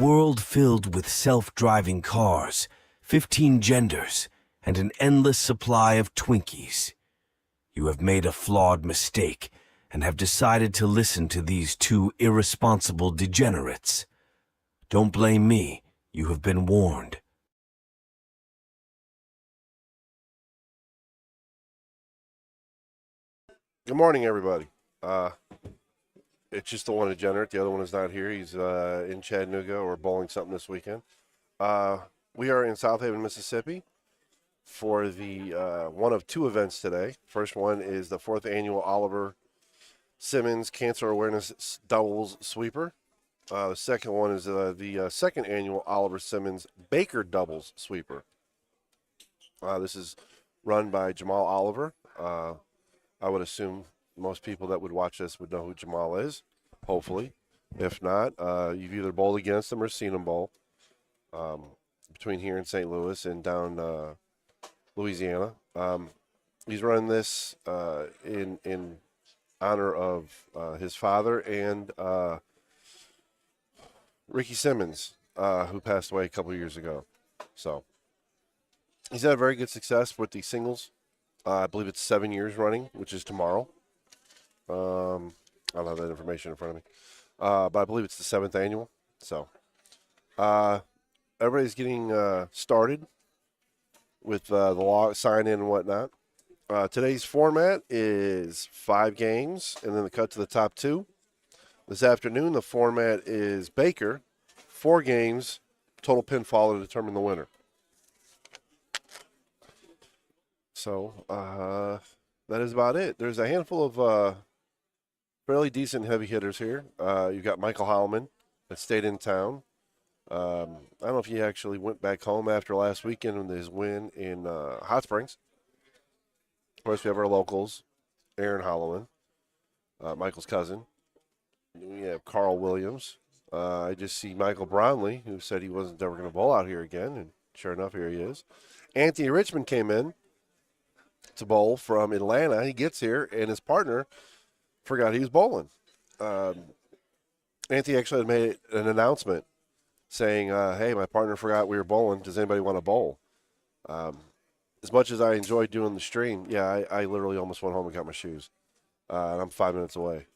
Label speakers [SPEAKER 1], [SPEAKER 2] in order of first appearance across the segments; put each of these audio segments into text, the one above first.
[SPEAKER 1] world filled with self-driving cars, 15 genders, and an endless supply of Twinkies. You have made a flawed mistake and have decided to listen to these two irresponsible degenerates. Don't blame me. You have been warned.
[SPEAKER 2] Good morning, everybody. It's just the one degenerate. The other one is not here. He's in Chattanooga or bowling something this weekend. We are in South Haven, Mississippi for the one of two events today. First one is the 4th annual Oliver Simmons Cancer Awareness Doubles Sweeper. The second one is the second annual Oliver Simmons Baker Doubles Sweeper. This is run by Jamal Oliver. I would assume most people that would watch this would know who Jamal is, hopefully. If not, you've either bowled against him or seen him bowl between here in St. Louis and down Louisiana. He's running this in honor of his father and Ricky Simmons, who passed away a couple of years ago. So he's had very good success with the singles. I believe it's 7 years running, which is tomorrow. I don't have that information in front of me. But I believe it's the 7th annual. So everybody's getting started with the log sign in and whatnot. Today's format is 5 games and then the cut to the top 2. This afternoon, the format is Baker, 4 games, total pinfall to determine the winner. So that is about it. There's a handful of fairly decent heavy hitters here. You've got Michael Heilman that stayed in town. I don't know if he actually went back home after last weekend with his win in Hot Springs. Of course, we have our locals, Aaron Holloman, Michael's cousin. We have Carl Williams. I just see Michael Brownlee, who said he wasn't ever going to bowl out here again, and sure enough, here he is. Anthony Richmond came in to bowl from Atlanta. He gets here, and his partner forgot he was bowling. Anthony actually had made an announcement saying, hey, my partner forgot we were bowling. Does anybody want to bowl? As much as I enjoyed doing the stream, yeah, I literally almost went home and got my shoes. And I'm 5 minutes away.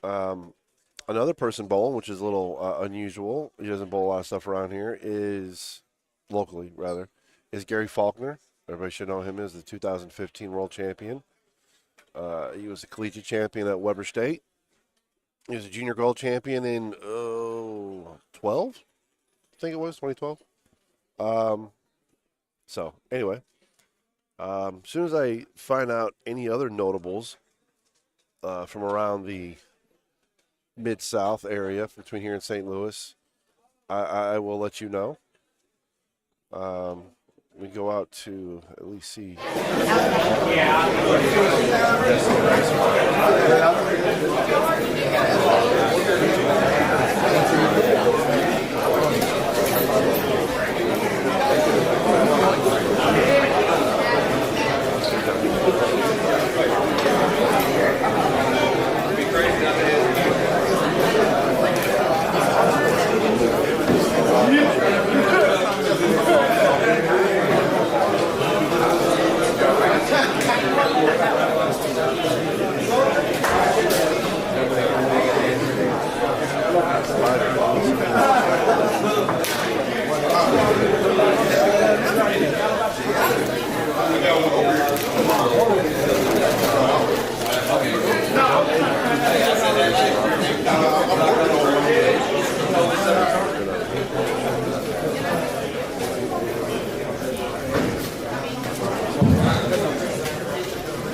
[SPEAKER 2] Another person bowling, which is a little unusual, he doesn't bowl a lot of stuff around here, is locally, rather, is Gary Faulkner. Everybody should know him as the 2015 world champion. He was a collegiate champion at Weber State. He was a junior gold champion in 12, I think it was, 2012. So, anyway, as soon as I find out any other notables from around the Mid-South area between here and St. Louis, I will let you know. We go out to at least see.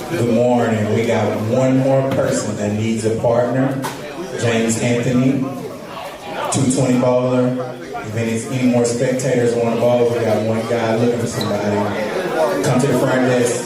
[SPEAKER 3] Good morning. We got one more person that needs a partner. James Anthony, 220 bowler. If any more spectators want to bowl, we got one guy looking for somebody. Come to the front desk.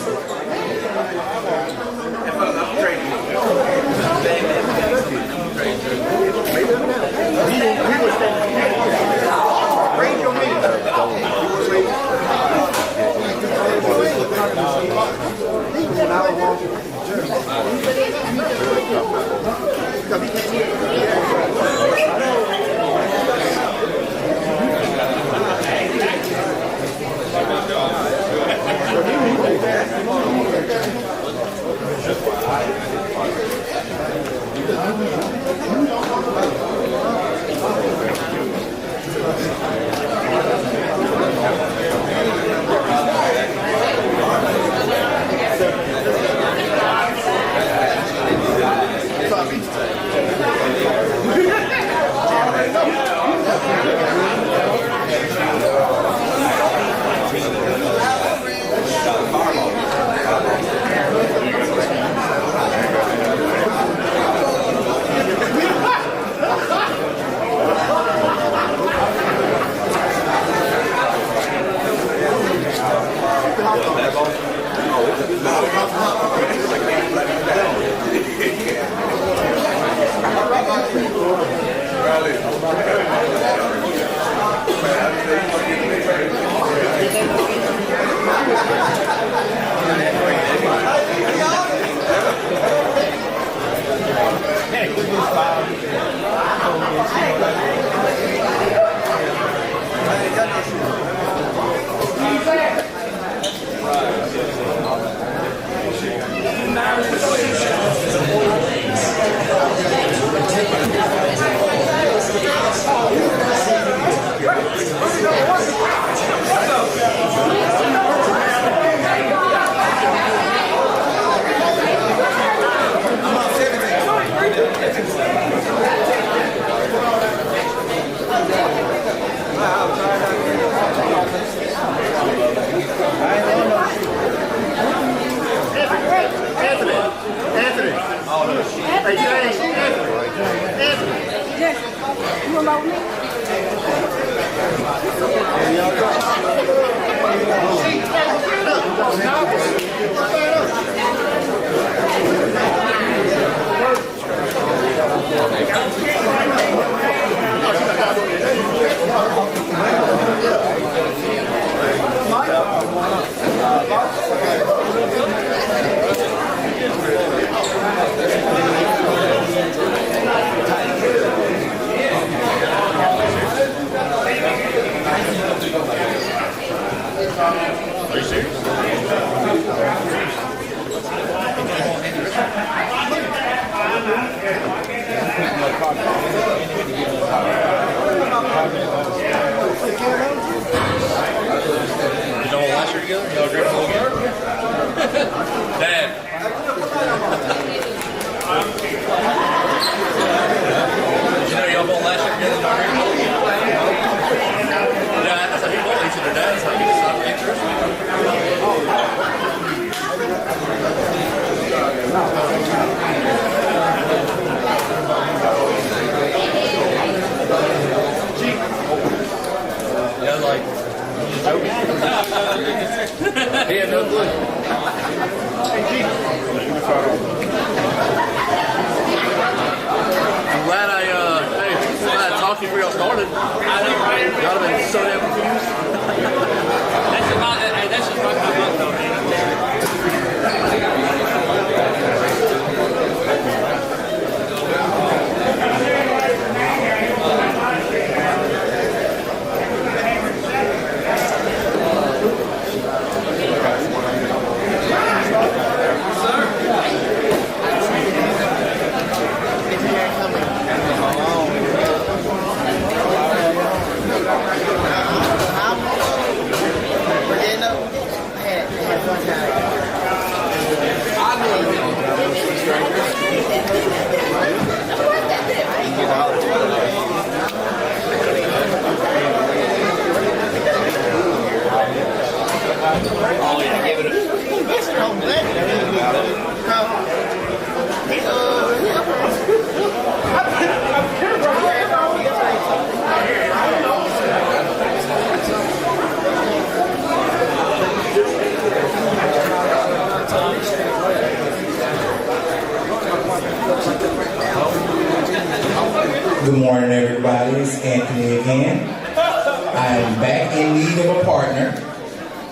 [SPEAKER 3] Good morning, everybody. It's Anthony again. I am back in need of a partner.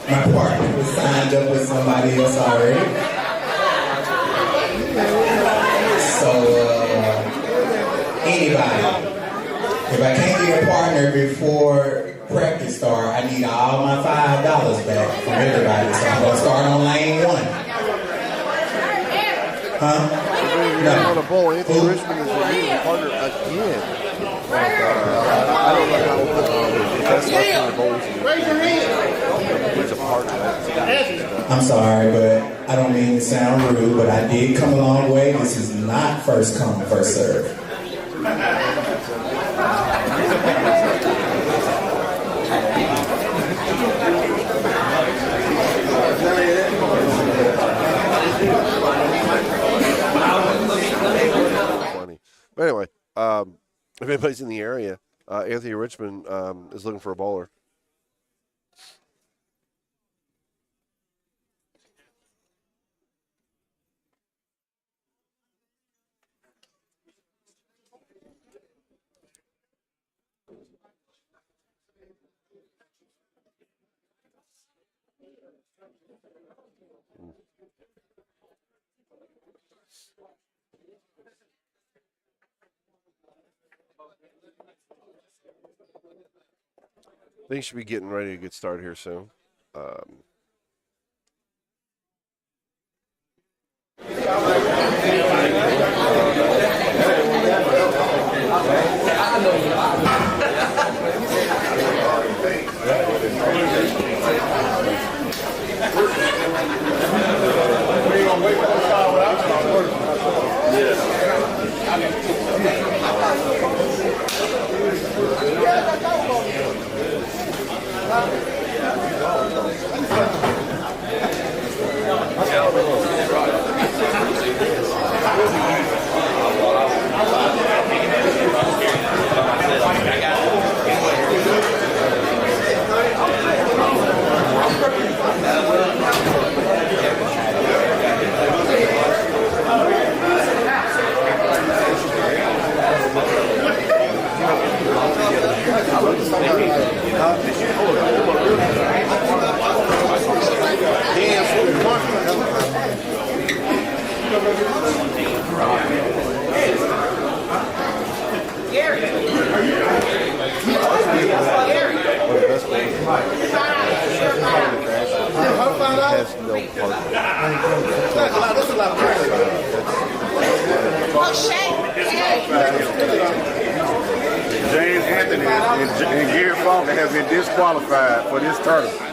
[SPEAKER 3] My partner was signed up with somebody else already. So, anybody, if I can't get a partner before practice start, I need all my $5 back from everybody. So I'm going to start on lane 1. Huh?
[SPEAKER 2] On a bowl, Anthony Richmond is remaining a partner again. I don't know how if that's like the bowls. He's a partner.
[SPEAKER 3] I'm sorry, but I don't mean to sound rude, but I did come a long way. This is not first come, first serve.
[SPEAKER 2] But anyway, if anybody's in the area, Anthony Richmond is looking for a bowler. Things should be getting ready to get started here soon.
[SPEAKER 4] James Anthony and Gary Faulkner have been disqualified for this tournament.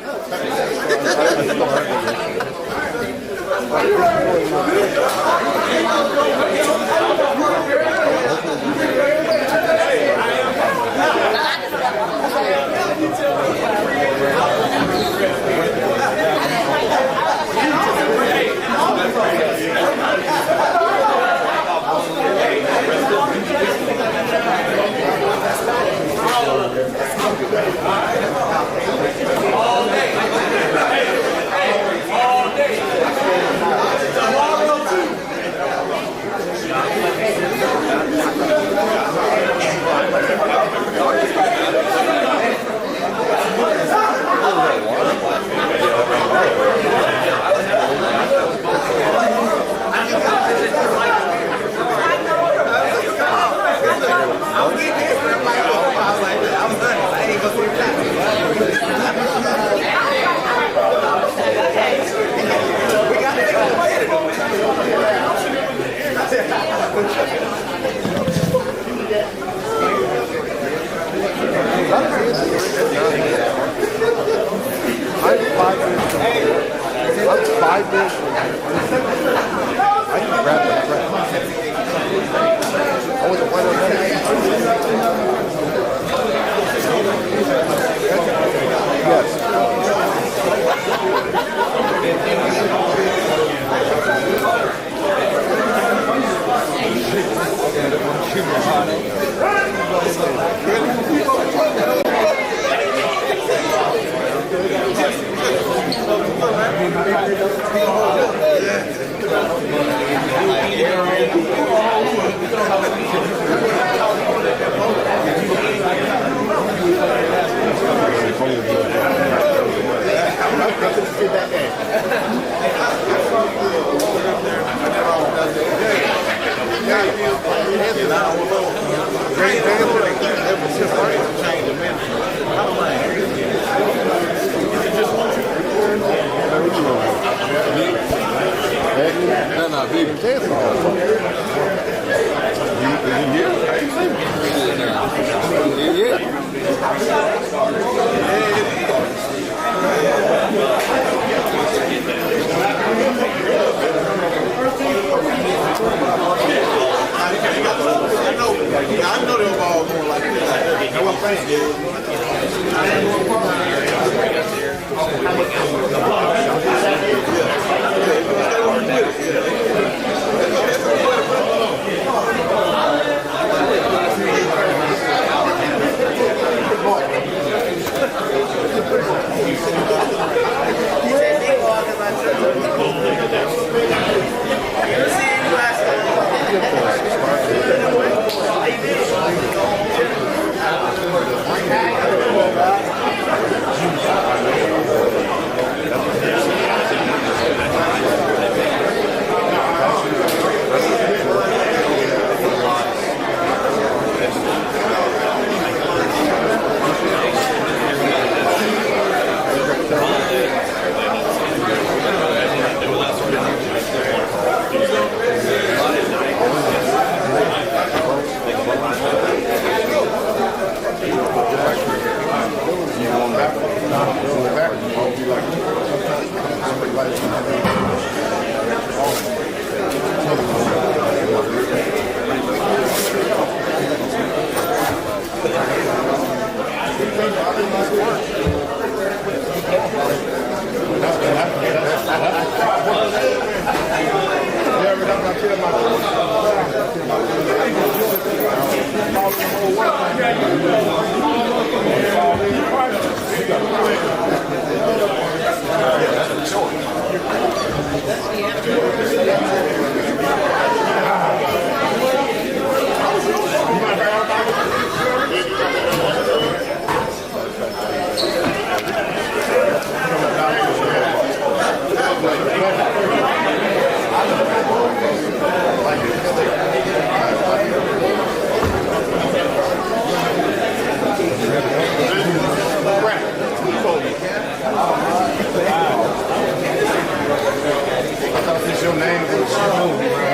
[SPEAKER 4] Is your name for the show?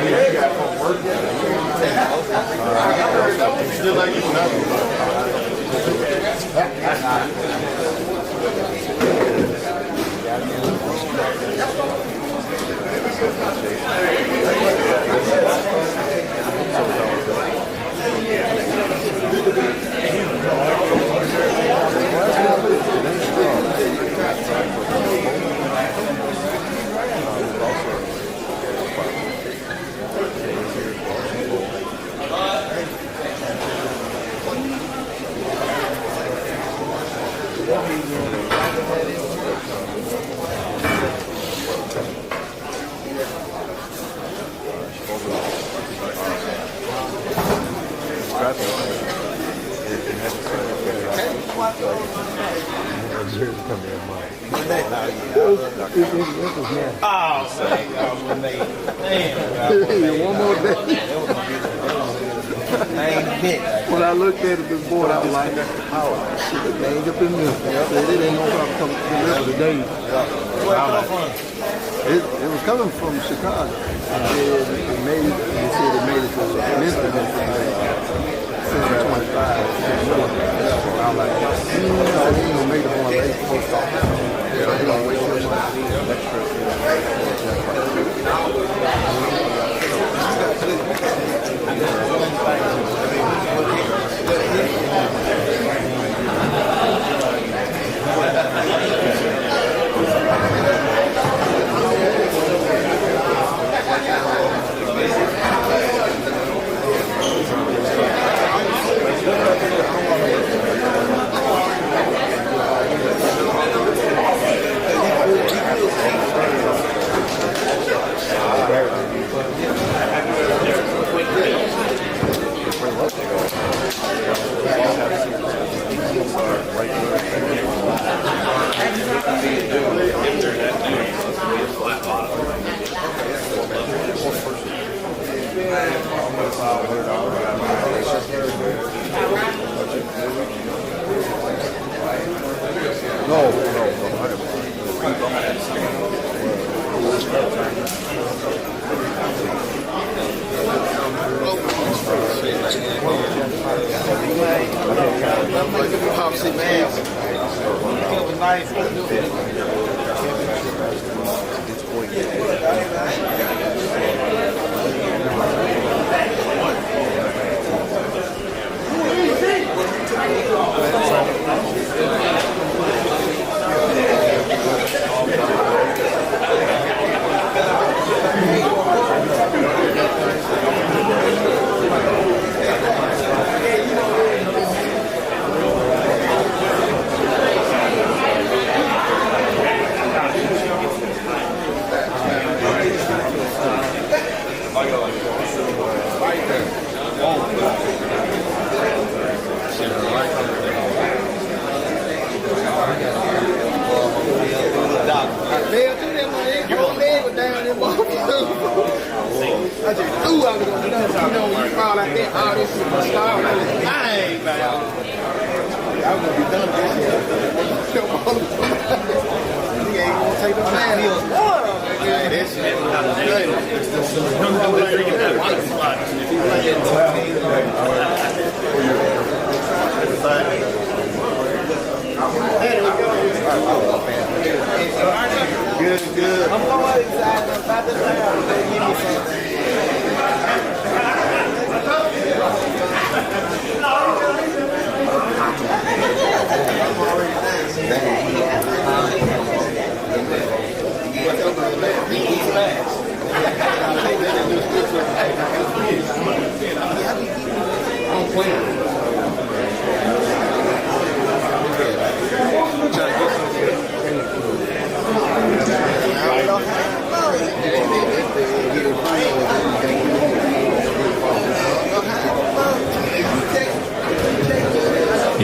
[SPEAKER 4] You got to work. Still like you
[SPEAKER 5] When I looked at it this morning, I was like, oh, shit, they ain't up in Memphis. I said, it ain't gonna come to the rest of the day. It was coming from Chicago. They made it, they said it made it to Memphis at 7:25. I was like, he ain't gonna make it on late post office. So he gonna wait till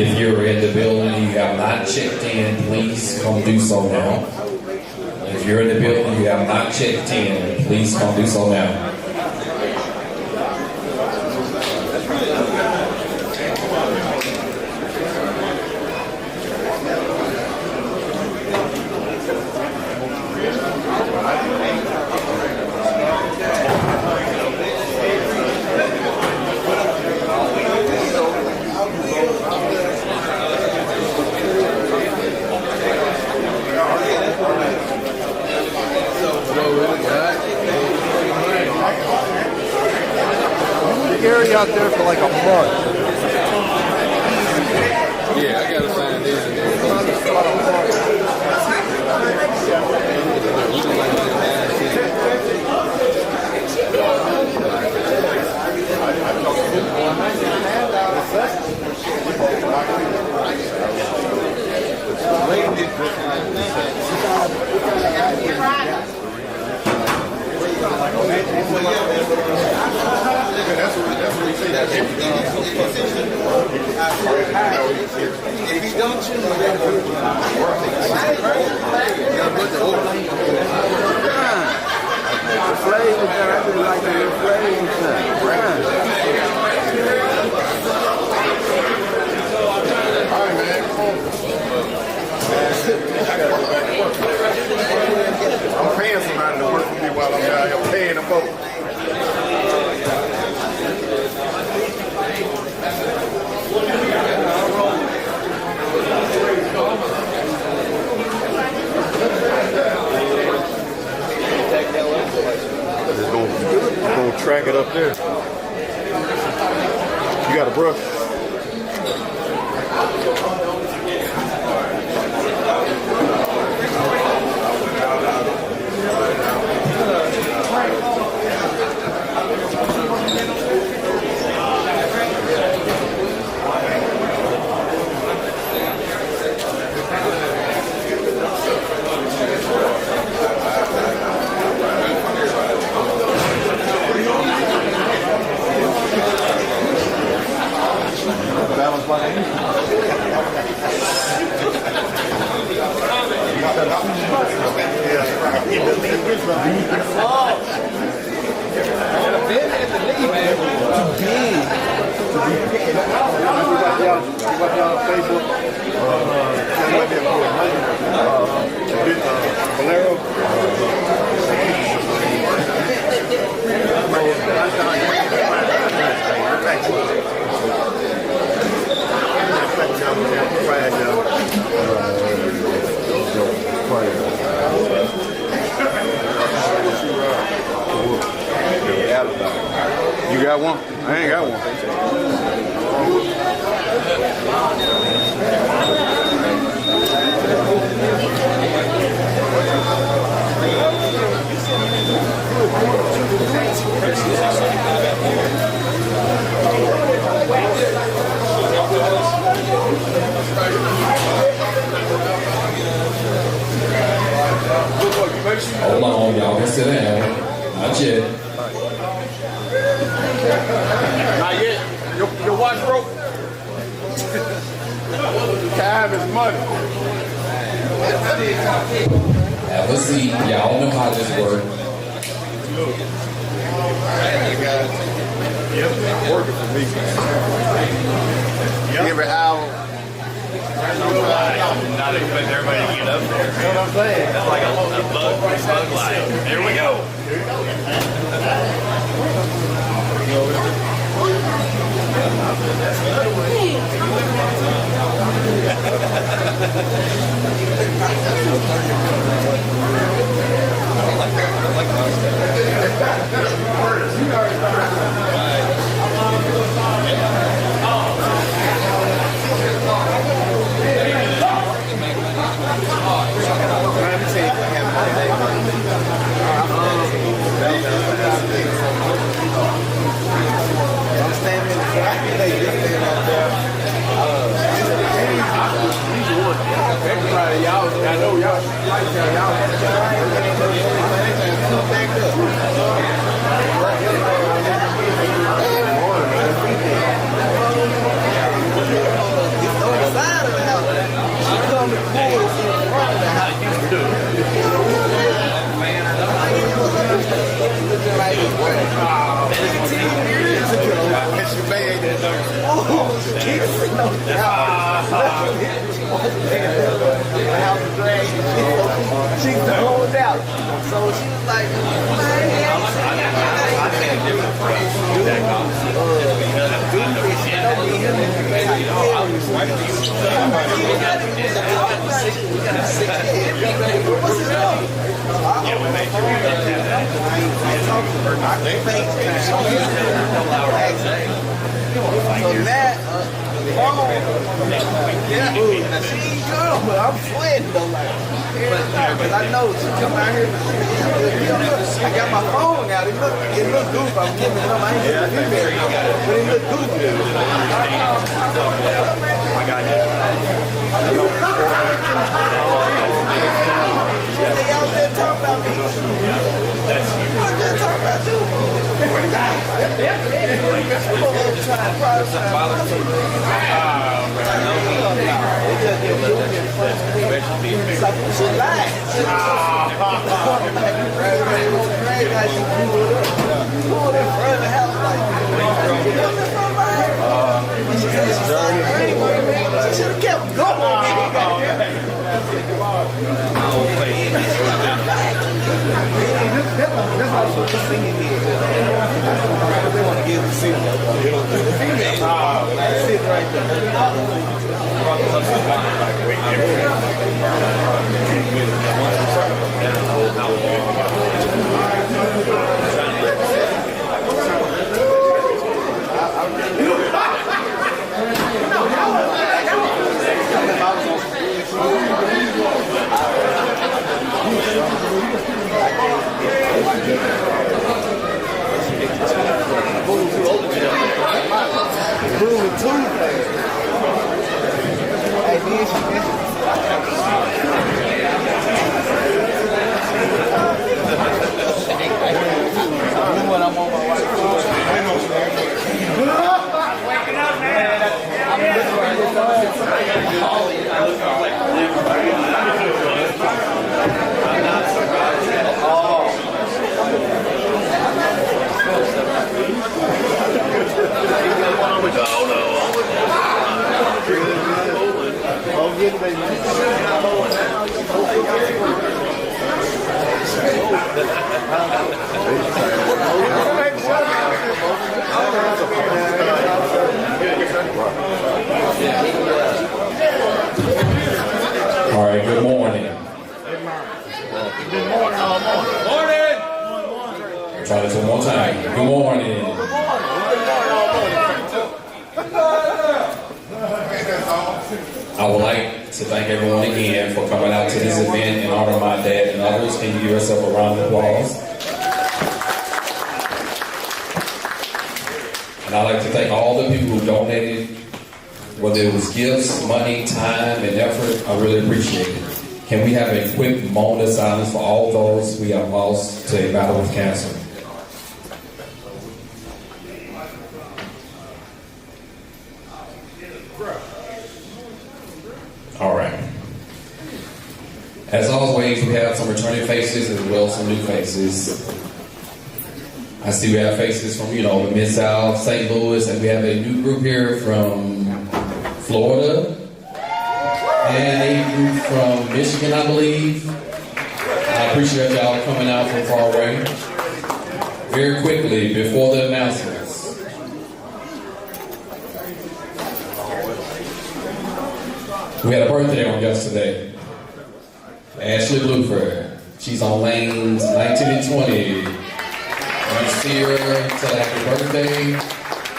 [SPEAKER 6] If you're in the building and you have not checked in, please come do so now. If you're in the building and you have not checked in, please come do so now.
[SPEAKER 5] out there for like a month.
[SPEAKER 4] Yeah, I gotta sign this.
[SPEAKER 7] If you don't choose,
[SPEAKER 5] Flavors, I really like the flavors.
[SPEAKER 4] I'm paying somebody to work for me while I'm out here paying the boat. Go track it up there. You got a brush? You got one? I ain't got one.
[SPEAKER 6] Hold on, y'all can sit down. Not yet.
[SPEAKER 4] Not yet. Your watch broke. Time is money.
[SPEAKER 6] Have a seat. Y'all know how this works.
[SPEAKER 4] Yep, working for me. Every hour.
[SPEAKER 8] Not expect everybody to get up there. You know what I'm saying? That's like a bug light. There we go.
[SPEAKER 4] Everybody, y'all, I know y'all like that.
[SPEAKER 7] She's hold out. So she was like, So that, phone, yeah, now she ain't good, but I'm sweating though, like, because I know she come out here, I got my phone out, it look goofy, I'm giving it up, I ain't giving it female, but it look goofy.
[SPEAKER 8] I got you.
[SPEAKER 7] They out there talking about me.
[SPEAKER 8] That's you.
[SPEAKER 7] I'm just talking about you. She lied. Pulled in front of the house like, you know this from my she said she saw her anyway. She should have kept going. That's why she's singing here. They want to give the female. The female sit right
[SPEAKER 6] All right, good morning.
[SPEAKER 8] Good morning, all morning.
[SPEAKER 6] I'll try this one more time. Good morning. I would like to thank everyone again for coming out to this event in honor of my dad and others. Can you give yourself a round of applause? And I'd like to thank all the people who donated, whether it was gifts, money, time, and effort. I really appreciate it. Can we have a quick moment of silence for all those we have lost to a battle with cancer? All right. As always, we have some returning faces as well as some new faces. I see we have faces from, the Mid-South, St. Louis, and we have a new group here from Florida, and a group from Michigan, I believe. I appreciate y'all coming out from far away. Very quickly, before the announcements. We had a birthday on yesterday. Ashley Bluford. She's on lanes 19 and 20. You see her, tell her happy birthday.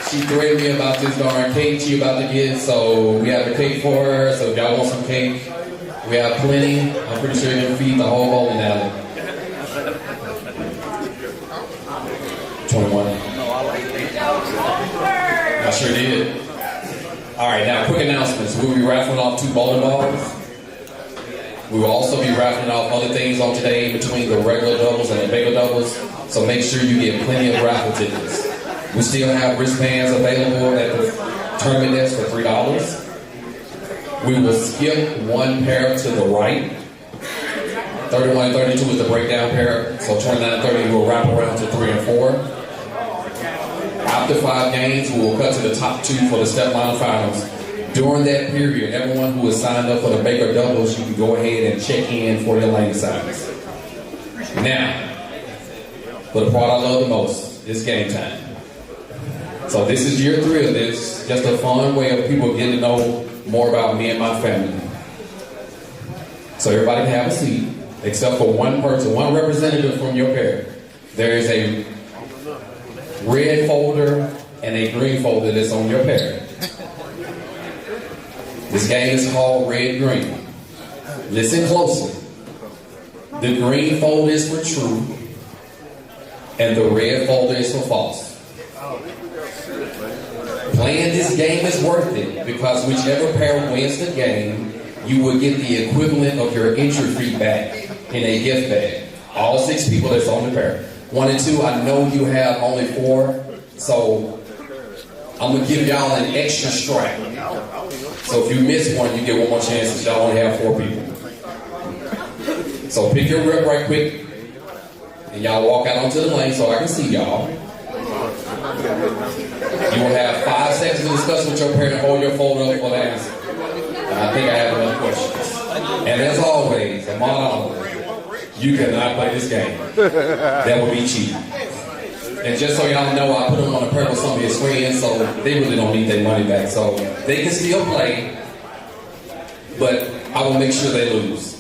[SPEAKER 6] She threatened me about this darn cake she about to get, so we have a cake for her. So if y'all want some cake, we have plenty. I'm pretty sure you can feed the whole bowling alley. 21. I sure did. All right, now quick announcements. We'll be raffling off 2 bowling balls. We will also be raffling off other things on today in between the regular doubles and the mega doubles. So make sure you get plenty of raffle tickets. We still have wristbands available at the tournament desk for $3. We will skip 1 pair to the right. 31 and 32 is the breakdown pair. So 29 and 30 will wrap around to 3 and 4. After 5 games, we will cut to the top 2 for the step line finals. During that period, everyone who has signed up for the Baker doubles, you can go ahead and check in for your lane assignments. Now, for the part I love the most, it's game time. So this is year 3 of this, just a fun way of people getting to know more about me and my family. So everybody can have a seat, except for one person, one representative from your pair. There is a red folder and a green folder that's on your pair. This game is called Red Green. Listen closely. The green folder is for true, and the red folder is for false. Playing this game is worth it because whichever pair wins the game, you will get the equivalent of your entry fee back in a gift bag. All 6 people that's on the pair. 1 and 2, I know you have only 4, so I'm going to give y'all an extra strike. So if you miss one, you get one more chance since y'all only have 4 people. So pick your rep right quick, and y'all walk out onto the lane so I can see y'all. You will have 5 seconds to discuss with your parent and hold your folder up for the answer. And I think I have enough questions. And as always, MAONO, you cannot play this game. That would be cheating. And just so y'all know, I put them on a pair with some of your screens, so they really don't need their money back. So they can still play, but I will make sure they lose.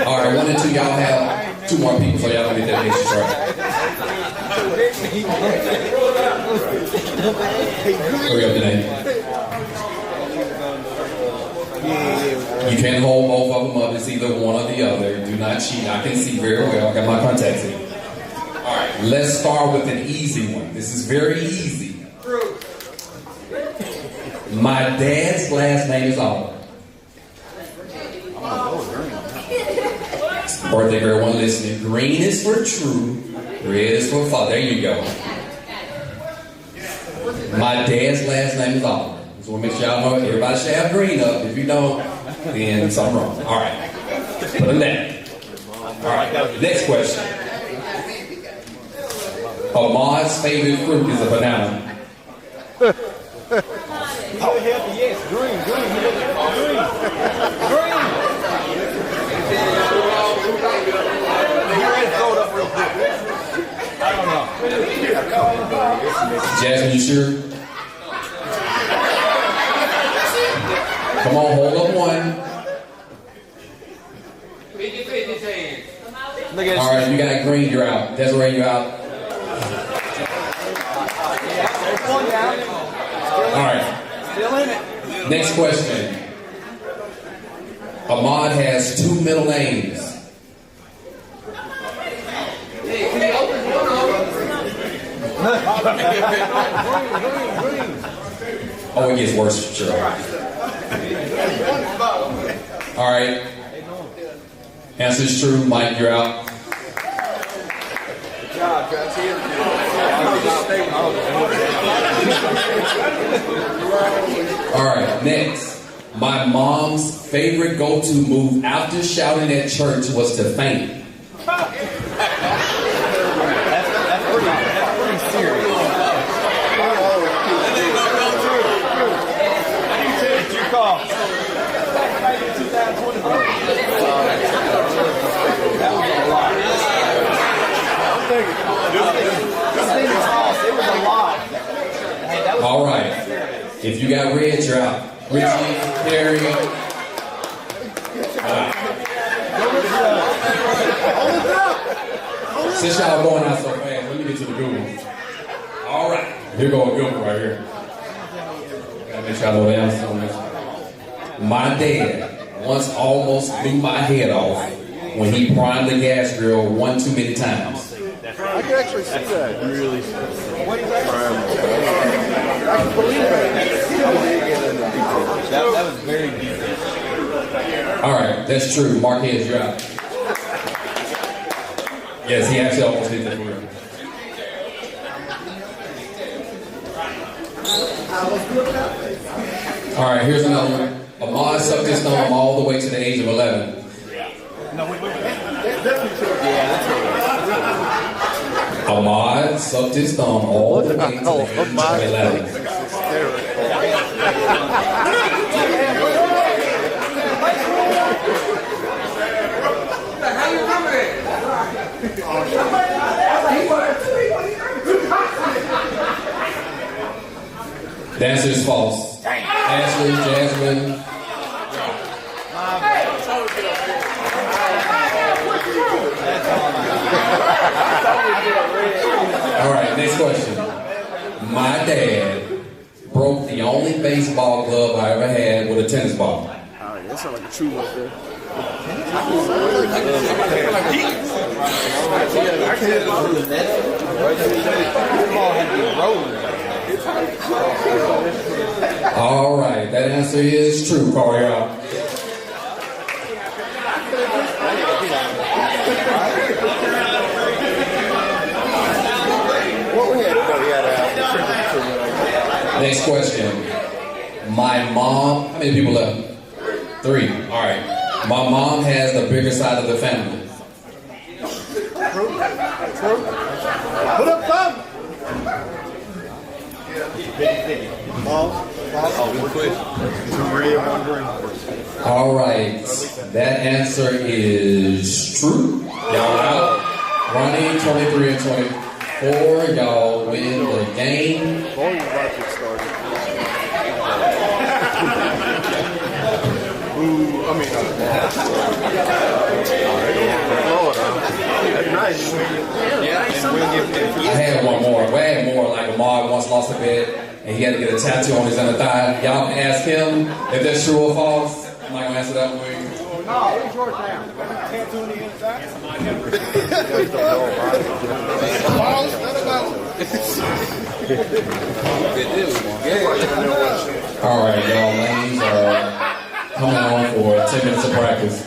[SPEAKER 6] All right, 1 and 2, y'all have 2 more people, so y'all don't get that extra strike. Hurry up, Denae. You can't hold both of them up. It's either one or the other. Do not cheat. I can see very well. I got my contacts in. All right, let's start with an easy one. This is very easy. My dad's last name is Oliver. Birthday girl, one listening. Green is for true. Red is for false. There you go. My dad's last name is Oliver. So we'll make sure y'all know everybody should have green up. If you don't, then something wrong. All right. Put them down. All right. Next question. Ahmad's favorite fruit is a banana.
[SPEAKER 5] Yes, green. I don't know.
[SPEAKER 6] Jasmine, you sure? Come on, hold up one. All right, you got green, you're out. Desiree, you're out. All right.
[SPEAKER 5] Still in it.
[SPEAKER 6] Next question. Ahmad has 2 middle names. Oh, it gets worse for sure. All right. Answer is true. Mike, you're out.
[SPEAKER 5] Good job,
[SPEAKER 6] All right, next. My mom's favorite go-to move after shouting at church was to faint.
[SPEAKER 5] That's pretty serious. It's your call. That was a lot. This thing is false. It was a lot.
[SPEAKER 6] All right. If you got red, you're out. Richie, Terry. Since y'all going out so fast, let me get to the good ones. All right. Here go a good one right here. Gotta make sure I know the answer on this one. My dad once almost blew my head off when he primed the gas grill one too many times.
[SPEAKER 2] I can actually see that. Really? I can believe
[SPEAKER 5] That was very detailed.
[SPEAKER 6] All right, that's true. Marquez, you're out. Yes, he actually almost hit the grill. All right, here's another one. Ahmad sucked his thumb all the way to the age of 11. Ahmad sucked his thumb all the way to the age of 11.
[SPEAKER 7] How you remember it?
[SPEAKER 6] The answer is false. Ashley, Jasmine. next question. My dad broke the only baseball glove I ever had with a tennis ball.
[SPEAKER 5] All right, that sounds like a true one there.
[SPEAKER 6] All right, that answer is true, Corey. Next question. My mom, how many people left? 3. All right. My mom has the bigger side of the family.
[SPEAKER 5] Put up thumb.
[SPEAKER 6] All right. That answer is true. Y'all out. Ronnie, 23 and 24. Y'all win the game. I had one more. I had more. Like Ahmad once lost a bet and he had to get a tattoo on his inner thigh. Y'all can ask him if that's true or false. I'm not gonna answer that one.
[SPEAKER 5] No, it's yours now. Tattoo on the inside.
[SPEAKER 6] All right, y'all. Lanes are coming on for 10 minutes of practice.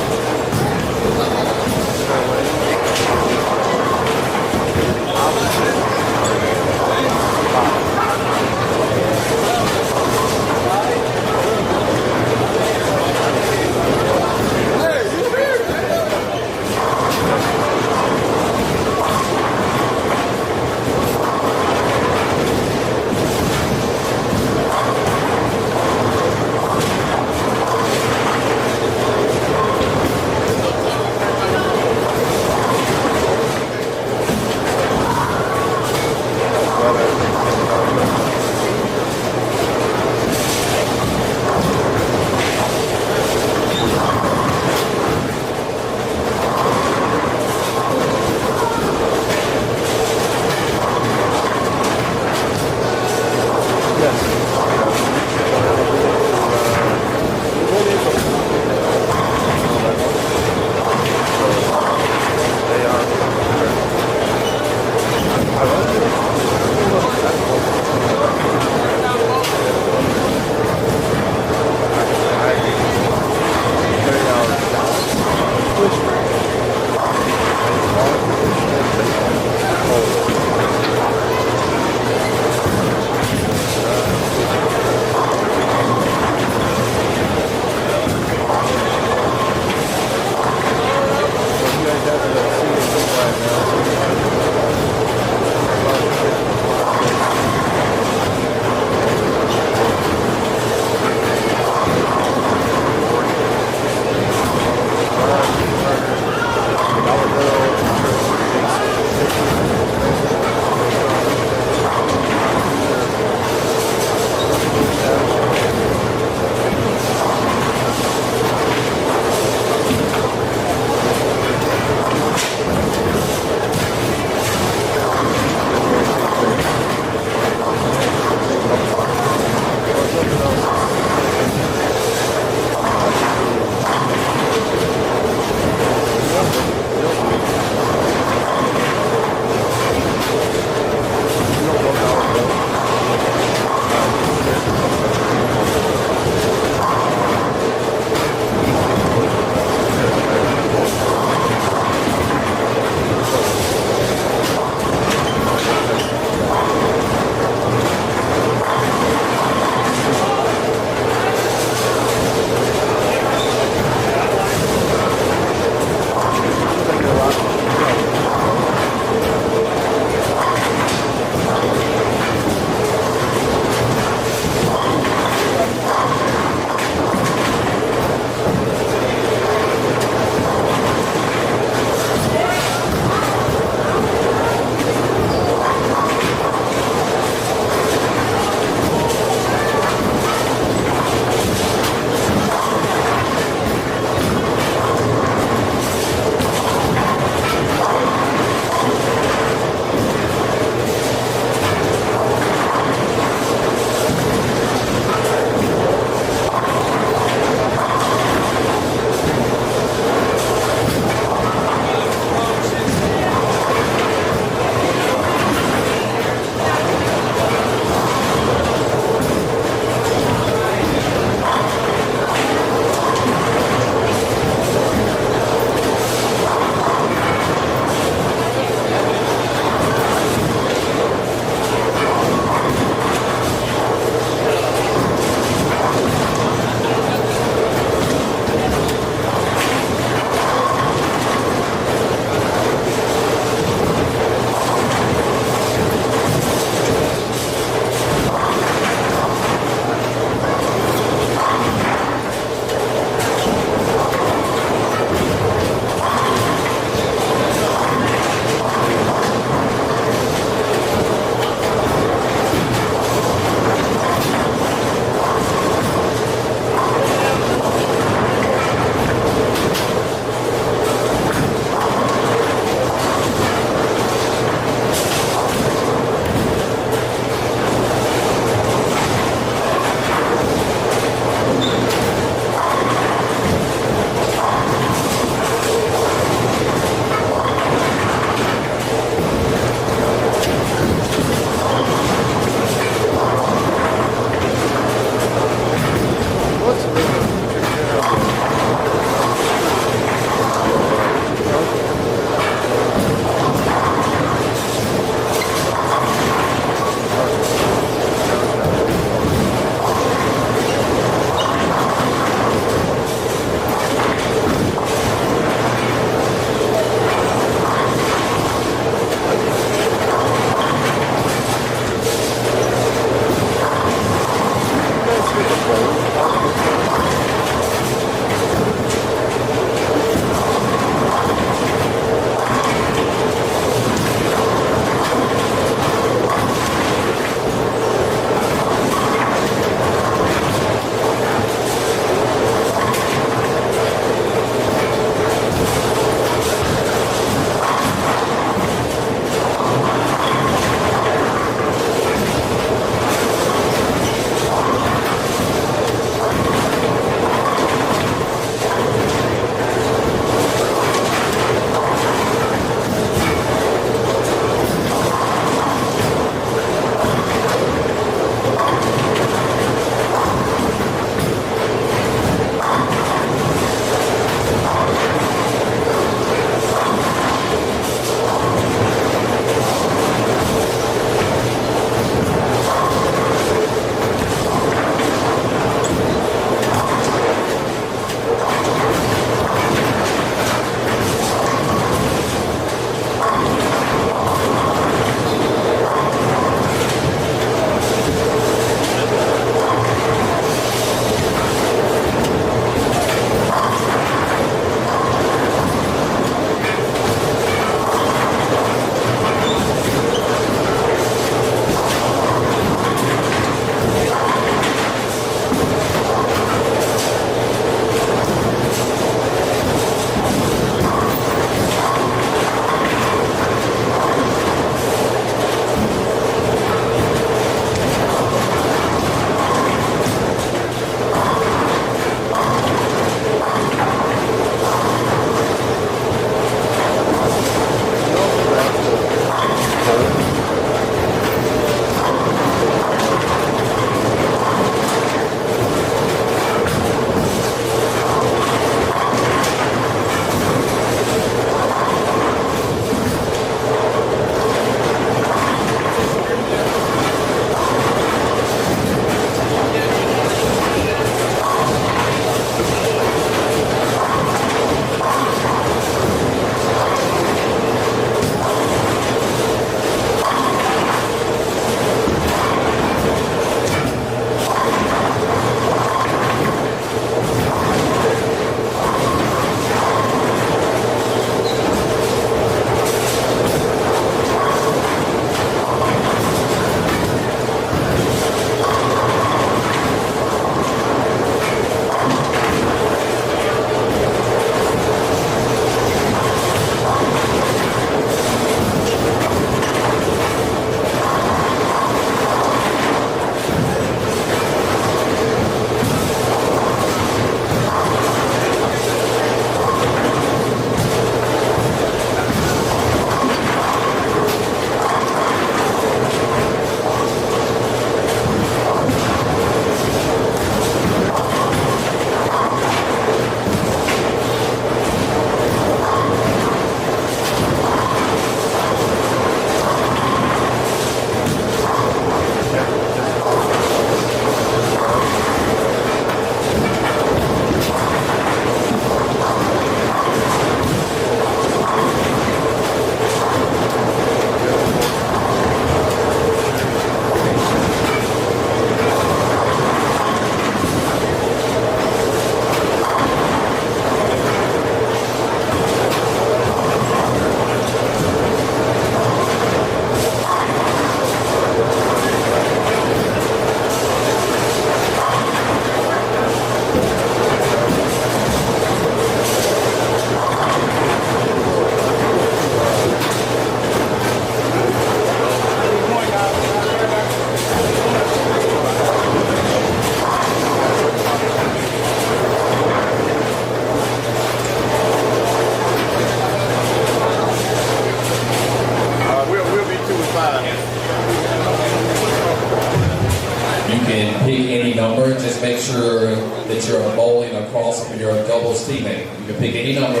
[SPEAKER 6] start bowling across from your doubles teammate. You can pick any number.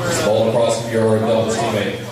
[SPEAKER 6] Just bowl across from your doubles teammate.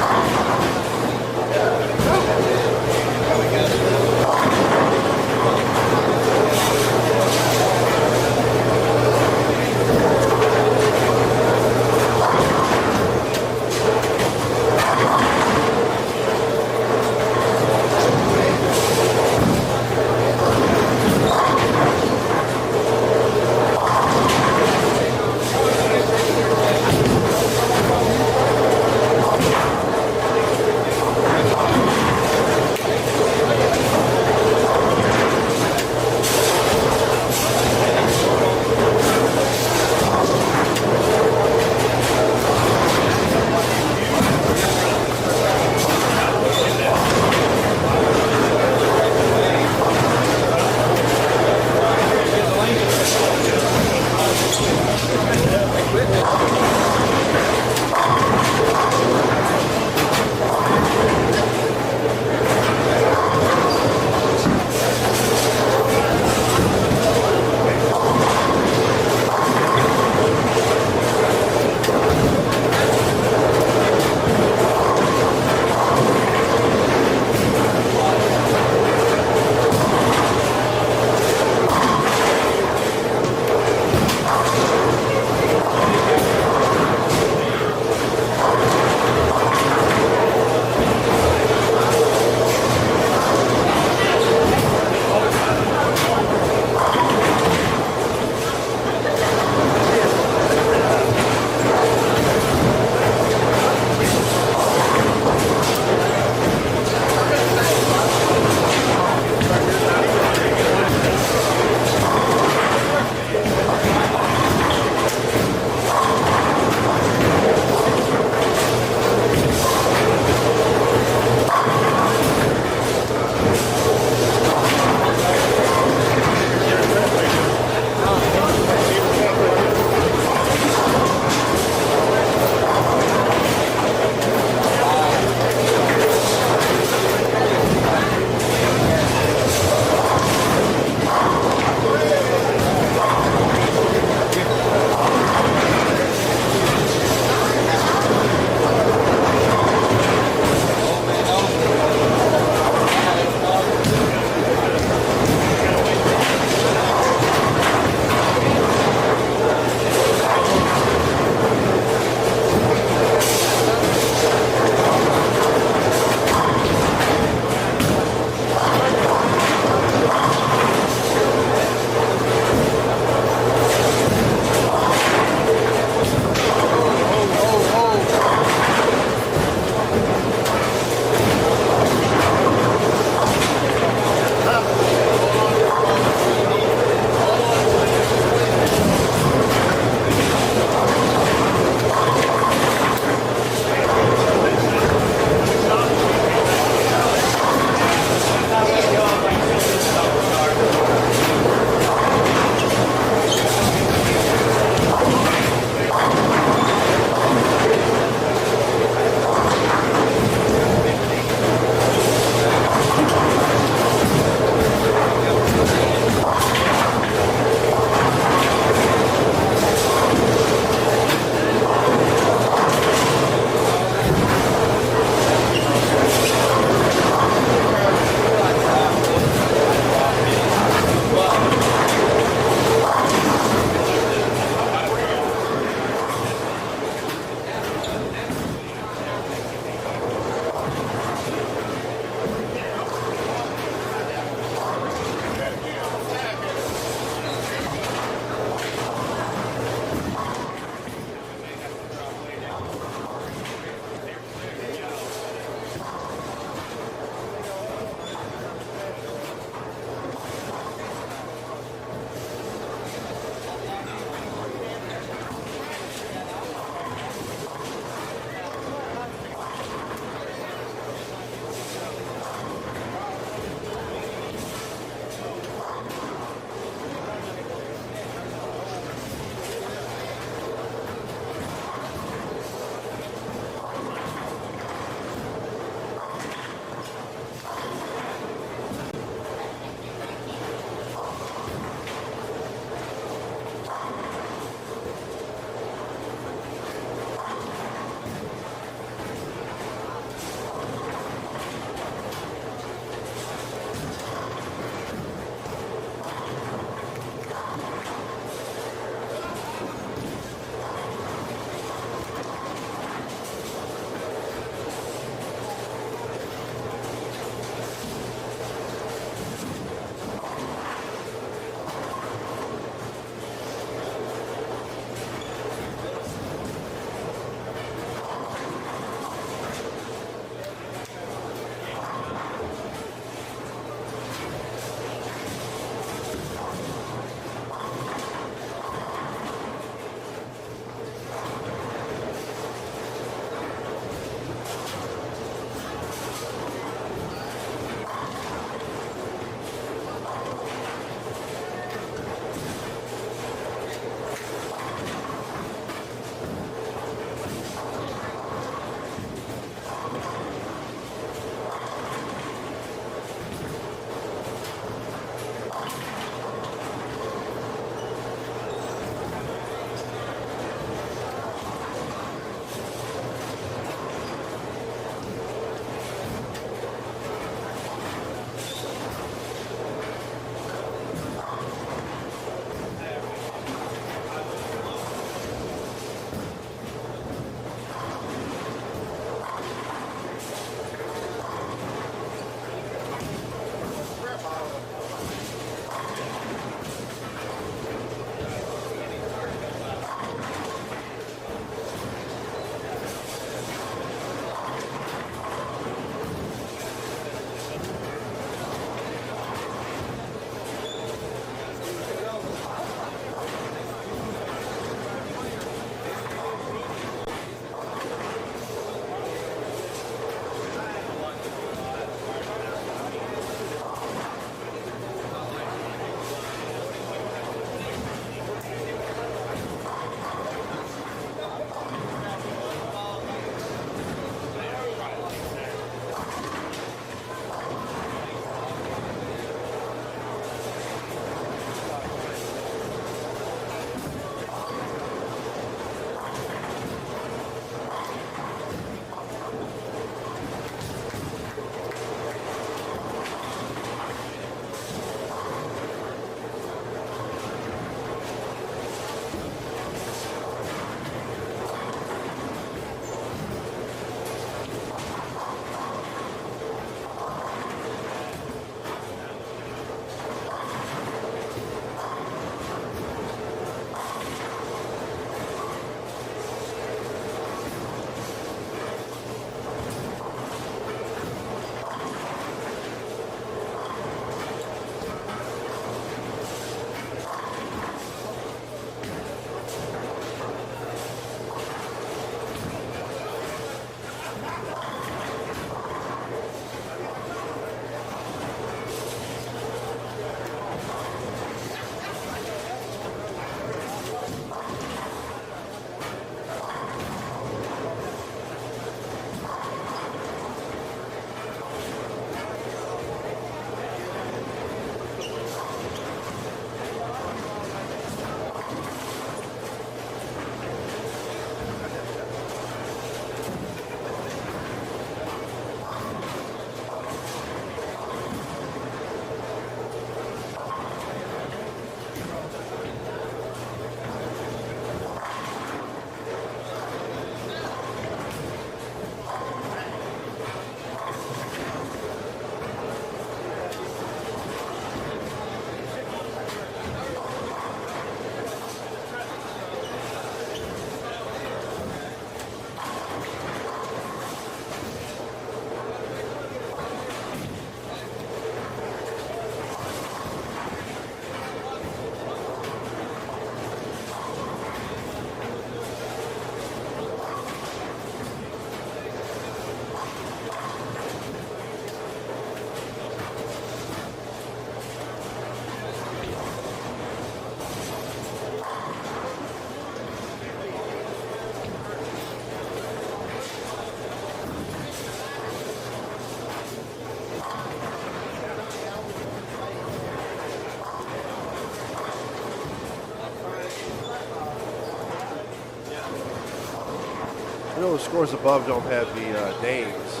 [SPEAKER 2] know the scores above don't have the names.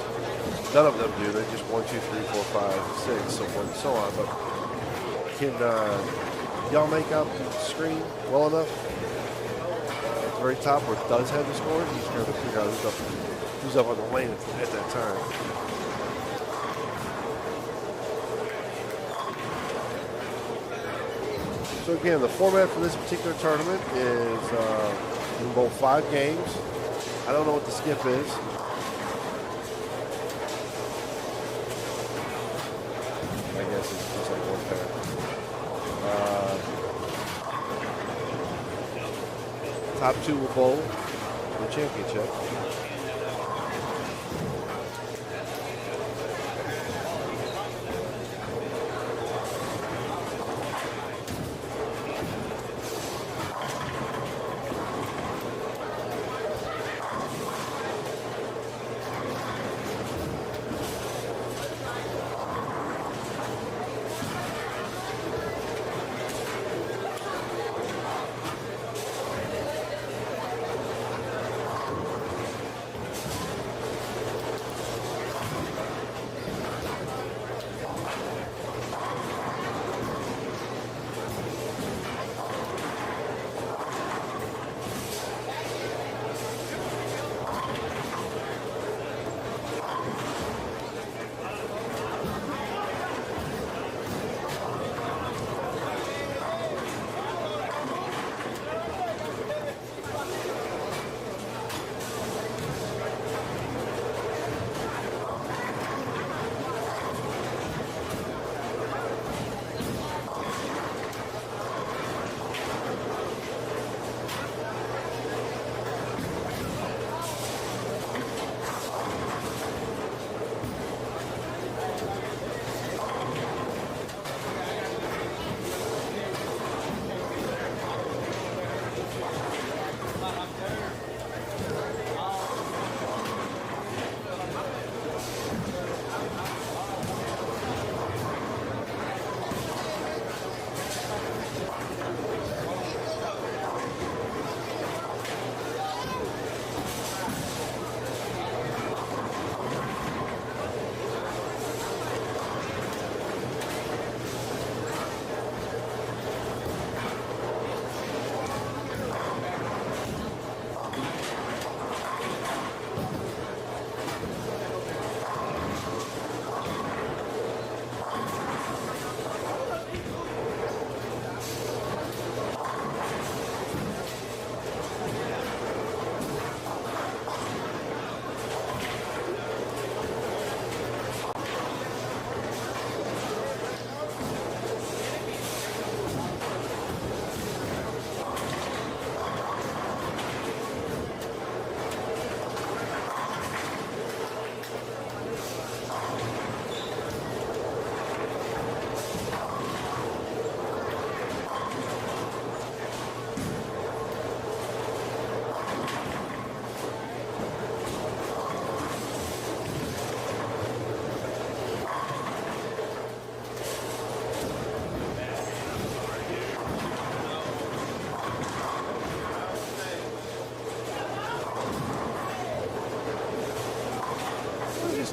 [SPEAKER 2] None of them do. They're just 1, 2, 3, 4, 5, 6, so forth and so on. But can y'all make out the screen well enough? At the very top where it does have the scores, you just got to figure out who's up on the lane at that time. So again, the format for this particular tournament is we bowl 5 games. I don't know what the skip is. I guess it's just like one pair. Top 2 will bowl the championship.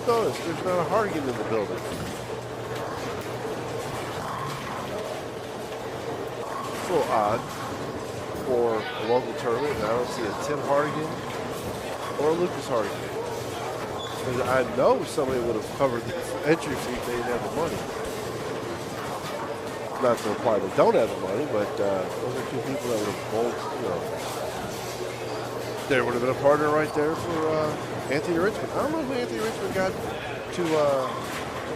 [SPEAKER 2] Notice there's not a Hardigan in the building. It's a little odd for a local tournament. I don't see a Tim Hardigan or a Lucas Hardigan. Because I know somebody would have covered the entry fee if they didn't have the money. Not to imply they don't have the money, but those are 2 people that would have bowled, there would have been a partner right there for Anthony Richmond. I don't know who Anthony Richmond got to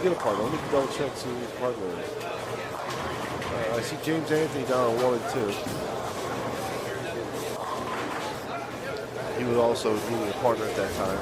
[SPEAKER 2] get a partner. Let me double check see who his partner is. I see James Anthony down on 1 and 2. He was also needing a partner at that time.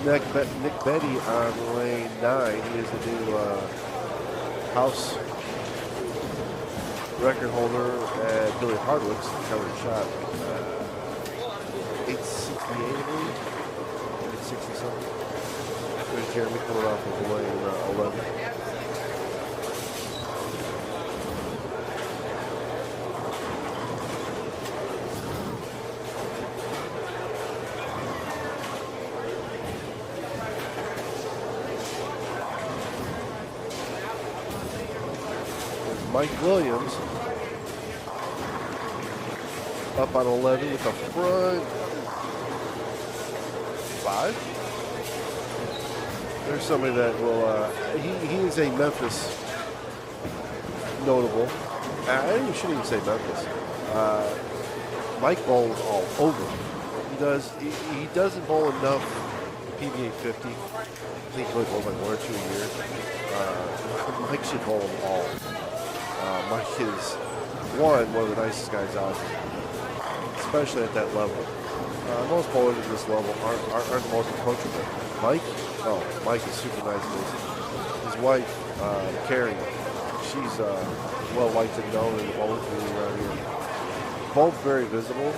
[SPEAKER 2] Nick Betty on lane 9. He is the new house record holder at Billy Hardwick's covered shot. 868, I believe. 860 something. There's Jeremy coming off of lane 11. Mike Williams up on 11 with the front 5. There's somebody that will, he is a Memphis notable. I shouldn't even say Memphis. Mike bowls all over. He doesn't bowl enough PBA 50. I think he only bowls like 1 or 2 a year. Mike should bowl them all. Mike is one of the nicest guys out there, especially at that level. Most bowlers at this level aren't the most approachable. Mike is super nice. His wife, Carrie, she's well liked and known in the bowling community around here. Both very visible,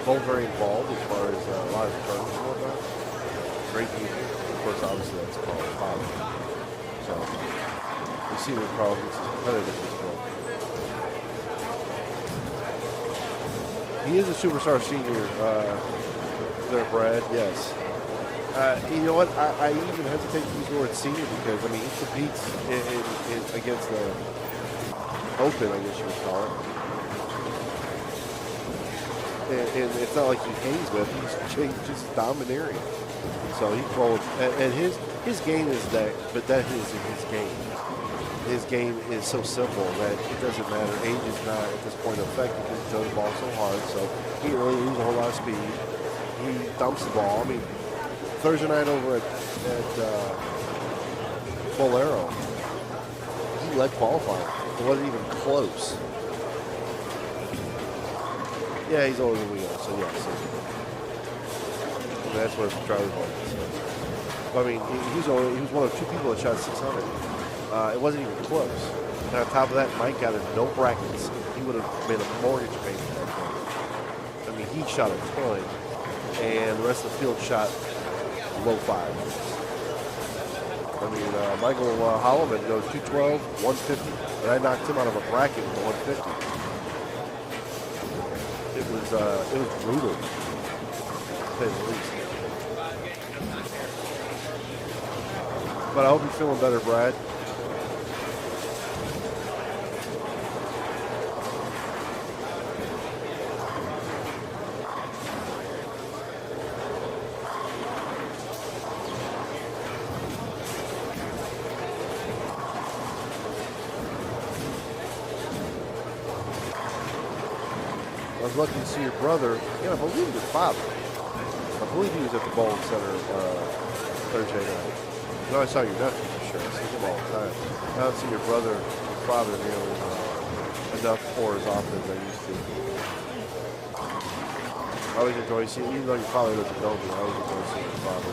[SPEAKER 2] both very involved as far as a lot of tournaments and whatnot. Great people. Of course, obviously that's Carl's father. So you see that Carl is competitive as well. He is a superstar senior there, Brad, yes. You know what? I even hesitate to use the word senior because, I mean, he competes against the Open, I guess you would call it. And it's not like he hangs with. He's just domineering. So he bowls, and his game is that, but that is his game. His game is so simple that it doesn't matter. Age is not at this point affected because he throws the ball so hard. So he really loses a whole lot of speed. He dumps the ball. I mean, Thursday night over at Bolero, he led qualifying. It wasn't even close. Yeah, he's older than we are, so yes. And that's what it's driving ball is. So, I mean, he was one of 2 people that shot 600. It wasn't even close. And on top of that, Mike got no brackets. He would have made a mortgage payment that point. I mean, he shot a ton, and the rest of the field shot low 5. I mean, Michael Holloman goes 212, 150, and I knocked him out of a bracket with a 150. It was brutal, to say the least. But I hope you're feeling better, Brad. I was lucky to see your brother, and I believe your father. I believe he was at the bowling center Thursday night. No, I saw your nephew for sure. I see him all the time. I don't see your brother, your father, nearly enough for as often as I used to. I always enjoy seeing, even though your father doesn't know me, I always enjoy seeing your father.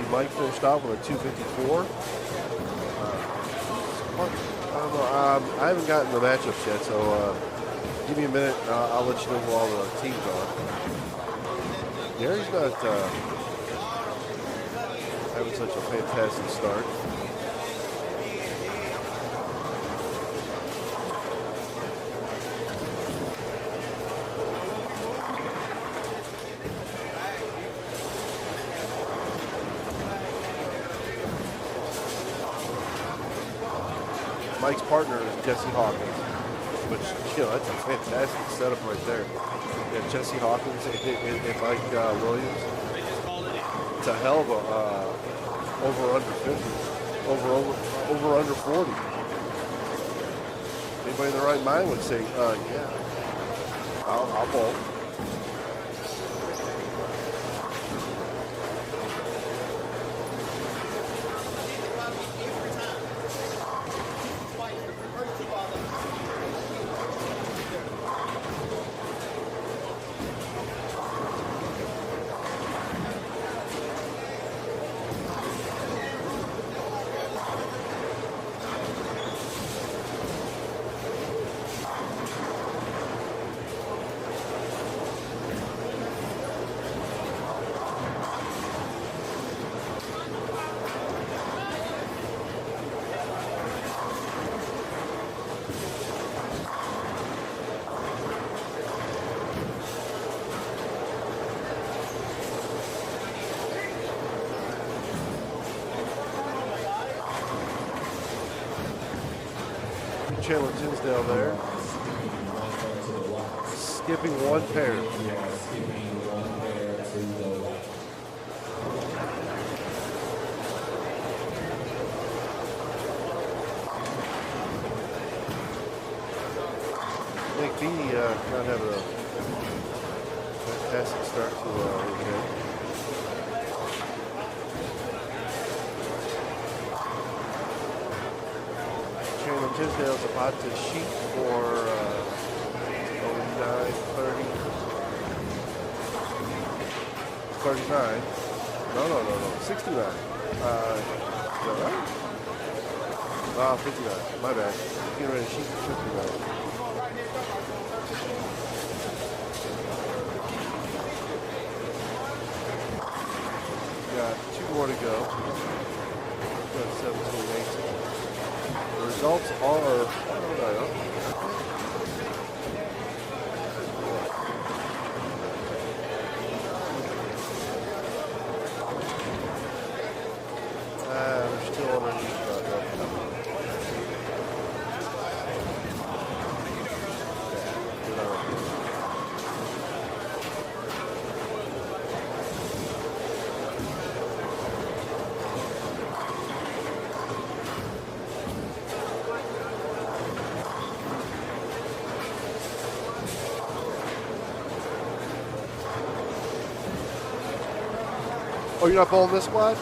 [SPEAKER 2] see Mike finished off with a 254. I don't know. I haven't gotten the matchups yet, so give me a minute. I'll let you know who all the teams are. Gary's not having such a fantastic start. Mike's partner is Jesse Hawkins, which, you know, that's a fantastic setup right there. Yeah, Jesse Hawkins and Mike Williams. It's a hell of a over under 50, over under 40. Anybody in the right mind would say, yeah, I'll bowl. Chandler Tinsdale there. Skipping one pair. I think B not having a fantastic start to the game. Tisdale's about to shoot for 09, 30, 39. No, 69. Is that right? 59. My bad. Getting ready to shoot for 59. Got 2 more to go. Got 17, 18. The results are, we're still underneath. Oh, you're not bowling this squad?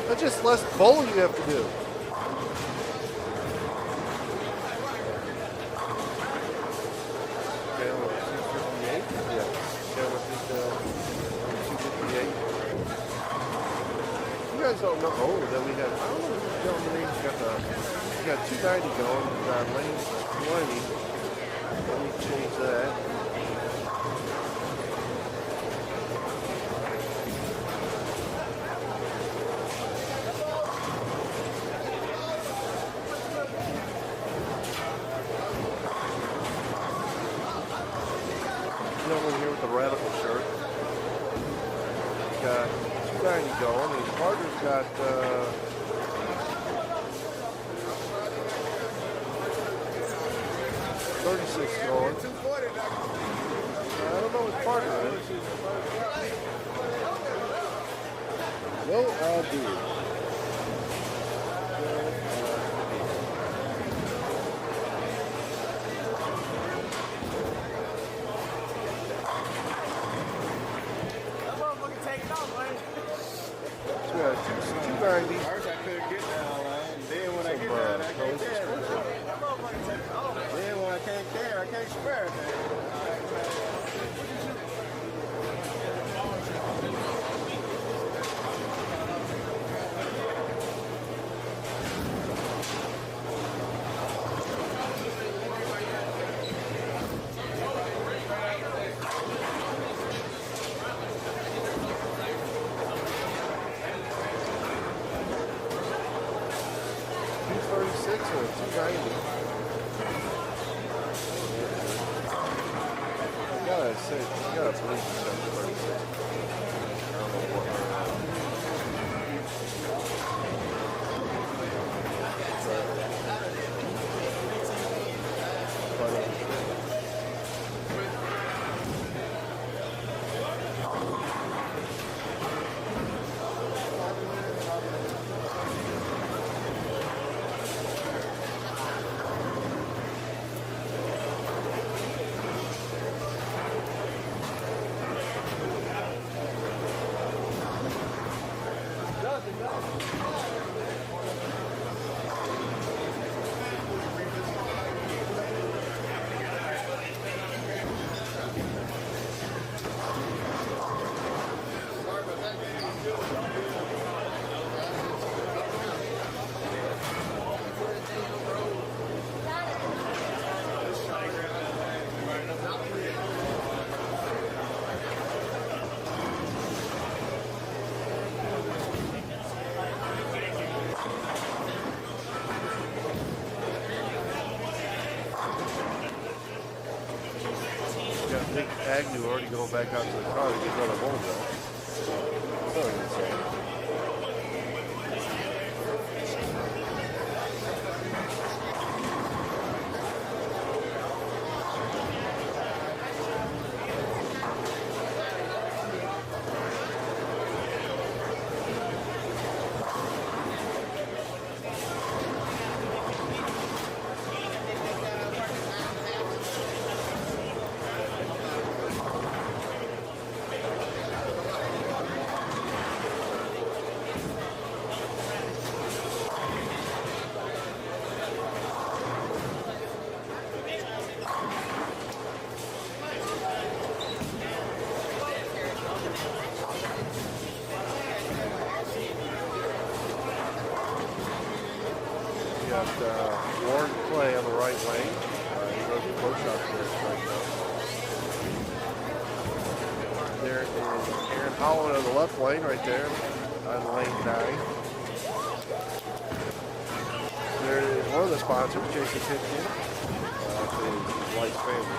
[SPEAKER 2] That's just less bowling you have to do. Chandler 258? Yeah. Chandler 258. You guys don't know. Oh, then we have, I don't know who's gentleman we got 290 going. We got lane 20. Let me change that. Gentleman here with the radical shirt. We got 290 going. And his partner's got 36 going. I don't know what partner is. No idea. So we got 290.
[SPEAKER 4] First I couldn't get down line. Then when I get down, I can't tell. Then when
[SPEAKER 7] swear.
[SPEAKER 2] $236 or $290. I gotta say, I gotta believe it's $236. I don't know what. Nick Agnew already going back out to the car to get another hole though. So insane. Warren Clay on the right lane. He goes to close shot here right now. There is Aaron Holland on the left lane right there on lane 9. There is one of the sponsors, Jason Pipkin, his wife's family.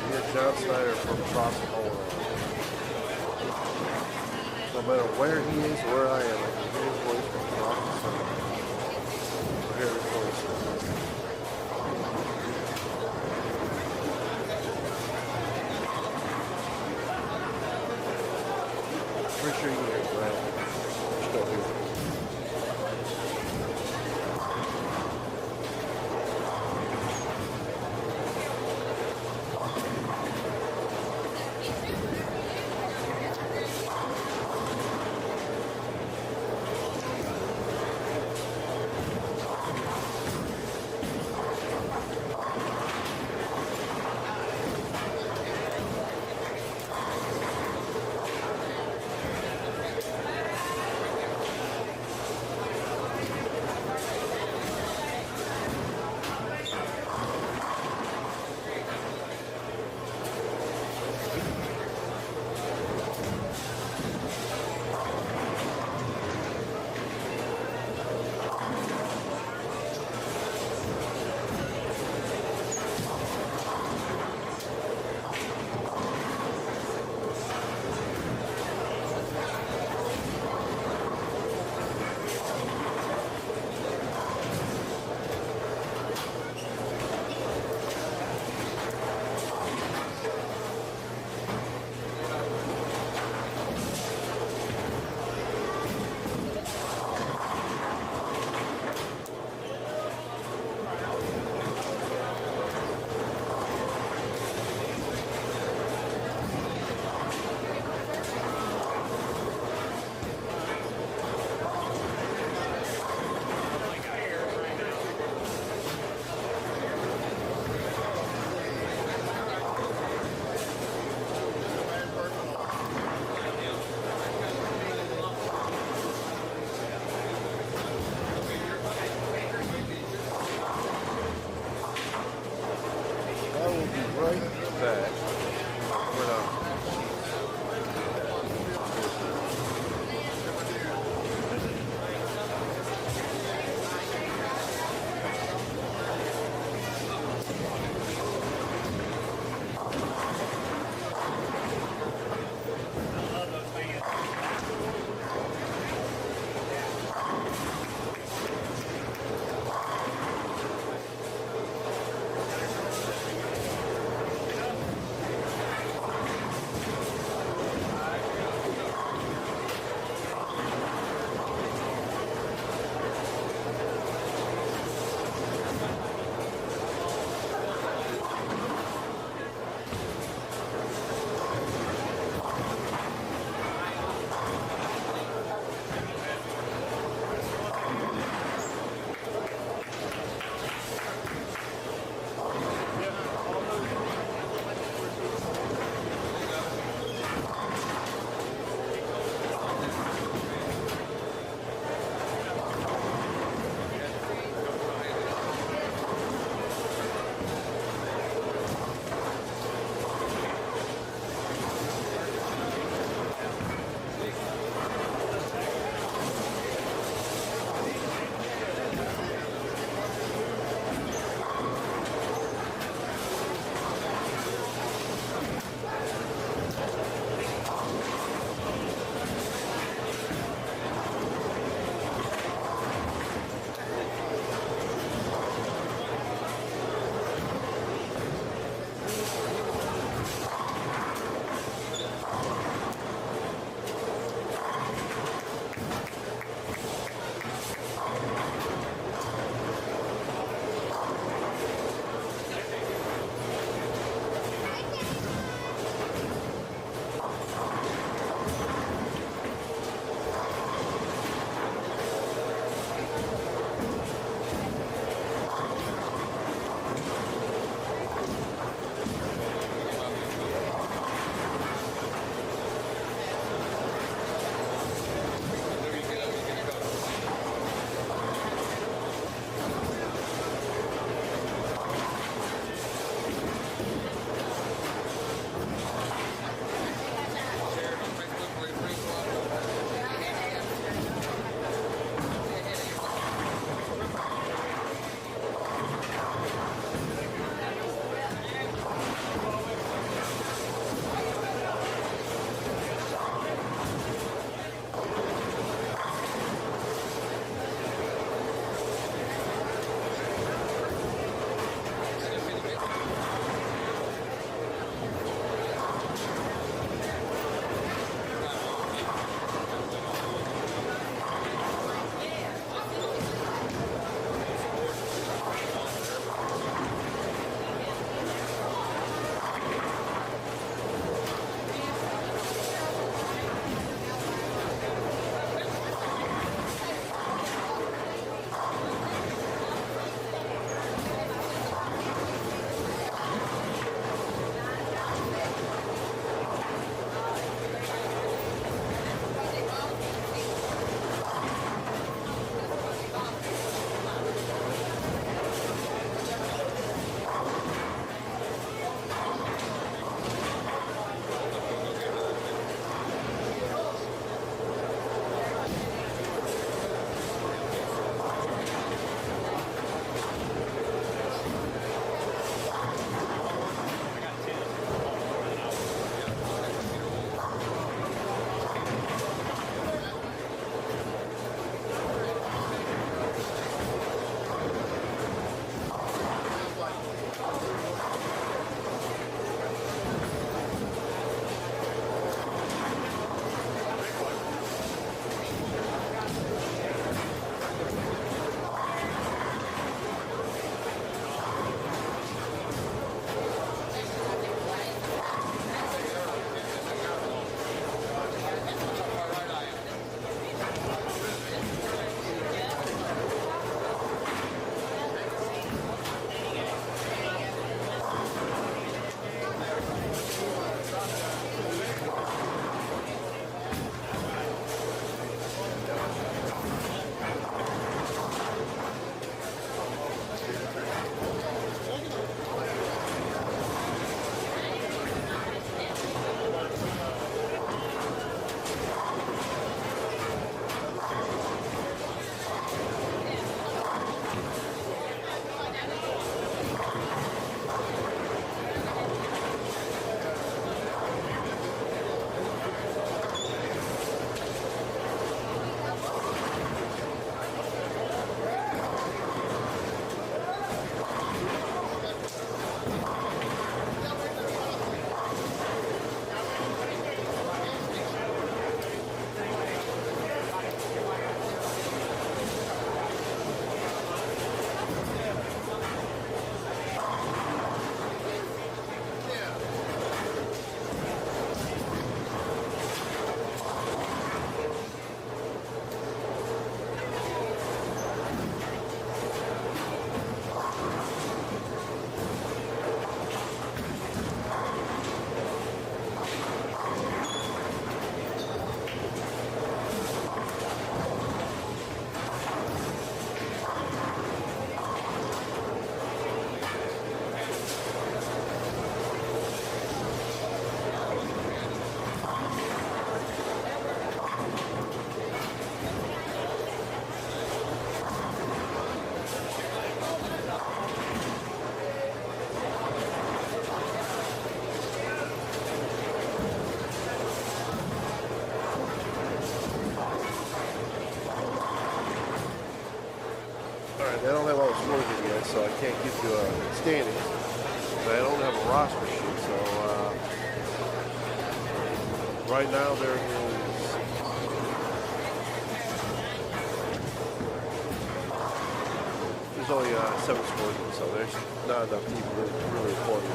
[SPEAKER 2] hear John Snyder from across the hall. No matter where he is or where I am, I can hear his voice from across the center. I hear his voice. Pretty sure you can hear it, Brad. You're still here. can't get to standings. They don't have a roster sheet, so right now there is there's only 7 scores, so there's not enough people really important.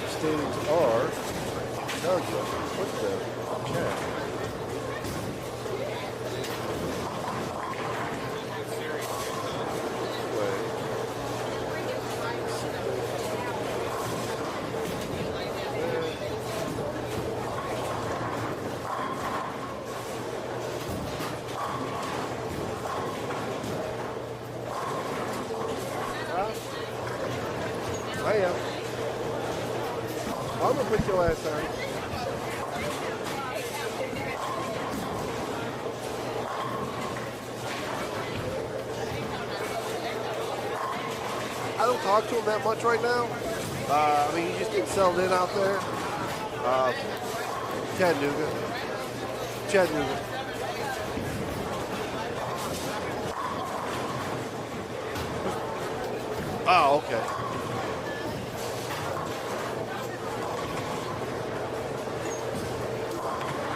[SPEAKER 2] Standings are put the chat. I am. I'm gonna put your ass on. I don't talk to him that much right now. I mean, he's just getting settled in out there. Chattanooga. Oh, okay.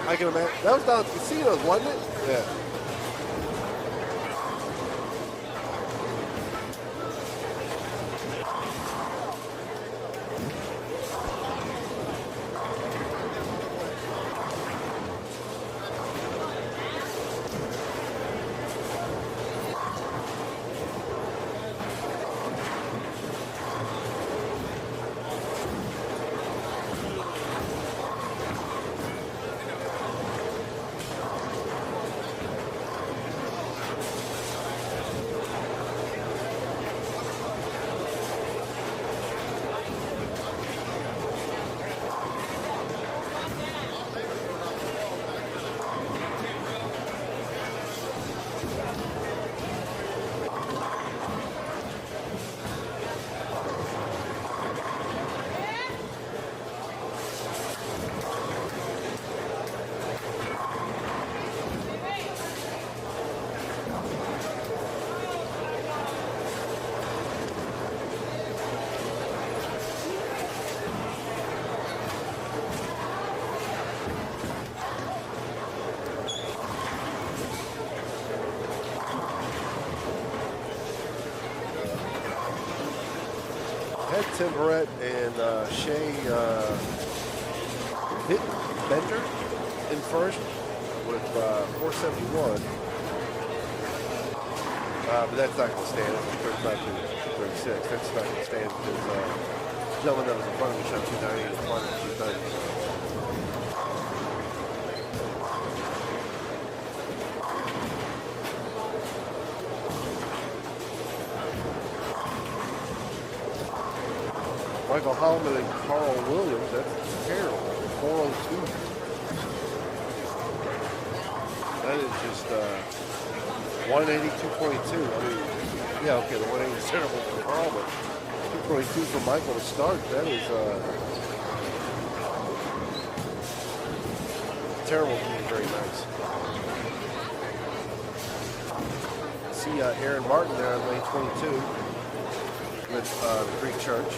[SPEAKER 2] I can imagine. That was down at the casinos, wasn't it? Yeah. Tim Barrett and Shea Bender in first with 471. But that's not going to stand. It's 35 to 36. That's not going to stand because the gentleman that was in front of me shot 290 in front of 290. Michael Holman and Carl Williams, that's terrible. 402. That is just 182.2. I mean, yeah, okay, the 180 is terrible for Carl, but 2.2 for Michael to start. That is terrible to be very nice. See Aaron Martin there on lane 22 with the Greek Church.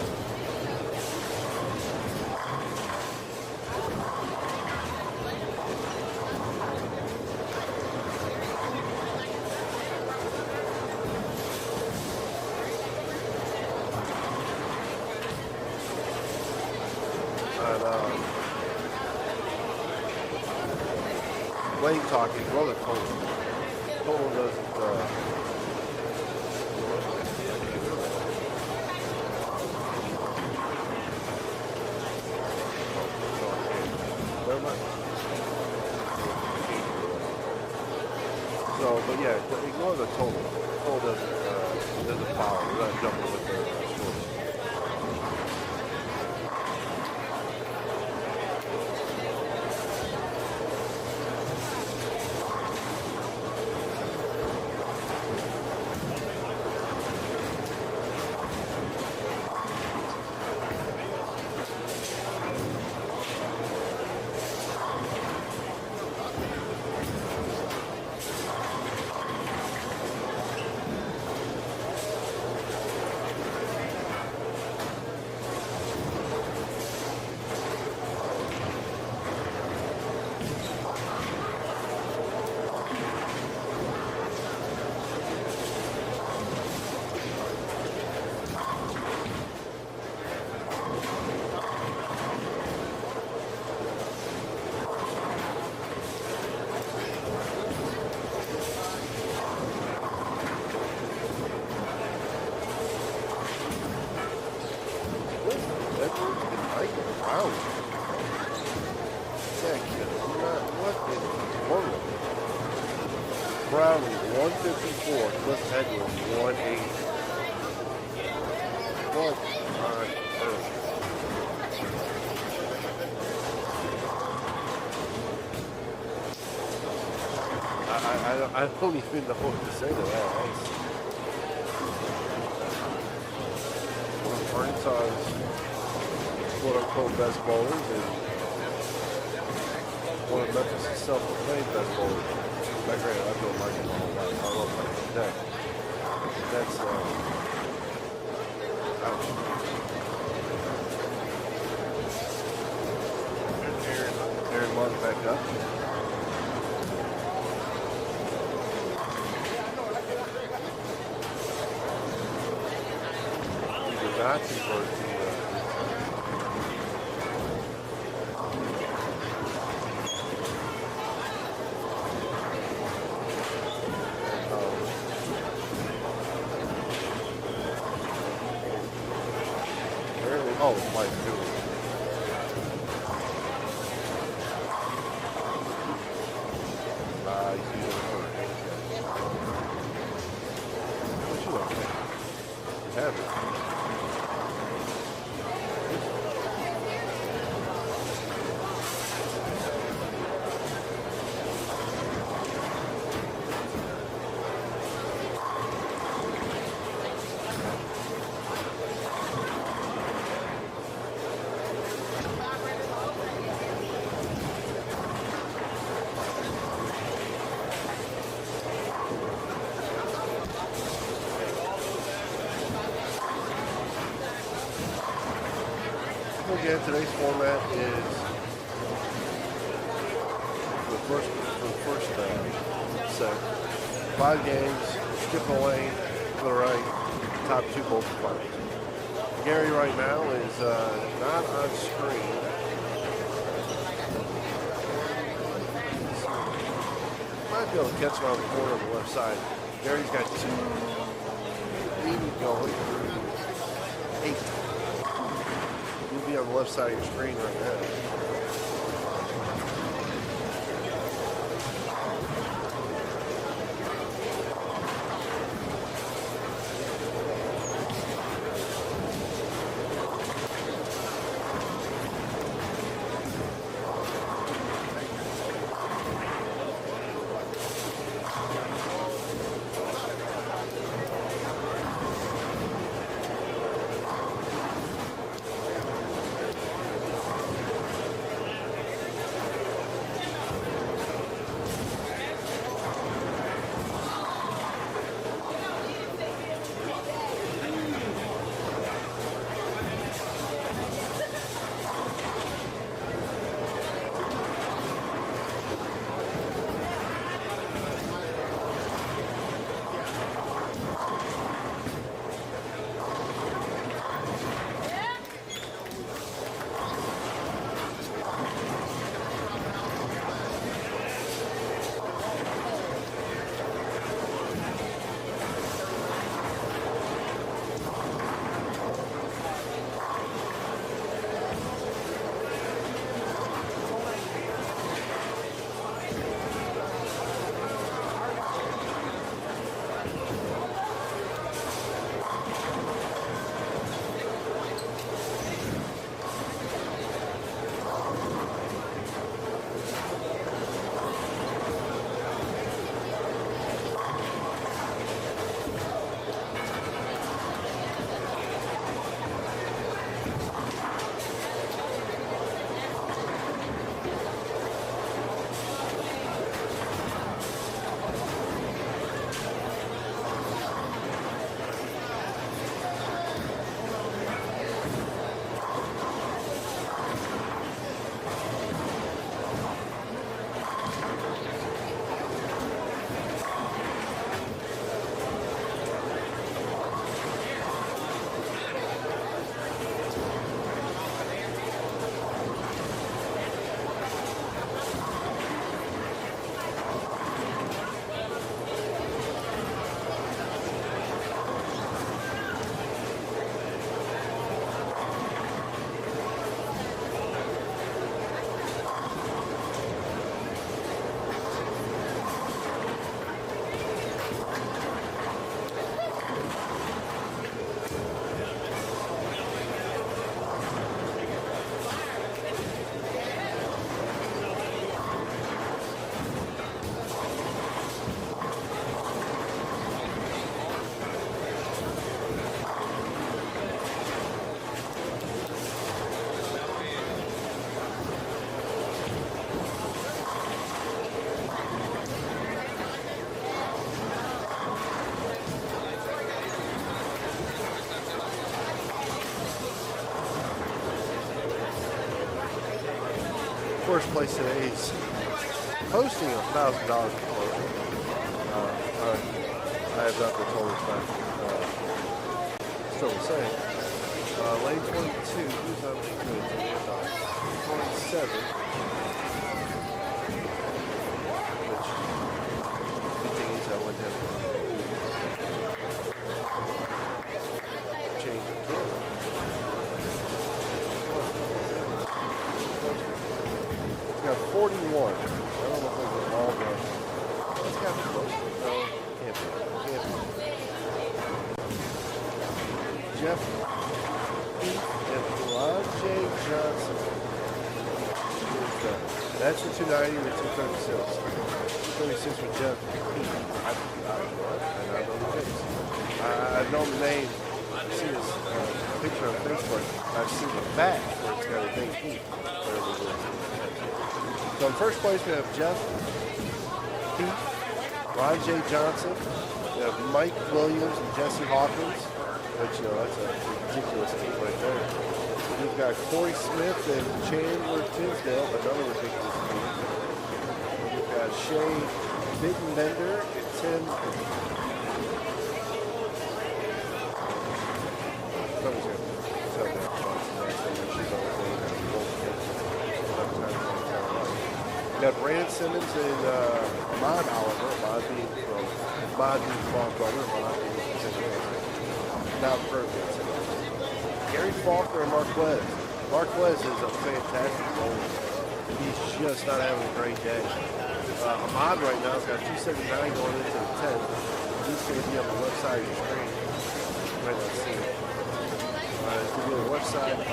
[SPEAKER 2] Wayne talking, brother Cody. Total doesn't. So, but yeah, ignore the total. Total doesn't follow. We're not jumping with the scores. Browning 154, Cliff Edwards 180. What on earth? I don't even know what to say to that. One of Arkansas's quote-unquote best bowlers and one of Memphis' self-proclaimed best bowlers. Granted, I feel like it all about it. I love that. That's Aaron Monk back up. He did not convert the oh, my goodness. He's using it for a handicap. What you want? You have it. Again, today's format is the first set. 5 games, skip a lane, to the right, top 2 both finals. Gary right now is not on screen. Might be able to catch him on the corner on the left side. Gary's got 2 lead going through 8. Be on the left side of your screen right now. First place today is posting $1,000 for closing. I have not been told it's not still the same. Lane 22, who's on lane 22? 27. Which, good thing is I went ahead and change the camera. It's got 41. I don't know if it's all done. It's got close. No, can't be. Can't be. Jeff Heath and J. Johnson. That's the 290 and the 236. 236 with Jeff Heath. I know the face. I've known the name. I've seen his picture on Facebook. I've seen the back where it's got a big Heath. So in first place we have Jeff Heath, Ron J. Johnson. We have Mike Williams and Jesse Hawkins, which, you know, that's a ridiculous team right there. We've got Corey Smith and Chandler Tinsdale, another ridiculous team. We've got Shay Bittenbender and Tim. Somebody's going to tell that she's on the we got Brandon Simmons and Ahmad Oliver. Ahmad being Faulk brother. Ahmad being now Pearson. Gary Faulkner and Marquez. Marquez is a fantastic bowler. He's just not having a great day. Ahmad right now has got 279 going into the 10th. He's going to be on the left side of your screen. You might not see it. It's going to be on the left side of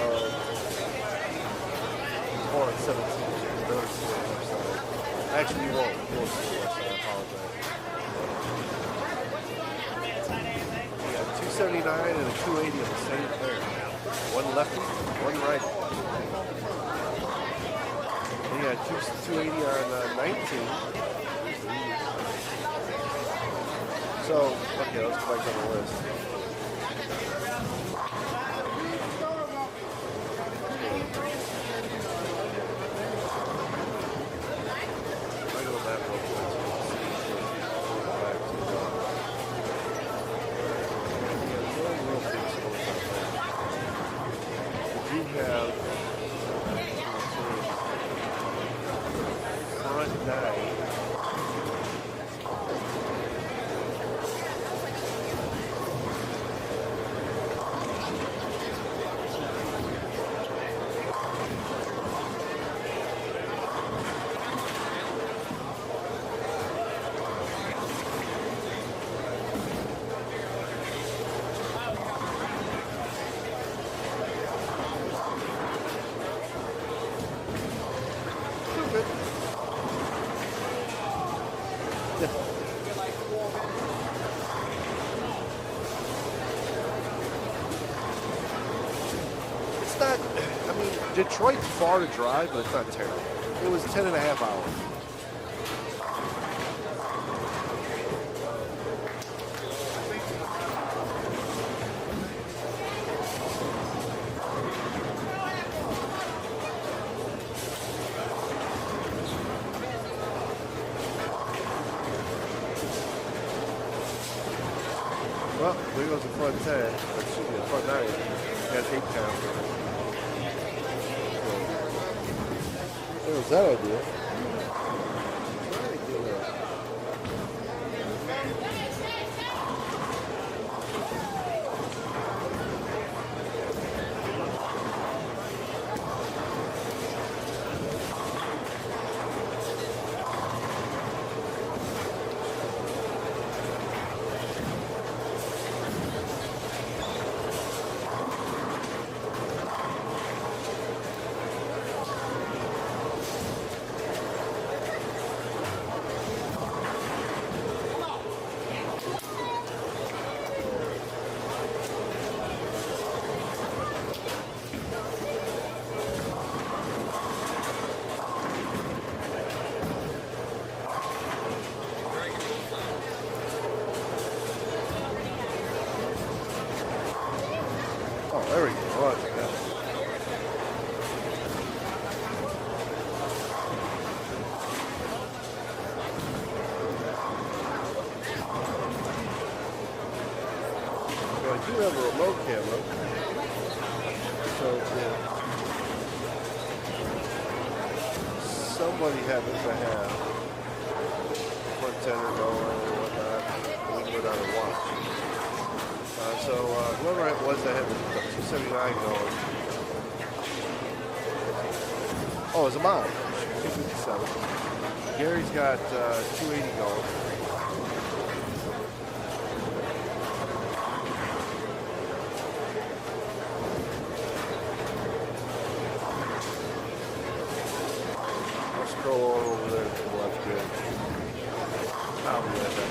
[SPEAKER 2] 4 and 17. Actually, you won't. You won't see the left side. I apologize. We got 279 and a 280 on the same pair. One lefty, one righty. We got 280 on 19. So, okay, let's go back on the list. It's not, I mean, Detroit's far to drive, but it's not terrible. It was 10 and a half hours. Well, there goes the front 10. Excuse me, the front 9. That's 8 pounds. So, there was that idea. There we go. Right. do have a remote camera. So somebody happens to have front center going or whatnot, we can go down and watch. So whoever it was that had the 279 going. Oh, it's a mile. 257. Gary's got 280 going. I'll scroll on over there to the left here. I'll be right back.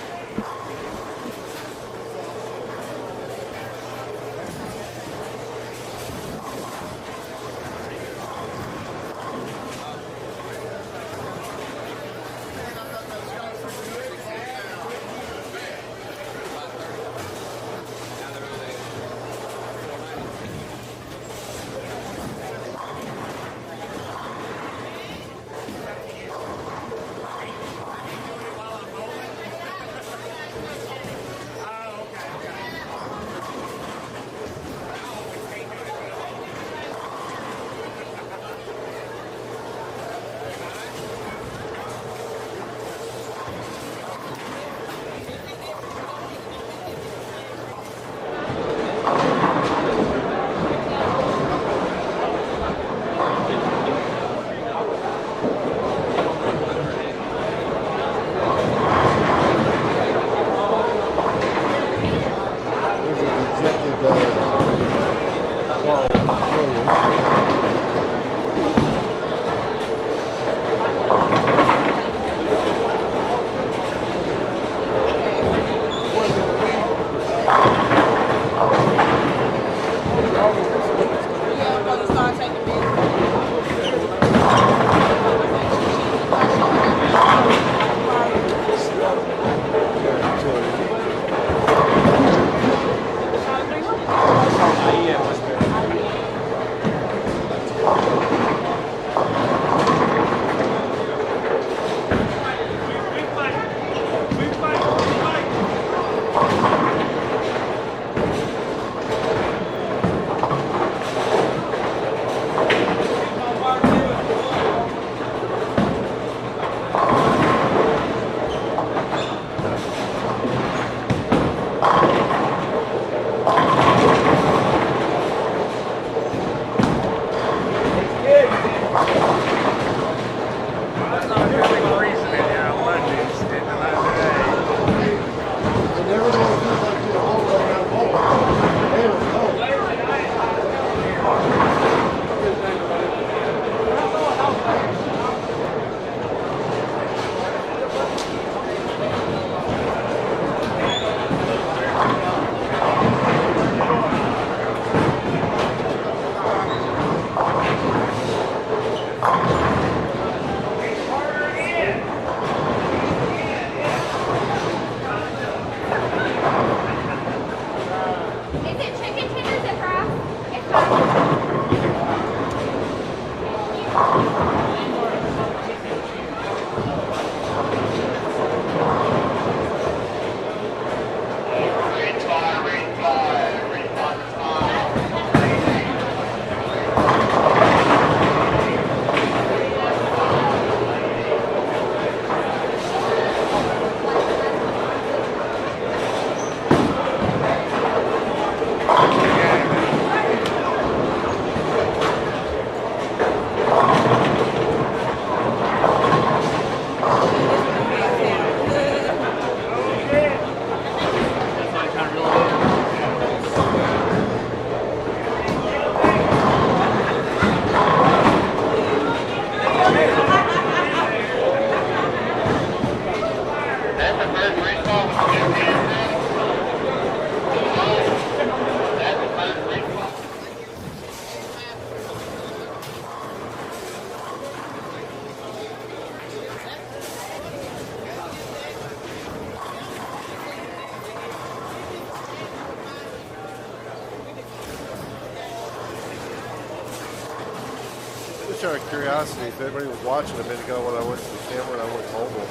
[SPEAKER 2] Out of curiosity, if anybody was watching a minute ago when I went to the camera and I went mobile,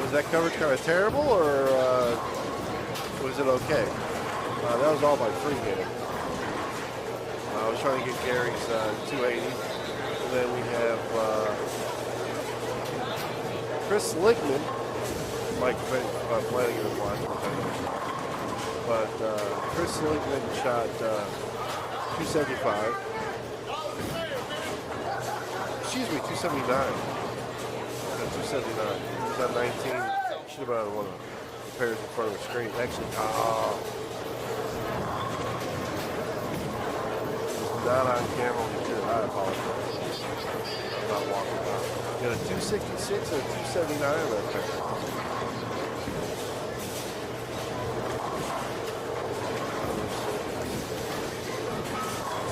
[SPEAKER 2] was that coverage kind of terrible or was it okay? That was all by freehand. I was trying to get Gary's 280. And then we have Chris Lickman. Mike Flanagan is watching. But Chris Lickman shot 275. Excuse me, 279. 279. He was on 19. Should have been on one of the pairs in front of the screen. Actually, not on camera. I apologize. I'm not walking out. You got a 266 or a 279 on that pair.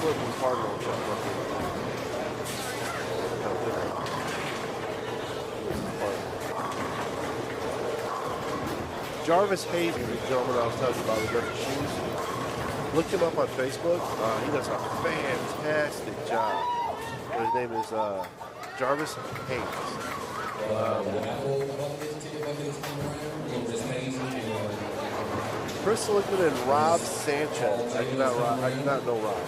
[SPEAKER 2] Flipping Cardinal shot. Jarvis Hayes, the gentleman I was telling you about with different shoes. Look him up on Facebook. He does a fantastic job. His name is Jarvis Hayes. Chris Lickman and Rob Sanchez. I do not know Rob.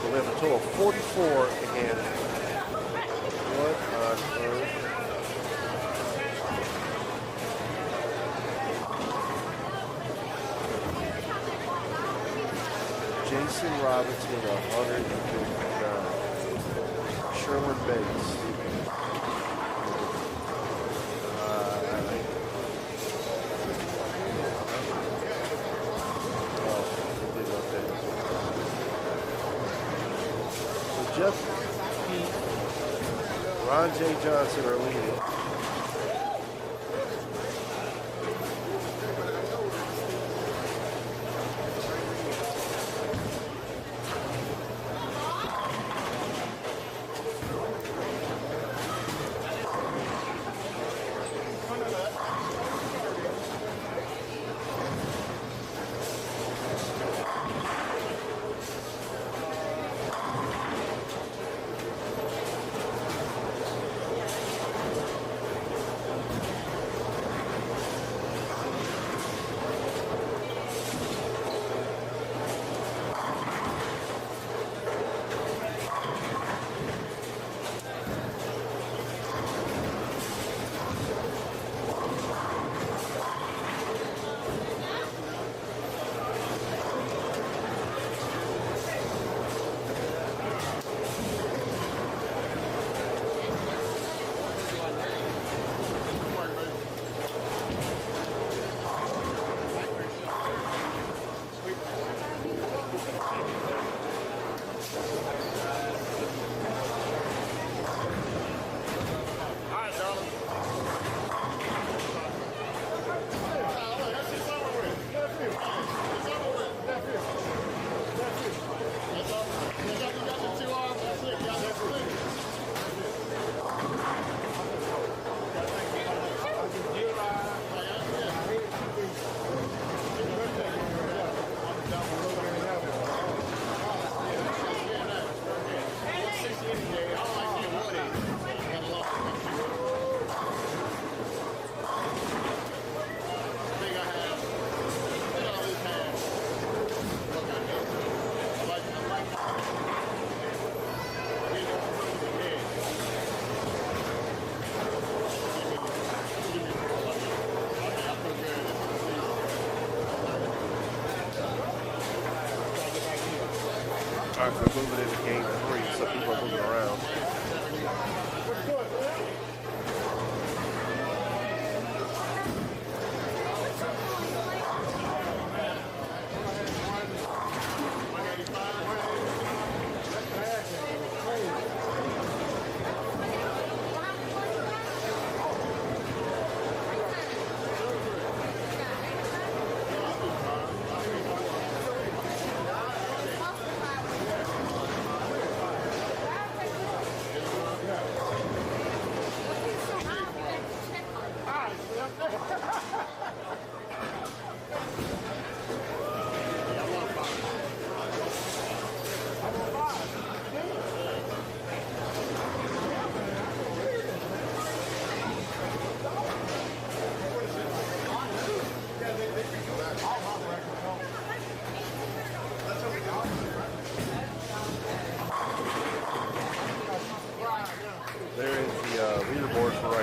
[SPEAKER 2] So we have a total of 44, and what on earth? Jason Robinson, 159. Sherman Bates. So Jeff Pete, Ron J. Johnson are leading.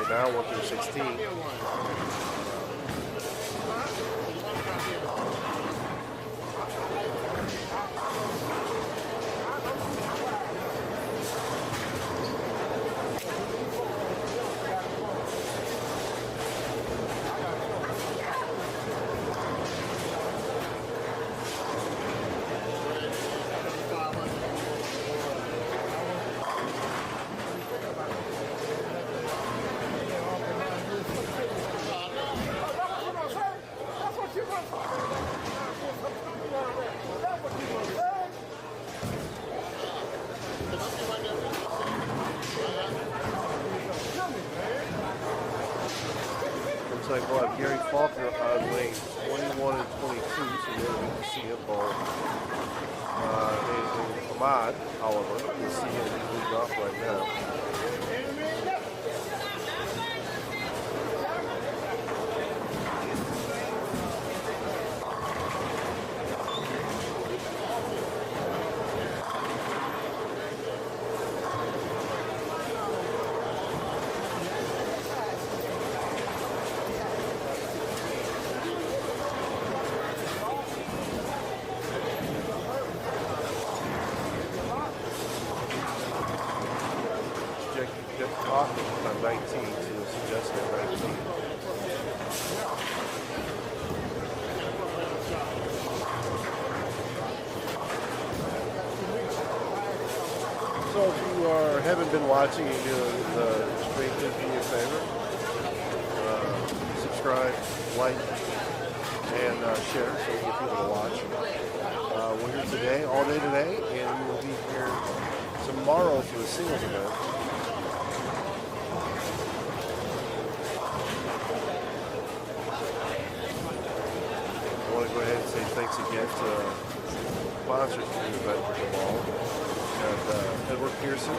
[SPEAKER 2] right now, 1 through 16. Looks like we'll have Gary Faulkner on lanes 21 and 22, so there we can see him ball. Ahmad, however, you see him leading off right now. On 19, so suggesting 19. So if you haven't been watching, you do the stream, do me a favor. Subscribe, like, and share so we get people to watch. We're here today, all day today, and we will be here tomorrow for the singles event. I want to go ahead and say thanks again to sponsors for the event for tomorrow. And Edward Pearson,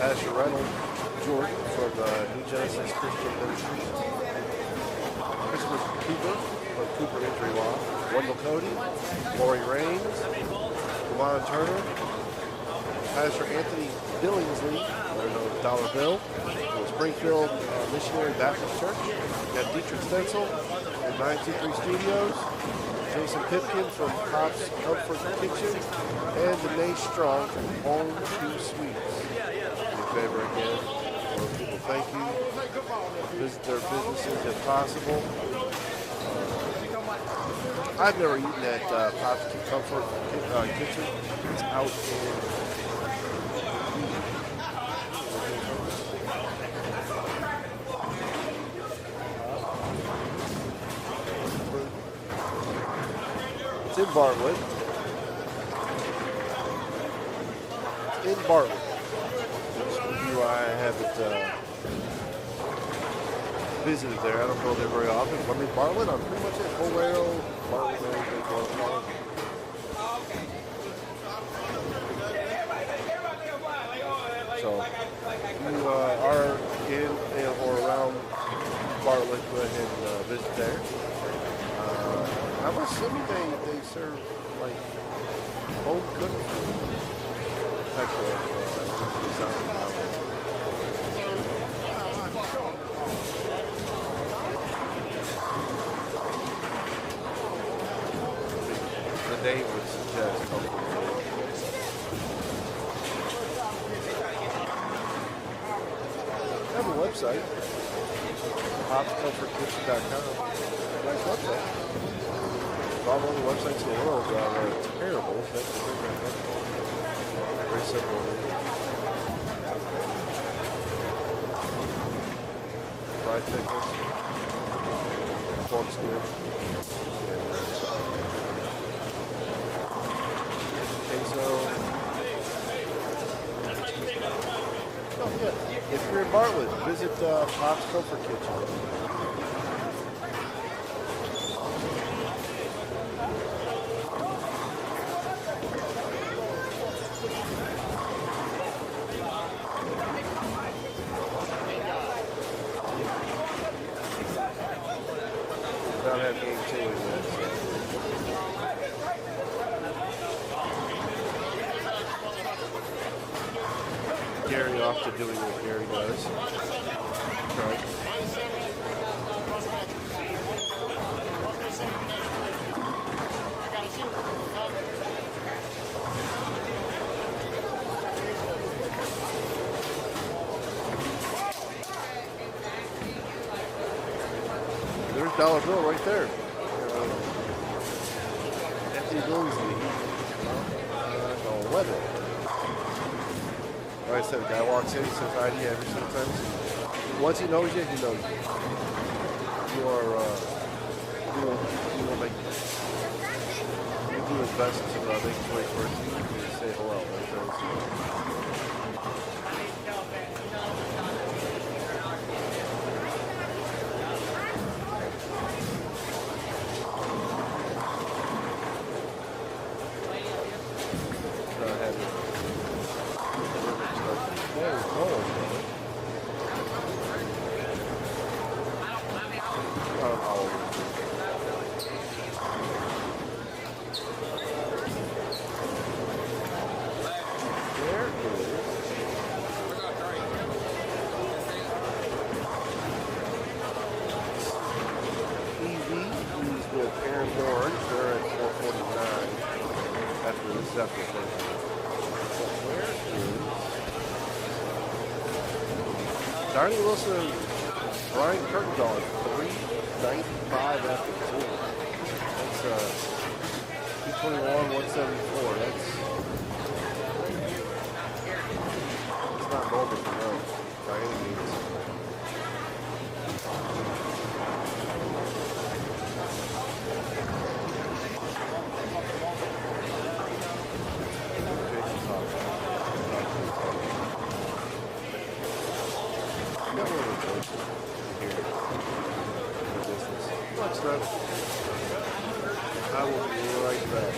[SPEAKER 2] Pastor Reynolde, Jordan from New Genesis Christian Ministries, Christopher Cooper from Cooper Injury Law, Wendell Cody, Laurie Raines, Levonne Turner, Pastor Anthony Billingsley, there's Dollar Bill, from Springfield Missionary Baptist Church. We got Detric Stanciel from 923 Studios, Jason Pipkin from Pop's Comfort Kitchen, and Denae Strong from Home 2 Suites. Do me a favor again. People, thank you. Visit their businesses if possible. I've never eaten at Pop's Comfort Kitchen. It's out in in Bartlett. In Bartlett. You, I haven't visited there. I don't go there very often. I mean, Bartlett, I'm pretty much at Bolero, Bartlett, so, if you are in or around Bartlett, go ahead and visit there. I'm assuming they serve like home cooked food type of design. The name would suggest home cooked food. I have a website, popscomfortkitchen.com. Nice website. All the websites in the world are terrible. That's very simple. Fried pickles, pork skin, queso. Oh yeah, if you're in Bartlett, visit Pop's Comfort Kitchen. Not have game changing that. Gary off to doing what Gary does. Focusrite. There's dollar bill right there. Empty Billingsley. No, weather. Like I said, a guy walks in, he says hi to you every sometimes. Once he knows you, he knows you. You are, you will make, you do his best to make his way towards you and say hello. That's what I'm Darnie Wilson, Brian Kirkendall, 395 after 2. That's 221, 174. That's not normal for them by any means. I will be right back.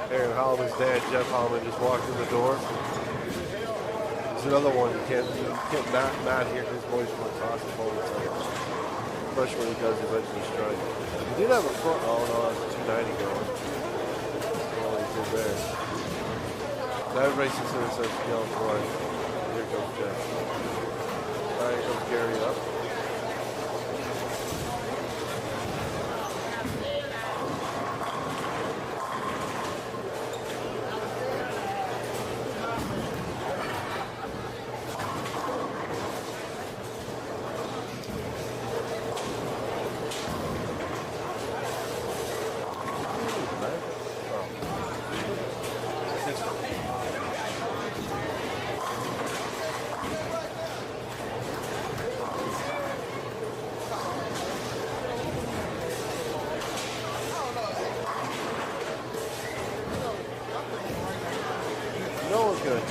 [SPEAKER 2] Aaron Holloman's dad, Jeff Holloman, just walked in the door. There's another one you can't not hear his voice from across the phone. Especially when he does eventually strike. He did have a front. Oh no, that's 290 going. Oh, he did there. Now everybody sits there and says, boy, here comes Jeff. All right, here comes Gary up.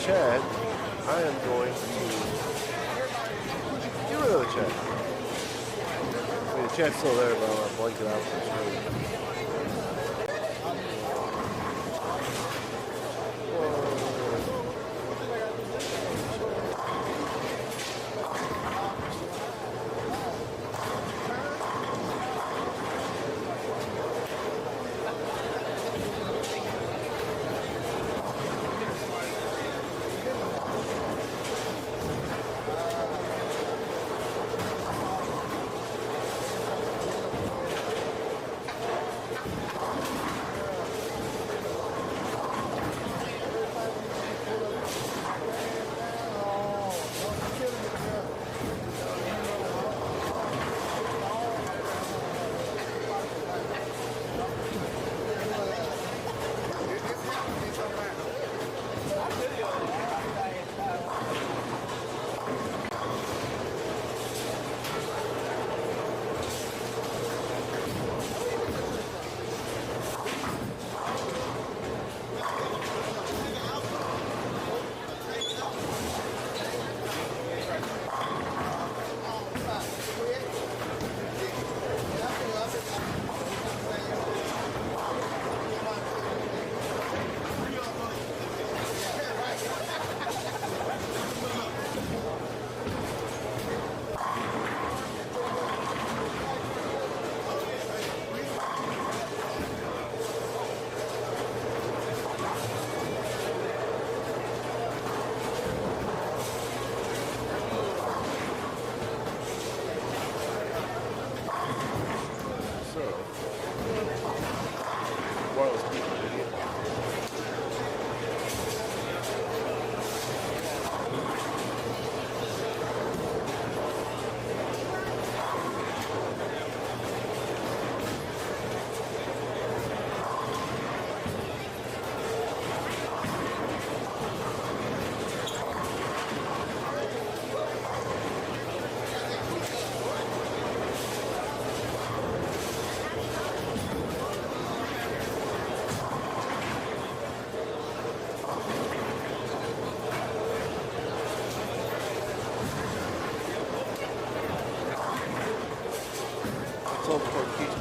[SPEAKER 2] Chad, I am going to get rid of the Chad. I mean, the Chad's still there, but I'm going to blank it out for the screen.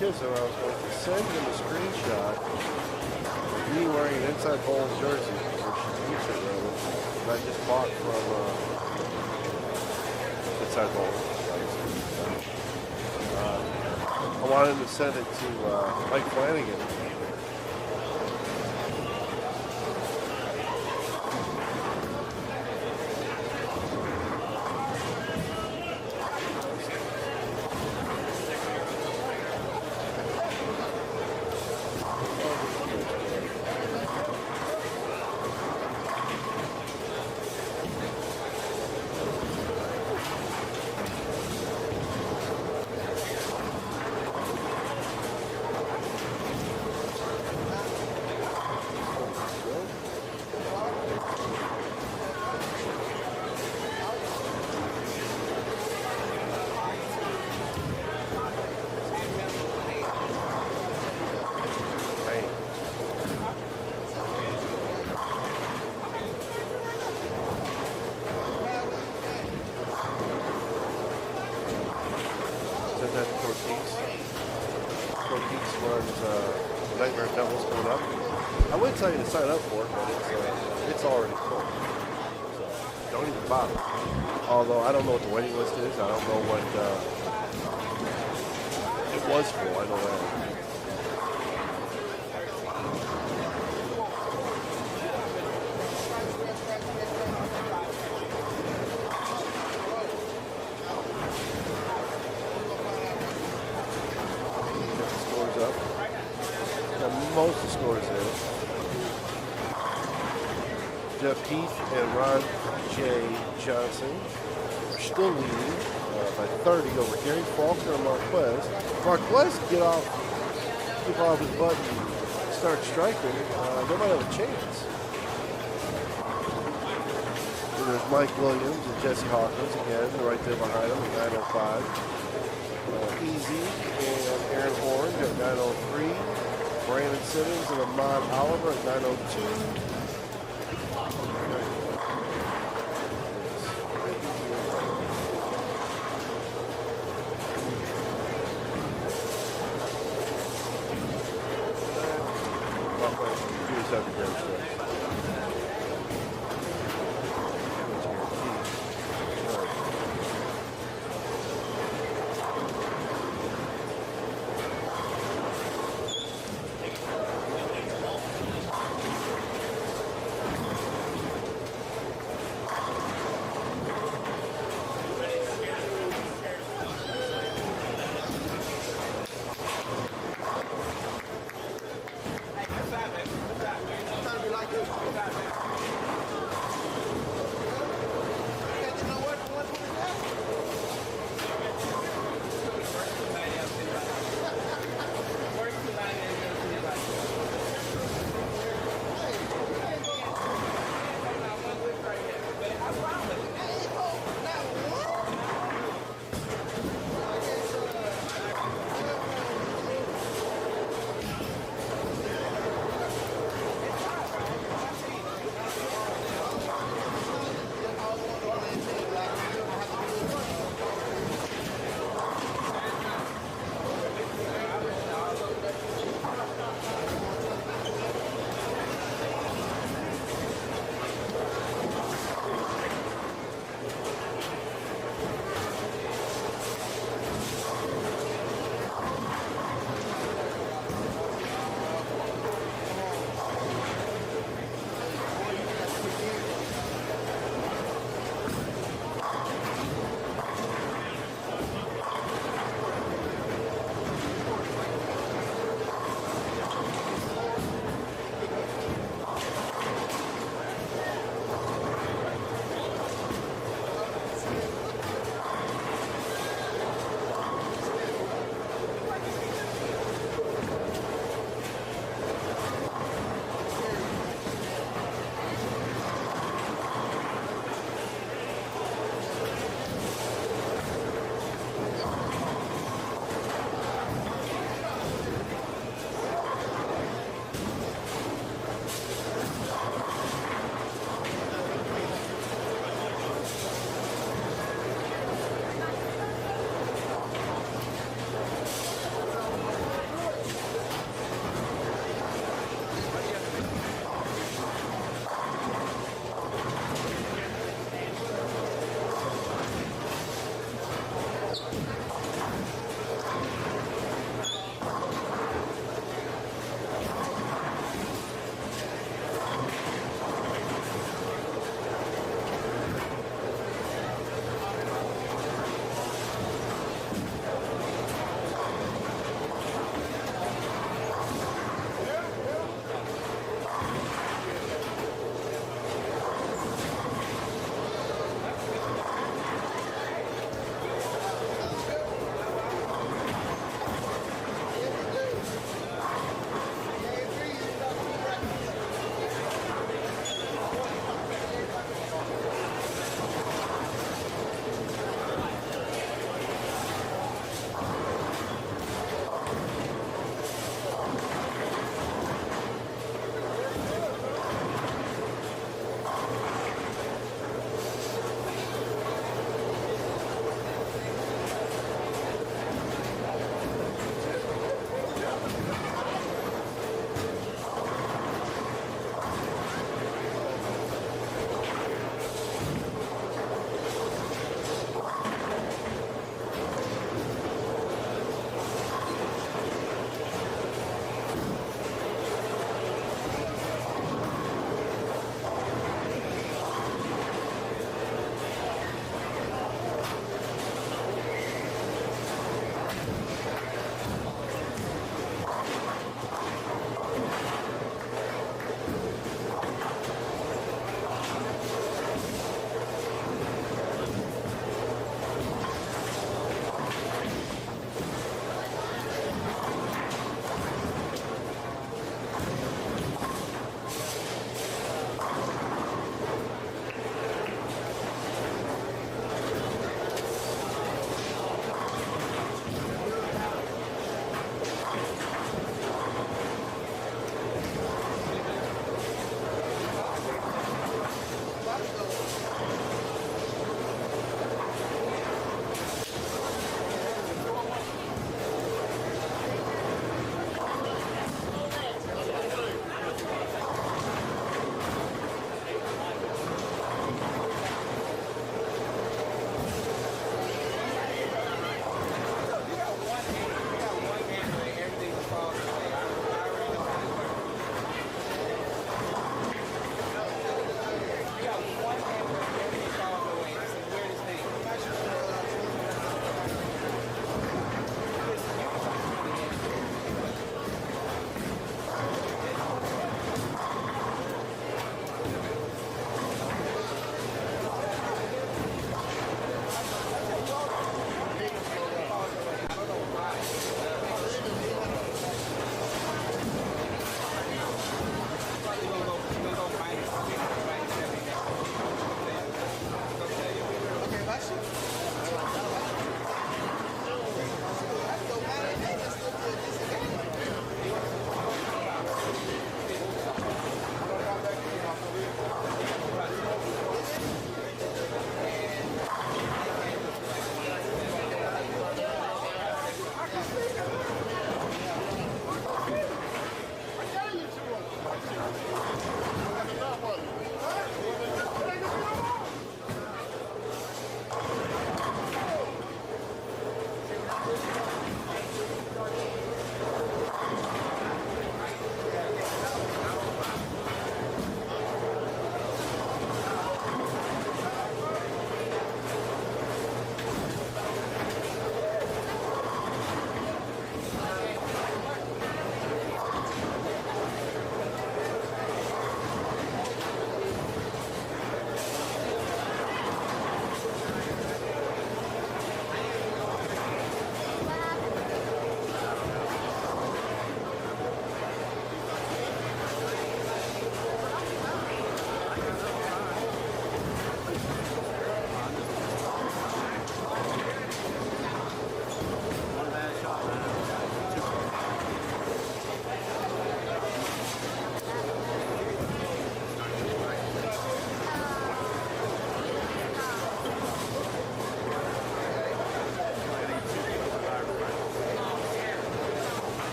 [SPEAKER 2] So I was going to send him a screenshot of me wearing an Inside Bowling jersey, that I just bought from Inside Bowling. I wanted him to send it to Mike Flanagan. Tell you to sign up for it, but it's already full. So don't even bother. Although I don't know what the waiting list is. I don't know what it was full. I know that. Get the scores up. Got most of the scores there. Jeff Heath and Ron J. Johnson are still leading by 30 over Gary Faulkner and Marquez. Marquez give off his butt and start striking. They might have a chance. And there's Mike Williams and Jesse Hawkins again, right there behind him at 905. Easy and Aaron Horn at 903. Brandon Simmons and Ahmad Oliver at 902. 70 grand stress.
[SPEAKER 7] Trying to be like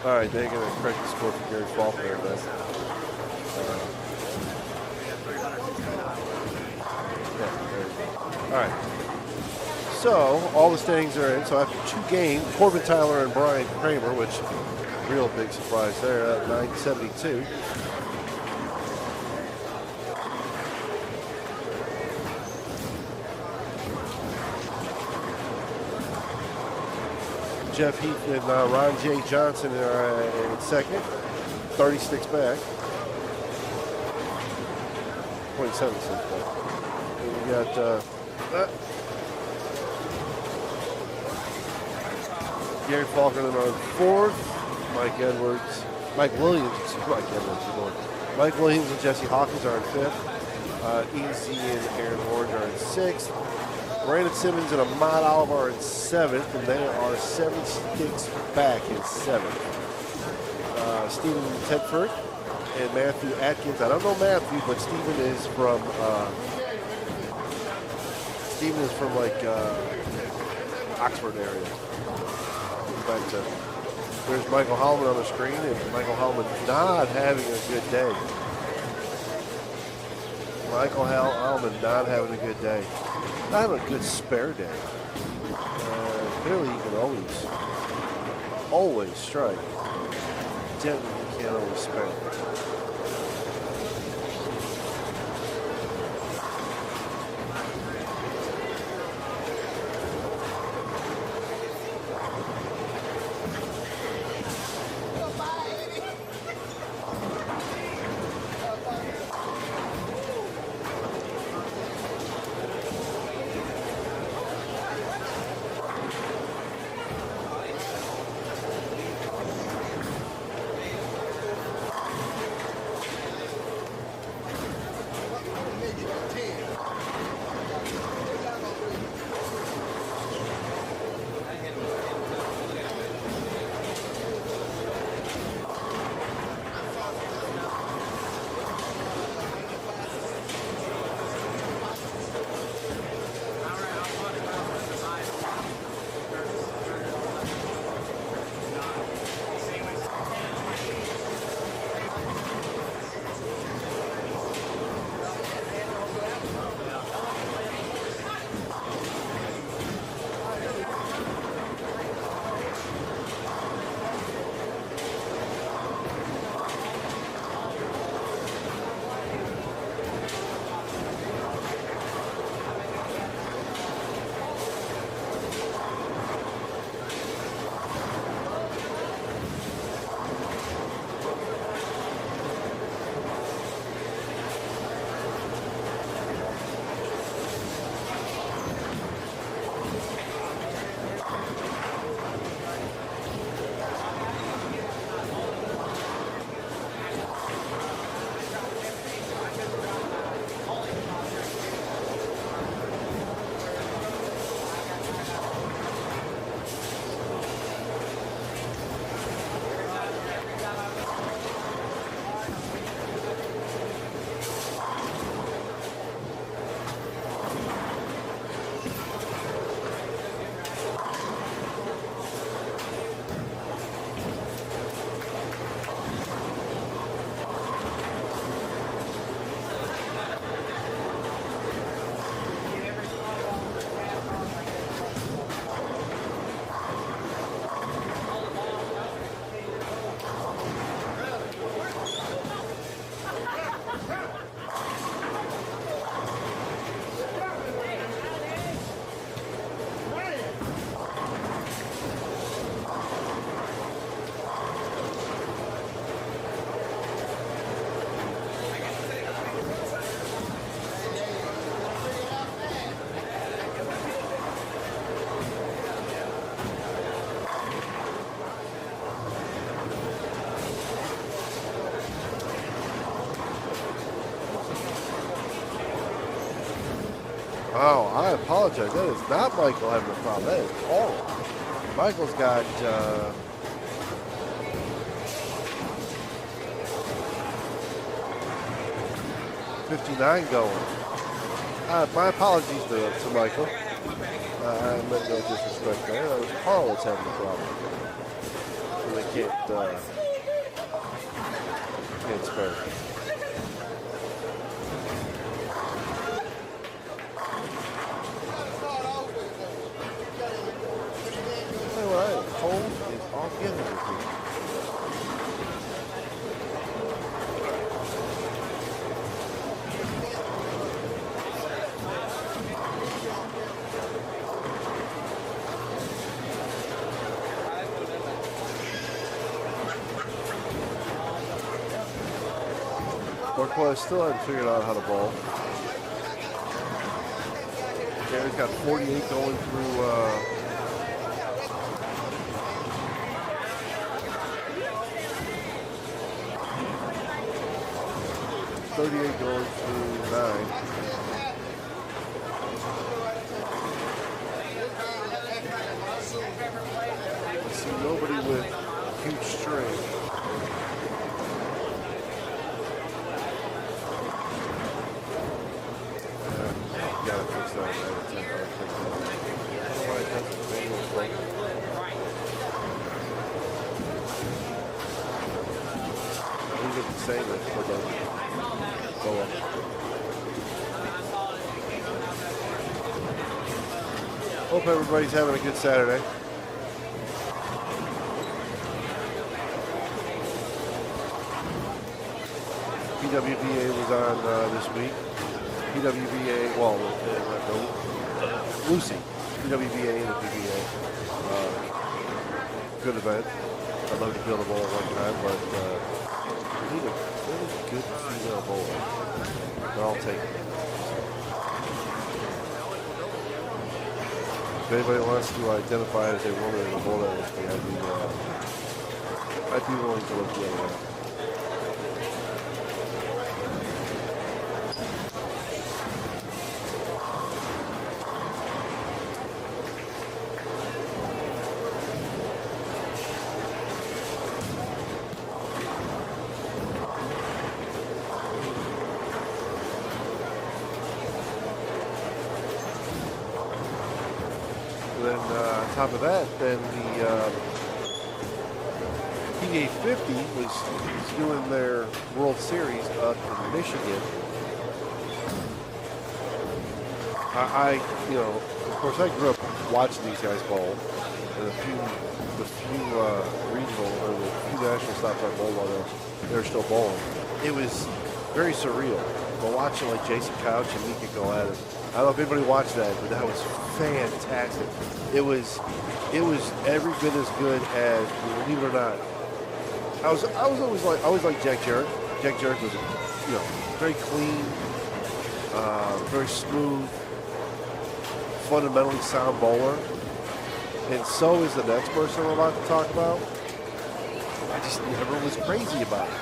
[SPEAKER 2] All right, they're going to correct the score for Gary Faulkner. All right. So all the standings are in. So after 2 games, Corbin Tyler and Brian Kramer, which real big surprise there at 972. Jeff Heath and Ron J. Johnson are in second, 36 back. 0.76 back. And we got Gary Faulkner on fourth, Mike Williams and Jesse Hawkins are in fifth. Easy and Aaron Orange are in sixth. Brandon Simmons and Ahmad Oliver are in seventh, and they are 7 sticks back in seventh. Stephen Tedford and Matthew Atkins. I don't know Matthew, but Stephen is from like Oxford area. Back to there's Michael Hallman on the screen, and Michael Hallman not having a good day. Michael Hallman not having a good day. Not having a good spare day. Clearly he can always strike. Generally he can't always spare. apologize. That is not Michael having a problem. That is Paul. Michael's got 59 going. My apologies to Michael. I meant no disrespect there. That was Carl that's having the problem. And they can't spare it. Cold is all together with you. Marquez still hasn't figured out how to ball. Gary's got 48 going through 38 going through 9. I see nobody with huge strength. Gotta fix that. I don't know why it doesn't manual plate. Leave it the same as for the go up. Hope everybody's having a good Saturday. PWBA was on this week. PWBA, well, Lucy, PWBA and the PBA. Good event. I'd love to build a bowl at one time, but we need a really good female bowler. But I'll take it. If anybody wants to identify as a woman in the bowler industry, I'd be willing to look the other way. On top of that, then the PA 50 was doing their World Series up in Michigan. Of course, I grew up watching these guys bowl, and the few regional or the few national stops I bowled while they're still bowling. It was very surreal. But watching like Jason Couch and Mika go at it. I don't know if anybody watched that, but that was fantastic. It was every bit as good as, believe it or not. I always like Jack Jarrett. Jack Jarrett was, very clean, very smooth, fundamentally sound bowler. And so is the next person I'm about to talk about. I just never was crazy about it.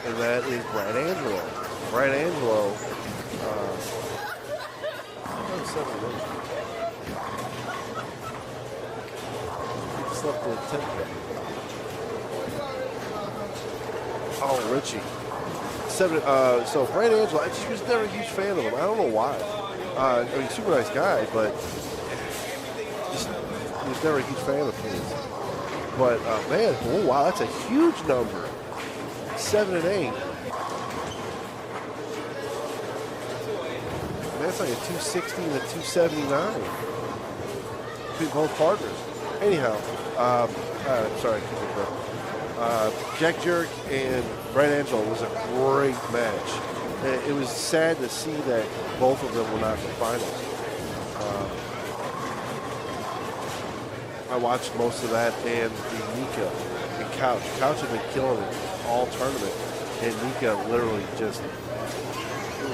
[SPEAKER 2] And that is Brad Angelo. Brad Angelo, slept in 10th. Oh, Richie. So Brad Angelo, I just was never a huge fan of him. I don't know why. Super nice guy, but just was never a huge fan of his. But man, oh wow, that's a huge number. 7 and 8. That's like a 260 and a 279 between both partners. Anyhow, sorry, Jack Jarrett and Brad Angelo was a great match. It was sad to see that both of them were not in the finals. I watched most of that and the Mika and Couch. Couch had been killing it all tournament, and Mika literally just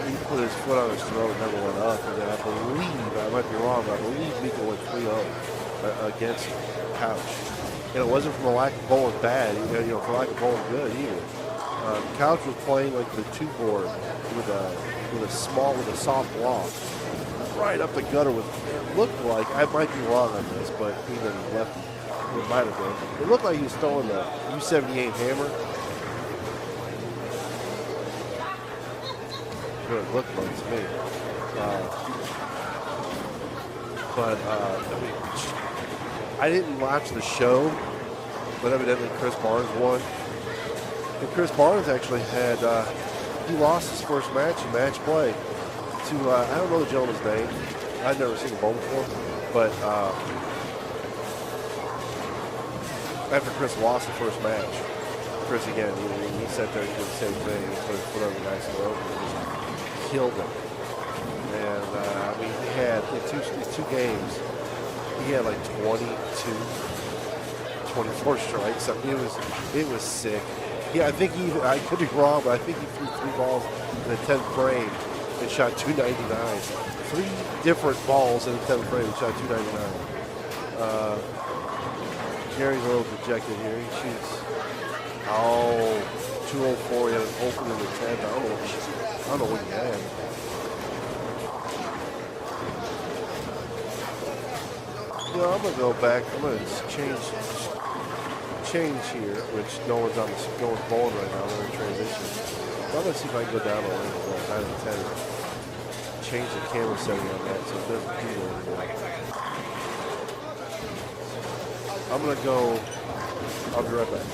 [SPEAKER 2] he put his foot on his throat and never went up. And then I might be wrong, but I believe Mika went 3-0 against Couch. And it wasn't from a lack of bowling bad, for lack of bowling good either. Couch was playing like the 2 board with a soft loft. right up the gutter with, it looked like, I might be wrong on this, but being that he left, it might have been. It looked like he was throwing the U-78 hammer. What it looked like to me. I mean, I didn't watch the show, but evidently Chris Barnes won. And Chris Barnes actually had, he lost his first match in match play to, I don't know the gentleman's name. I've never seen him bowl before. But after Chris lost the first match, Chris again, he sat there and did the same thing. He put over the nice rope and just killed him. And I mean, he had in two games, he had like 24 strikes. I mean, it was sick. Yeah, I think I could be wrong, but I think he threw 3 balls in the 10th frame and shot 299. 3 different balls in the 10th frame and shot 299. Gary's a little dejected here. He shoots, 204. He had an open in the 10th. I don't know what he had. You know, I'm going to go back. I'm going to change here, which no one's bowling right now. They're in transition. So I'm going to see if I can go down a little bit, 9 and 10. Change the camera setting on that so it doesn't do that anymore. I'm going to go. I'll be right back.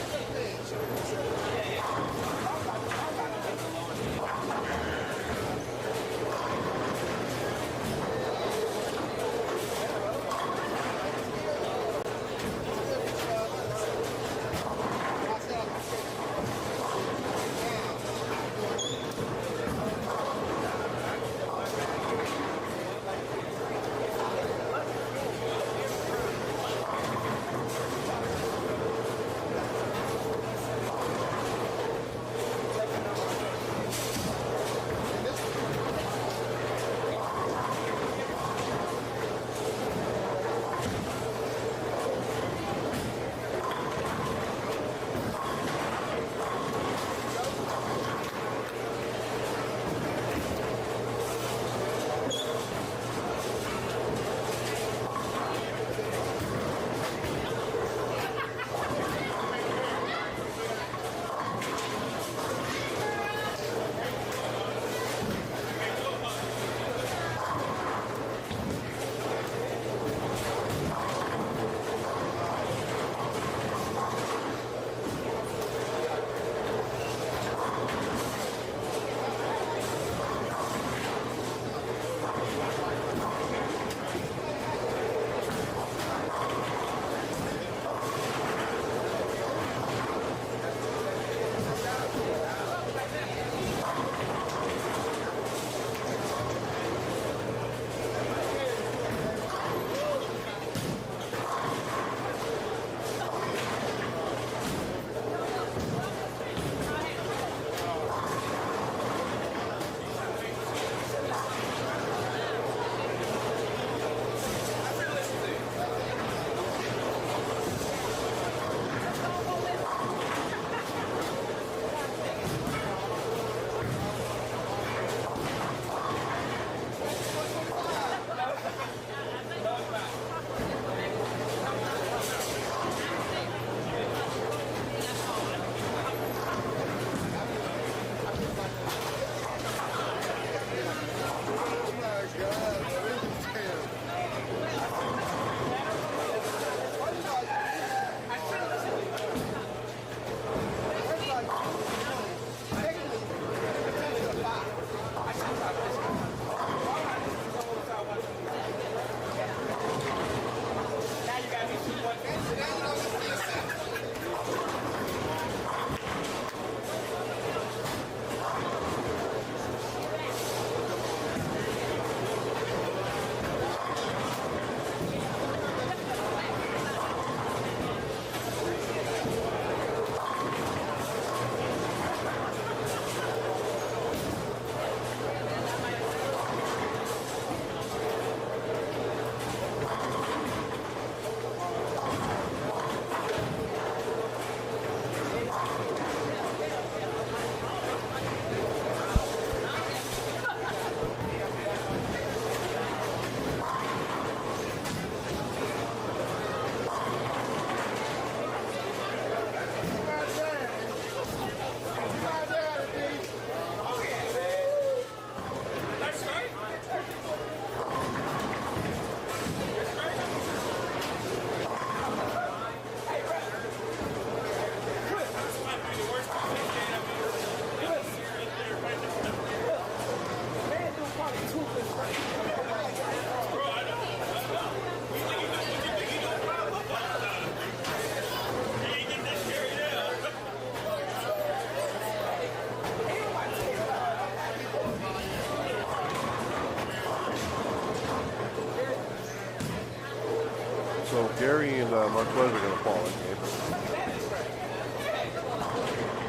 [SPEAKER 2] Gary and Marquez are going to fall that game.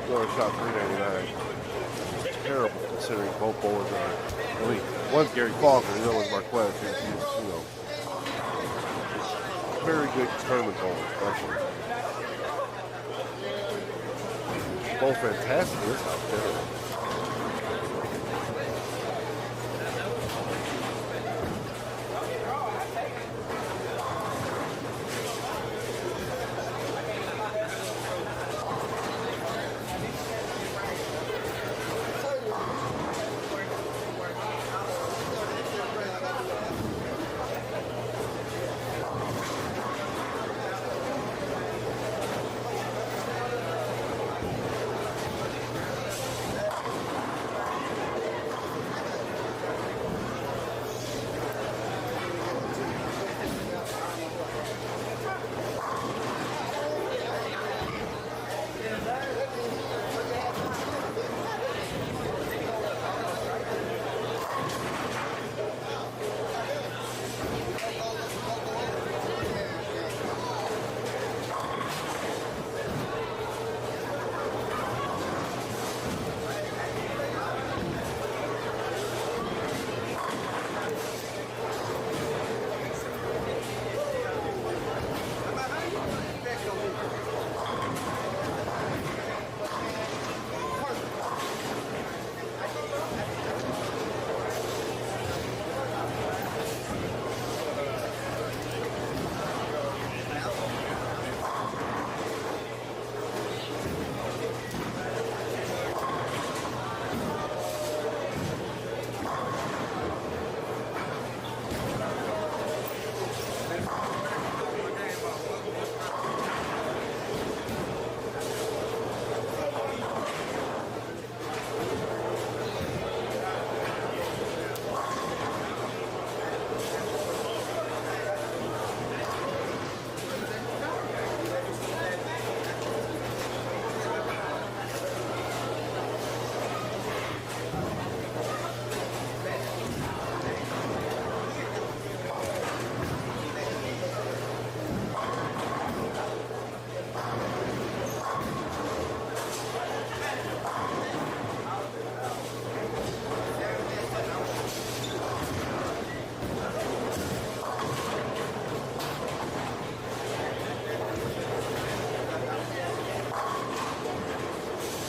[SPEAKER 2] Another shot 399. It's terrible considering both bowlers are. I mean, one's Gary Faulkner, the other one's Marquez, who's, you know, very good tournament bowler, especially. Both fantastic in this outfit.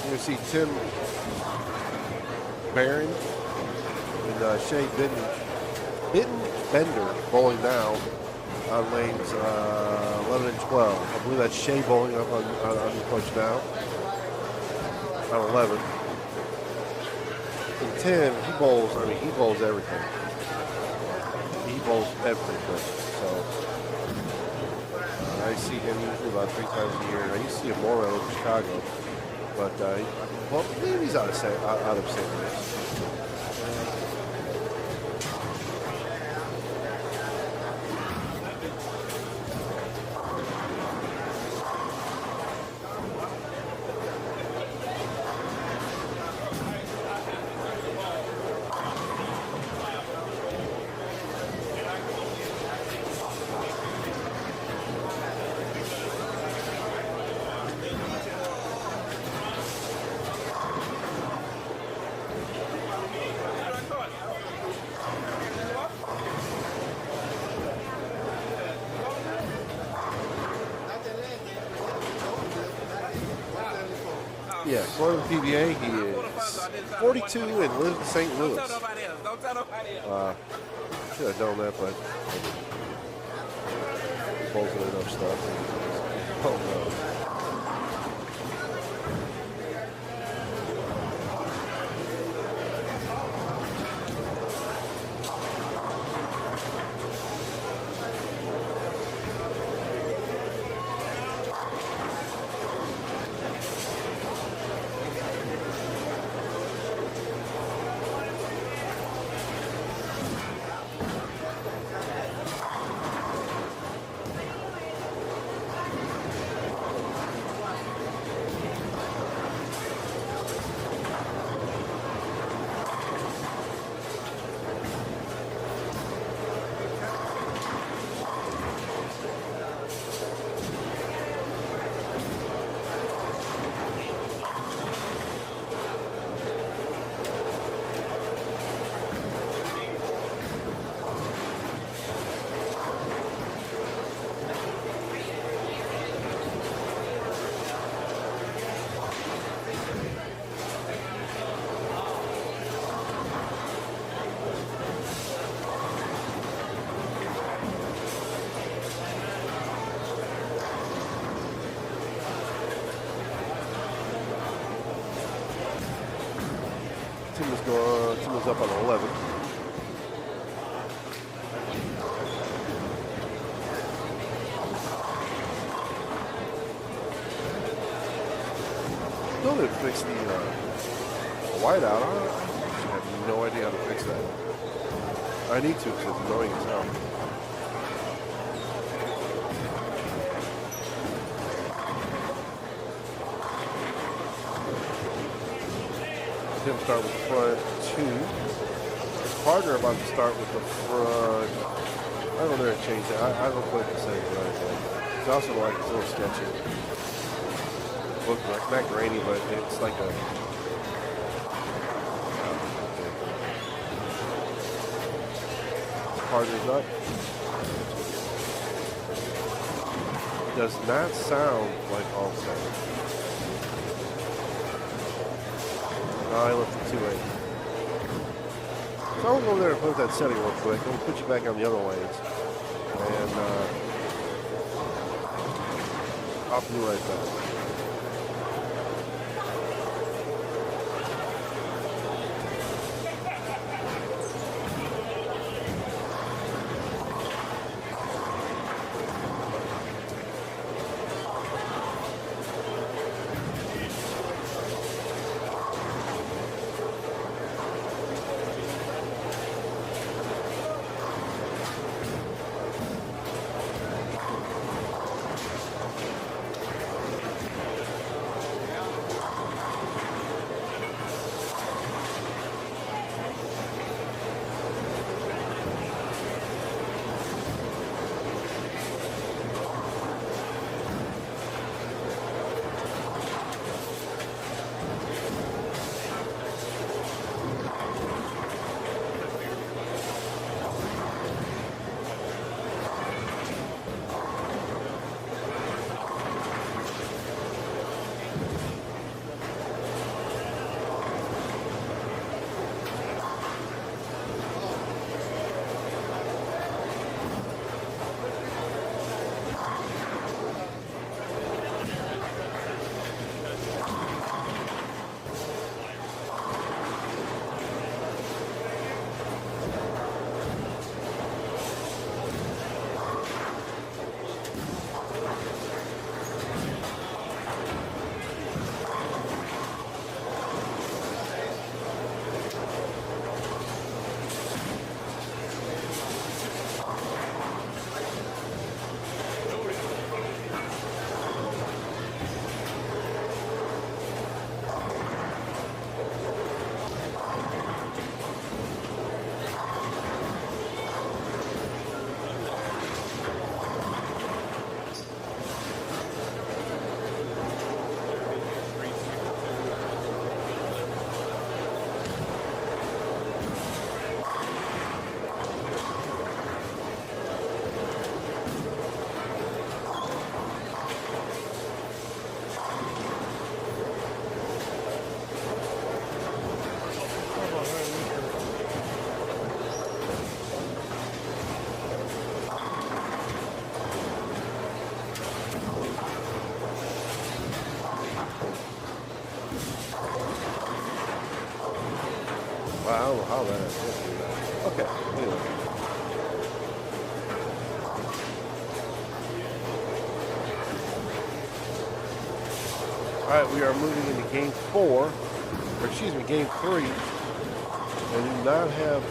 [SPEAKER 2] You see Tim Barron and Shea Bender bowling now on lanes 11 and 12. I believe that's Shea bowling up on the coach now on 11. And 10, he bowls everything. He bowls everything. So I see him usually about 3 times a year. And I used to see him more around Chicago. But, well, maybe he's out of St. Louis. Yeah, going to the PBA, he is 42 and lives in St. Louis. Should have known that, but both of enough stuff. Oh no. Simmons up on 11. Still didn't fix the whiteout. I have no idea how to fix that. I need to because it's annoying as hell. Him start with the front two. His partner about to start with the front. I don't know there to change that. I don't quite the same, but it's also like it's a little sketchy. Looks like not grainy, but it's like a. Partner's up. Does not sound like all sound. I left the 2-8. So I'll go over there and put that setting real quick. We'll put you back on the other lanes. And I'll be right back. I don't know how that is. Okay, anyway. All right, we are moving into game 4, or excuse me, game 3, and do not have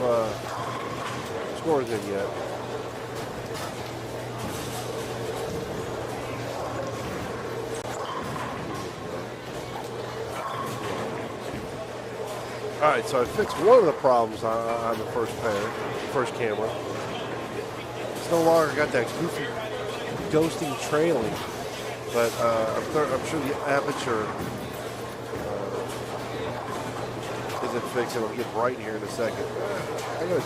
[SPEAKER 2] scores in yet. All right, so I fixed one of the problems on the first camera. It's no longer got that goofy ghosting trailing, but I'm sure the aperture isn't fixed. It'll get bright here in a second. I gotta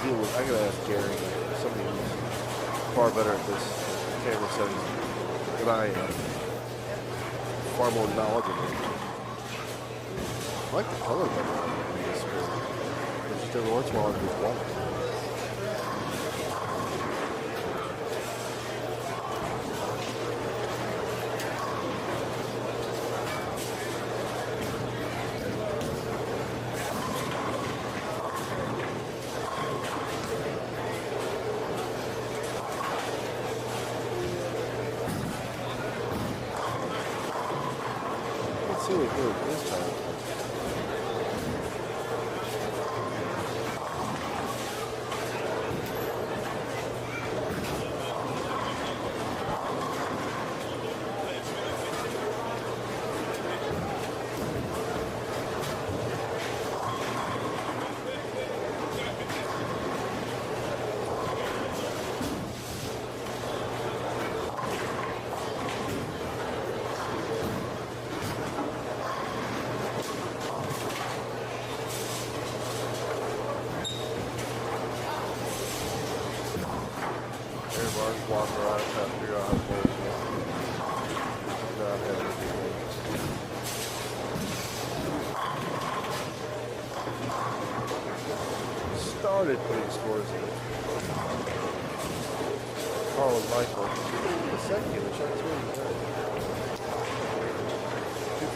[SPEAKER 2] ask Gary, somebody who's far better at this camera settings than I am, far more knowledgeable. I like the color better. Just every once in a while it's white. see any good this time. Everybody's walking around trying to figure out how to play the game. Not having a good game. Started putting scores in. Carl and Michael. The second game, which I was really good.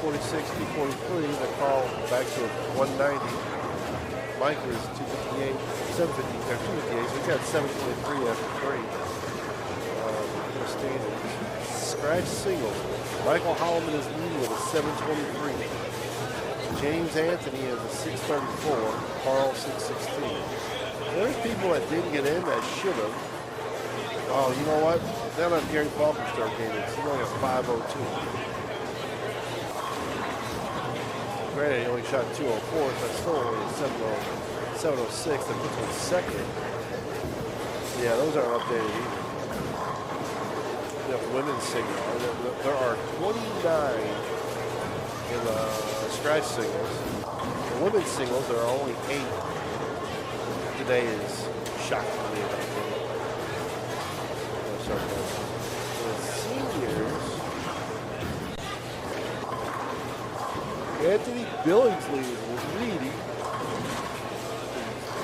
[SPEAKER 2] 246, 243. The Carl back to 190. Michael is 258, 750, or 258. So he's got 723 after 3. Standings. Scratch singles. Michael Holloman is leading with a 723. James Anthony has a 634. Carl 616. There's people that didn't get in that should have. Oh, you know what? Now that Gary Falkenstein came in, he's only a 502. Granted, he only shot 204, but still only a 706. That puts him second. Yeah, those aren't updated either. Women's single. There are 29 in the scratch singles. The women's singles, there are only 8. Today is shockingly enough. The seniors, Anthony Billingsley is leading.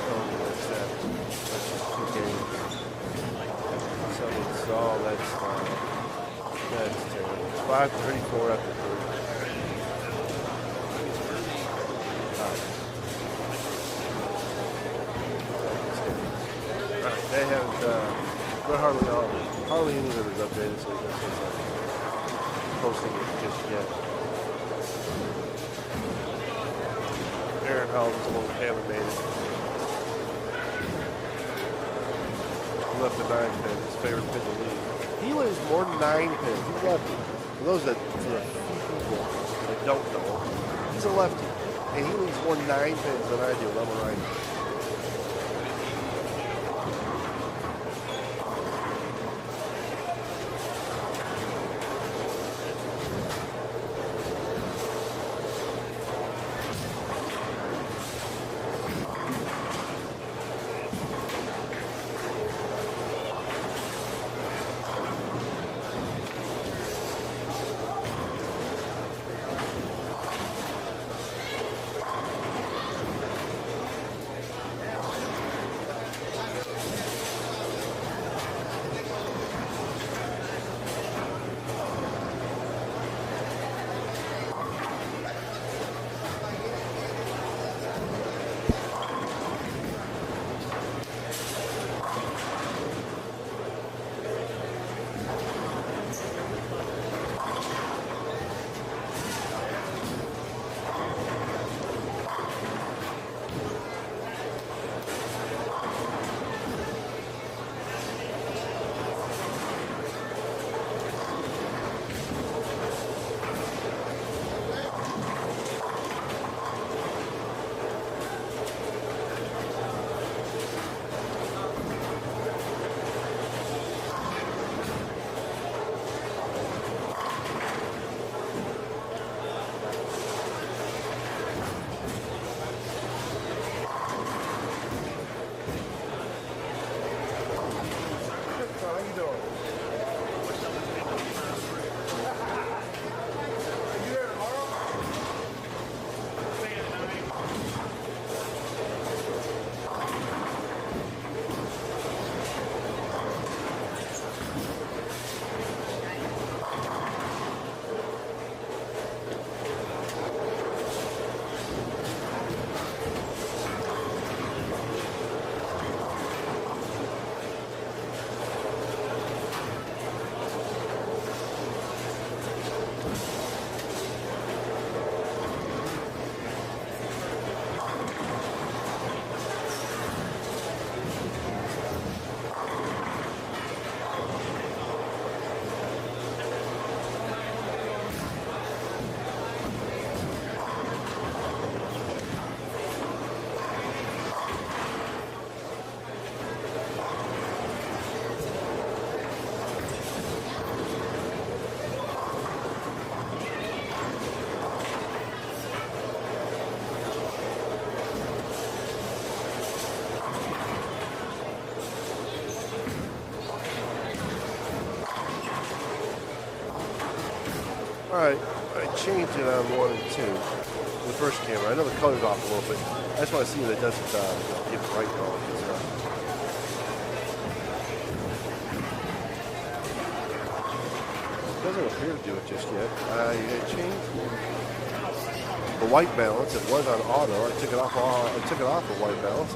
[SPEAKER 2] Oh, what's that? That's just 2 games. Oh, that's terrible. 534 after 3. All right, they haven't, but hardly any of it is updated, so that's posting it just yet. Aaron Howell's a little haven't made it. Left the 9 pin, his favorite pin to leave. He leaves more than 9 pins. He's lefty. For those that, for a few people that don't know, he's a lefty. And he leaves more than 9 pins than I do. I'm a righty. All right, I changed it on 1 and 2. The first camera. I know the color's off a little bit. I just want to see that it doesn't get bright and all that good stuff. It doesn't appear to do it just yet. I changed the white balance. It was on auto. I took it off. The white balance.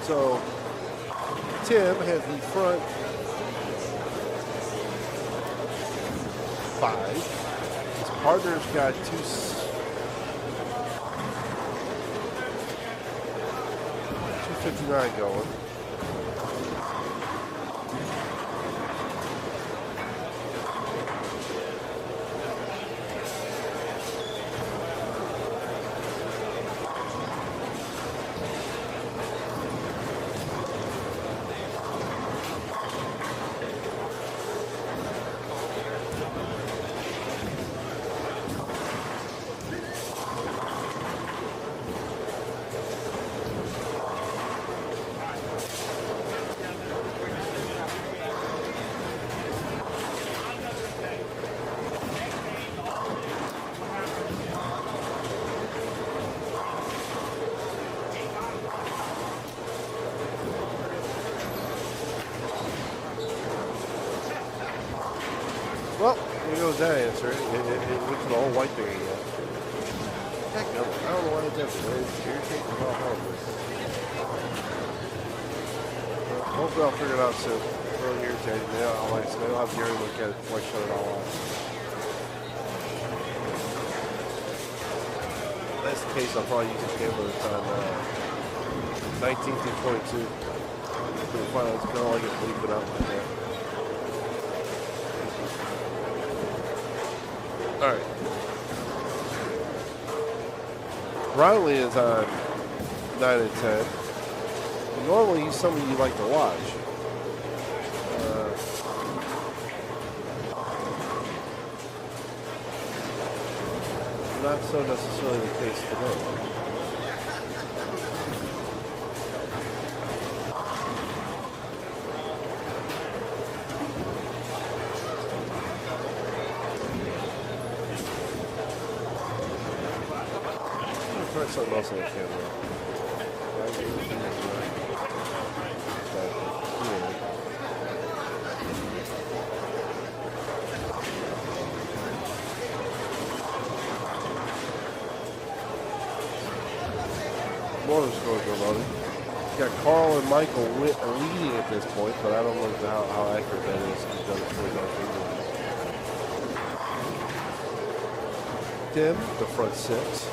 [SPEAKER 2] So Tim has the front 5. His partner's got 259 going. Well, here goes that answer. It went to the whole white thing again. Heck no. I don't know why it does it. It's irritating the hell out of it. Hopefully I'll figure it out soon. It's really irritating. I'll have Gary look at it before I shut it all off. If that's the case, I'll probably use the camera that's on 19 through 22. It's kind of like it bleeping out like that. All right. Riley is on 9 and 10. Normally, he's somebody you like to watch. Not so necessarily the case today. Try something else on the camera. Motor scores are loaded. Got Carl and Michael leading at this point, but I don't know how accurate that is. He's done it Tim, the front 6.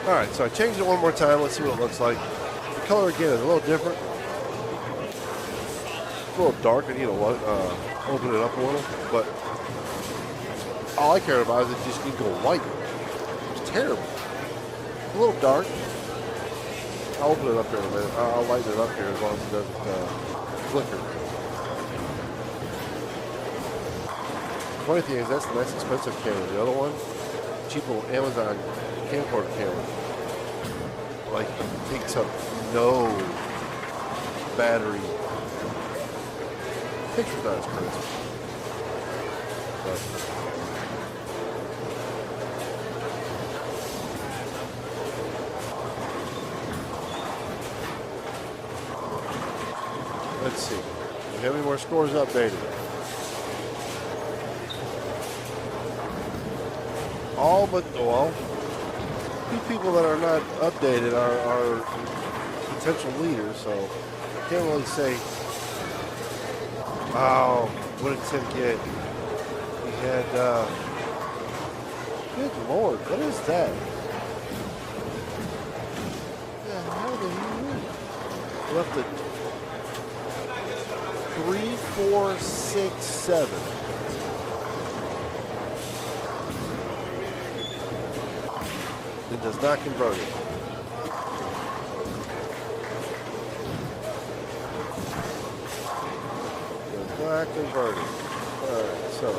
[SPEAKER 2] All right, so I changed it one more time. Let's see what it looks like. The color again is a little different. It's a little dark. I need to open it up a little, but all I cared about is it just didn't go white. It's terrible. It's a little dark. I'll open it up here in a minute. I'll lighten it up here as long as it doesn't flicker. The funny thing is that's the nice expensive camera. The other one, cheap little Amazon camcorder camera, like takes up no battery. Picture's not as crazy. But let's see. Do we have any more scores updated? All but, well, two people that are not updated are potential leaders, so I can't really say, oh, what did Tim get? He had, good Lord, what is that? How did he win? Left it 3, 4, 6, 7. It does not convert it. Does not convert it. All right, so.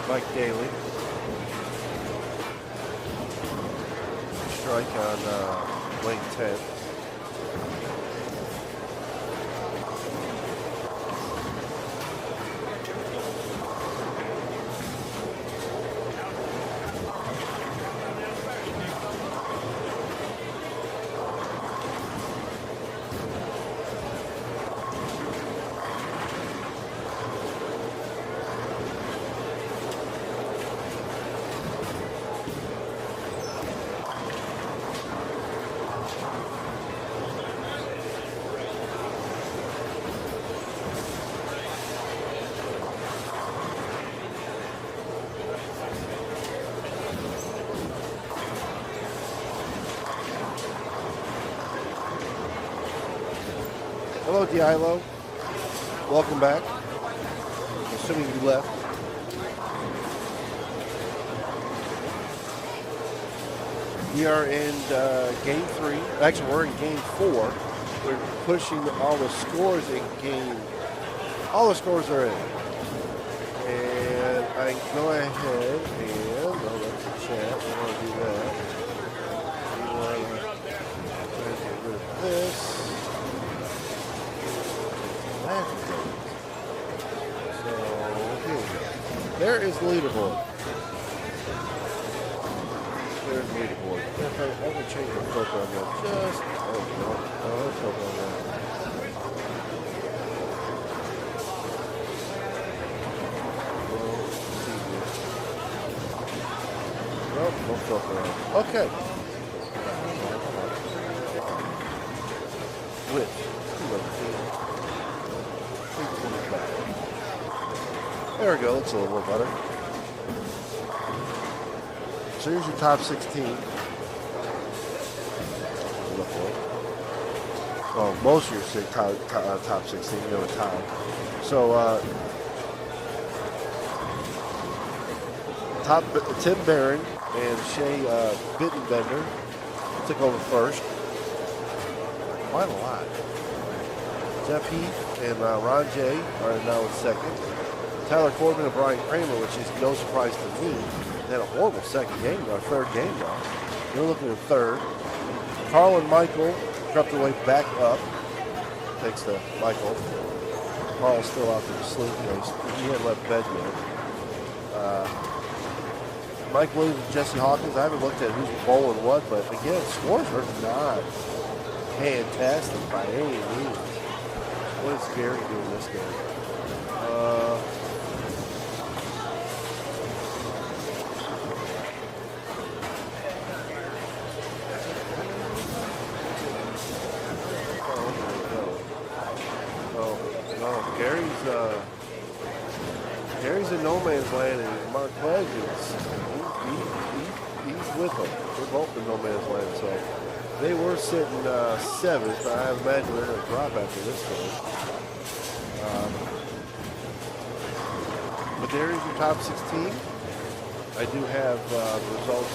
[SPEAKER 2] Mike Daly. Strike on lane 10. Hello, Diallo. Welcome back. Assuming you left. We are in game 3. Actually, we're in game 4. We're pushing all the scores in game. All the scores are in. And I can go ahead and, oh, that's the chat. We want to do that. We want to get rid of this. So, there is leaderboard. There's leaderboard. I will change the filter on that. Just, let's filter on that. Nope, no filter on. Okay. Which? There we go, looks a little more better. So here's your top 16. Well, most of your top 16, you know, top. So, Tim Barron and Shea Bittenbender took over first. Quite a lot. Jeff Heath and Ron J are now in second. Tyler Corbin and Brian Kramer, which is no surprise to me. They had a horrible second game, or third game now. They're looking at third. Carl and Michael crept their way back up. Takes to Michael. Carl's still out there asleep. He hadn't left bed yet. Mike Williams and Jesse Hawkins. I haven't looked at who's bowling what, but again, scores are not fantastic by any means. What is Gary doing this game? Gary's in no man's land, and Mark Clegg is he's with them. They're both in no man's land, so they were sitting 7th. I imagine they're going to drop after this game. But there is your top 16. I do have the results,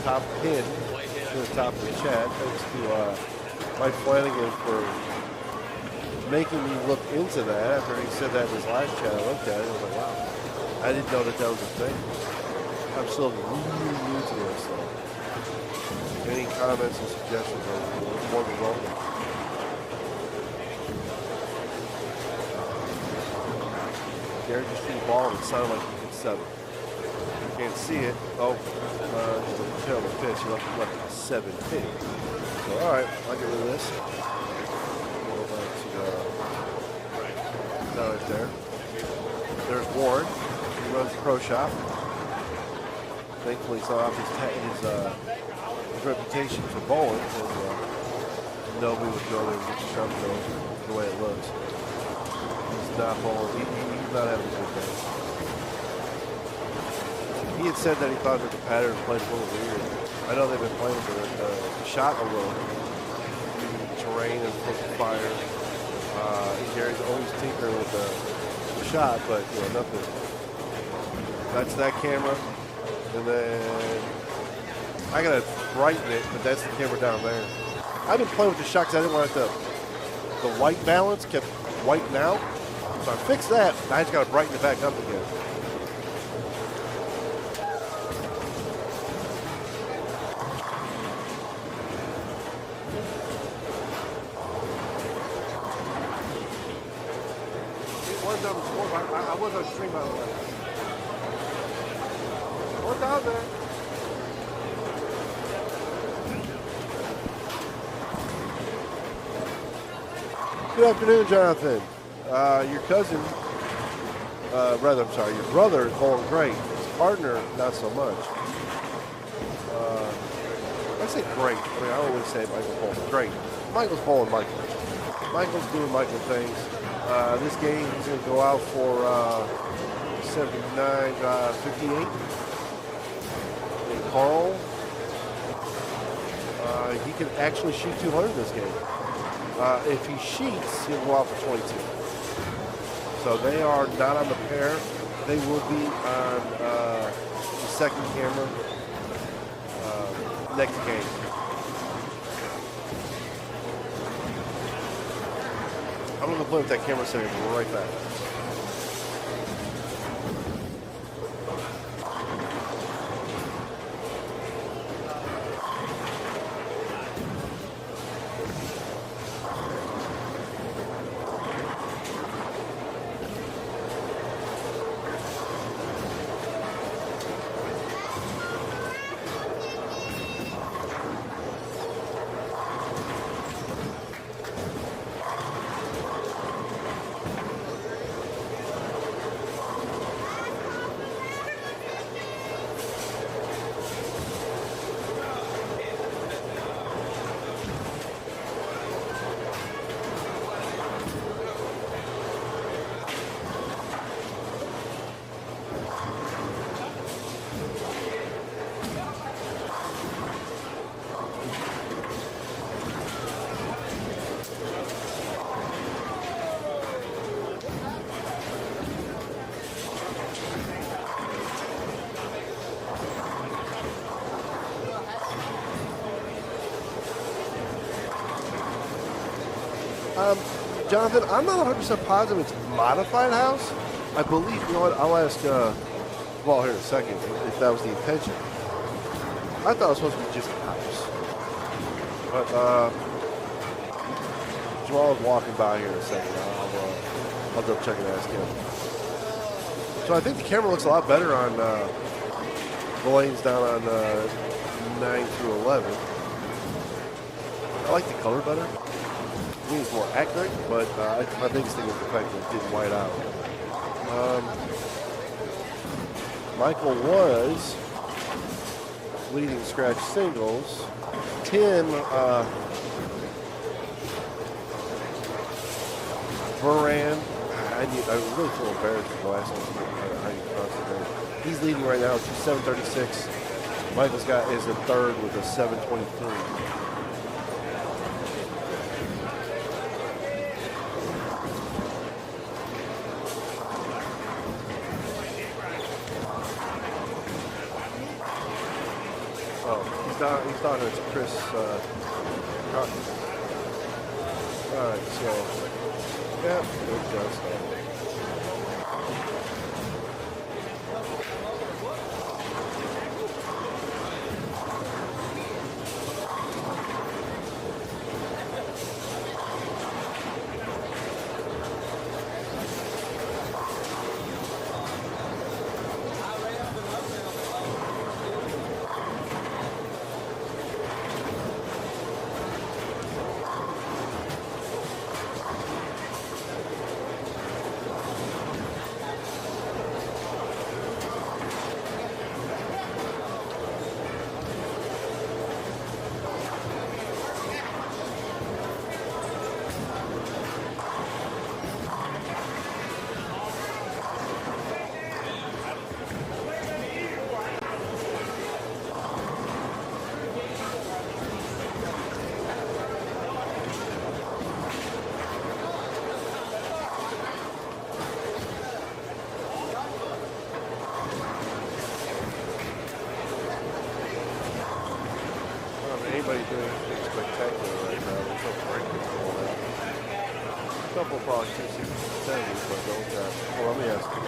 [SPEAKER 2] top 10 to the top of the chat. Thanks to Mike Flanagan for making me look into that. After he said that in his last chat, I looked at it and I was like, wow, I didn't know that was a thing. I'm still really new to this, so any comments and suggestions are more than welcome. Gary just threw the ball and it sounded like he hit 7. You can't see it. Oh, just a terrible pitch. He left a 7 pitch. So, all right, I'll get rid of this. Go back to right there. There's Warren. He runs the pro shop. Thankfully, he's not off his reputation for bowling, and nobody would go there and get the shop going the way it looks. He's not bowling. He's not having a good day. He had said that he thought that the pattern played a little weird. I know they've been playing for the shot a little. Terrain and fire. Gary's always tinkering with the shot, but nothing. That's that camera. And then I gotta brighten it, but that's the camera down there. I've been playing with the shot because I didn't want the white balance kept whiting out. So I fixed that. I just gotta brighten it back up again. I was on stream by the way. What's out there? Good afternoon, Jonathan. Your cousin, your brother is bowling great. His partner, not so much. I say great. I mean, I always say Michael's bowling great. Michael's bowling Michael. Michael's doing Michael things. This game, he's going to go out for 79-58. And Carl, he can actually shoot 200 this game. If he sheets, he'll go out for 22. So they are not on the pair. They will be on the second camera next game. I'm going to play with that camera setting right back. Jonathan, I'm not 100% positive it's a modified house. I believe, you know what, I'll ask Ball here in a second if that was the intention. I thought it was supposed to be just a house. But Jamal is walking by here in a second. I'll double check and ask him. So I think the camera looks a lot better on the lanes down on 9 through 11. I like the color better. I think it's more accurate, but my biggest thing is the fact that it didn't white out. Michael was leading scratch singles. Tim Buran, I I really feel embarrassed for the last one. He's leading right now, 7:36. Michael Scott is in third with a 7:23. He's down. It's Chris Cotton. All right, so yeah, good job. Anybody doing anything spectacular right now? There's no breakers going out. A couple probably 260s, but those guys. Well, let me ask you.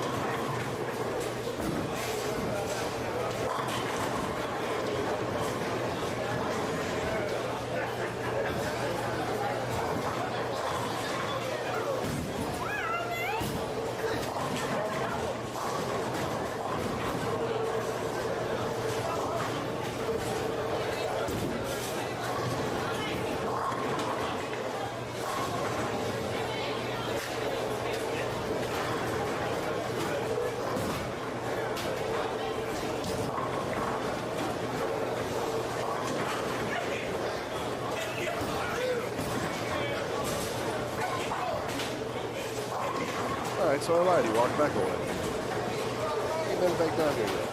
[SPEAKER 2] Alright, so I lied. He walked back away. He ain't been back down here yet.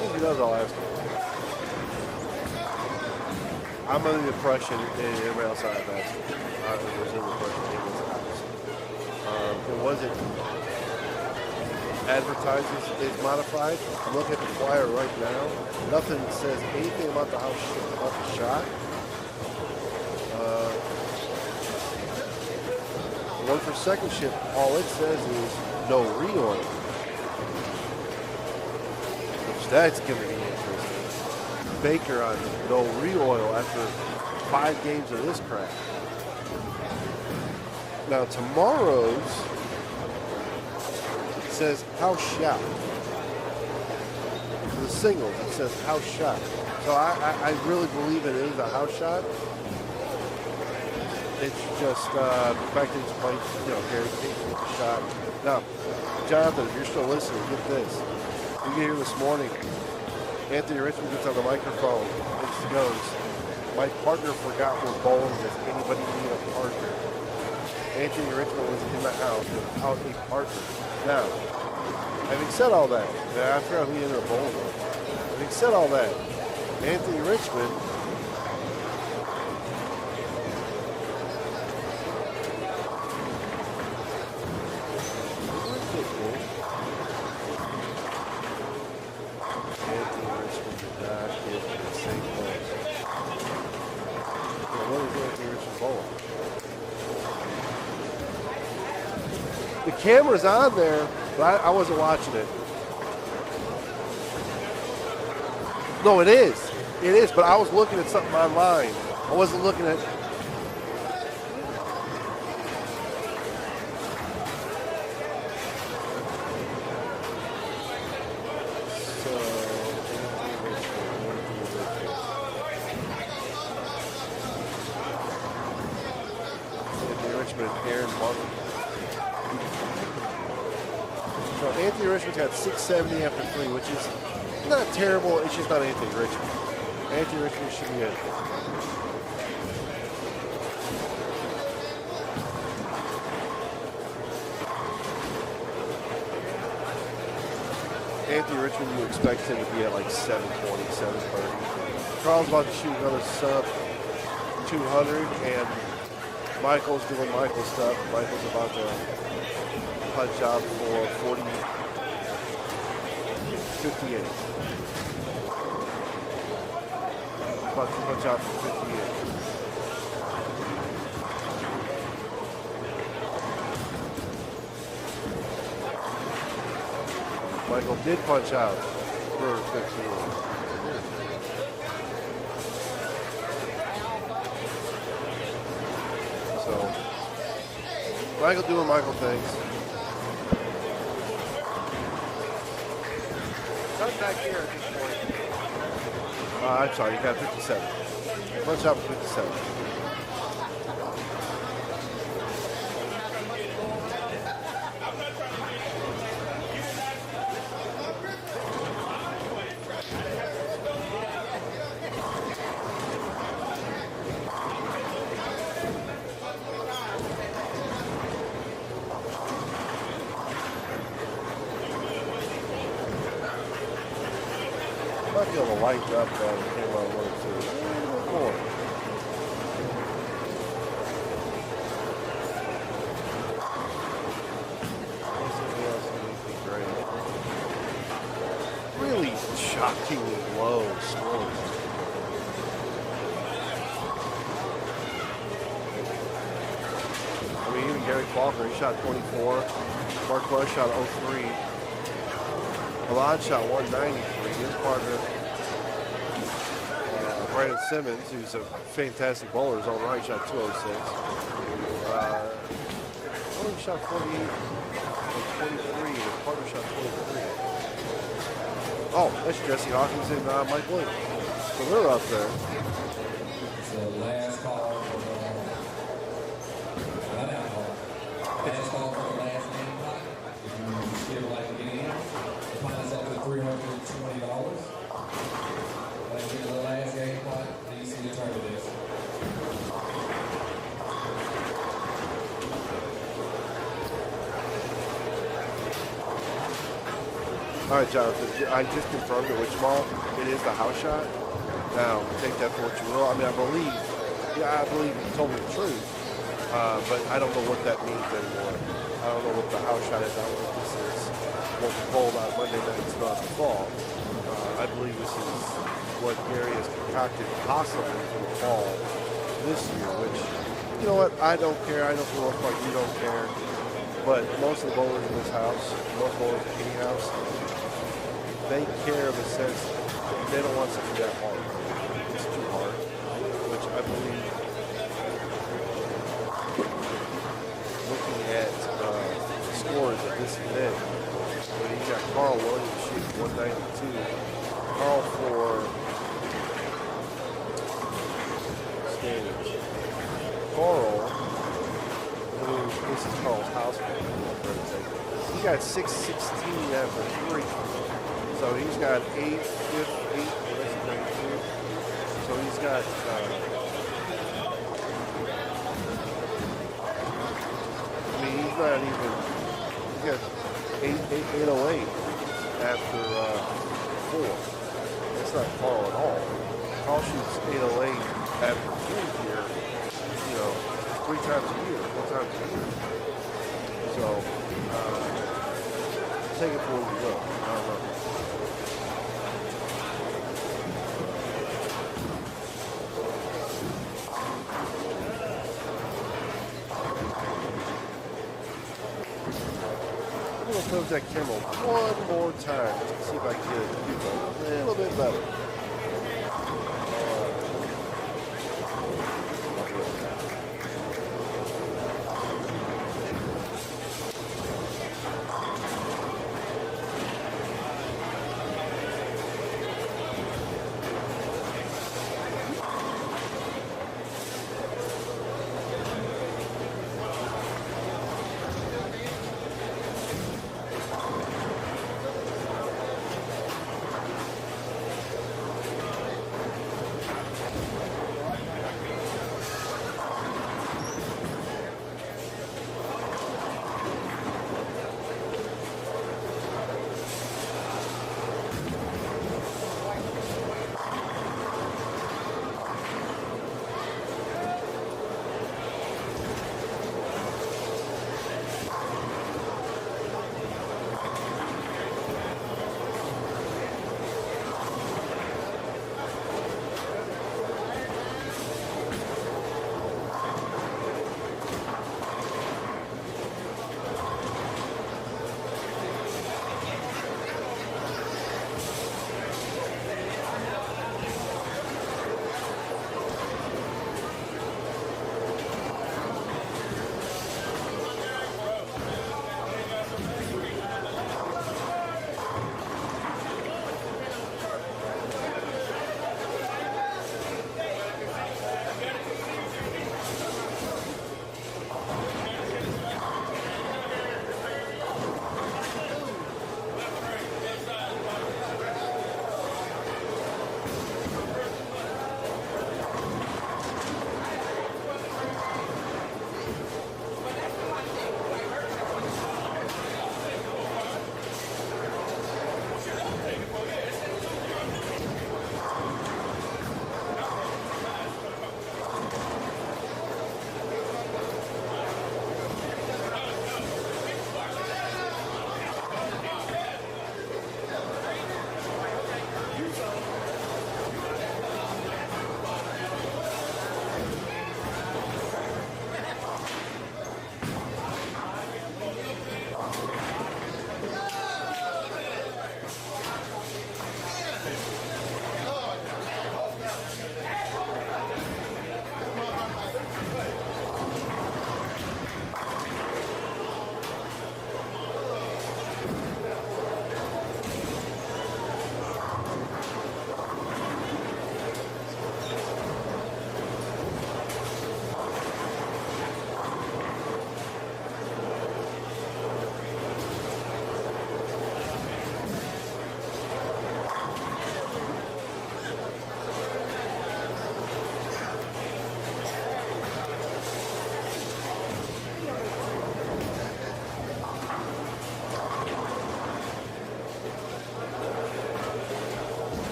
[SPEAKER 2] If he does, I'll ask him. I'm under the impression, everybody else I've asked, I was under the impression he was out. It wasn't advertised as modified. I'm looking at the flyer right now. Nothing says anything about the shot. One for second shift, all it says is no re-oil. Which that's going to be interesting. Baker on no re-oil after 5 games of this crap. Now tomorrow's it says house shot. For the singles, it says house shot. So I really believe it is a house shot. It's just the fact that he's playing, Gary King with the shot. Now, Jonathan, if you're still listening, get this. You get here this morning, Anthony Richmond gets on the microphone and he goes, my partner forgot we're bowling. Does anybody need a partner? Anthony Richmond was in the house without a partner. Now, having said all that, I forgot who he ended up bowling with. Having said all that, Anthony Richmond camera's on there, but I wasn't watching it. No, it is. It is, but I was looking at something online. I wasn't looking at... Anthony Richmond's got 670 after 3, which is not terrible. It's just not Anthony Richmond. Anthony Richmond should be good. Anthony Richmond, you expect him to be at like 720, 730. Carl's about to shoot another sub 200, and Michael's doing Michael stuff. Michael's about to punch out for 58. About to punch out for 58. Michael did punch out for 15. So, Michael doing Michael things. Cut back here at this point. I'm sorry, you got 57. Punch out for 57. Might be able to lighten up that camera a little too. A little bit more. Really shockingly low scores. I mean, even Gary Faulkner, he shot 24. Mark Bush shot 03. Levonne shot 193. His partner, Brandon Simmons, who's a fantastic bowler, his own right, shot 206. He shot 48 and 23. His partner shot 23. Oh, that's Jesse Hawkins and Mike Williams. So they're up there.
[SPEAKER 6] So last call for last call for the last game clock. If you still like to get in, the pot is up to $320. Let's get to the last game clock. And you see the turn of this.
[SPEAKER 2] All right, Jonathan, I just confirmed it with Jamal. It is the house shot. Now, take that for what you will. I mean, I believe he told me the truth, but I don't know what that means anymore. I don't know what the house shot is. I don't know if this is what we bowled on Monday night throughout the fall. I believe this is what Gary has concocted possibly for the fall this year, which, you know what, I don't care. I know for the most part you don't care. But most of the bowlers in this house, most bowlers in any house, they care in the sense that they don't want something that hard. It's too hard, which I believe, looking at scores of this event, when you got Carl Williams shooting 192, Carl for standings. Carl, this is Carl's house. He got 616 after 3. So he's got 8, 8, so he's got I mean, he's not even, he's got 808 after 4. That's not Carl at all. Carl shoots 808 after 3 here, you know, 3 times a year, 4 times a year. So, take it for what you will. I don't know. I'm going to close that camera one more time just to see if I can get it a little bit better.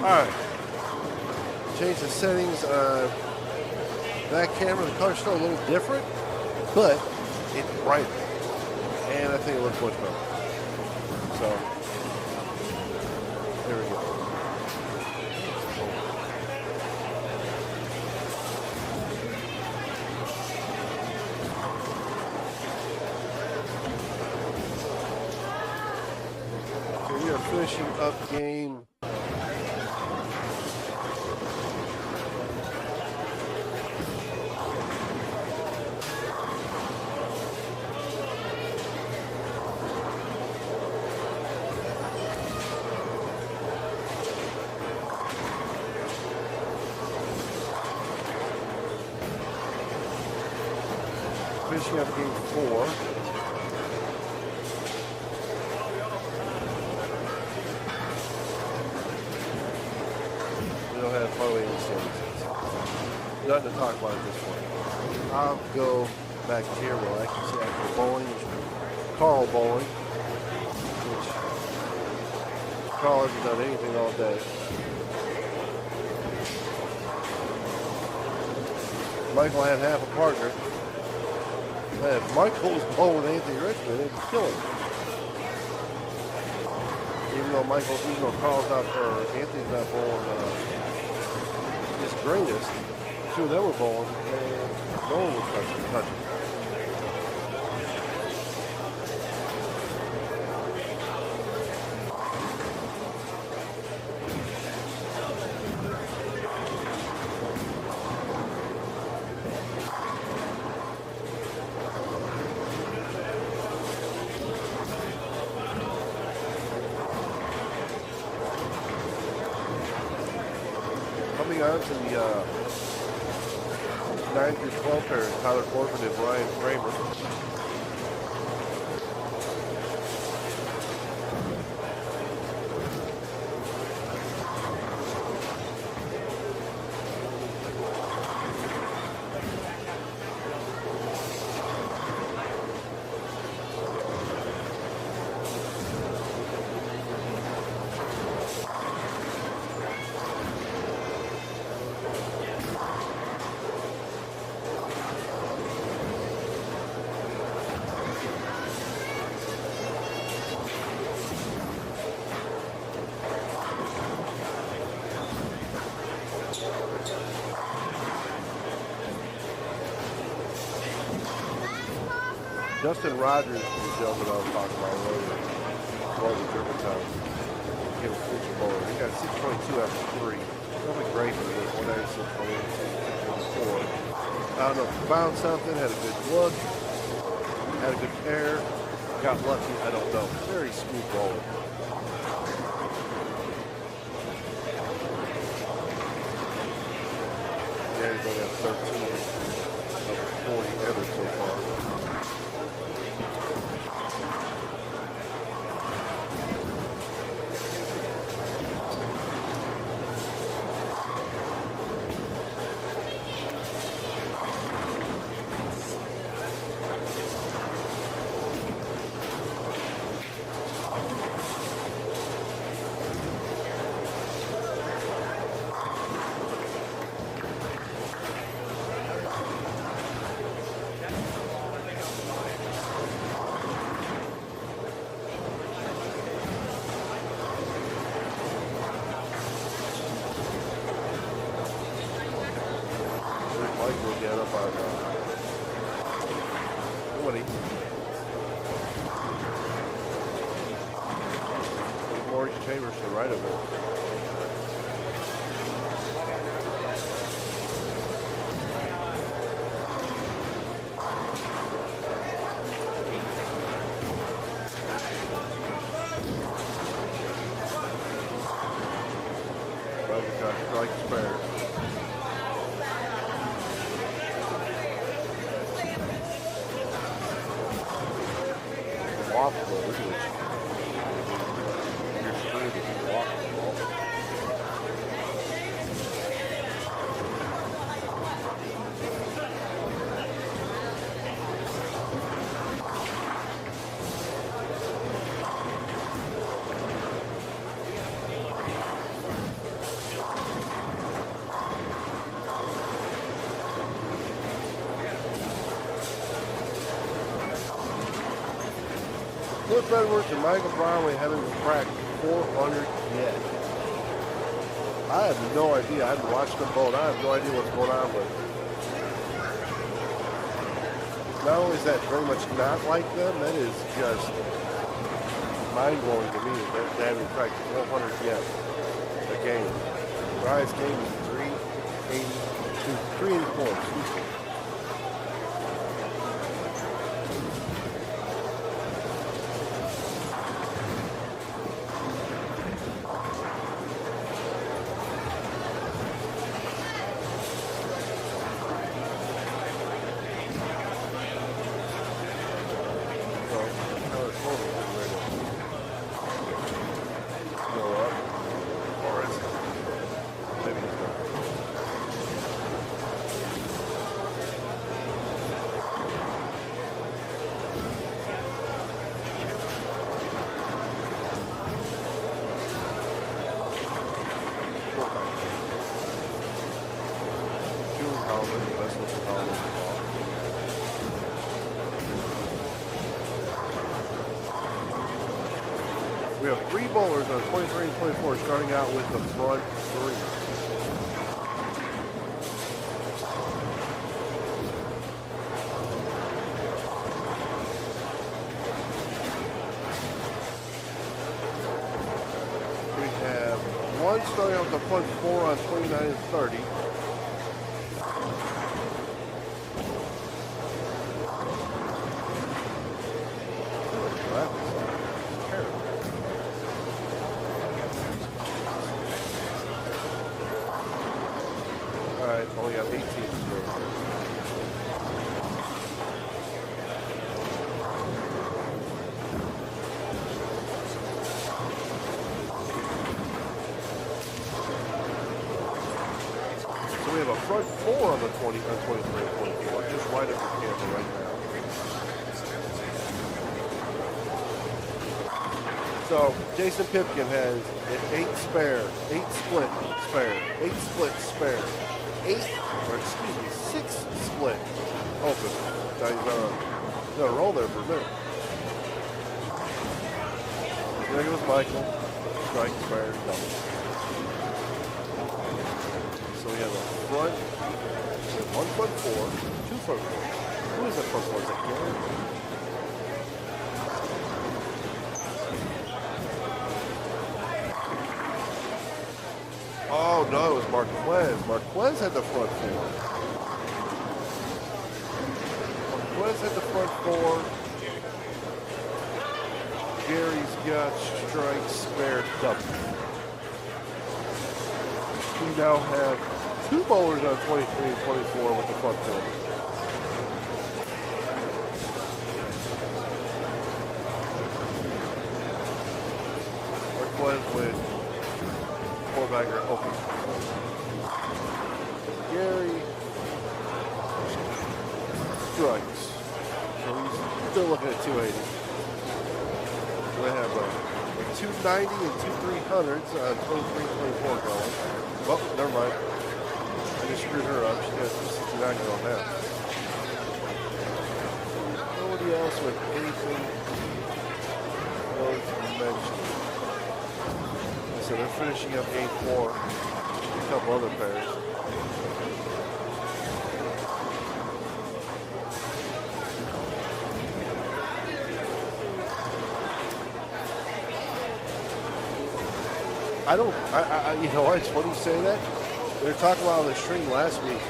[SPEAKER 2] Alright. Change the settings. That camera, the color's still a little different, but it's brighter. And I think it looks much better. So, there we go. Okay, we are finishing up game. Finishing up game 4. We don't have hardly any series. Nothing to talk about at this point. I'll go back here where I can see after bowling, Carl bowling, which Carl hasn't done anything all day. Michael had half a partner. Man, if Michael was bowling Anthony Richmond, it'd kill him. Even though Carl's not, or Anthony's not bowling his greatest, two of them were bowling, and no one was touching. On to the 9 through 12 pairs, Tyler Corbin and Ryan Kramer. Justin Rogers is the gentleman I was talking about earlier. Well, the Germantown. He was switching bowler. He got 6.2 after 3. Nothing great for this. 196.4. I don't know if he found something, had a good look, had a good pair, got lucky. I don't know. Very smooth bowler. Yeah, he's only got 13 of 40 ever so far. Chambers to the right of it. Strike spare. Waffle, look at this. Cliff Edwards and Michael Brownlee haven't cracked 400 yet. I have no idea. I haven't watched them both. I have no idea what's going on, but not only is that very much not like them, that is just mind-blowing to me that they haven't cracked 400 yet a game. Their highest game is 380 points. We have 3 bowlers on 23 and 24 starting out with the front 3. We have 1 starting out with the front 4 on 29 and 30. Only got 18 to go. So we have a front 4 on the 20, 23 and 24, just right up the camera right now. So Jason Pipkin has an 8 split spare. 6 split open. Now he's on a roll there for a minute. There goes Michael. Strike, spare, double. So we have a front, we have 1 front 4, 2 front 4. Who is that front 4? Is that Gary? Oh, no, it was Marquez. Marquez had the front 4. Marquez had the front 4. Gary's got strike, spare, double. We now have 2 bowlers on 23 and 24 with the front 4. Marquez with 4-bagger open. Gary strikes. So he's still looking at 280. We have a 290 and 2 300s on 23 and 24 going. Well, never mind. I just screwed her up. She has 269 going now. Nobody else with anything worth mentioning. So they're finishing up game 4. A couple other pairs. You know, it's funny you say that. We were talking about on the stream last week.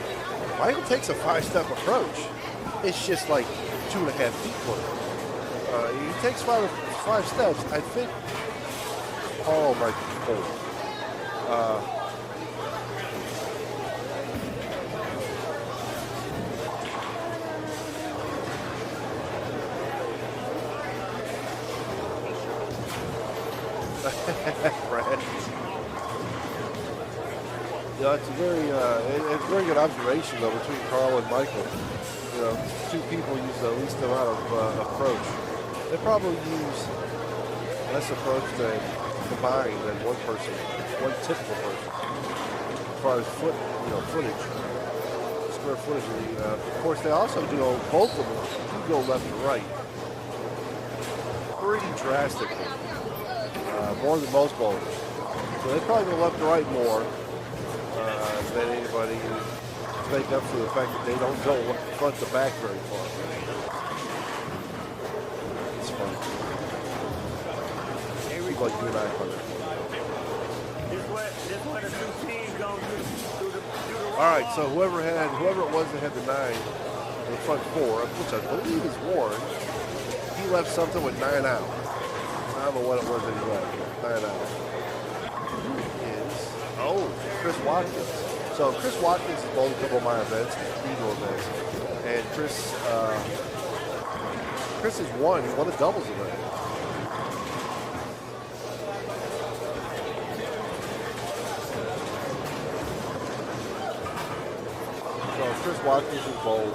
[SPEAKER 2] Michael takes a 5-step approach. It's just like 2.5 feet for him. He takes five steps. I think. Oh my God. Brad. Yeah, it's a very good observation though between Carl and Michael. You know, 2 people use the least amount of approach. They probably use less approach than combined than one typical person. As far as footage, square footage. Of course, they also do both of them do go left to right. 3 pretty drastically, more than most bowlers. So they probably go left to right more than anybody to make up for the fact that they don't go front to back very far. It's fun. Like you and I on that. All right, so whoever it was that had the 9 in the front 4, which I believe is Warren, he left something with 9 out. I don't know what it was that he left. 9 out. Who is Chris Watkins. So Chris Watkins has bowled a couple of my events, Eagle events, and Chris has won. He won a doubles event. Chris Watkins is bold.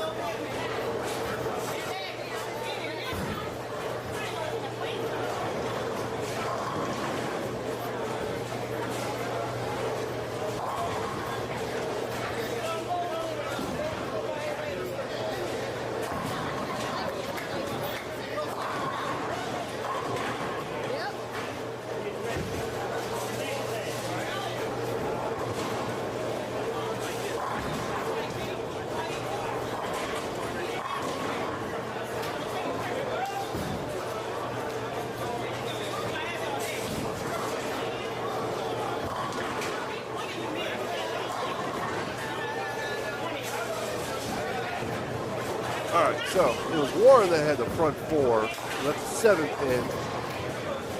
[SPEAKER 2] All right, so it was Warren that had the front 4, left the 7th in,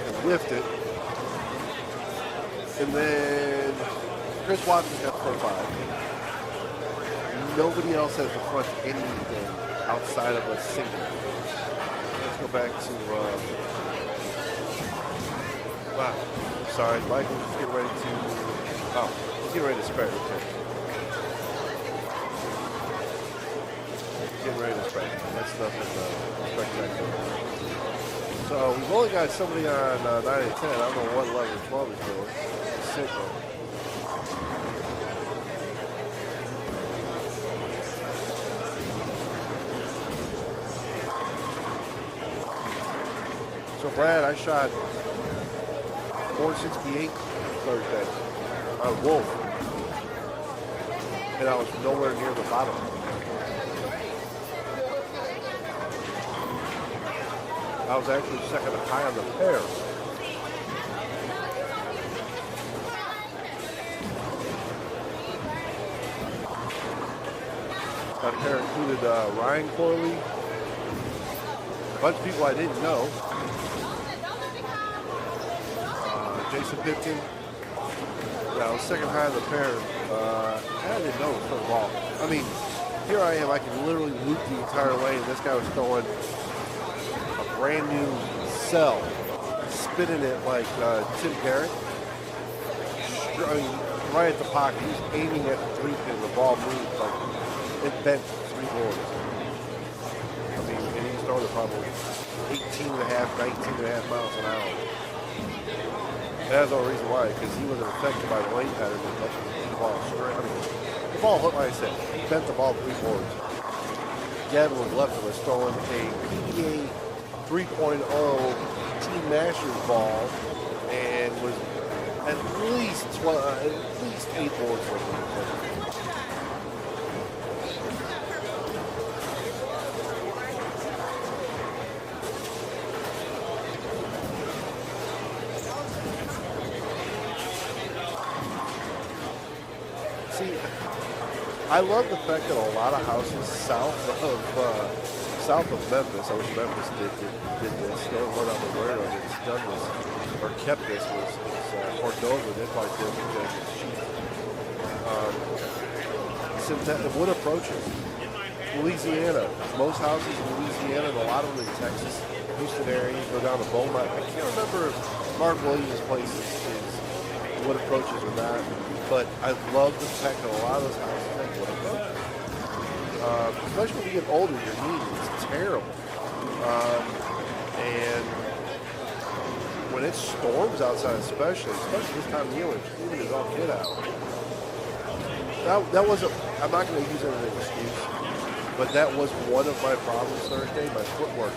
[SPEAKER 2] and whiffed it. And then Chris Watkins got the front 5. Nobody else has the front anything outside of a single. Let's go back to, wow, sorry, Michael was getting ready to, he's getting ready to spread, okay. Getting ready to spread. That's nothing spectacular. So we've only got somebody on 9 and 10. I don't know what 11 or 12 is doing. Signal. So Brad, I shot 468 Thursday on Wolf, and I was nowhere near the bottom. I was actually second high on the pair. That pair included Ryan Corley, a bunch of people I didn't know, Jason Pipkin. Yeah, I was second high on the pair. I didn't know it was so long. I mean, here I am, I can literally loop the entire lane. This guy was throwing brand new cell, spinning it like Tim Garrett. I mean, right at the pocket. He was aiming at the 3-pin. The ball moved like it bent 3 boards. I mean, and he was throwing it probably 19 and a half miles an hour. That's the reason why, because he wasn't affected by the lane pattern as much as the ball straight. I mean, the ball, like I said, he bent the ball 3 boards. Gavin was left of us throwing a PDA 3.0 Team Masters ball and was at least 8 boards from him. See, I love the fact that a lot of houses south of Memphis, I wish Memphis did this. They don't run out the word on it. It's done this, or kept this, was Cordova. They probably did because it's cheap. Synthetic wood approaches. Louisiana. Most houses in Louisiana and a lot of them in Texas, Houston area, you go down to Beaumont. I can't remember if Mark Williams' place is wood approaches or not, but I love the fact that a lot of those houses have wood approaches. Especially when you get older, your knees, it's terrible. And when it storms outside, especially this time of year when even is all get out. That wasn't, I'm not going to use it as an excuse. But that was one of my problems Thursday, my footwork.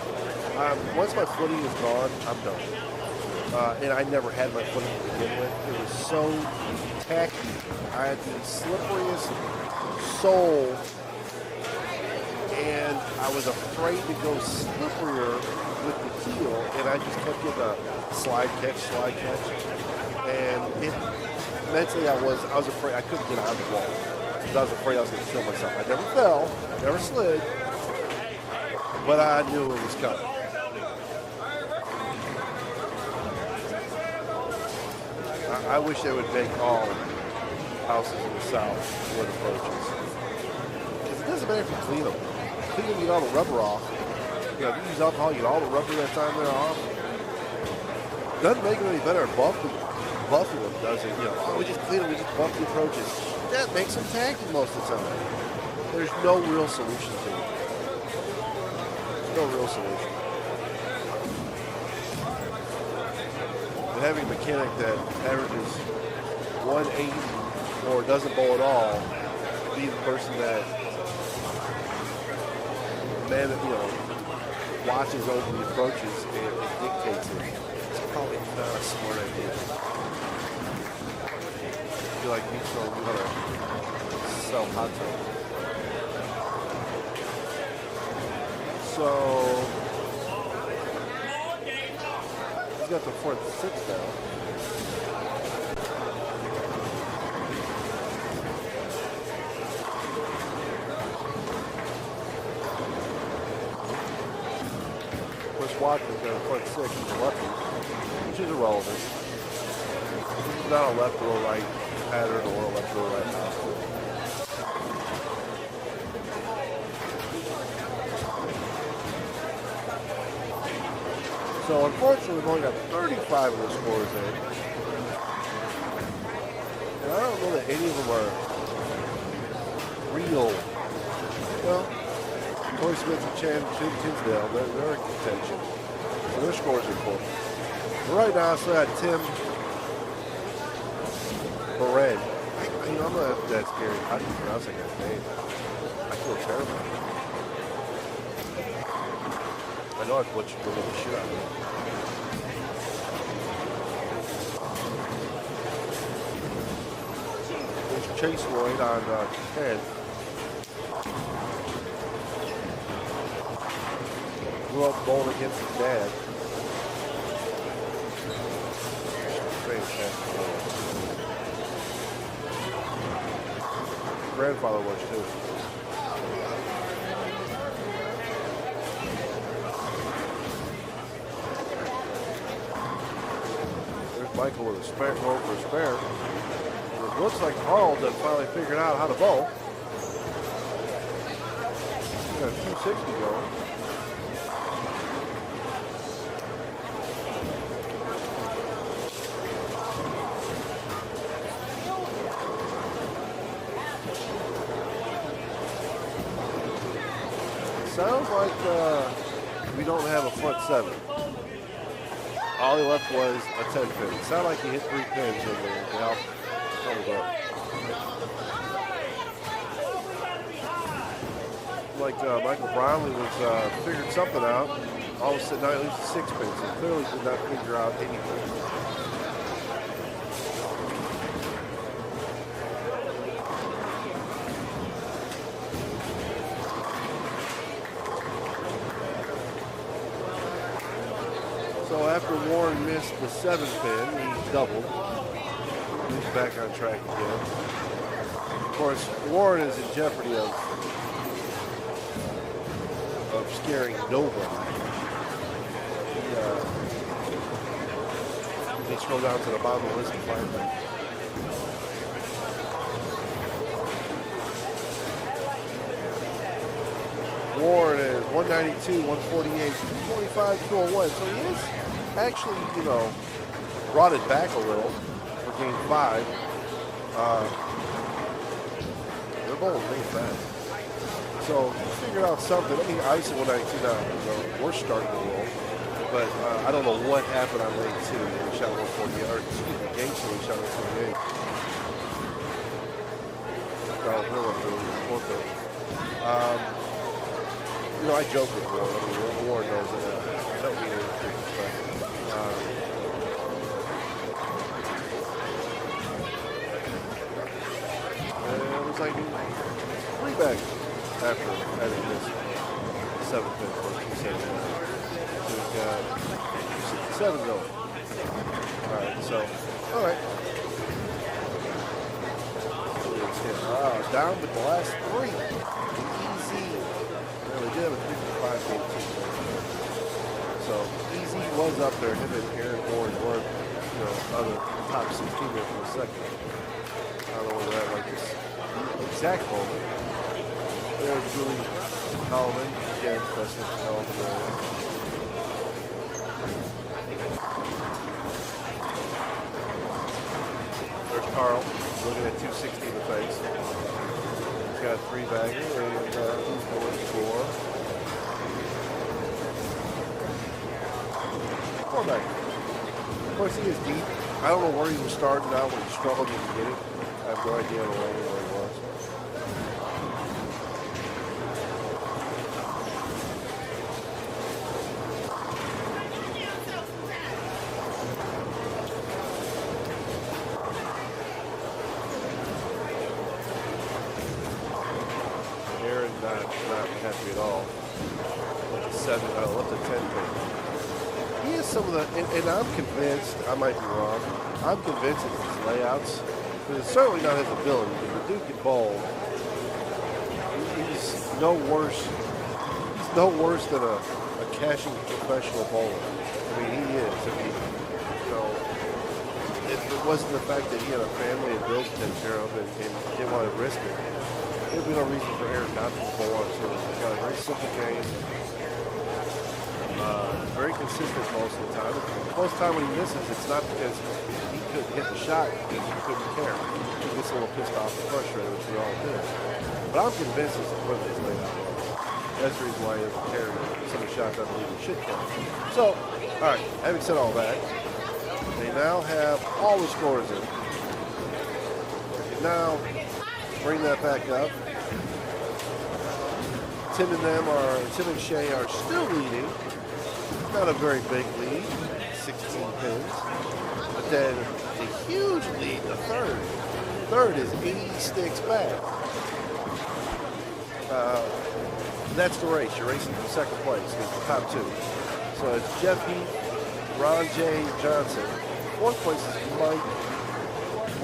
[SPEAKER 2] Once my footing is gone, I'm done. And I never had my footing to begin with. It was so tacky. I had the slipperiest sole, and I was afraid to go slipperier with the heel, and I just kept getting a slide catch. And mentally I was afraid I couldn't get out of the wall. I was afraid I was going to kill myself. I never fell, never slid, but I knew it was coming. I wish they would make all houses in the South wood approaches. Because it doesn't matter if you clean them. Clean them, you get all the rubber off. You know, if you use alcohol, you get all the rubber that's on there off. Doesn't make them any better. Buffing them does it. You know, oh, we just clean them, we just buff the approaches. That makes them tacky most of the time. There's no real solution to it. There's no real solution. And having a mechanic that averages 180 or doesn't bowl at all, be the person that watches over the approaches and dictates it. It's probably not a smart idea. I feel like you know how to sell hot dogs. So he's got the front six now. Watkins got a front six, he's lefty, which is irrelevant. He's not a left or a right pattern or a left or a right house. So unfortunately, we've only got 35 of the scores in. And I don't know that any of them are real. Well, Corey Smith and Chan Tinsdale, they're in contention. So their scores are cool. But right now, I still got Tim Moran. I'm not that scared. How do you pronounce that guy's name? I feel terrible. I know I've butchered the little shit out of it. There's Chase Lloyd on 10. Grew up bowling against his dad. Fantastic. Grandfather was too. There's Michael with a spare, going for a spare. And it looks like Arnold has finally figured out how to bowl. He's got a 260 going. Sounds like we don't have a front seven. All he left was a 10 pin. It sounded like he hit 3 pins and the help held up. Like Michael Brownlee was figured something out. All of a sudden now he loses 6 pins. He clearly did not figure out anything. After Warren missed the 7 pin, he doubled. He's back on track again. Of course, Warren is in jeopardy of scaring nobody. He scroll down to the bottom of the list and find that. Warren is 192, 148, 225, 201. So he is actually, brought it back a little for game 5. They're bowling really fast. So he figured out something. I mean, ice at 192 now, worst start in the world. But I don't know what happened on lane 2. He shot 148, or excuse me, game 2, he shot 148. You know, I joke with Warren. I mean, Warren knows that I don't mean any disrespect. And it was like 3 bags after having missed 7 pins for 279. So we've got 7 going. All right, so, all right. Down with the last 3. Easy. Well, they did have a 3-5 game too. So Easy was up there. Him and Aaron Warren were, you know, other top 16 there for a second. I don't know whether that like this exact moment. There's Julie Coleman. Again, best of health. There's Carl looking at 260 in the face. He's got a 3-bagger, and he's going for 4-bagger. Of course, he is deep. I don't know where he was starting out when he struggled in the beginning. I have no idea where he was. Not happy at all. With the 7, what's the 10 pick? He has some of the, and I'm convinced, I might be wrong, I'm convinced it's his layouts, but it's certainly not his ability. Because the dude can bowl. He's no worse. He's no worse than a cashing professional bowler. I mean, he is. I mean, you know, if it wasn't the fact that he had a family and bills to take care of and didn't want to risk it, there'd be no reason for Aaron not to bowl on too. He's got a very simple game. Very consistent most of the time. Most of the time when he misses, it's not because he couldn't hit the shot, because he couldn't care. He gets a little pissed off and frustrated, which we all do. But I'm convinced it's equipment is laid out well. That's the reason why he doesn't care some of the shots I believe he should care. So, all right, having said all that, they now have all the scores in. Now, bring that back up. Tim and Shea are still leading. Not a very big lead, 16 pins. But then a huge lead, the third. Third is 80 sticks back. That's the race. You're racing for second place. It's the top 2. So it's Jeff Heath, Ron J. Johnson. Fourth place is Mike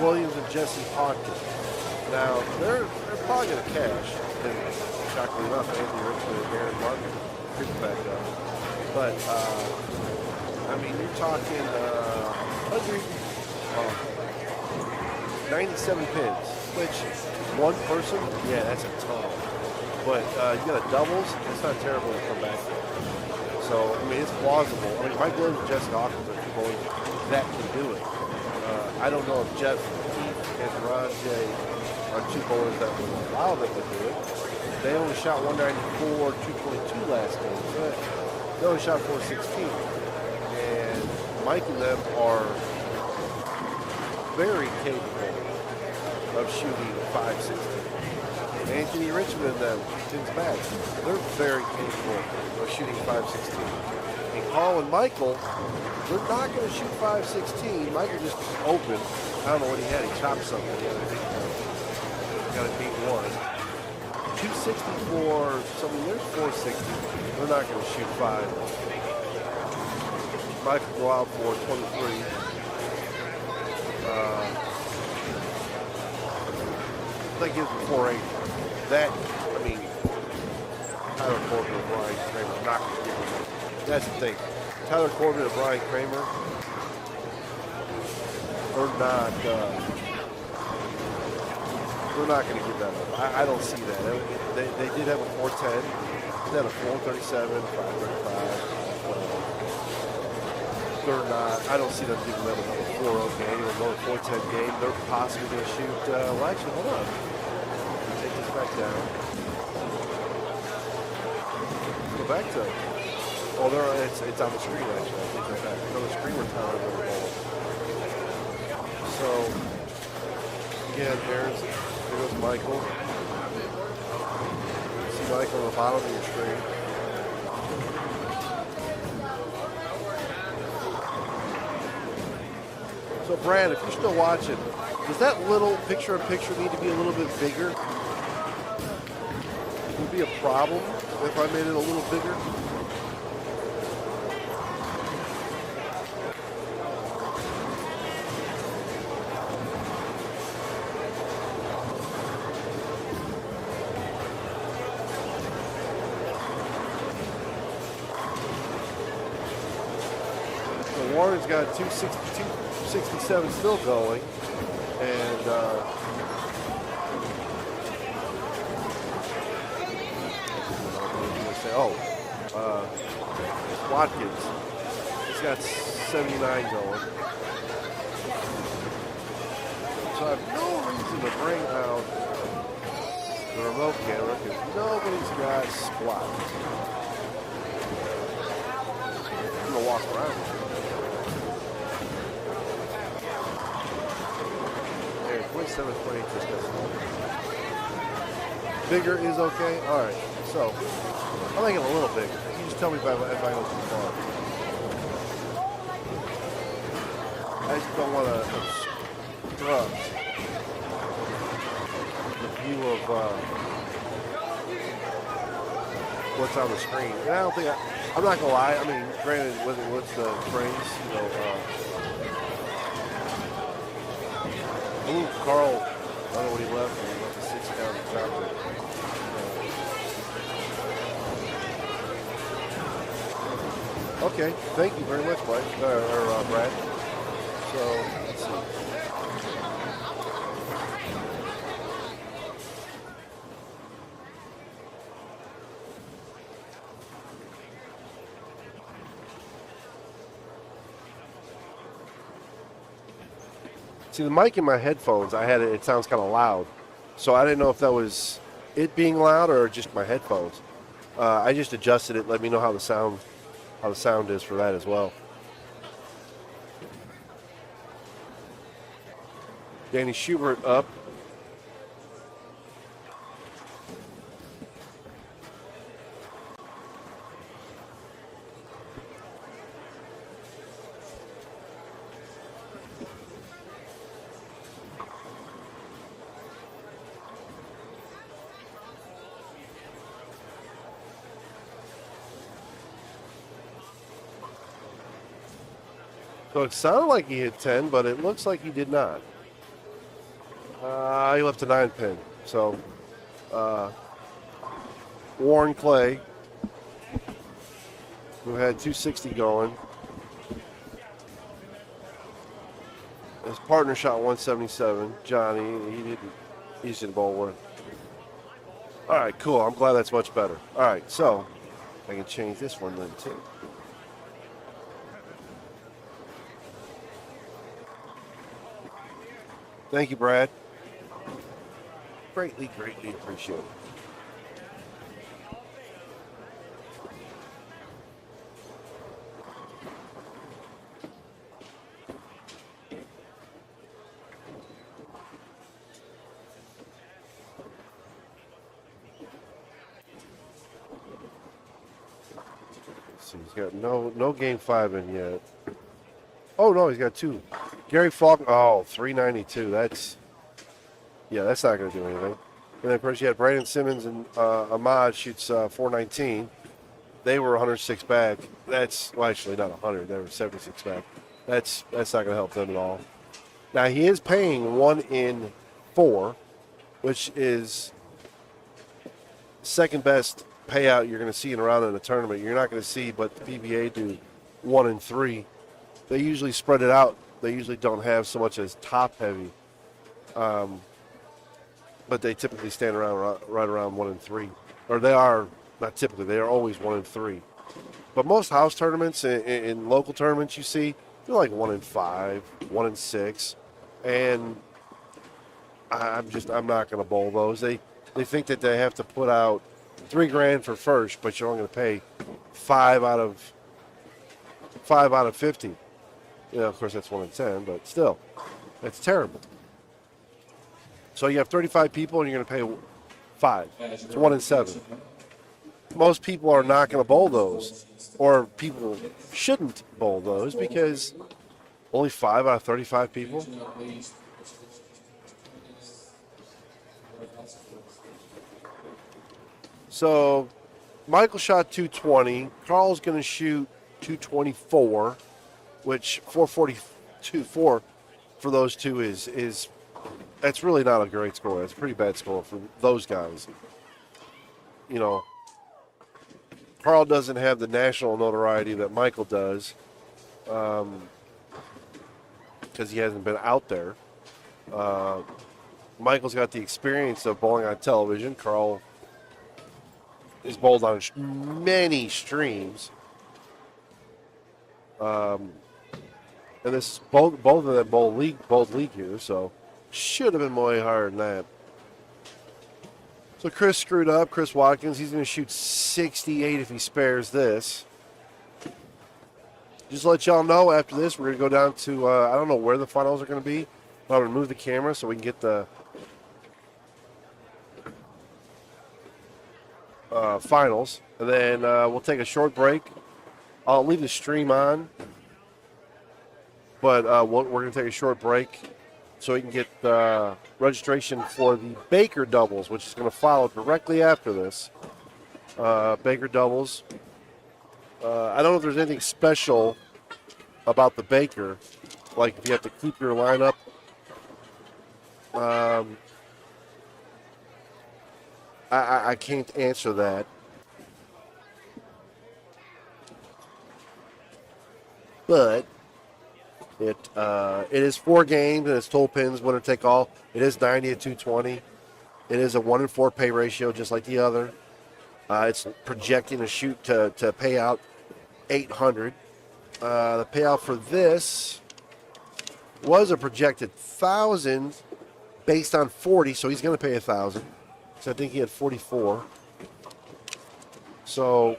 [SPEAKER 2] Williams and Jesse Pipkin. Now, they're probably going to cash. And shockingly enough, Anthony Richmond and Aaron Martin picked back up. But, I mean, you're talking 97 pins, which one person, yeah, that's a ton. But you got a doubles, it's not terrible to come back there. So, I mean, it's plausible. I mean, Mike Williams and Jesse Hawkins are 2 bowlers that can do it. I don't know if Jeff and Ron J are 2 bowlers that would allow them to do it. They only shot 194, 222 last game. But they only shot 416. And Mike and them are very capable of shooting 516. Anthony Richmond and them, Tim's back, they're very capable of shooting 516. And Carl and Michael, they're not going to shoot 516. Michael just opened. I don't know what he had. He chopped something the other day. Got to beat one. 264, something, there's 460. They're not going to shoot 5. Michael go out for 23. That gives him 480. That, I mean, Tyler Corbin and Brian Kramer not going to give him. That's the thing. Tyler Corbin and Brian Kramer, they're not going to give that up. I don't see that. They did have a 410. They had a 437, 535. They're not. I don't see them giving them another 4-0 game or another 410 game. They're possibly going to shoot. Well, actually, hold on. Take this back down. Go back to. Oh, it's on the screen actually. I think that's on the screen where Tyler will roll. So again, here goes Michael. See Michael on the bottom of your screen. So, Brad, if you're still watching, does that little picture-in-picture need to be a little bit bigger? Would it be a problem if I made it a little bigger? Warren's got 267 still going, and Watkins, he's got 79 going. So I have no reason to bring out the remote camera because nobody's got squat. I'm gonna walk around. 27, 28 just got small. Bigger is okay? Alright, so I'll make it a little bigger. You just tell me if I go too far. I just don't want to obstruct the view of what's on the screen. And I don't think I'm not going to lie. I mean, granted, what's the phrase? You know, ooh, Carl, I don't know when he left. He left the 6 down the chopper. Okay, thank you very much, Mike, Brad. So, let's see. See, the mic in my headphones, it sounds kind of loud. So I didn't know if that was it being loud or just my headphones. I just adjusted it. Let me know how the sound is for that as well. Danny Schubert up. So it sounded like he hit 10, but it looks like he did not. He left a 9 pin. So Warren Clay, who had 260 going, his partner shot 177. Johnny, he just didn't bowl one. All right, cool. I'm glad that's much better. All right, so I can change this one then too. Thank you, Brad. Greatly appreciate it. Let's see, he's got no game 5 in yet. Oh, no, he's got 2. Gary Faulkner, 392. That's not going to do anything. And then, of course, you had Brandon Simmons and Ahmad shoots 419. They were 106 back. Actually, not 100. They were 76 back. That's not going to help them at all. Now, he is paying 1 in 4, which is second best payout you're going to see in a round in a tournament. You're not going to see, but the PBA do 1 in 3. They usually spread it out. They usually don't have so much as top heavy, but they typically stand around right around 1 in 3, or they are not typically. They are always 1 in 3. But most house tournaments in local tournaments, you see they're like 1 in 5, 1 in 6, and I'm not going to bowl those. They think that they have to put out $3,000 for first, but you're only going to pay 5 out of 50. Yeah, of course, that's 1 in 10, but still, that's terrible. So you have 35 people, and you're going to pay 5. It's 1 in 7. Most people are not going to bowl those, or people shouldn't bowl those because Only 5 out of 35 people? So, Michael shot 220. Carl's going to shoot 224, which 442 for those two is that's really not a great score. That's a pretty bad score for those guys. You know, Carl doesn't have the national notoriety that Michael does because he hasn't been out there. Michael's got the experience of bowling on television. Carl is bowled on many streams. And this both of them both league here, so should have been way higher than that. So Chris screwed up. Chris Watkins, he's going to shoot 68 if he spares this. Just to let y'all know, after this, we're going to go down to, I don't know where the finals are going to be. I'll remove the camera so we can get the finals. And then we'll take a short break. I'll leave the stream on. But we're going to take a short break so we can get registration for the Baker doubles, which is going to follow directly after this. Baker doubles. I don't know if there's anything special about the Baker, like if you have to keep your lineup. I can't answer that. But it is 4 games and it's total pins, winner take all. It is 90 at 220. It is a 1-in-4 pay ratio, just like the other. It's projecting a shoot to pay out 800. The payout for this was a projected 1,000 based on 40, so he's going to pay 1,000. So I think he had 44. So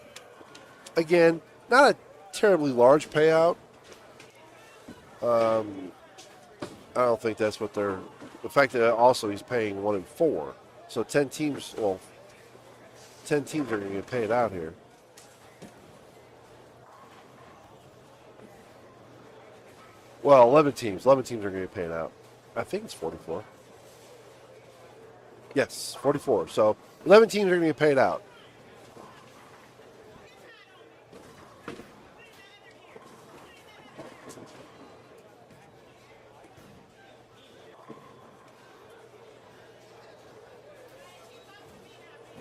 [SPEAKER 2] again, not a terribly large payout. I don't think that's what they're. The fact that also he's paying 1-in-4, so 10 teams. Well, 10 teams are going to get paid out here. Well, 11 teams. 11 teams are going to get paid out. I think it's 44. Yes, 44. So 11 teams are going to get paid out.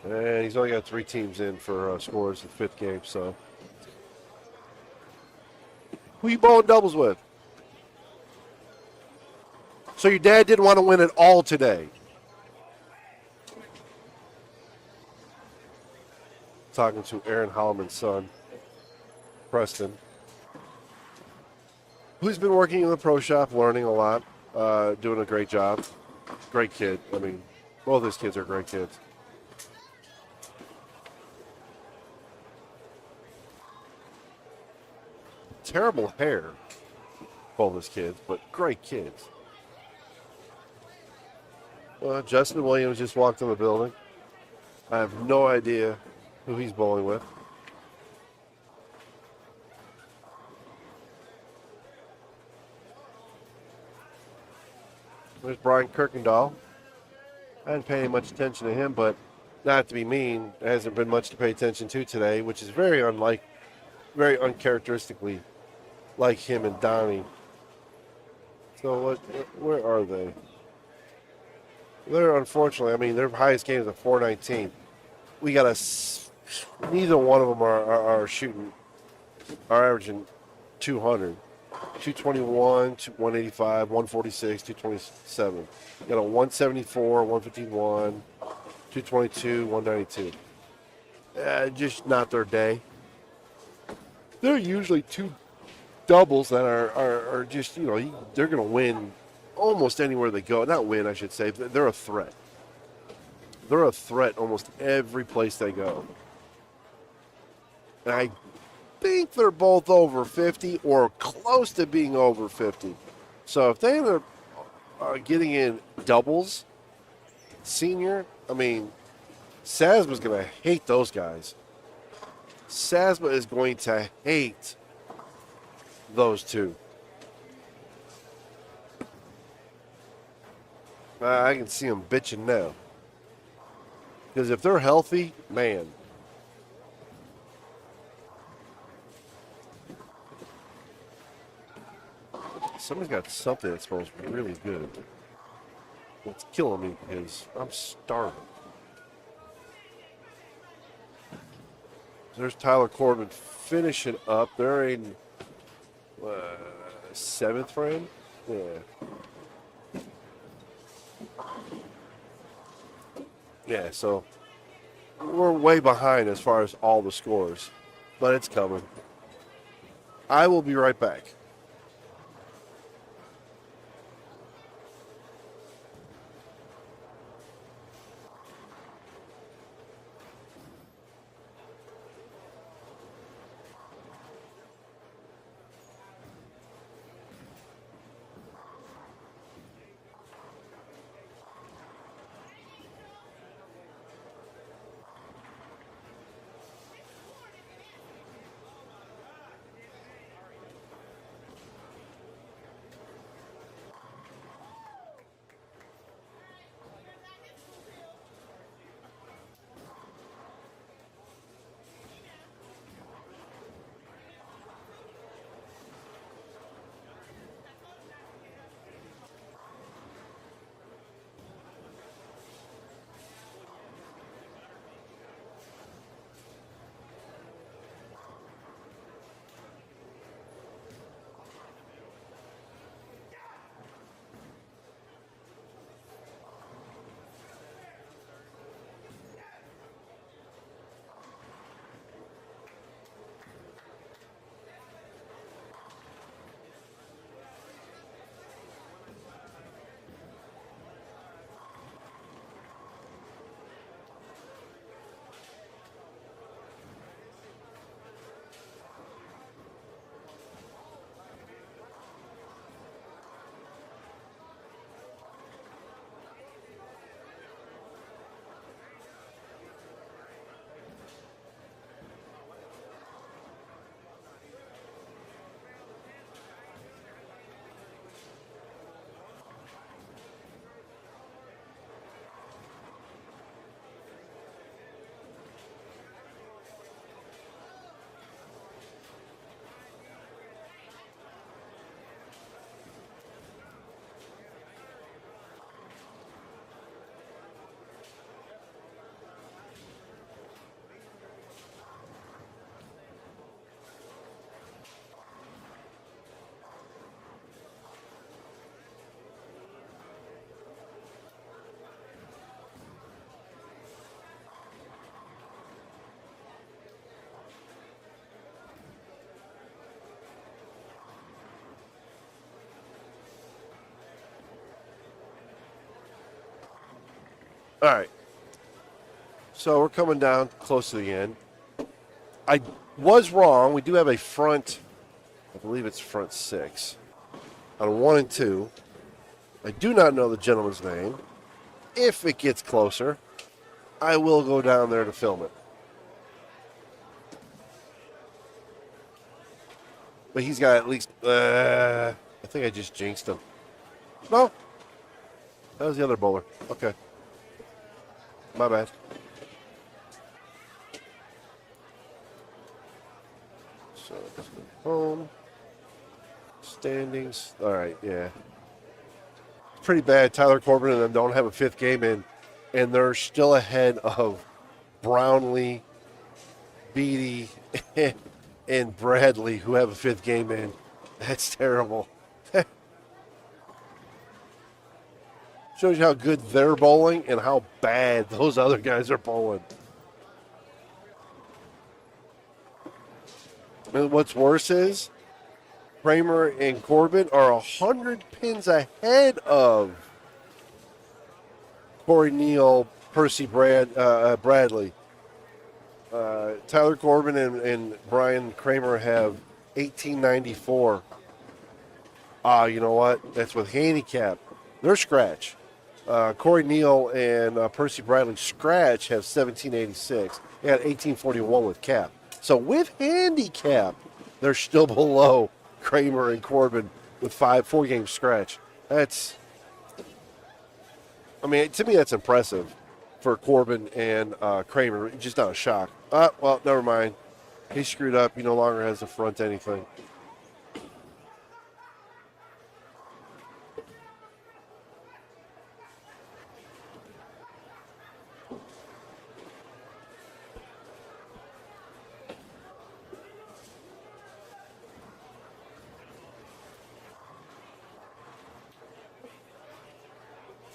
[SPEAKER 2] And he's only got 3 teams in for scores in the 5th game, so. Who you bowling doubles with? So your dad didn't want to win it all today. Talking to Aaron Holloman's son, Preston, who's been working in the pro shop, learning a lot, doing a great job. Great kid. I mean, both his kids are great kids. Terrible hair, both his kids, but great kids. Justin Williams just walked in the building. I have no idea who he's bowling with. There's Brian Kirkendall. I didn't pay much attention to him, but not to be mean, there hasn't been much to pay attention to today, which is very uncharacteristically like him and Donnie. So where are they? They're unfortunately, I mean, their highest game is a 419. We got neither one of them are shooting, are averaging 200. 221, 185, 146, 227. We got a 174, 151, 222, 192. Just not their day. They're usually 2 doubles that are just, you know, they're going to win almost anywhere they go. Not win, I should say. They're a threat. They're a threat almost every place they go. And I think they're both over 50 or close to being over 50. So if they end up getting in doubles, senior, I mean, Sasma's going to hate those guys. Sasma is going to hate those two. I can see them bitching now. Because if they're healthy, man. Somebody's got something that smells really good. It's killing me because I'm starving. There's Tyler Corbin finishing up. They're in 7th frame. Yeah. Yeah, so we're way behind as far as all the scores, but it's coming. I will be right back. All right. So we're coming down close to the end. I was wrong. We do have a front, I believe it's front 6, on 1 and 2. I do not know the gentleman's name. If it gets closer, I will go down there to film it. But he's got at least, I think I just jinxed him. No. That was the other bowler. Okay. My bad. So, home. Standings. All right, yeah. It's pretty bad. Tyler Corbin and them don't have a 5th game in, and they're still ahead of Brownlee, Beatty, and Bradley, who have a 5th game in. That's terrible. Shows you how good they're bowling and how bad those other guys are bowling. And what's worse is Kramer and Corbin are 100 pins ahead of Corey Neal, Percy Bradley. Tyler Corbin and Brian Kramer have 1894. You know what? That's with handicap. They're scratch. Corey Neal and Percy Bradley scratch have 1786. They had 1841 with cap. So with handicap, they're still below Kramer and Corbin with 4 game scratch. That's I mean, to me, that's impressive for Corbin and Kramer. Just not a shock. Well, never mind. He screwed up. He no longer has to front anything.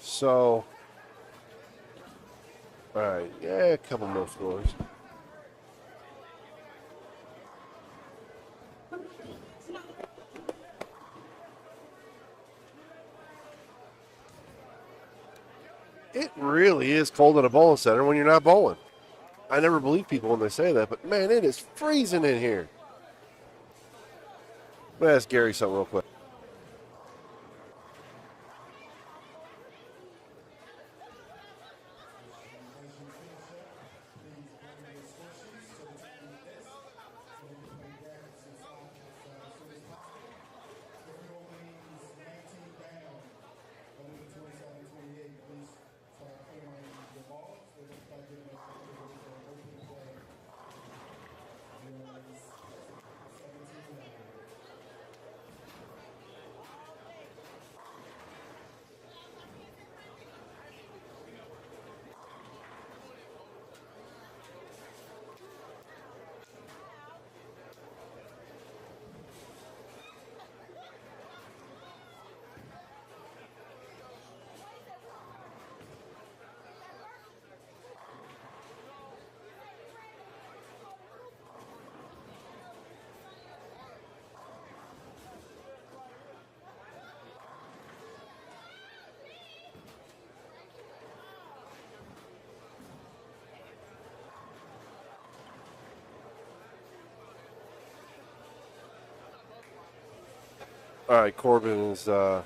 [SPEAKER 2] So, all right, yeah, a couple more scores. It really is cold at a bowling center when you're not bowling. I never believe people when they say that, but man, it is freezing in here. Let me ask Gary something real quick. All right, Corbin is, what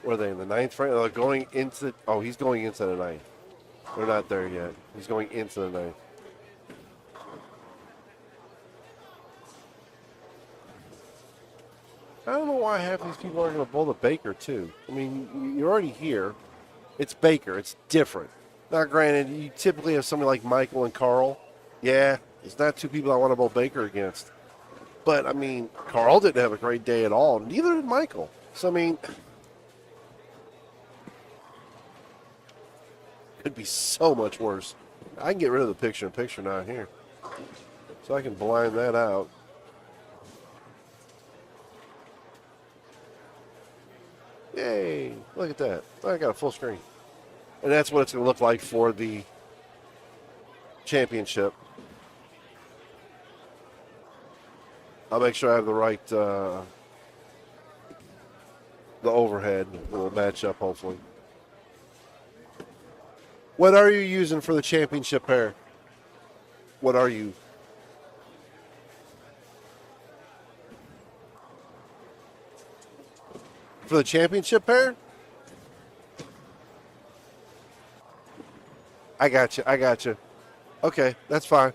[SPEAKER 2] are they, in the ninth right? They're going into, he's going into the ninth. They're not there yet. He's going into the ninth. I don't know why half these people aren't going to bowl the Baker, too. I mean, you're already here. It's Baker. It's different. Now, granted, you typically have somebody like Michael and Carl. Yeah, it's not two people I want to bowl Baker against. But, I mean, Carl didn't have a great day at all. Neither did Michael. So, I mean, could be so much worse. I can get rid of the picture-in-picture now here. So I can blind that out. Yay, look at that. I got a full screen. And that's what it's going to look like for the championship. I'll make sure I have the right, the overhead will match up, hopefully. What are you using for the championship pair? What are you? For the championship pair? I got you. Okay, that's fine.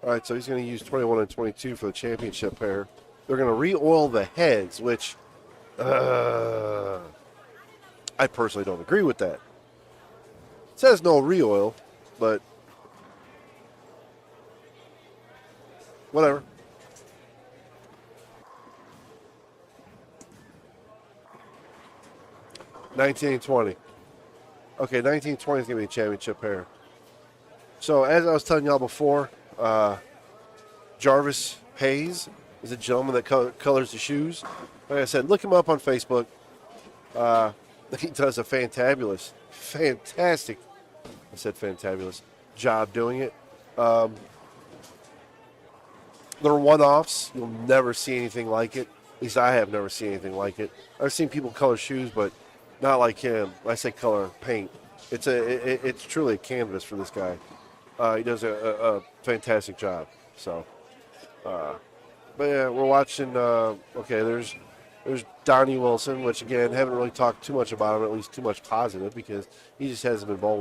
[SPEAKER 2] All right, so he's going to use 21 and 22 for the championship pair. They're going to re-oil the heads, which I personally don't agree with that. It says no re-oil, but whatever. $19.20. Okay, $19.20 is going to be a championship pair. So, as I was telling y'all before, Jarvis Hayes is a gentleman that colors the shoes. Like I said, look him up on Facebook. He does a fantabulous, fantastic, I said fantabulous, job doing it. They're one-offs. You'll never see anything like it. At least I have never seen anything like it. I've seen people color shoes, but not like him. I say color paint. It's truly a canvas for this guy. He does a fantastic job. So, but yeah, we're watching. Okay, there's Donnie Wilson, which again haven't really talked too much about him, at least too much positive, because he just hasn't been ball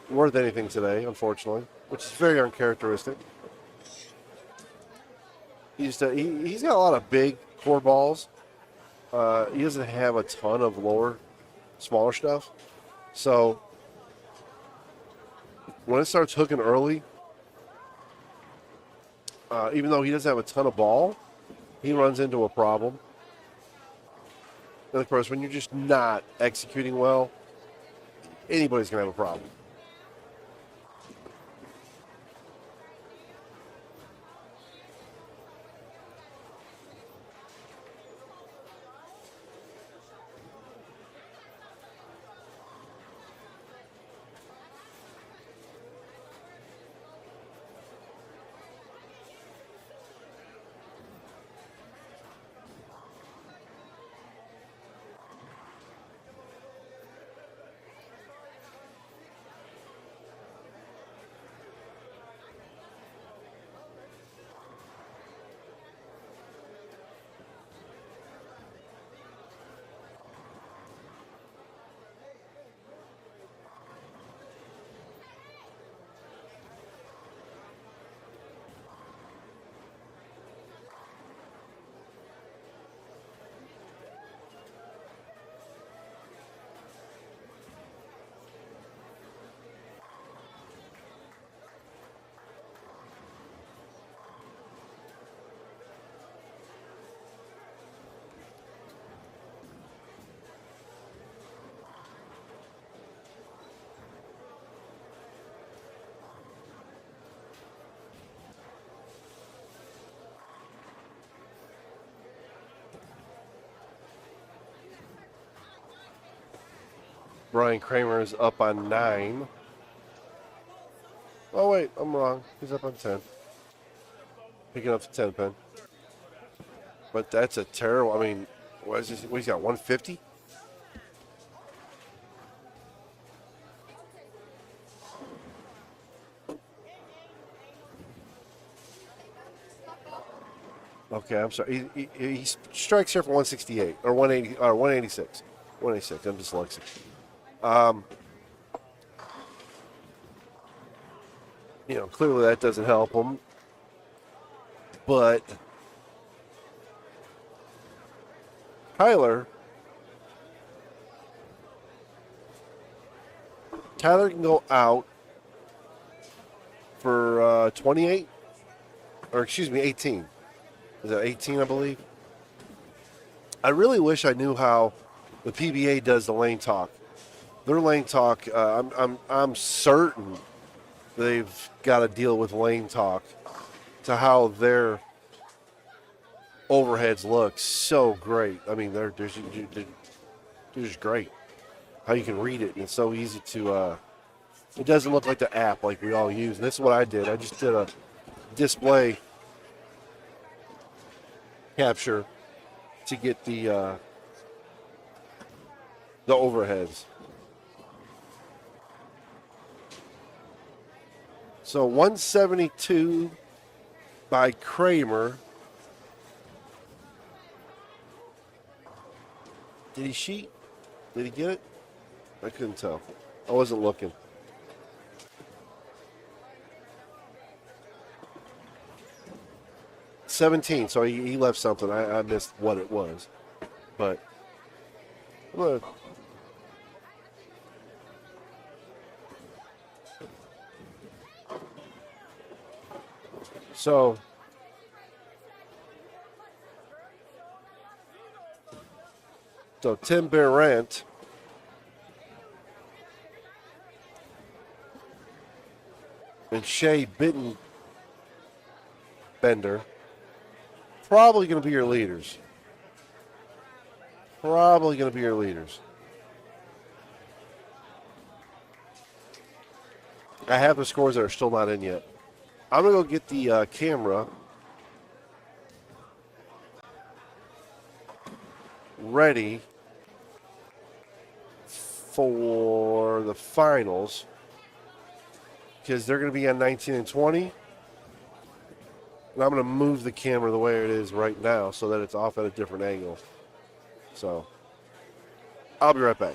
[SPEAKER 2] worth anything today, unfortunately, which is very uncharacteristic. He's got a lot of big core balls. He doesn't have a ton of lower smaller stuff. So when it starts hooking early, even though he doesn't have a ton of ball, he runs into a problem. And of course, when you're just not executing well, anybody's going to have a problem. Brian Kramer is up on 9. Oh, wait, I'm wrong. He's up on 10. Picking up the 10 pin. But that's a terrible, I mean, what is this? What, he's got 150? Okay, I'm sorry. He strikes here for 168 or 180 or 186. 186. I'm dyslexic. Clearly that doesn't help him. But Tyler can go out for 28, or excuse me, 18. Is that 18, I believe? I really wish I knew how the PBA does the lane talk. Their lane talk, I'm certain they've got to deal with lane talk to how their overheads look so great. I mean, they're just great. How you can read it, and it's so easy to. It doesn't look like the app like we all use. And this is what I did. I just did a display capture to get the overheads. So 172 by Kramer. Did he sheet? Did he get it? I couldn't tell. I wasn't looking. $17, so he left something. I missed what it was. But I'm gonna so Tim Barrett and Shea Bittenbender probably going to be your leaders. I have the scores that are still not in yet. I'm going to go get the camera ready for the finals because they're going to be on 19 and 20. And I'm going to move the camera the way it is right now so that it's off at a different angle. So, I'll be right back.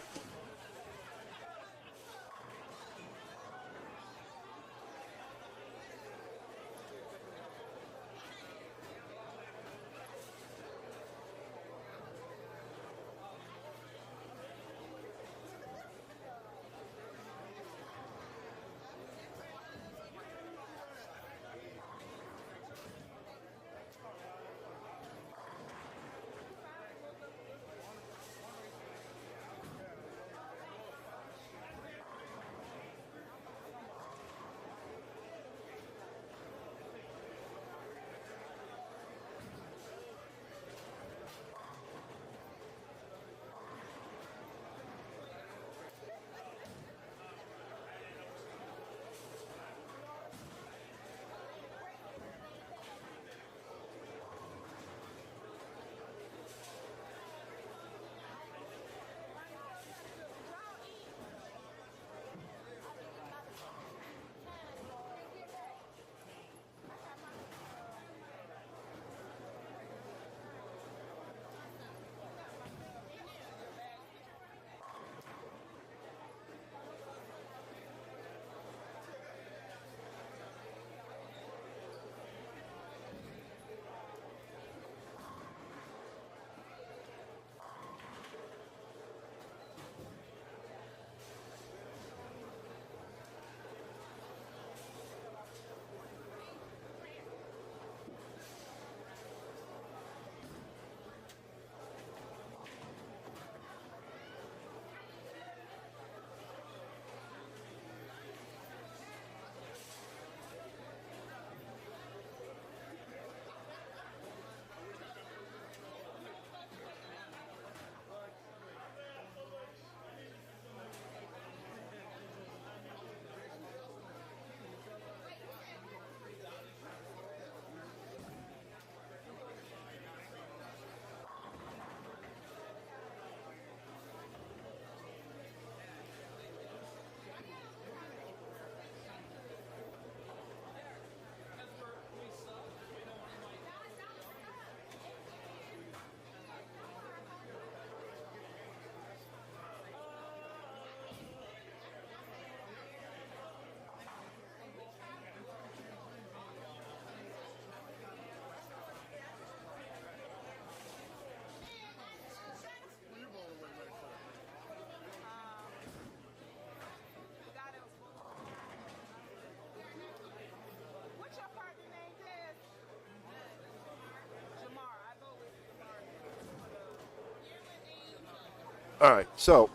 [SPEAKER 2] All right, so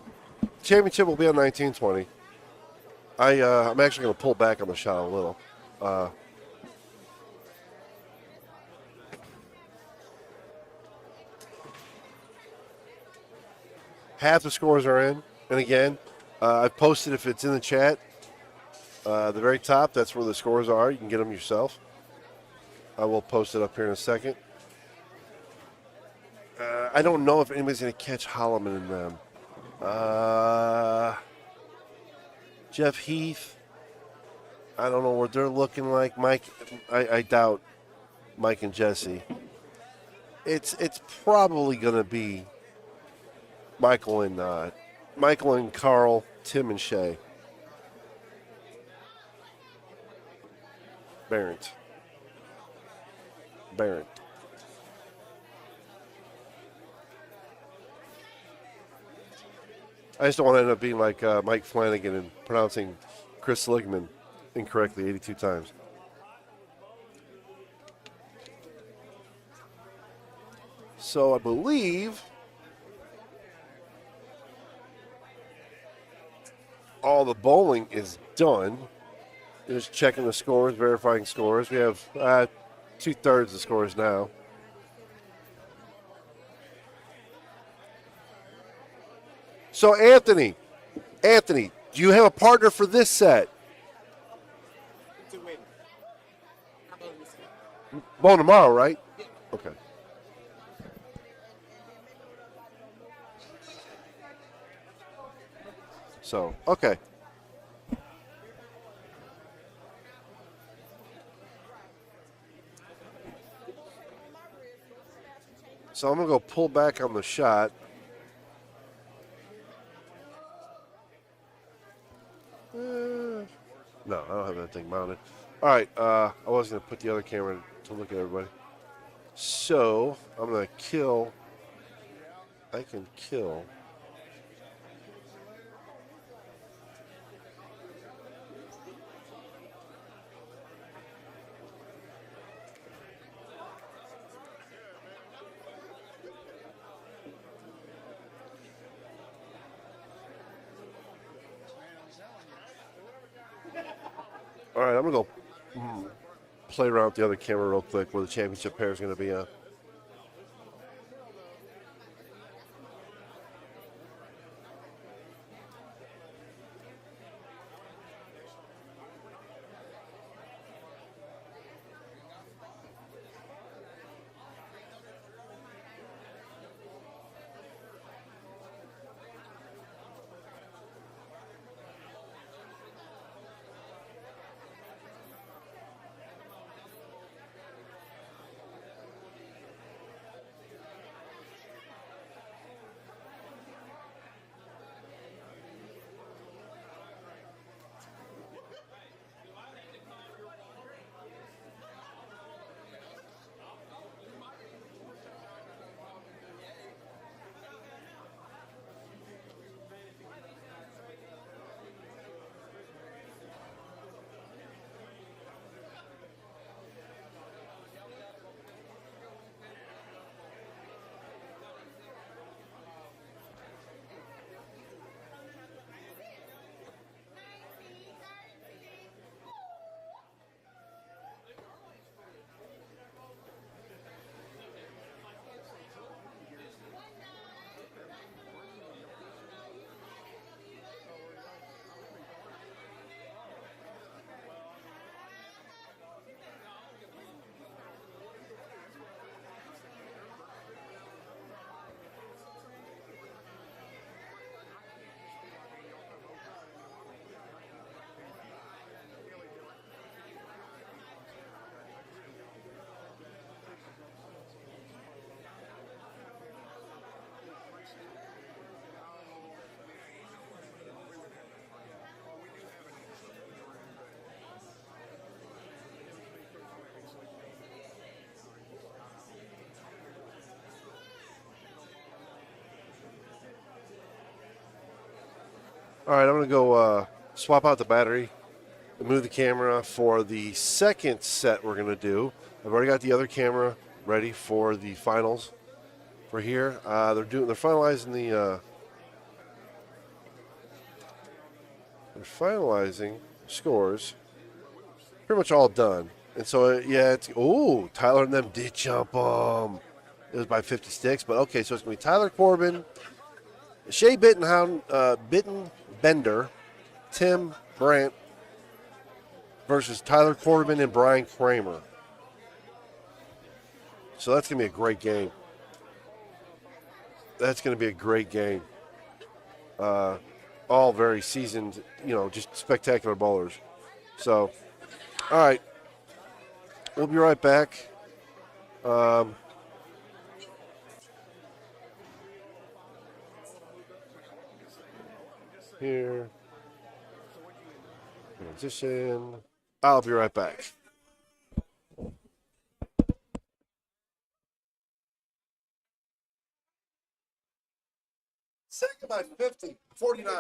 [SPEAKER 2] championship will be on 1920. I'm actually going to pull back on the shot a little. Half the scores are in, and again, I've posted if it's in the chat. The very top, that's where the scores are. You can get them yourself. I will post it up here in a second. I don't know if anybody's going to catch Holloman in them. Jeff Heath. I don't know what they're looking like. Mike, I doubt Mike and Jesse. It's probably going to be Michael and Carl, Tim and Shay. Barrett. I just don't want to end up being like Mike Flanagan and pronouncing Chris Ligman incorrectly 82 times. So I believe all the bowling is done. Just checking the scores, verifying scores. We have 2/3 of the scores now. So Anthony, do you have a partner for this set? Bowl tomorrow, right? Okay. So, okay. So I'm going to go pull back on the shot. No, I don't have that thing mounted. All right, I was going to put the other camera to look at everybody. So I'm going to kill. I can kill. All right, I'm going to go play around with the other camera real quick where the championship pair is going to be on. All right, I'm going to go swap out the battery and move the camera for the second set we're going to do. I've already got the other camera ready for the finals for here. They're finalizing We're finalizing scores. Pretty much all done. And so, yeah, it's, oh, Tyler and them did jump them. It was by 50 sticks, but okay, so it's going to be Tyler Corbin, Shea Bittenbender, Tim Brandt versus Tyler Corbin and Brian Kramer. So that's going to be a great game. That's going to be a great game. All very seasoned, just spectacular bowlers. So, all right. We'll be right back. Here. Transition. I'll be right back. Second by 50, 49.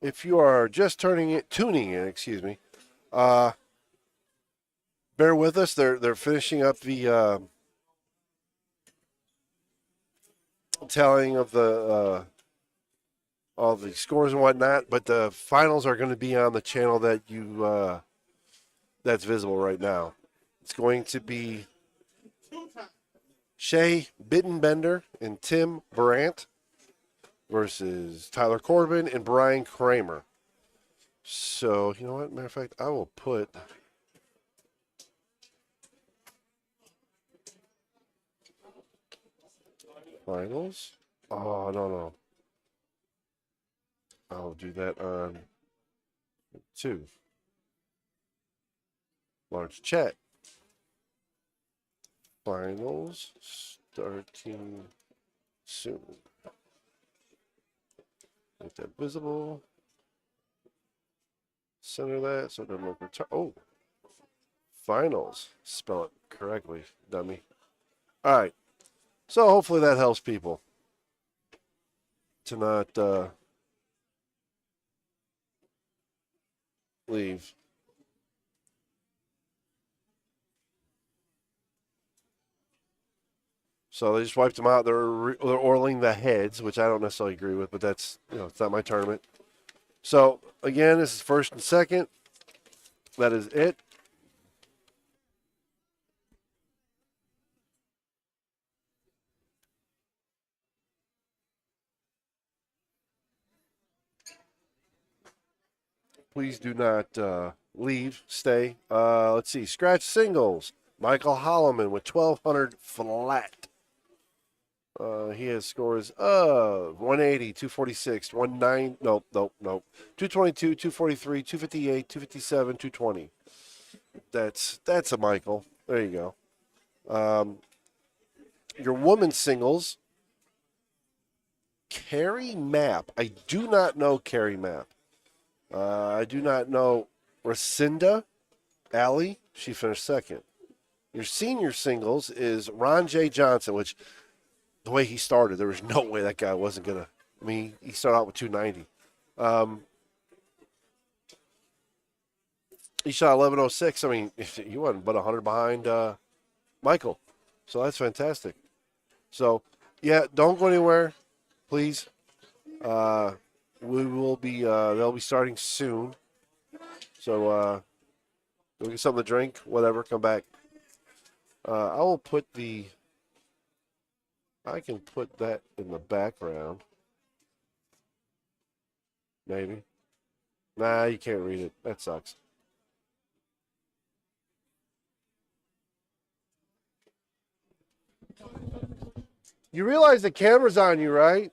[SPEAKER 2] if you are just tuning in, bear with us. They're finishing up the tallying of the all the scores and whatnot, but the finals are going to be on the channel that you that's visible right now. It's going to be Shay Bittenbender and Tim Brandt versus Tyler Corbin and Brian Kramer. So, you know what? Matter of fact, I will put finals. Oh, no. I'll do that on 2. Large chat. Finals starting soon. Make that visible. Center that so it doesn't look retarded. Oh, finals. Spell it correctly, dummy. All right. So hopefully that helps people to not leave. So they just wiped them out. They're oiling the heads, which I don't necessarily agree with, but that's, it's not my tournament. So again, this is first and second. That is it. Please do not leave. Stay. Let's see. Scratch singles. Michael Holloman with 1,200 flat. He has scores of 180, 246, 19. Nope. 222, 243, 258, 257, 220. That's a Michael. There you go. Your women's singles. Carrie Mapp. I do not know Carrie Mapp. I do not know Racinda Alley. She finished second. Your senior singles is Ron J. Johnson, which the way he started, there was no way that guy wasn't going to. I mean, he started out with 290. He shot 11:06. I mean, he wasn't but 100 behind Michael. So that's fantastic. So, yeah, don't go anywhere, please. We will be, they'll be starting soon. So, go get something to drink, whatever, come back. I will put I can put that in the background. Maybe. Nah, you can't read it. That sucks. You realize the camera's on you, right?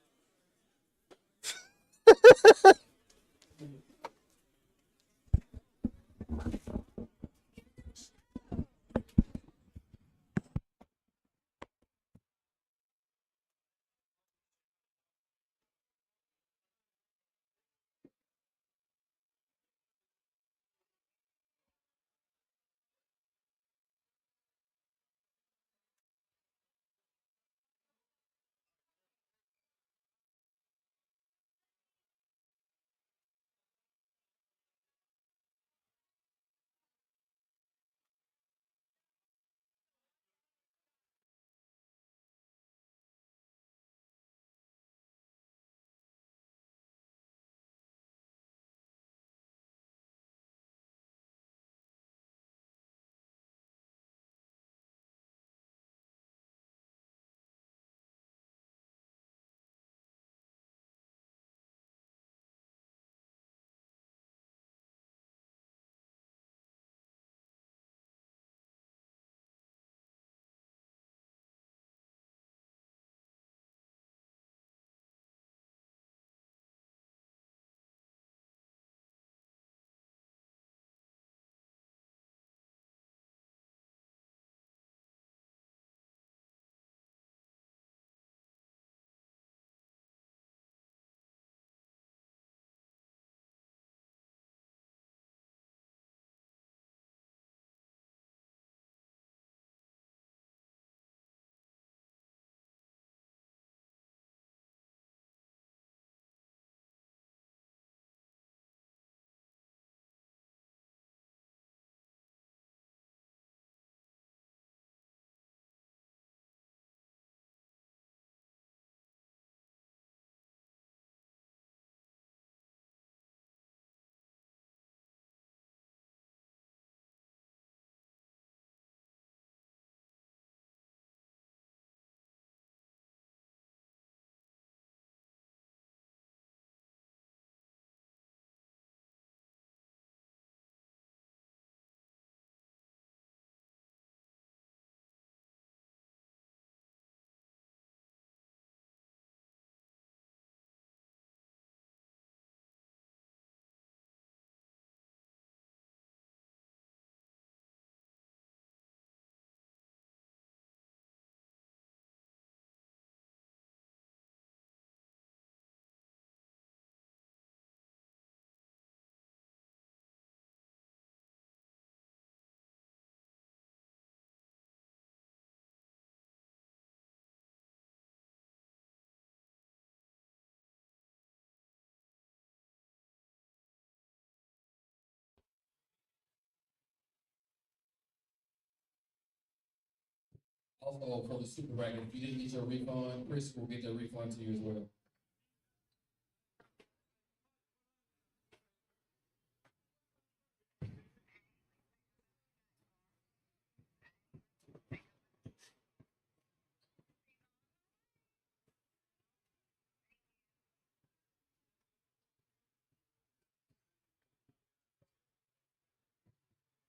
[SPEAKER 6] Also, for the super bracket, if you didn't get your refund, Chris will get their refund to you as well.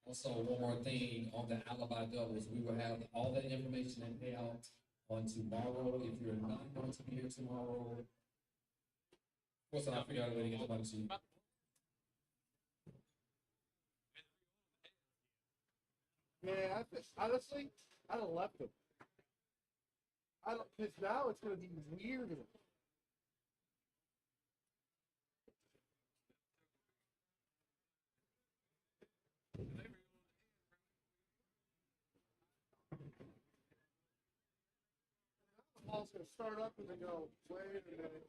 [SPEAKER 6] Also, one more thing on the alibi doubles, we will have all that information and payout on tomorrow. If you're not going to be here tomorrow, of course, I figure out a way to get the money to you.
[SPEAKER 9] Yeah, honestly, I'd have left him. Because now it's going to be weird. The ball's going to start up and then go, wait a minute.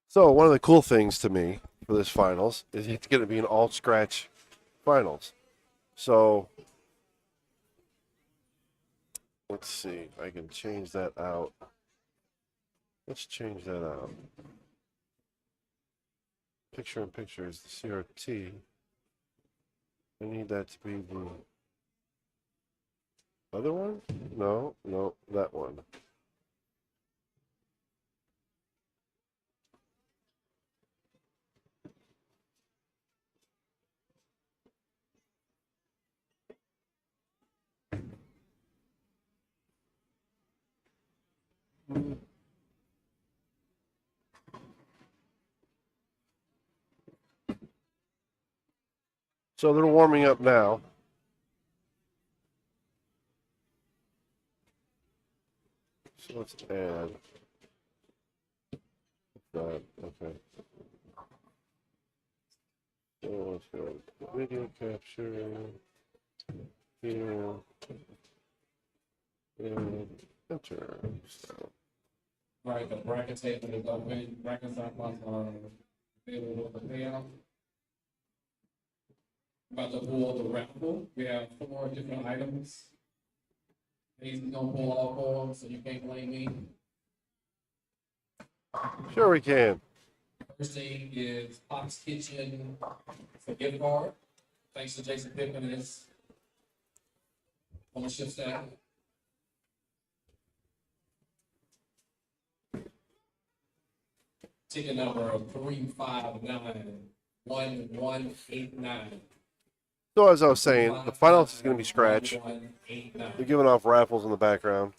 [SPEAKER 2] So one of the cool things to me for this finals is it's going to be an all scratch finals. So let's see, I can change that out. Let's change that out. Picture in picture is the CRT. I need that to be the other one? No, that one. So they're warming up now. So let's add that. Okay. So let's go video capture here and enter. So,
[SPEAKER 6] All right, the bracket table is open. Brackets are available for payout. About to pull the raffle. We have 4 different items. He's gonna pull all 4, so you can't blame me.
[SPEAKER 2] sure we can.
[SPEAKER 6] First thing is Pop's Kitchen for gift card. Thanks to Jason Pipkin and his ownership staff. Ticket number 3591189.
[SPEAKER 2] So as I was saying, the finals is going to be scratch. They're giving off raffles in the background.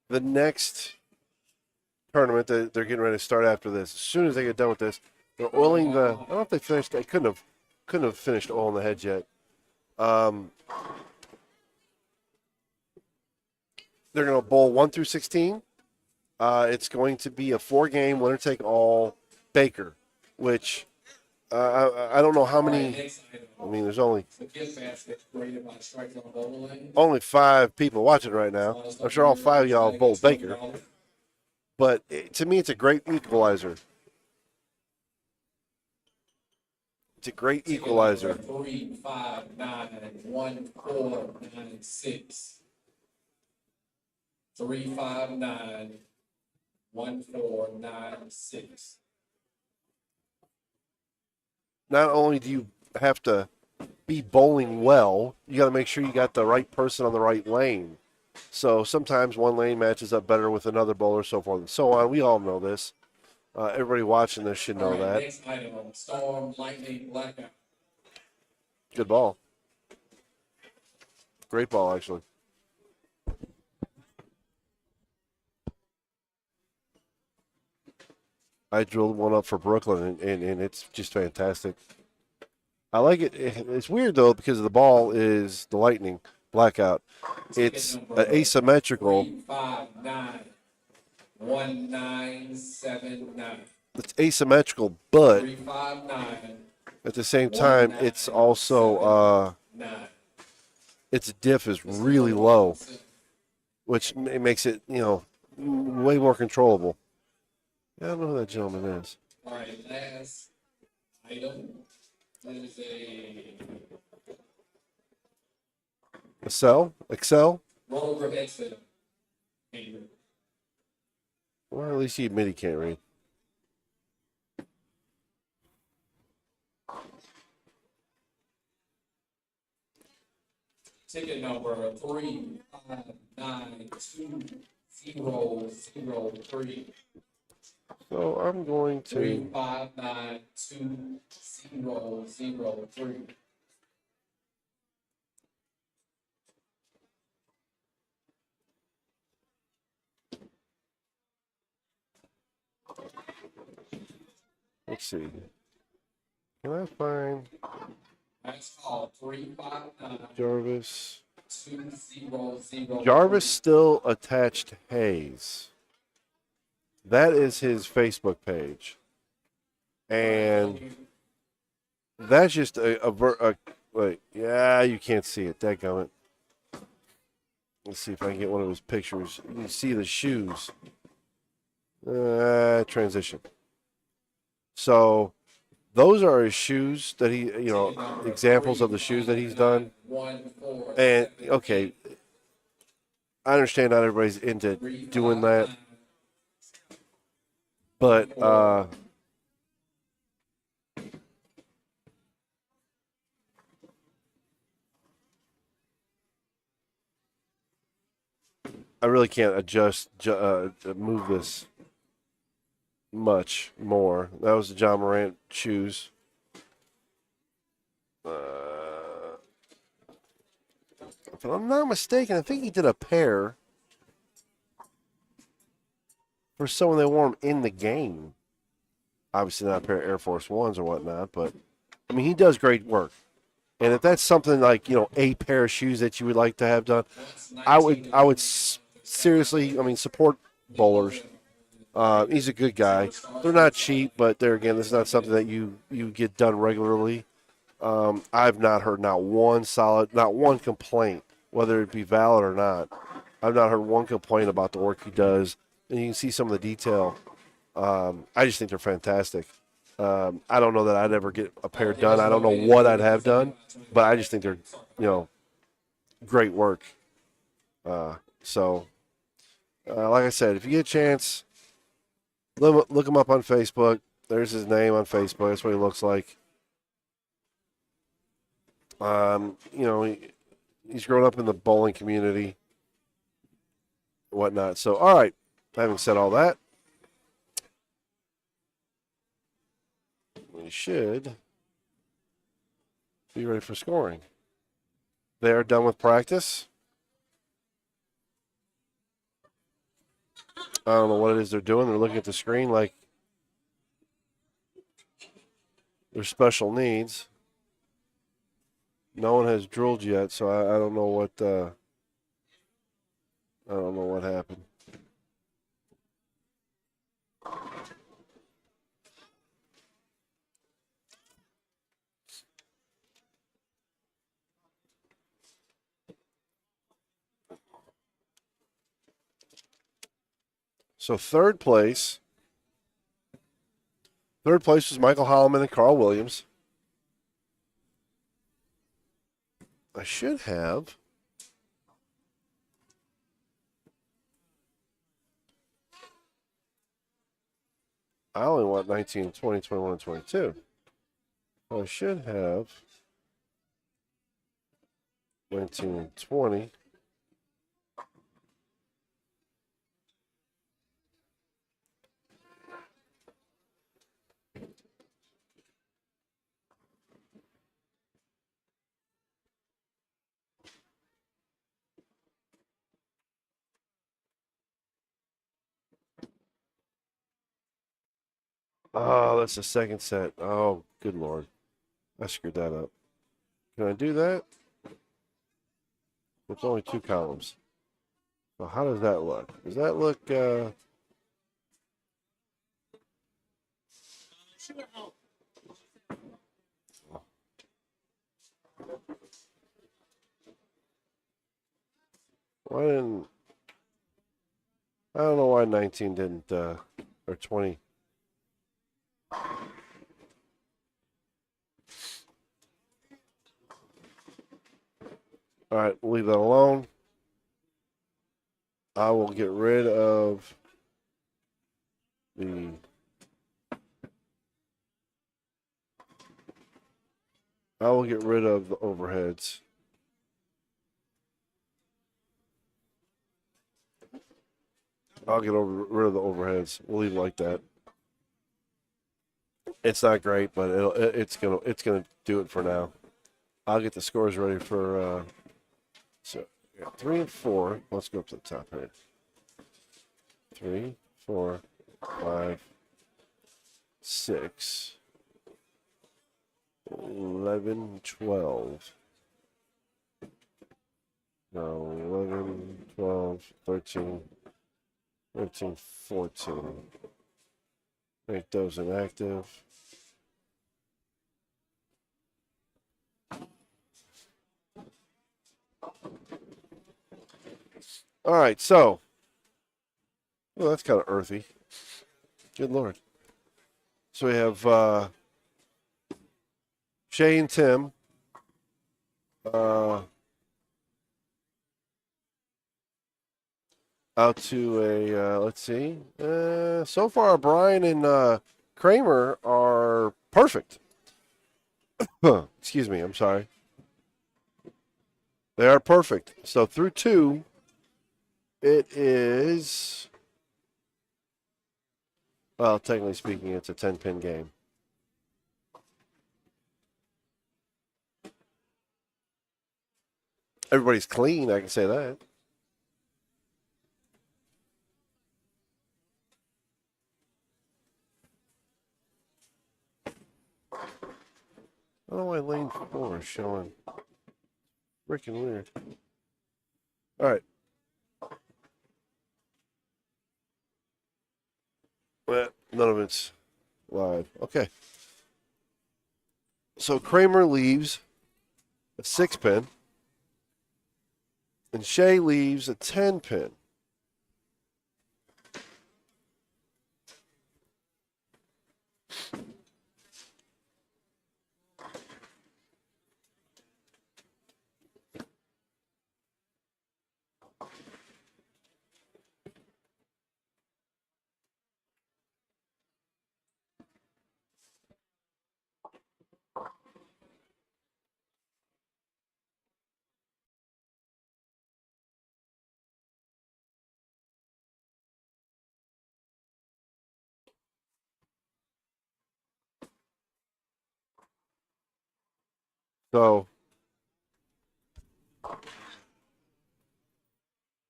[SPEAKER 2] the next tournament that they're getting ready to start after this, as soon as they get done with this, they're oiling the. I don't know if they finished. They couldn't have finished oiling the heads yet. They're going to bowl 1 through 16. It's going to be a 4-game winner-take-all Baker, which I don't know how many. I mean, there's only 5 people watching right now. I'm sure all 5 of y'all bowl Baker. But to me, it's a great equalizer. It's a great equalizer.
[SPEAKER 6] 3, 5, 9, 1, 4, 9, 6. 3, 5, 9, 1, 4, 9, 6.
[SPEAKER 2] Not only do you have to be bowling well, you got to make sure you got the right person on the right lane. So sometimes one lane matches up better with another bowler, so forth and so on. We all know this. Everybody watching this should know that.
[SPEAKER 6] Next item, storm, lightning, blackout.
[SPEAKER 2] Good ball. Great ball, actually. I drilled one up for Brooklyn, and it's just fantastic. I like it. It's weird, though, because the ball is the lightning blackout. It's asymmetrical.
[SPEAKER 6] 3, 5, 9, 1, 9, 7, 9.
[SPEAKER 2] It's asymmetrical, but
[SPEAKER 6] 3, 5, 9.
[SPEAKER 2] at the same time, it's also its diff is really low, which makes it, way more controllable. I don't know who that gentleman is.
[SPEAKER 6] All right, last item is
[SPEAKER 2] Excel?
[SPEAKER 6] roller grip Excel.
[SPEAKER 2] Or at least you admit he can't read.
[SPEAKER 6] Ticket number 3, 5, 9, 2, 0, 0, 3.
[SPEAKER 2] So I'm going
[SPEAKER 6] 3,
[SPEAKER 2] to.
[SPEAKER 6] 5, 9, 2, 0, 0, 3.
[SPEAKER 2] Let's see. Can I find
[SPEAKER 6] That's called 3, 5, 9,
[SPEAKER 2] Jarvis?
[SPEAKER 6] 2, 0, 0.
[SPEAKER 2] Jarvis still attached Hayes. That is his Facebook page. And that's just wait, yeah, you can't see it. Dadgummit. Let's see if I can get one of his pictures. You can see the shoes. Transition. So those are his shoes that he, examples of the shoes that he's done. And, okay, I understand not everybody's into doing that. But, I really can't move this much more. That was the John Morant shoes. If I'm not mistaken, I think he did a pair for someone that wore them in the game. Obviously not a pair of Air Force Ones or whatnot, but I mean, he does great work. And if that's something like, a pair of shoes that you would like to have done, I would seriously, support bowlers. He's a good guy. They're not cheap, but this is not something that you get done regularly. I've not heard not one complaint, whether it be valid or not. I've not heard one complaint about the work he does, and you can see some of the detail. I just think they're fantastic. I don't know that I'd ever get a pair done. I don't know what I'd have done, but I just think they're, great work. Like I said, if you get a chance, look him up on Facebook. There's his name on Facebook. That's what he looks like. He's grown up in the bowling community, whatnot. So, all right. Having said all that, we should be ready for scoring. They are done with practice. I don't know what it is they're doing. They're looking at the screen like they're special needs. No one has drilled yet, so I don't know what happened. So third place was Michael Holloman and Carl Williams. I should have. I only want 19, 20, 21, and 22. I should have 19 and 20. Oh, that's the second set. Oh, good Lord. I screwed that up. Can I do that? It's only 2 columns. So how does that look? Does that look... Why didn't... I don't know why 19 didn't... or 20... All right, we'll leave that alone. I will get rid of the... I will get rid of the overheads. I'll get rid of the overheads. We'll leave it like that. It's not great, but it's gonna do it for now. I'll get the scores ready for so yeah, 3 and 4. Let's go up to the top here. 3, 4, 5, 6, 11, 12. No, 11, 12, 13, 14. Make those inactive. All right, so. Well, that's kind of earthy. Good Lord. So we have Shay and Tim. Out to a, let's see. So far, Brian and Kramer are perfect. Excuse me, I'm sorry. They are perfect. So through 2, it is, well, technically speaking, it's a 10-pin game. Everybody's clean, I can say that. I don't know why lane 4 is showing. Freaking weird. All right. Well, none of it's live. Okay. So Kramer leaves a 6-pin. And Shay leaves a 10-pin. So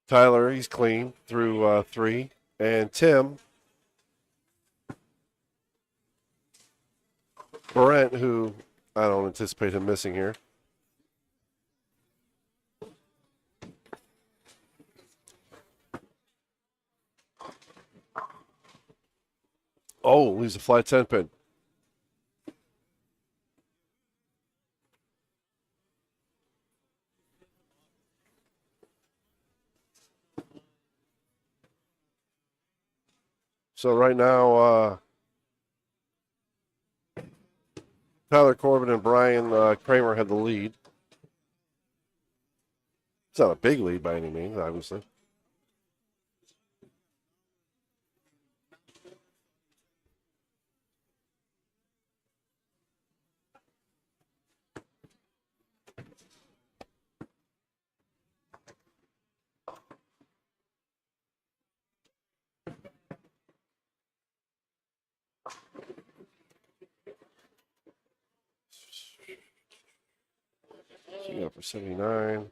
[SPEAKER 2] Tyler, he's clean through 3. And Tim Brent, who I don't anticipate him missing here. Oh, leaves a flat 10 pin. So right now, Tyler Corbin and Brian Kramer had the lead. It's not a big lead by any means, obviously. You go for 79.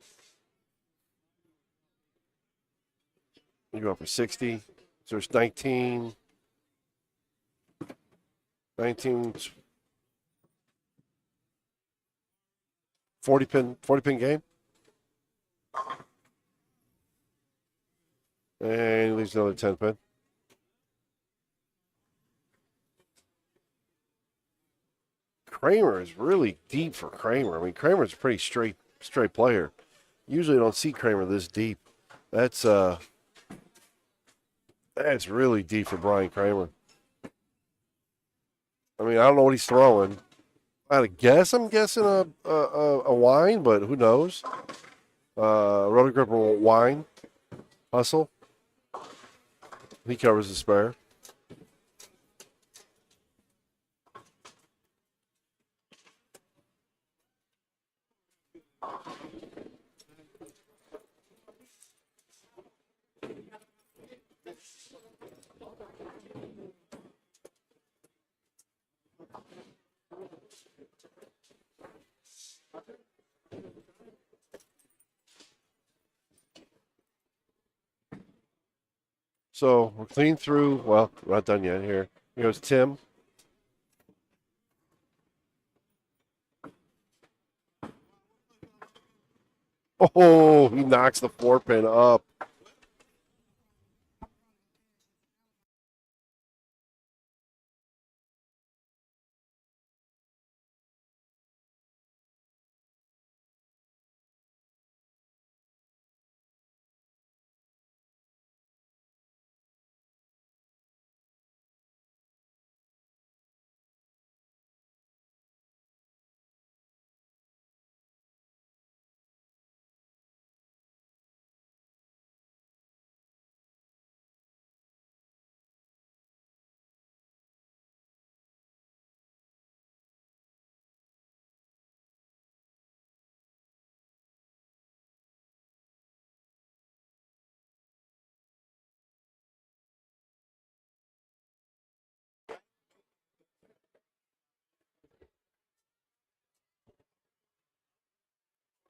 [SPEAKER 2] You go for 60. So there's 19. 40 pin game. And he leaves another 10 pin. Kramer is really deep for Kramer. I mean, Kramer's a pretty straight player. Usually, you don't see Kramer this deep. That's really deep for Brian Kramer. I mean, I don't know what he's throwing. I'm guessing a wine, but who knows? Rotor gripper wine. Hustle. He covers the spare. So we're clean through. Well, we're not done yet here. Here goes Tim. Oh, he knocks the 4-pin up.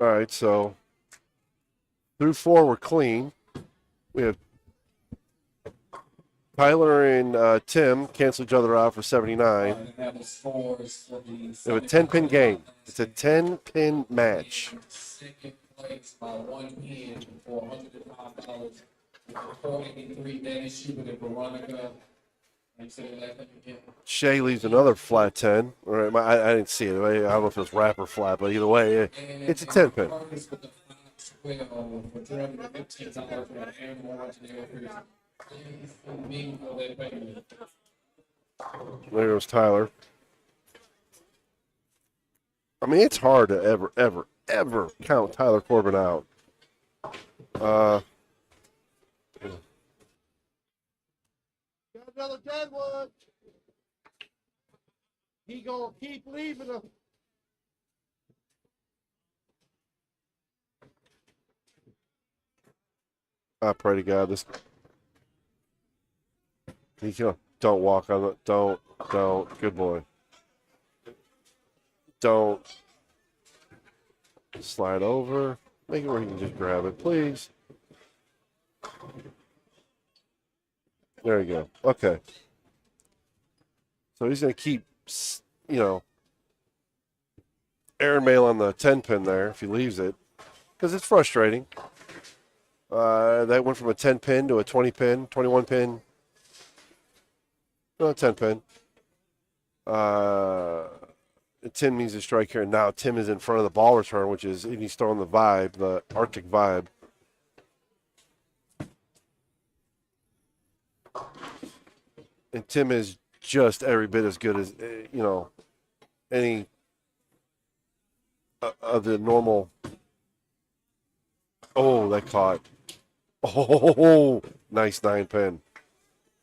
[SPEAKER 2] All right, so through 4 we're clean. We have Tyler and Tim cancel each other out for 79. They have a 10-pin game. It's a 10-pin match. Second place by 1 pin for $105. 43 Dennis Schubert and Veronica. Shea leaves another flat 10. All right, I didn't see it. I don't know if it was wrap or flat, but either way, it's a 10 pin. There goes Tyler. I mean, it's hard to ever count Tyler Corbin out.
[SPEAKER 9] Got another dead one. He gonna keep leaving them.
[SPEAKER 2] I pray to God this. He can don't walk on the don't. Good boy. Don't slide over. Make it where he can just grab it, please. There you go. Okay. So he's going to keep, you know, airmail on the 10 pin there if he leaves it, because it's frustrating. That went from a 10 pin to a 20 pin, 21 pin, no, 10 pin. Tim needs a strike here. Now Tim is in front of the ball return, which is, and he's throwing the vibe, the Arctic vibe. And Tim is just every bit as good as, you know, any of the normal. Oh, that caught. Oh, nice 9 pin.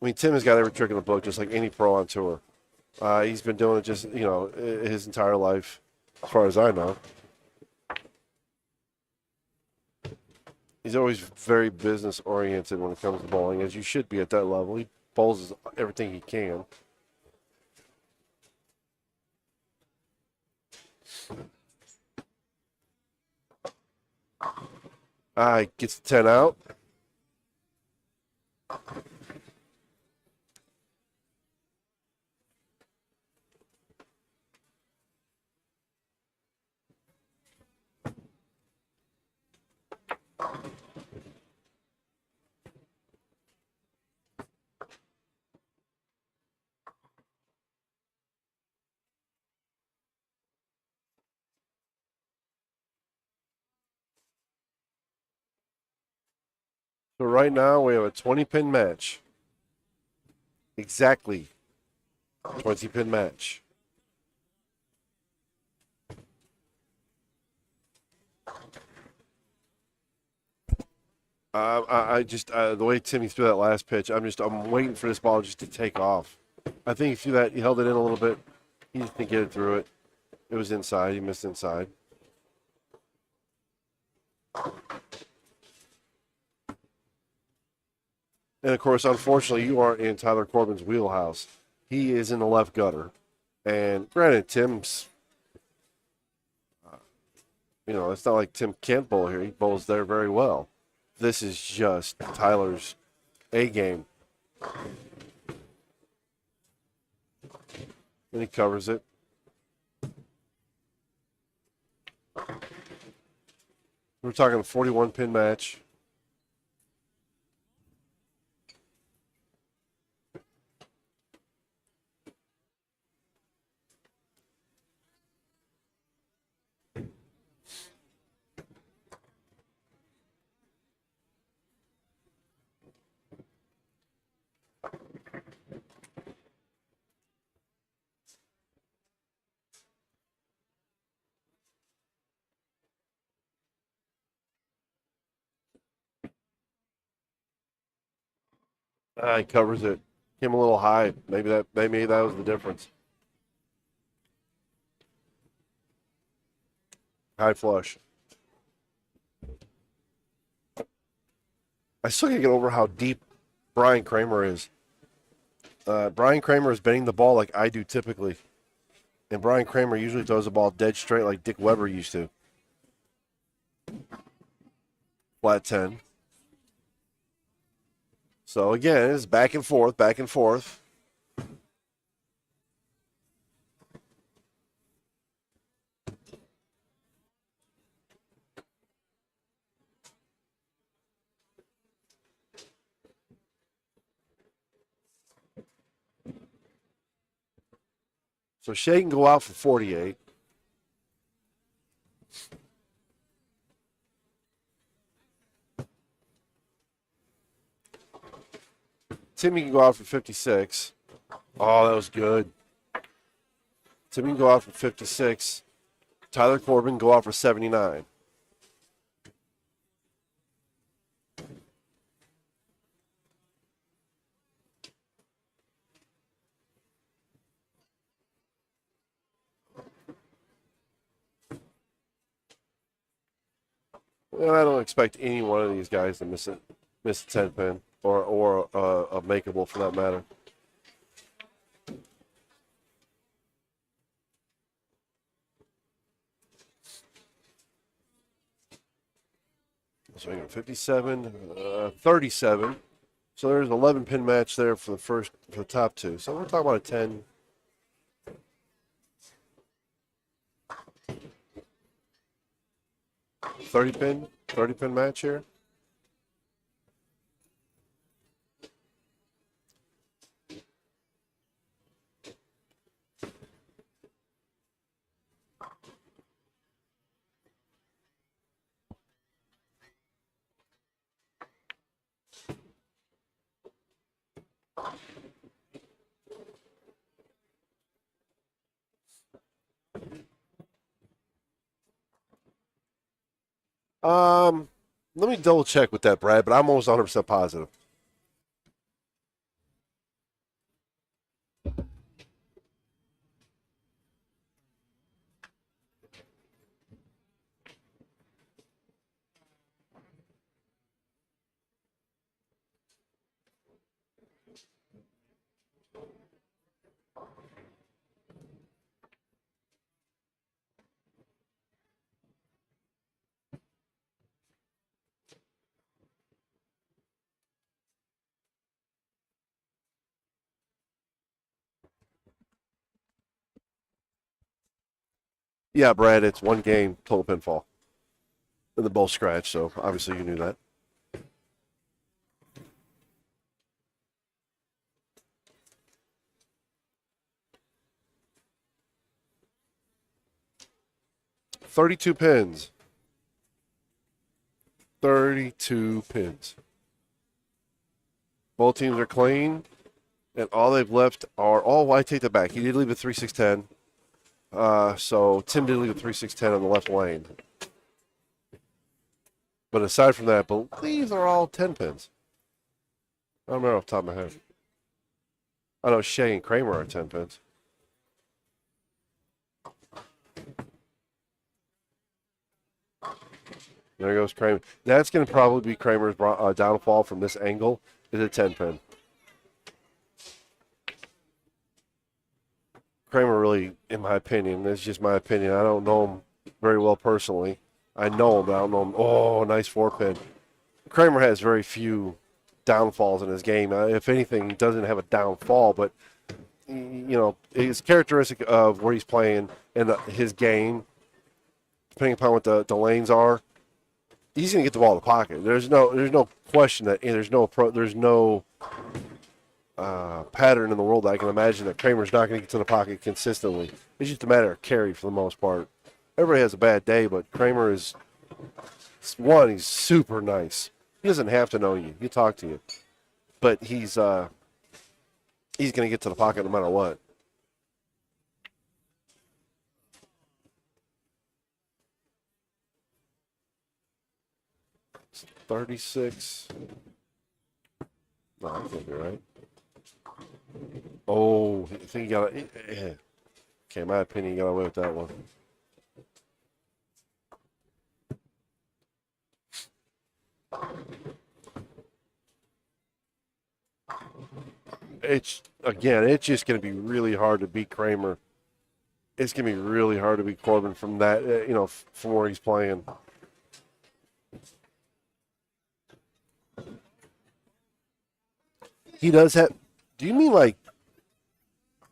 [SPEAKER 2] I mean, Tim has got every trick in the book, just like any pro on tour. He's been doing it just, you know, his entire life, as far as I know. He's always very business oriented when it comes to bowling, as you should be at that level. He bowls everything he can. He gets the 10 out. So right now we have a 20-pin match. Exactly 20-pin match. I just the way Timmy threw that last pitch, I'm waiting for this ball just to take off. I think he threw that, he held it in a little bit. He just didn't get it through it. It was inside. He missed inside. And of course, unfortunately, you aren't in Tyler Corbin's wheelhouse. He is in the left gutter. And granted, Tim's, you know, it's not like Tim can't bowl here. He bowls there very well. This is just Tyler's A game. And he covers it. We're talking a 41-pin match. He covers it. Came a little high. Maybe that was the difference. High flush. I still can't get over how deep Brian Kramer is. Brian Kramer is bending the ball like I do typically. And Brian Kramer usually throws the ball dead straight like Dick Weber used to. Flat 10. So again, it's back and forth, back and forth. So Shea can go out for 48. Timmy can go out for 56. Oh, that was good. Timmy can go out for 56. Tyler Corbin go out for 79. Well, I don't expect any one of these guys to miss a 10 pin or a makeable for that matter. So we got 57, 37. So there's an 11 pin match there for the top two. So we're talking about a 10. $30 pin match here. Let me double check with that, Brad, but I'm almost 100% positive. Yeah, Brad, it's one game total pinfall. And the both scratch, so obviously you knew that. $32 pins. 32 pins. Both teams are clean, and all they've left are I take that back. He did leave a 3-6-10. So Tim did leave a 3-6-10 on the left lane. But aside from that, I believe they're all 10 pins. I don't remember off the top of my head. I know Shea and Kramer are 10 pins. There goes Kramer. That's going to probably be Kramer's downfall from this angle, is a 10 pin. Kramer really, in my opinion, this is just my opinion. I don't know him very well personally. I know him, but I don't know him. Oh, nice 4-pin. Kramer has very few downfalls in his game. If anything, he doesn't have a downfall, but his characteristic of where he's playing and his game, depending upon what the lanes are, he's going to get the ball in the pocket. There's no question that there's no pattern in the world that I can imagine that Kramer's not going to get to the pocket consistently. It's just a matter of carry for the most part. Everybody has a bad day, but Kramer is, he's super nice. He doesn't have to know you. He'll talk to you. But he's going to get to the pocket no matter what. It's 36. No, I can't be right. Oh, I think he got it. Okay, in my opinion, he got away with that one. It's just going to be really hard to beat Kramer. It's going to be really hard to beat Corbin from that, from where he's playing. He does have. Do you mean like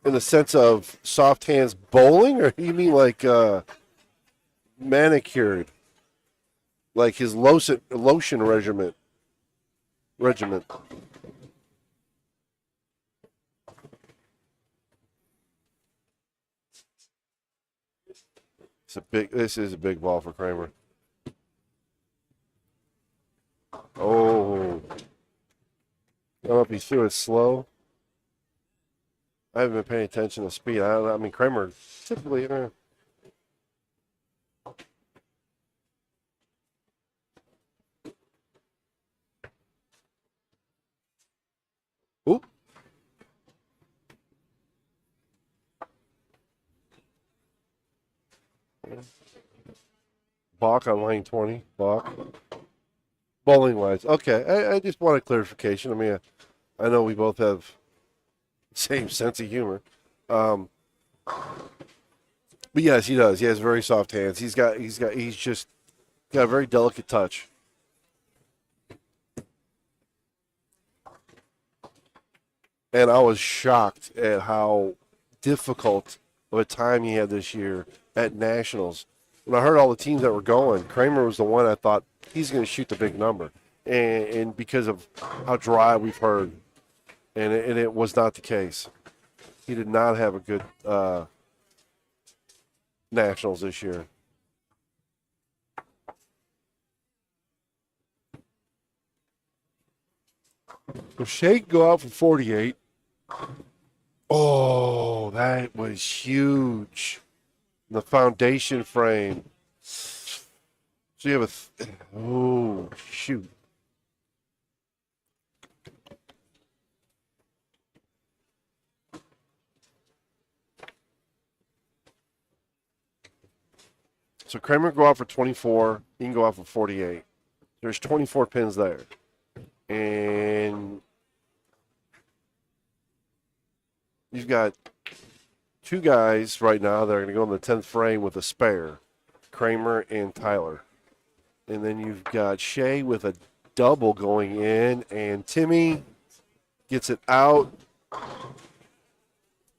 [SPEAKER 2] in the sense of soft hands bowling, or you mean like manicured, like his lotion regiment? This is a big ball for Kramer. Oh. I don't know if he threw it slow. I haven't been paying attention to speed. I mean, Kramer typically. Oop. Balk on lane 20. Balk. Bowling wise. Okay, I just want a clarification. I mean, I know we both have the same sense of humor. But yes, he does. He has very soft hands. He's just got a very delicate touch. And I was shocked at how difficult of a time he had this year at Nationals. When I heard all the teams that were going, Kramer was the one I thought he's going to shoot the big number. And because of how dry we've heard, and it was not the case. He did not have a good Nationals this year. So Shake go out for 48. Oh, that was huge. The foundation frame. So you have oh, shoot. So Kramer go out for 24. He can go out for 48. There's 24 pins there. And you've got two guys right now that are going to go in the 10th frame with a spare, Kramer and Tyler. And then you've got Shea with a double going in, and Timmy gets it out,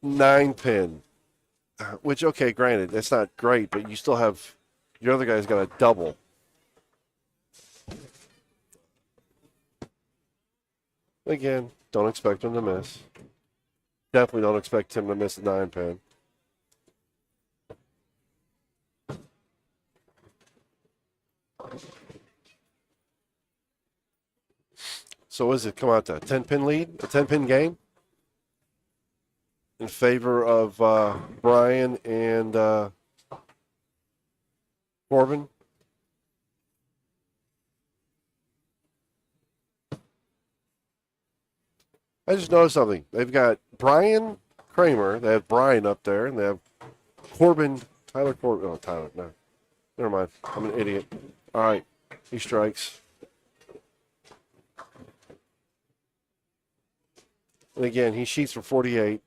[SPEAKER 2] 9 pin. Which, okay, granted, that's not great, but you still have, your other guy's got a double. Again, don't expect him to miss. Definitely don't expect him to miss a 9 pin. So what does it come out to? A 10-pin lead? A 10-pin game? In favor of Brian and Corbin? I just noticed something. They've got Brian Kramer. They have Brian up there, and they have Corbin, Tyler Corbin. Oh, Tyler, no. Never mind. I'm an idiot. All right. He strikes. And again, he sheets for 48.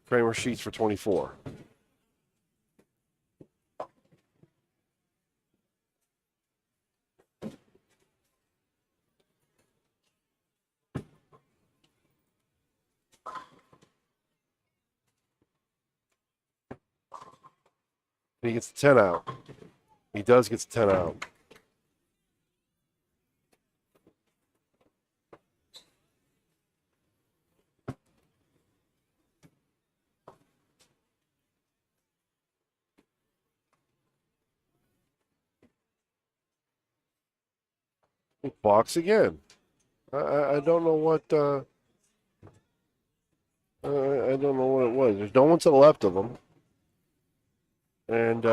[SPEAKER 2] Kramer sheets for 24. He gets the 10 out. He does get the 10 out. He balks again. I don't know what I don't know what it was. There's no one to the left of him. And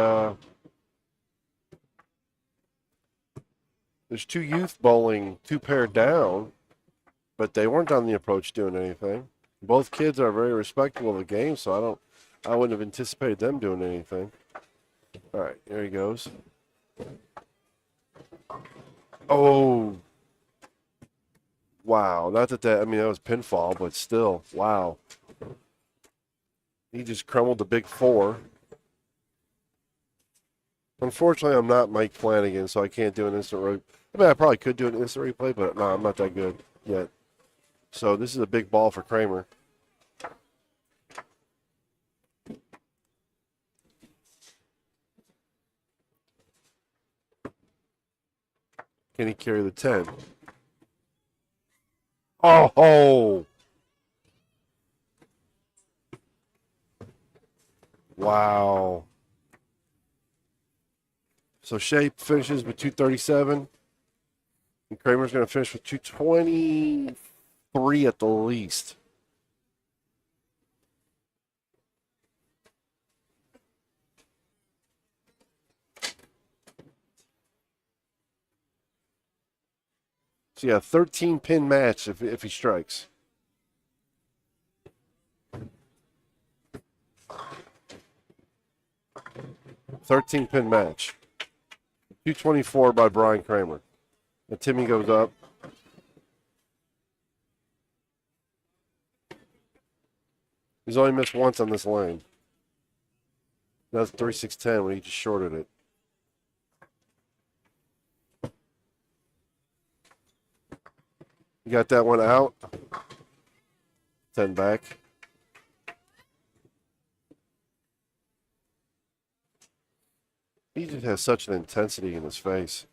[SPEAKER 2] there's two youth bowling, two pair down, but they weren't on the approach doing anything. Both kids are very respectful of the game, so I wouldn't have anticipated them doing anything. All right, there he goes. Oh, wow! Not that I mean that was pinfall, but still, wow. He just crumbled the big 4. Unfortunately, I'm not Mike Flanagan, so I can't do an instant replay. I mean, I probably could do an instant replay, but no, I'm not that good yet. So this is a big ball for Kramer. Can he carry the 10? Oh! Wow. So Shea finishes with 237. And Kramer's going to finish with 223 at the least. So yeah, 13-pin match if he strikes. $13-pin match. 224 by Brian Kramer. And Timmy goes up. He's only missed once on this lane. That's 3610 when he just shorted it. You got that one out. 10 back. He just has such an intensity in his face.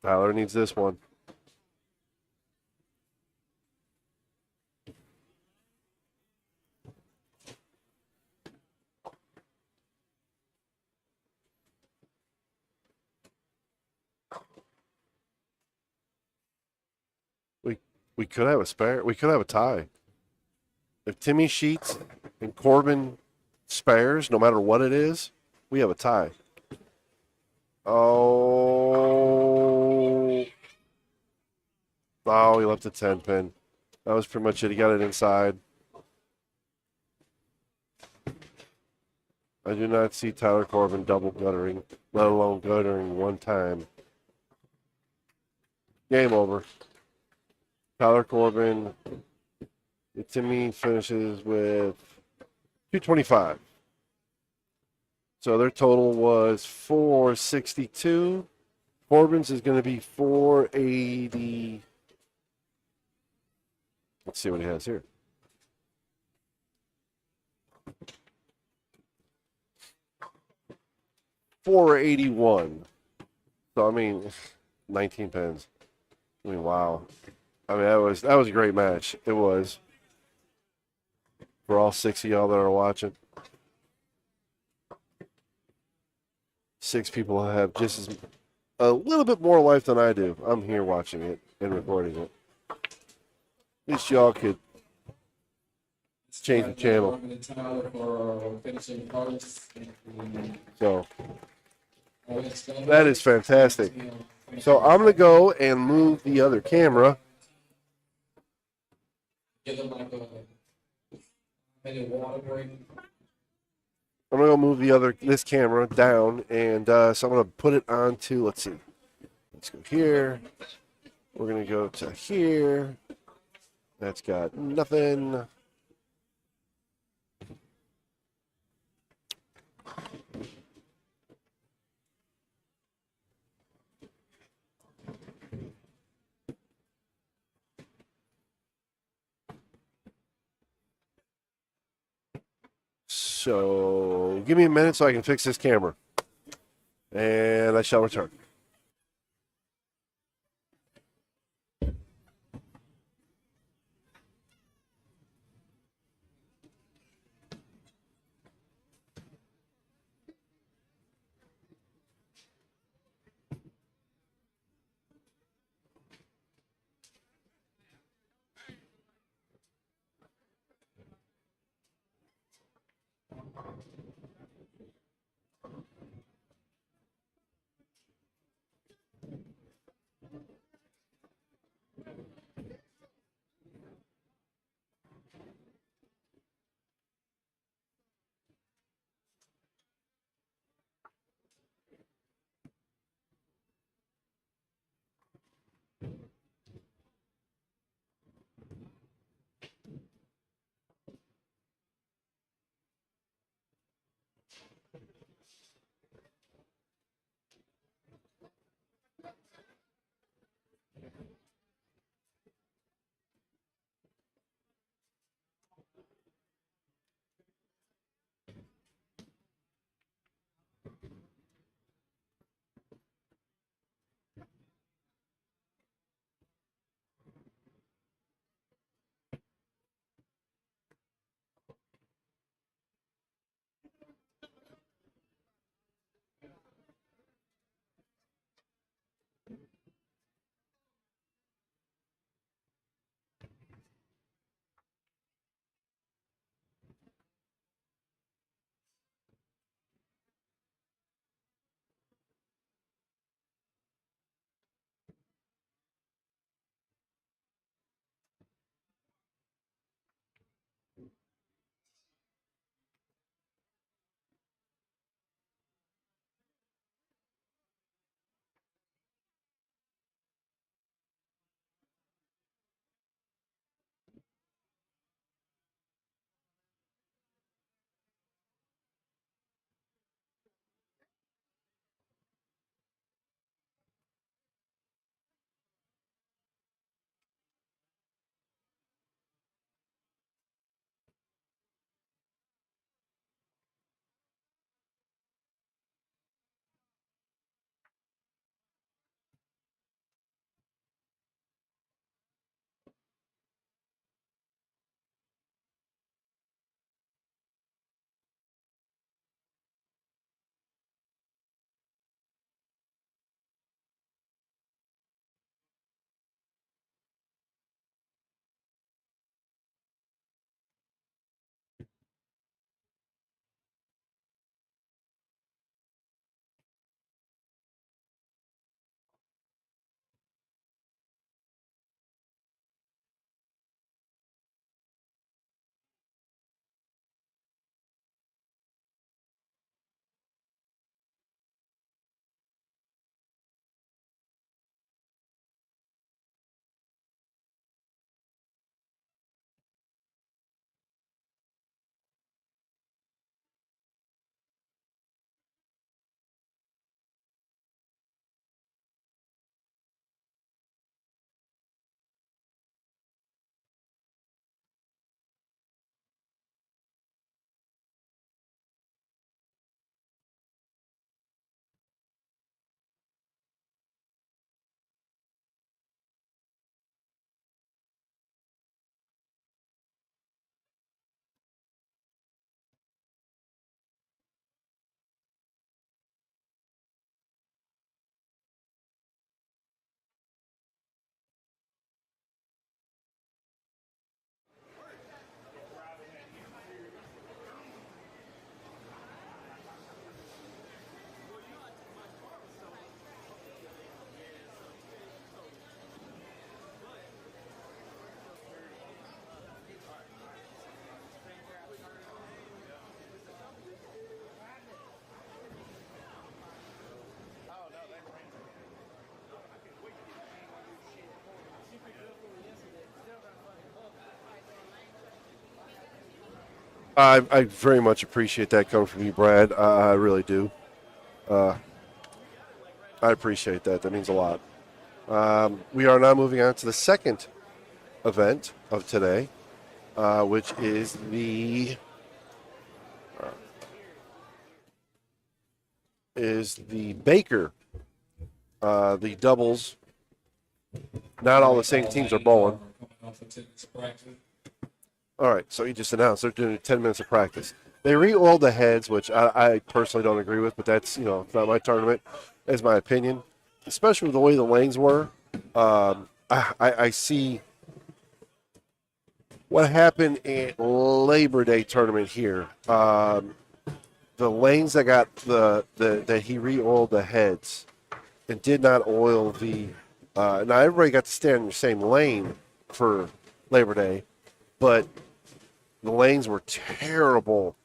[SPEAKER 2] Tyler needs this one. We could have a spare. We could have a tie. If Timmy Sheets and Corbin spares, no matter what it is, we have a tie. Oh. Oh, he left a 10 pin. That was pretty much it. He got it inside. I do not see Tyler Corbin double guttering, let alone guttering one time. Game over. Tyler Corbin, Timmy finishes with 225. So their total was 462. Corbin's is going to be 480. Let's see what he has here. $481. So I mean, 19 pins. I mean, wow. I mean, that was a great match. It was. For all 6 of y'all that are watching. 6 people have just a little bit more life than I do. I'm here watching it and recording it. At least y'all could change the channel. So that is fantastic. So I'm going to go and move the other camera. I'm going to go move this camera down, and so I'm going to put it onto, let's see. Let's go here. We're going to go to here. That's got nothing. So give me a minute so I can fix this camera, and I shall return. I very much appreciate that coming from you, Brad. I really do. I appreciate that. That means a lot. We are now moving on to the second event of today, which is the Baker, the doubles. Not all the same teams are bowling. All right, so he just announced they're doing 10 minutes of practice. They re-oiled the heads, which I personally don't agree with, but that's, it's not my tournament. That's my opinion, especially with the way the lanes were. I see what happened at Labor Day tournament here. The lanes that got that he re-oiled the heads and did not oil the. Now everybody got to stand in the same lane for Labor Day, but the lanes were terrible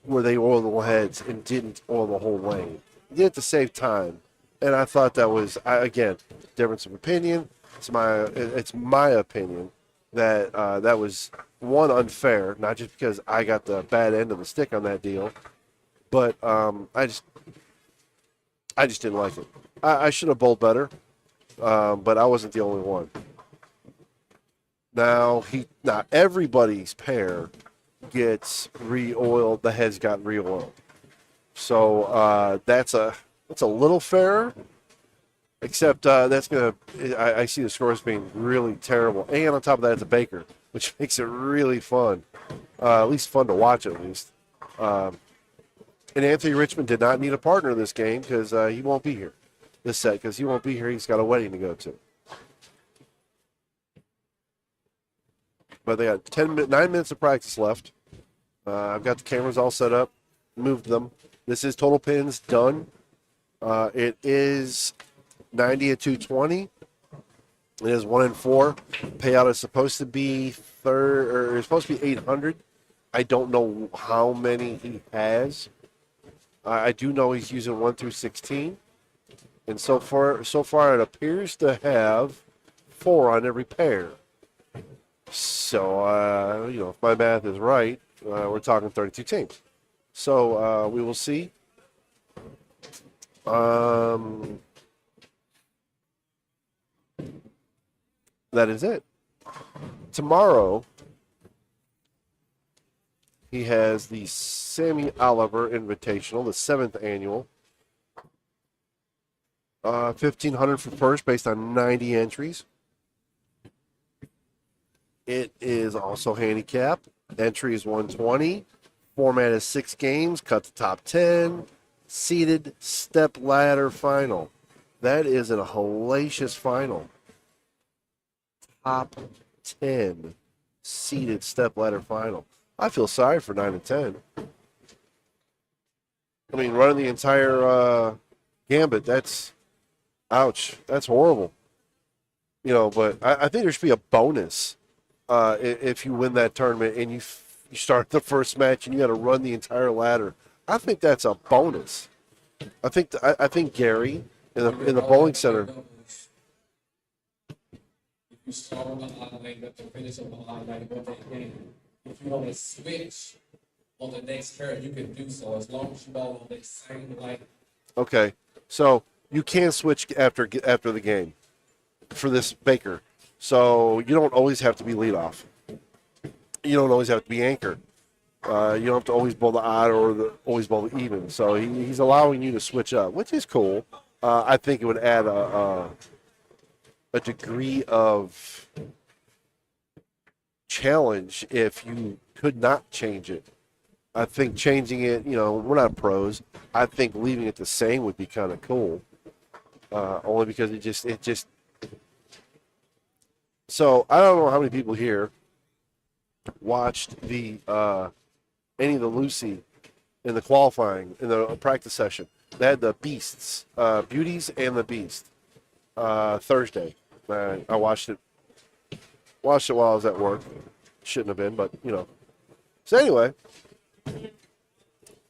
[SPEAKER 2] where they oiled the heads and didn't oil the whole lane. They did it to save time, and I thought that was again difference of opinion. It's my opinion that that was one unfair, not just because I got the bad end of the stick on that deal, but I just didn't like it. I should have bowled better, but I wasn't the only one. Now everybody's pair gets re-oiled. The heads got re-oiled, so that's a little fairer. Except that's gonna. I see the scores being really terrible, and on top of that, it's a Baker, which makes it really fun. At least fun to watch, at least. And Anthony Richmond did not need a partner in this game because he won't be here this set because he won't be here. He's got a wedding to go to. But they got 9 minutes of practice left. I've got the cameras all set up, moved them. This is total pins done. It is 90 at 220. It is 1-4. Payout is supposed to be it's supposed to be 800. I don't know how many he has. I do know he's using 1 through 16, and so far it appears to have 4 on every pair. So if my math is right, we're talking 32 teams. So we will see. That is it. Tomorrow, he has the Sammy Oliver Invitational, the 7th annual. 1,500 for first based on 90 entries. It is also handicap. Entry is 120. Format is 6 games. Cut to top 10. Seeded step ladder final. That is a hellacious final. Top 10 seeded step ladder final. I feel sorry for 9 and 10. I mean, running the entire gambit, that's ouch. That's horrible. But I think there should be a bonus if you win that tournament and you start the first match and you got to run the entire ladder. I think that's a bonus. I think Gary in the bowling center.
[SPEAKER 6] If you start on the odd lane, but to finish on the odd lane, but if you want to switch on the next pair, you can do so as long as you bowl on the same lane.
[SPEAKER 2] Okay, so you can switch after the game for this Baker. So you don't always have to be leadoff. You don't always have to be anchor. You don't have to always bowl the odd or always bowl the even. So he's allowing you to switch up, which is cool. I think it would add a degree of challenge if you could not change it. I think changing it, we're not pros. I think leaving it the same would be kind of cool. Only because it just. So I don't know how many people here watched any of the Lucy in the qualifying in the practice session. They had the beasts, beauties, and the beast Thursday. I watched it while I was at work. Shouldn't have been, but So anyway,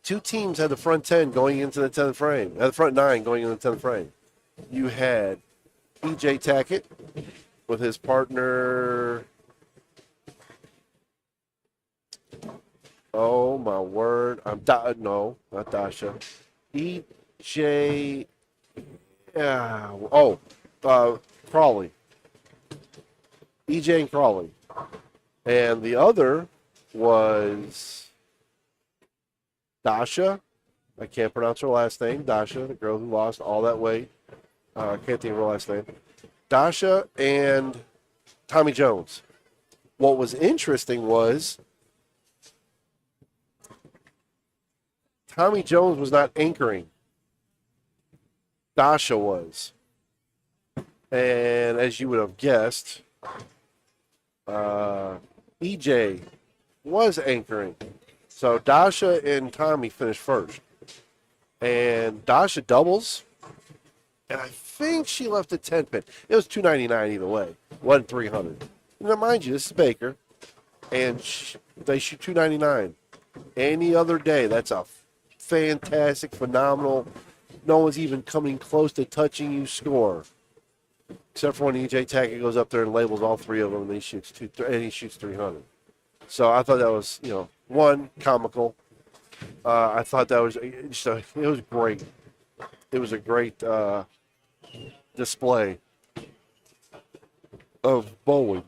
[SPEAKER 2] 2 teams had the front 10 going into the 10th frame. Had the front 9 going into the 10th frame. You had E.J. Tackett with his partner Oh my word! No, not Dasha. EJ. Yeah. Crawley. EJ and Crawley, and the other was Dasha. I can't pronounce her last name. Dasha, the girl who lost all that weight. I can't think of her last name. Dasha and Tommy Jones. What was interesting was Tommy Jones was not anchoring. Dasha was. And as you would have guessed, EJ was anchoring. So Dasha and Tommy finished first. And Dasha doubles. And I think she left a 10 pin. It was $299 either way. Wasn't $300. Now, mind you, this is Baker. And they shoot $299. Any other day, that's a fantastic, phenomenal, no one's even coming close to touching you score. Except for when EJ Tackett goes up there and labels all three of them, and he shoots 300. So I thought that was, one, comical. I thought that was it was great. It was a great display of bowling.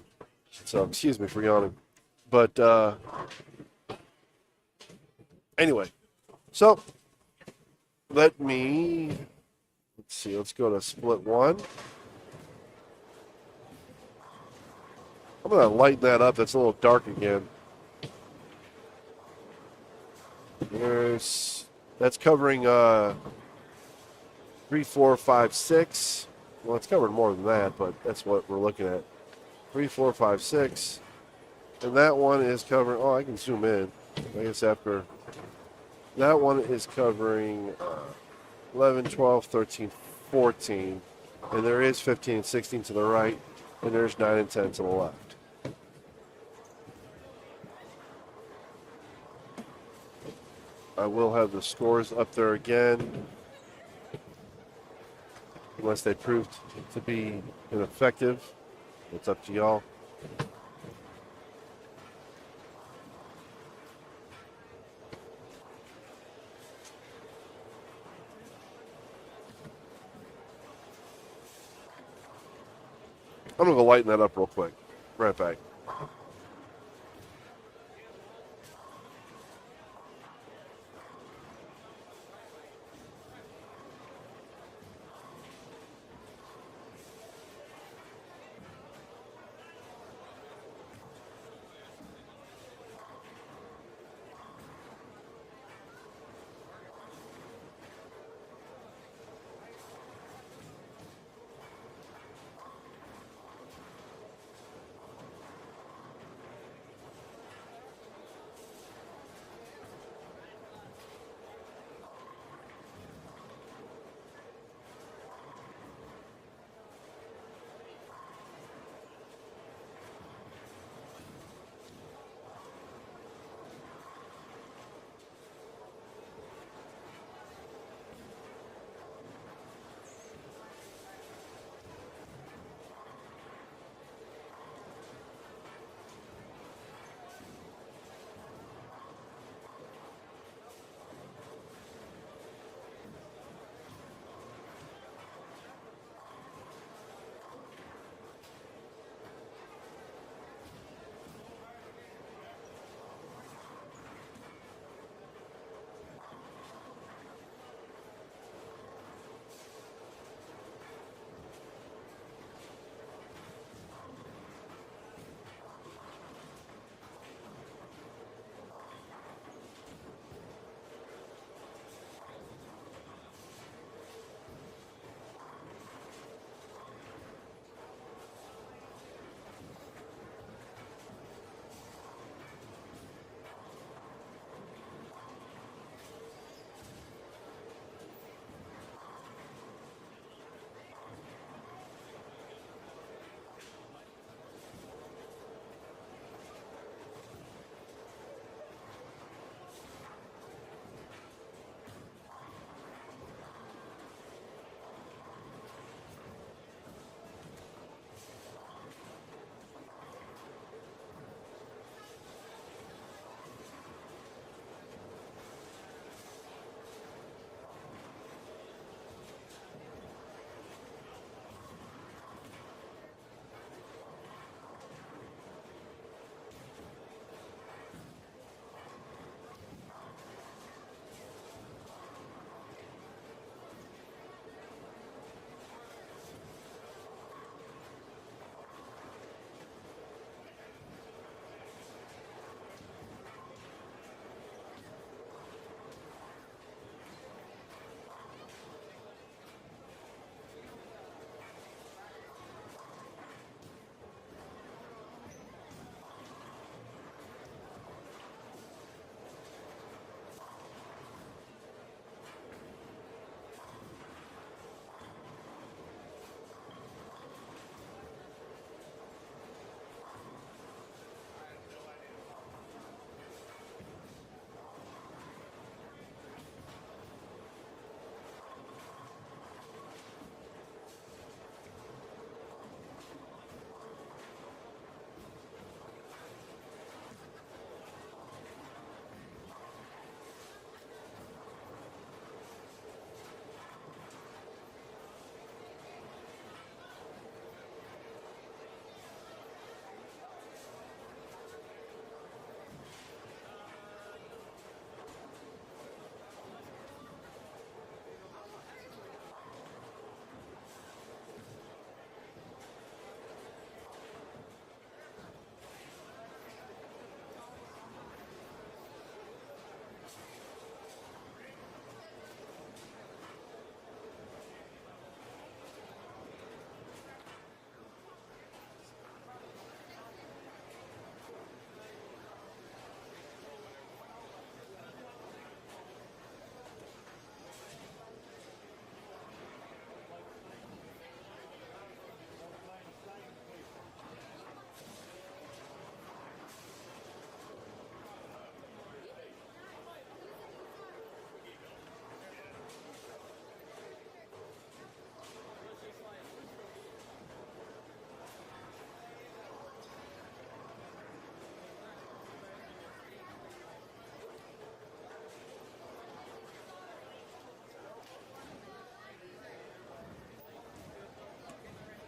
[SPEAKER 2] So excuse me for yawning, but anyway. So let's see. Let's go to split one. I'm going to lighten that up. That's a little dark again. That's covering 3, 4, 5, 6. Well, it's covering more than that, but that's what we're looking at. 3, 4, 5, 6. And that one is covering, I can zoom in. I guess after. That one is covering 11, 12, 13, 14. And there is 15 and 16 to the right. And there's 9 and 10 to the left. I will have the scores up there again, unless they proved to be ineffective. It's up to y'all. I'm going to go lighten that up real quick. Right back.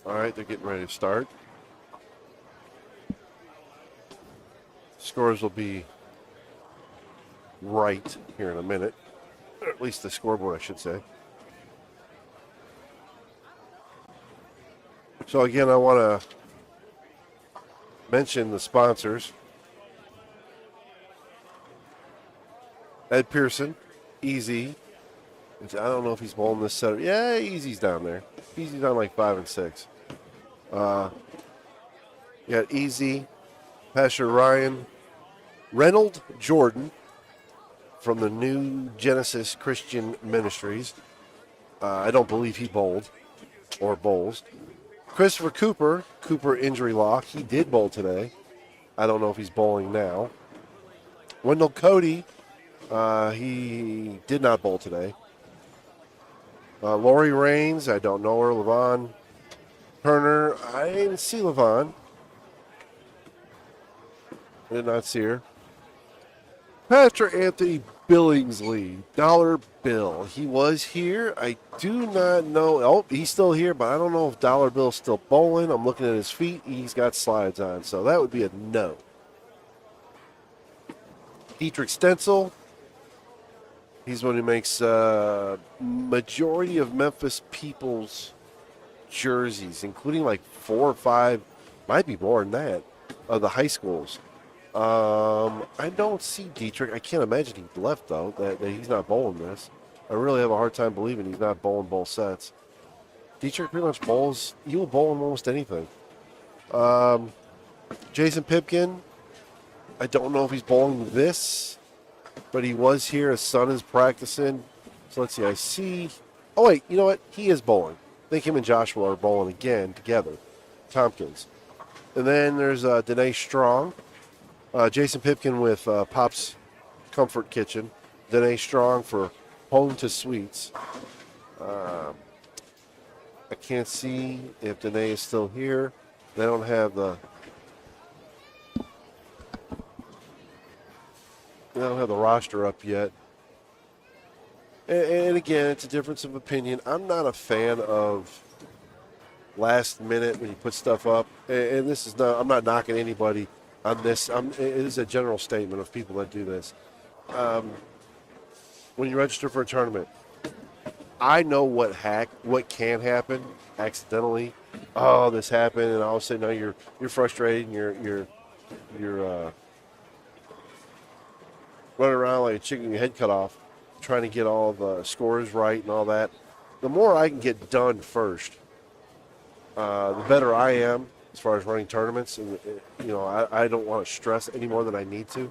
[SPEAKER 2] All right, they're getting ready to start. Scores will be right here in a minute, or at least the scoreboard, I should say. So again, I want to mention the sponsors. Ed Pearson, Easy. Which I don't know if he's bowling this set. Yeah, Easy's down there. Easy's on like 5 and 6. You got Easy, Pastor Ryan, Reynolde Jordan from the New Genesis Christian Ministries. I don't believe he bowled or bowls. Christopher Cooper, Cooper injury lock. He did bowl today. I don't know if he's bowling now. Wendell Cody, he did not bowl today. Laurie Raines, I don't know her. Levonne Turner, I didn't see Levonne. I did not see her. Pastor Anthony Billingsley, Dollar Bill. He was here. I do not know. Oh, he's still here, but I don't know if Dollar Bill's still bowling. I'm looking at his feet. He's got slides on, so that would be a no. Detric Stanciel. He's one who makes majority of Memphis people's jerseys, including like 4 or 5, might be more than that, of the high schools. I don't see Detric. I can't imagine he left, though, that he's not bowling this. I really have a hard time believing he's not bowling both sets. Detric pretty much bowls. He will bowl in almost anything. Jason Pipkin, I don't know if he's bowling this, but he was here. His son is practicing. So let's see. I see. Oh, wait. You know what? He is bowling. I think him and Joshua are bowling again together. Tompkins. And then there's Denae Strong. Jason Pipkin with Pop's Comfort Kitchen. Denae Strong for Home to Sweets. I can't see if Denae is still here. They don't have the roster up yet. And again, it's a difference of opinion. I'm not a fan of last minute when you put stuff up. And this is not, I'm not knocking anybody on this. It is a general statement of people that do this. When you register for a tournament, I know what can happen accidentally. Oh, this happened, and all of a sudden now you're frustrated and you're running around like a chicken with your head cut off, trying to get all the scores right and all that. The more I can get done first, the better I am as far as running tournaments. And I don't want to stress any more than I need to.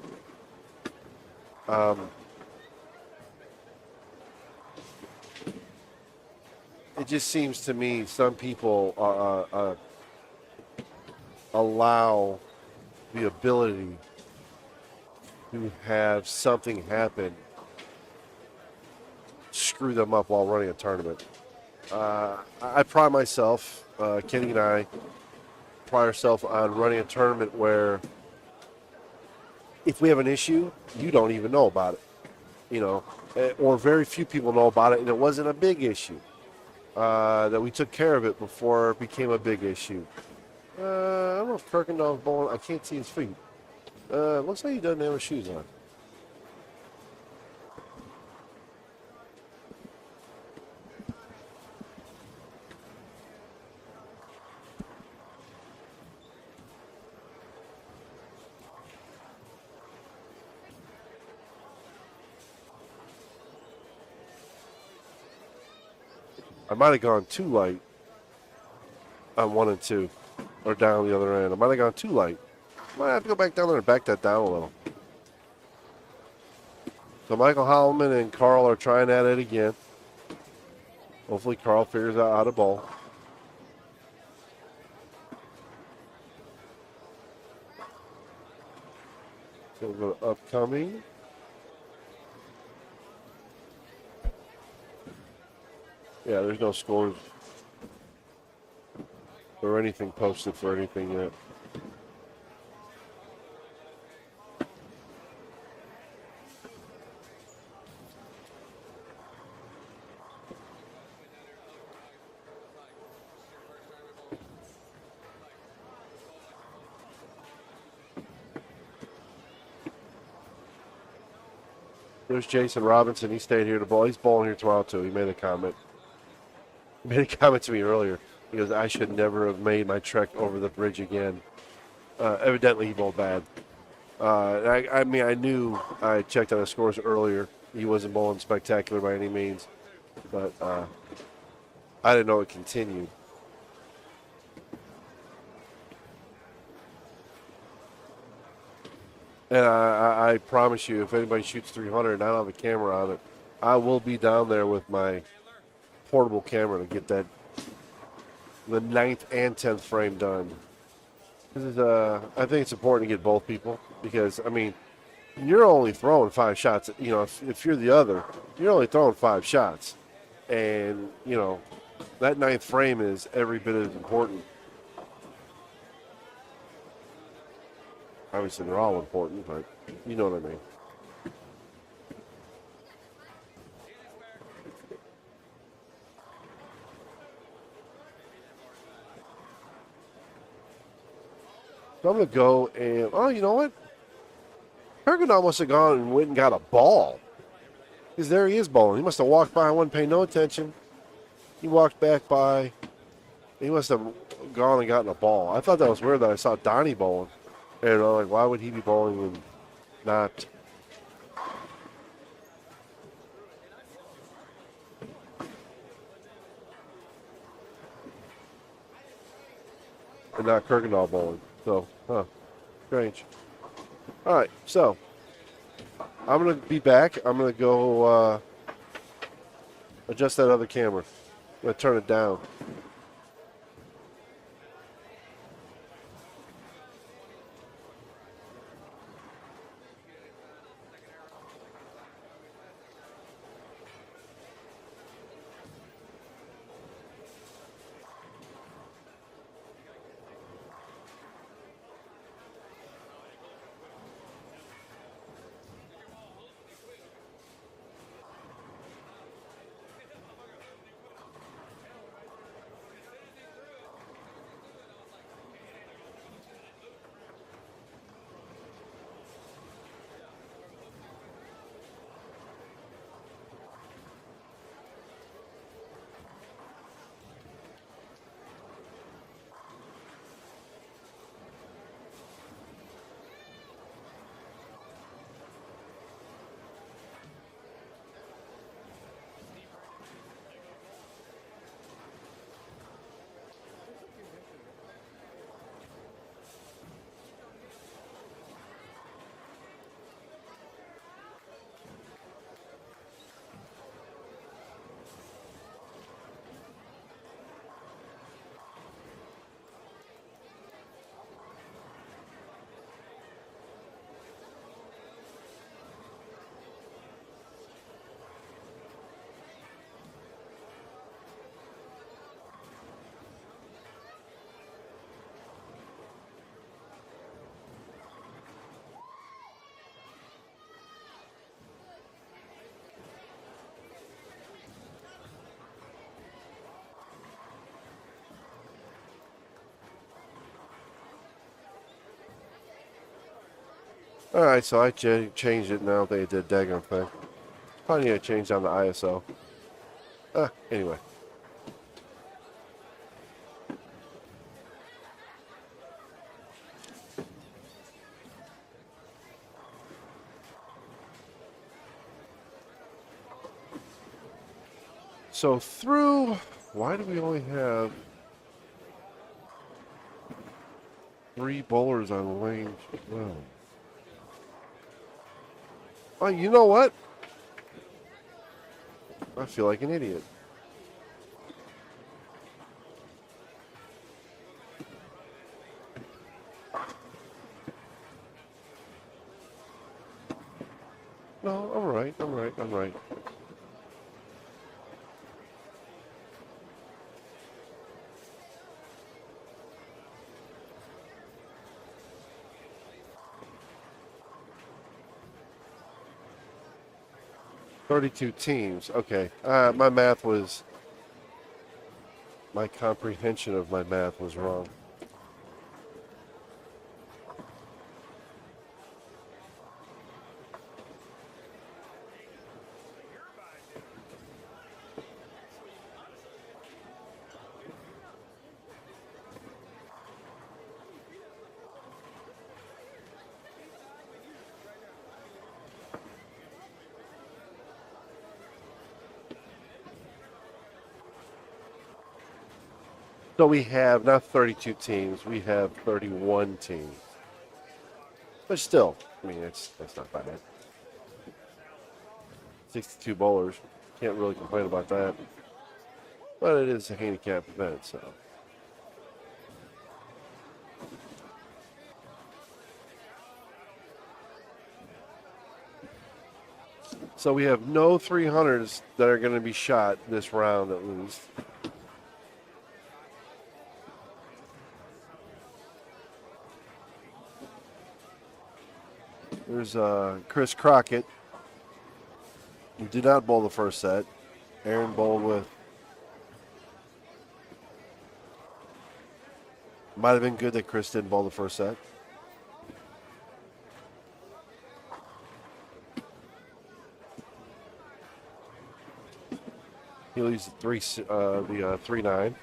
[SPEAKER 2] It just seems to me some people allow the ability to have something happen screw them up while running a tournament. I pride myself, Kenny and I pride ourselves on running a tournament where if we have an issue, you don't even know about it, or very few people know about it, and it wasn't a big issue. That we took care of it before it became a big issue. I don't know if Kirkendall's bowling. I can't see his feet. Looks like he doesn't have his shoes on. I might have gone too light on 1 and 2, or down the other end. I might have gone too light. Might have to go back down there and back that down a little. So Michael Holloman and Carl are trying at it again. Hopefully Carl figures out how to bowl. So we'll go to upcoming. Yeah, there's no scores or anything posted for anything yet. There's Jason Robinson. He stayed here to bowl. He's bowling here tomorrow too. He made a comment. He made a comment to me earlier. He goes, I should never have made my trek over the bridge again. Evidently, he bowled bad. I mean, I knew. I checked on his scores earlier. He wasn't bowling spectacular by any means, but I didn't know it continued. And I promise you, if anybody shoots 300 and I don't have a camera on it, I will be down there with my portable camera to get the 9th and 10th frame done. This is, I think it's important to get both people because, I mean, you're only throwing 5 shots. You know, if you're the other, you're only throwing 5 shots. And, you know, that 9th frame is every bit as important. Obviously, they're all important, but you know what I mean. So I'm going to go and, oh, you know what? Ergonaut must have gone and went and got a ball. Because there he is bowling. He must have walked by and wasn't paying no attention. He walked back by. He must have gone and gotten a ball. I thought that was weird that I saw Donnie bowling. And I'm like, why would he be bowling and not? And not Kirkendall bowling. So, strange. All right, so I'm going to be back. I'm going to go adjust that other camera. I'm going to turn it down. All right, so I changed it now. They did daggone thing. Probably need to change on the ISO. Anyway. So through, why do we only have 3 bowlers on lane 12? Oh, you know what? I feel like an idiot. No, I'm right. I'm right. "32 teams. Okay. My comprehension of my math was wrong. So we have not 32 teams, we have 31 teams. But still, I mean, that's not bad. 62 bowlers, can't really complain about that. But it is a handicap event, so. So we have no 300s that are going to be shot this round at least. There's Chris Crockett. He did not bowl the first set. Aaron bowled with. Might have been good that Chris didn't bowl the first set. He leaves the 3-9.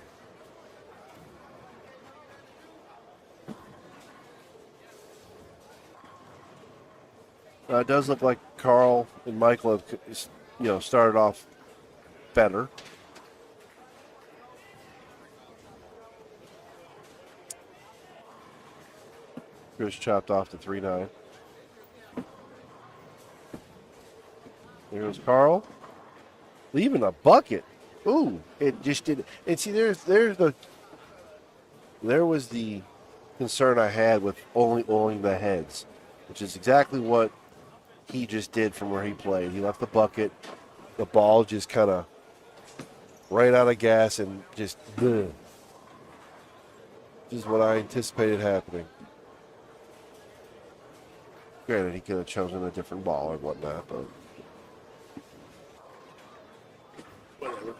[SPEAKER 2] It does look like Carl and Michael have, started off better. Chris chopped off the 3-9. There goes Carl. Leaving a bucket. Ooh, it just did. And see, there was the concern I had with only oiling the heads, which is exactly what he just did from where he played. He left the bucket. The ball just kind of ran out of gas and just, this is what I anticipated happening. Granted, he could have chosen a different ball or whatnot, but whatever.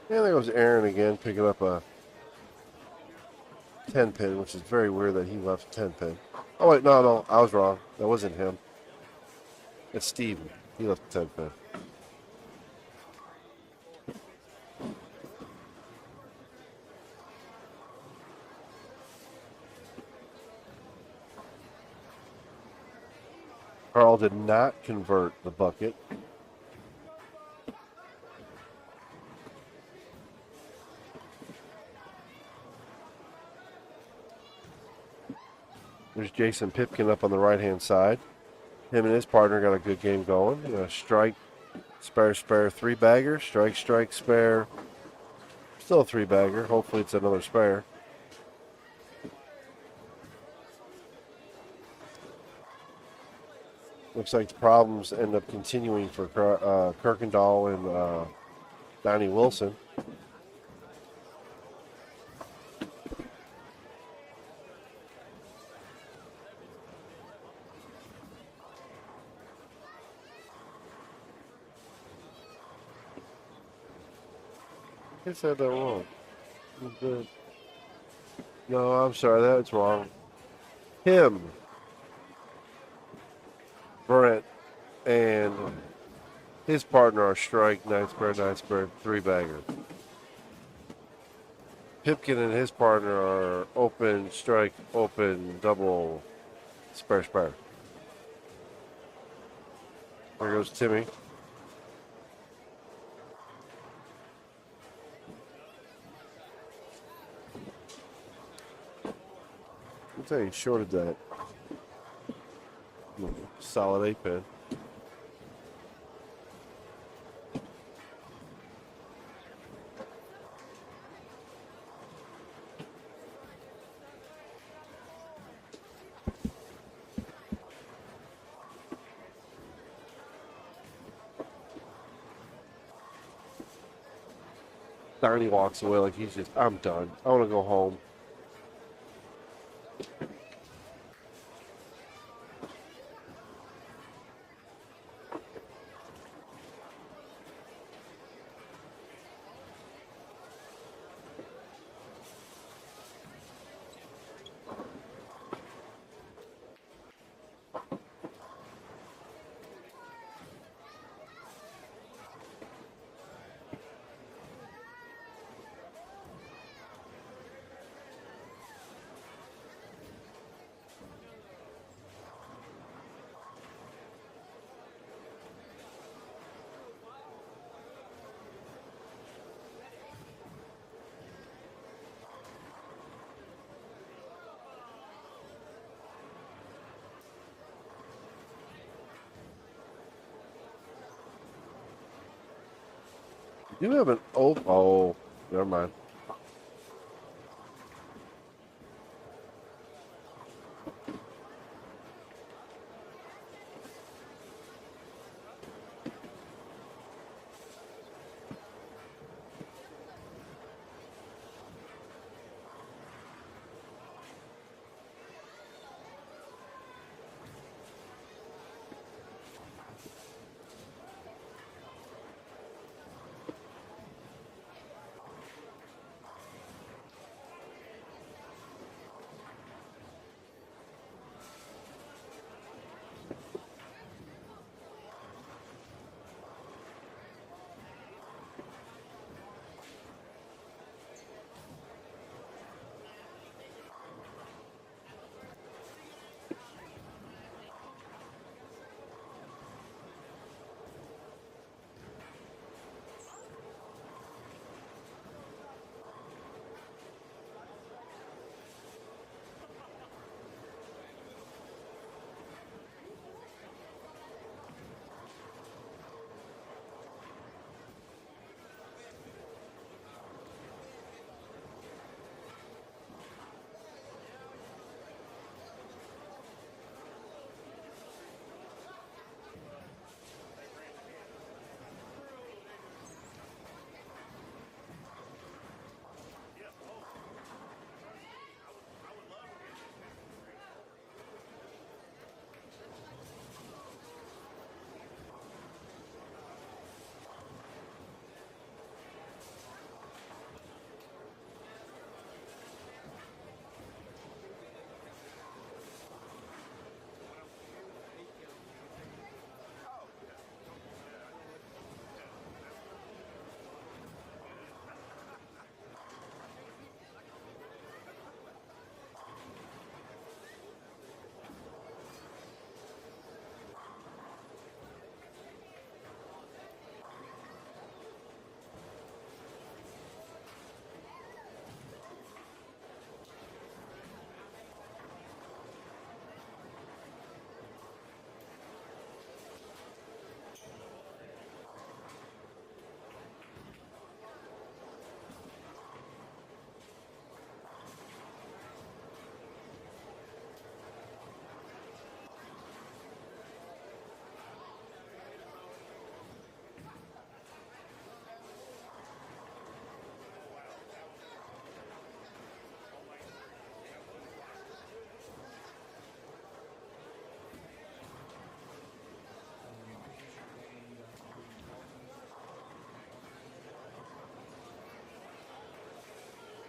[SPEAKER 2] Yeah, there goes Aaron again, picking up a 10 pin, which is very weird that he left 10 pin. Oh, wait, no, I was wrong. That wasn't him. It's Steven. He left 10 pin. Carl did not convert the bucket. There's Jason Pipkin up on the right-hand side. Him and his partner got a good game going. Strike, spare, three-bagger. Strike, spare. Still a three-bagger. Hopefully it's another spare. Looks like the problems end up continuing for Kirkendall and Donnie Wilson. I said that wrong. No, I'm sorry, that's wrong. Him, Brent, and his partner are strike, nine spare, three-bagger. Pipkin and his partner are open, strike, open, double, spare. There goes Timmy. I'll tell you, he shorted that. Solid 8-pin. Donnie walks away like he's just, I'm done. I want to go home. You have an oh, never mind.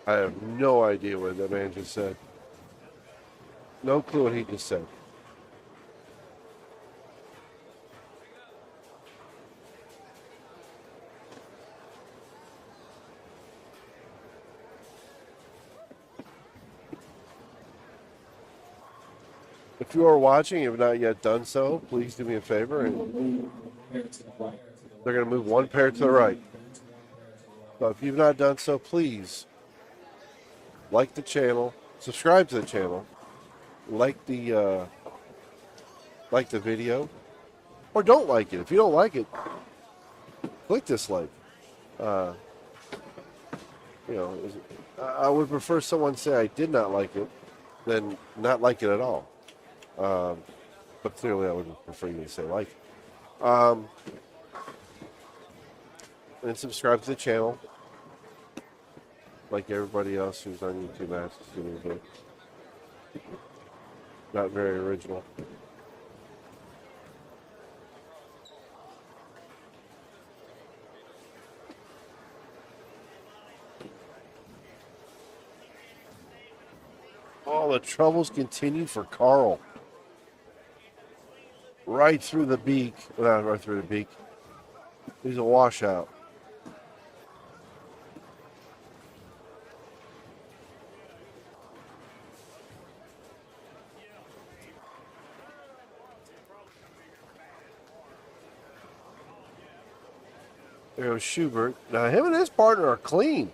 [SPEAKER 2] I have no idea what that man just said. No clue what he just said. If you are watching and have not yet done so, please do me a favor. And they're going to move one pair to the right. So if you've not done so, please like the channel, subscribe to the channel, like the video, or don't like it. If you don't like it, click dislike. I would prefer someone say I did not like it than not like it at all. But clearly I would prefer you to say like it. And subscribe to the channel. like everybody else who's on YouTube asks you to do. Not very original. Oh, the troubles continue for Carl. Right through the beak. Not right through the beak. He's a washout. There goes Schubert. Now, him and his partner are clean.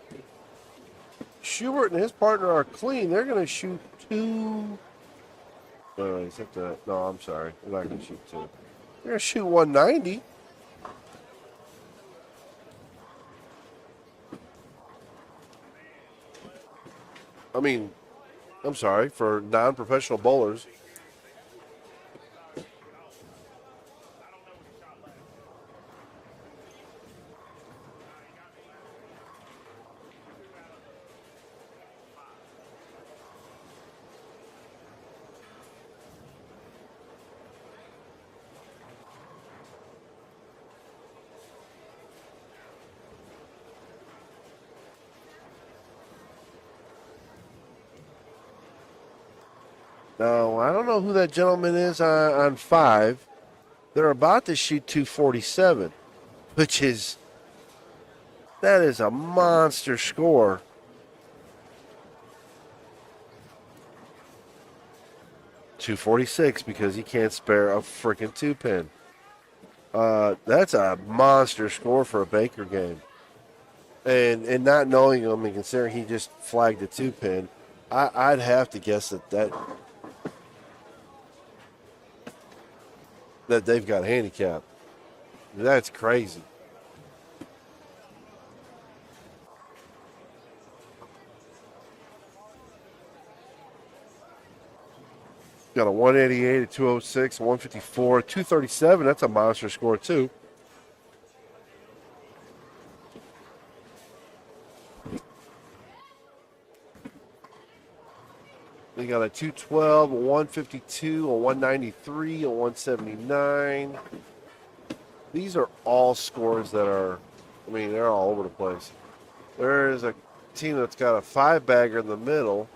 [SPEAKER 2] Schubert and his partner are clean. They're going to shoot two. Is that the, no, I'm sorry. They're not going to shoot two. They're going to shoot 190. I mean, I'm sorry, for non-professional bowlers. Now, I don't know who that gentleman is on 5. They're about to shoot 247, which is, that is a monster score. .246 because he can't spare a freaking 2-pin. That's a monster score for a Baker game. And not knowing him and considering he just flagged a 2-pin, I'd have to guess that they've got a handicap. That's crazy. Got a 188, a 206, a 154, a 237. That's a monster score, too. We got a 212, a 152, a 193, a 179. These are all scores that are, I mean, they're all over the place. There is a team that's got a 5-bagger in the middle.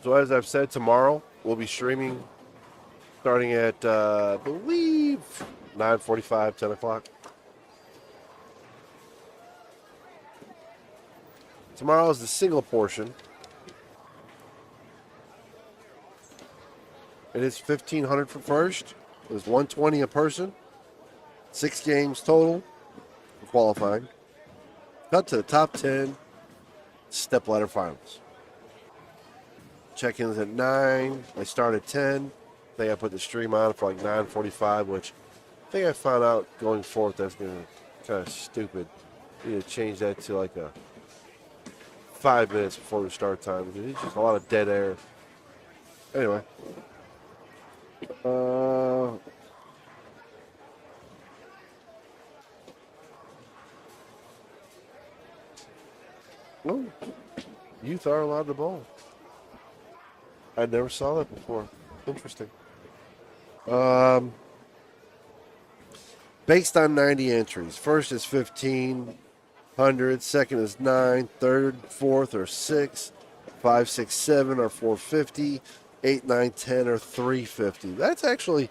[SPEAKER 2] So as I've said, tomorrow we'll be streaming starting at, I believe, 9:45, 10 o'clock. Tomorrow is the single portion. It is $1,500 for first. It is $120 a person. 6 games total for qualifying. Cut to the top 10 step ladder finals. Check-ins at 9. I start at 10. I think I put the stream on for like 9:45, which I think I found out going forward that's going to kind of stupid. You need to change that to like a 5 minutes before the start time. It's just a lot of dead air. Anyway. Oh, youth are allowed to bowl. I never saw that before. Interesting. Based on 90 entries. First is 1,500. Second is 9. Third, fourth are 6. 5, 6, 7 are 450. 8, 9, 10 are 350. That's actually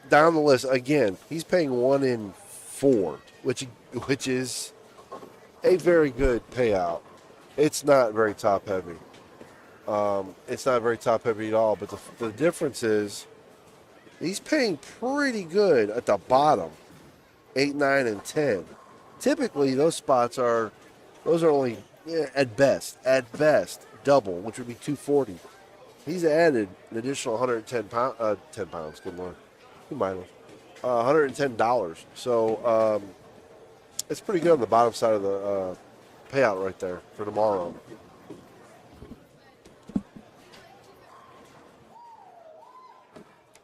[SPEAKER 2] down the list. Again, he's paying 1 in 4, which is a very good payout. It's not very top heavy. It's not very top heavy at all, but the difference is he's paying pretty good at the bottom, 8, 9, and 10. Typically, those spots are only Yeah, at best, double, which would be 240. He's added an additional 10 pounds. Good lord, who might have $110. So it's pretty good on the bottom side of the payout right there for tomorrow.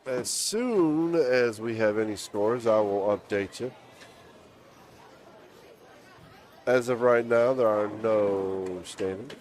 [SPEAKER 2] As soon as we have any scores, I will update you. As of right now, there are no standings.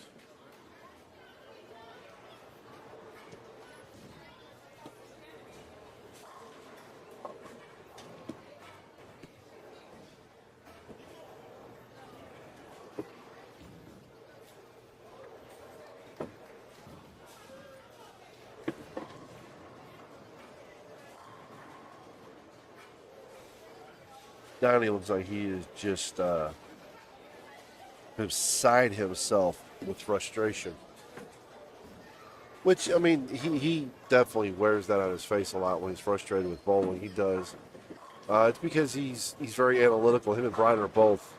[SPEAKER 2] Donnie looks like he is just beside himself with frustration. Which, I mean, he definitely wears that on his face a lot when he's frustrated with bowling. He does. It's because he's very analytical. Him and Brian are both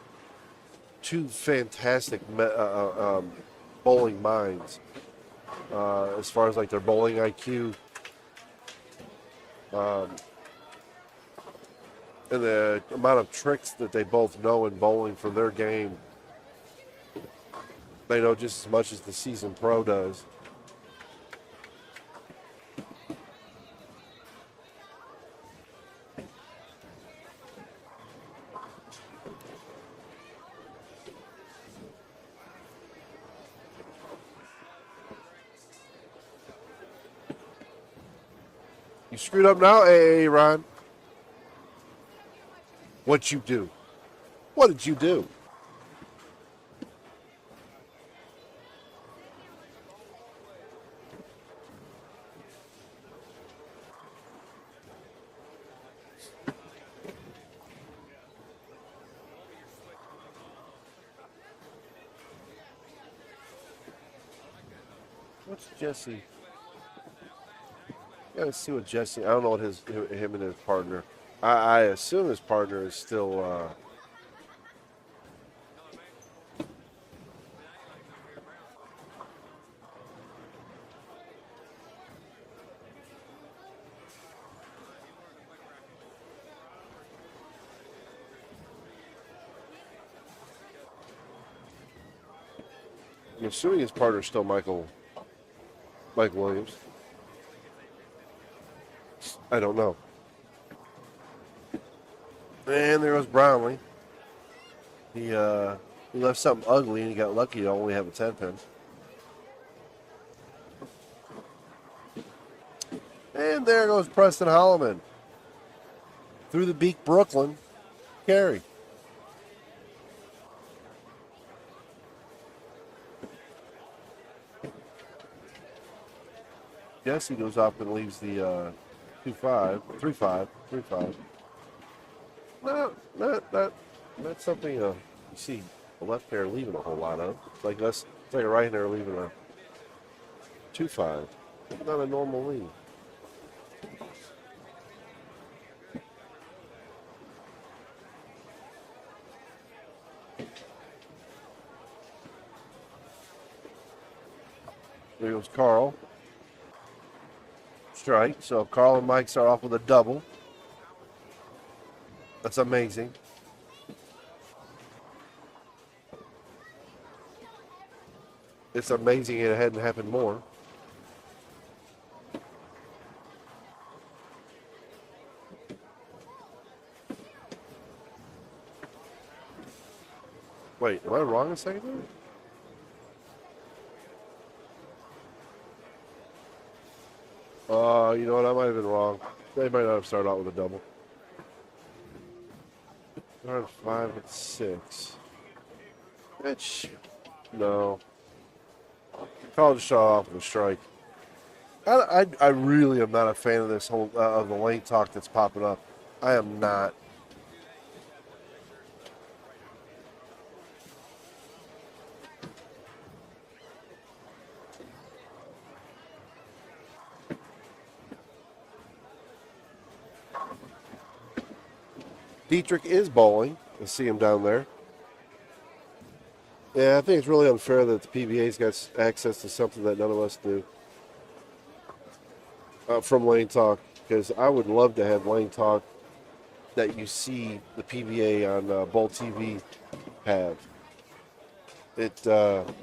[SPEAKER 2] two fantastic bowling minds. As far as like their bowling IQ. And the amount of tricks that they both know in bowling for their game. They know just as much as the seasoned pro does. You screwed up now, hey, Ron. What'd you do? What did you do? What's Jesse? Gotta see what Jesse. I don't know what him and his partner. I assume his partner is still. I'm assuming his partner is still Mike Williams. I don't know. And there goes Brownlee. He left something ugly and he got lucky to only have a 10 pin. And there goes Preston Holloman. Through the beak, Brooklyn. Carry. Jesse goes up and leaves the 2-5, 3-5, 3-5. No, not something you see a left pair leaving a whole lot of. It's like a right hander leaving a 2-5. Not a normal lead. There goes Carl. Strike. So Carl and Mike start off with a double. That's amazing. It's amazing it hadn't happened more. Wait, am I wrong a second there? You know what? I might have been wrong. They might not have started out with a double. They're on 5 and 6. Bitch. No. Call just shot off with a strike. I really am not a fan of this whole of the lane talk that's popping up. I am not. Detric is bowling. I see him down there. Yeah, I think it's really unfair that the PBA's got access to something that none of us do. From Lane Talk, because I would love to have Lane Talk that you see the PBA on Bowl TV have. It, and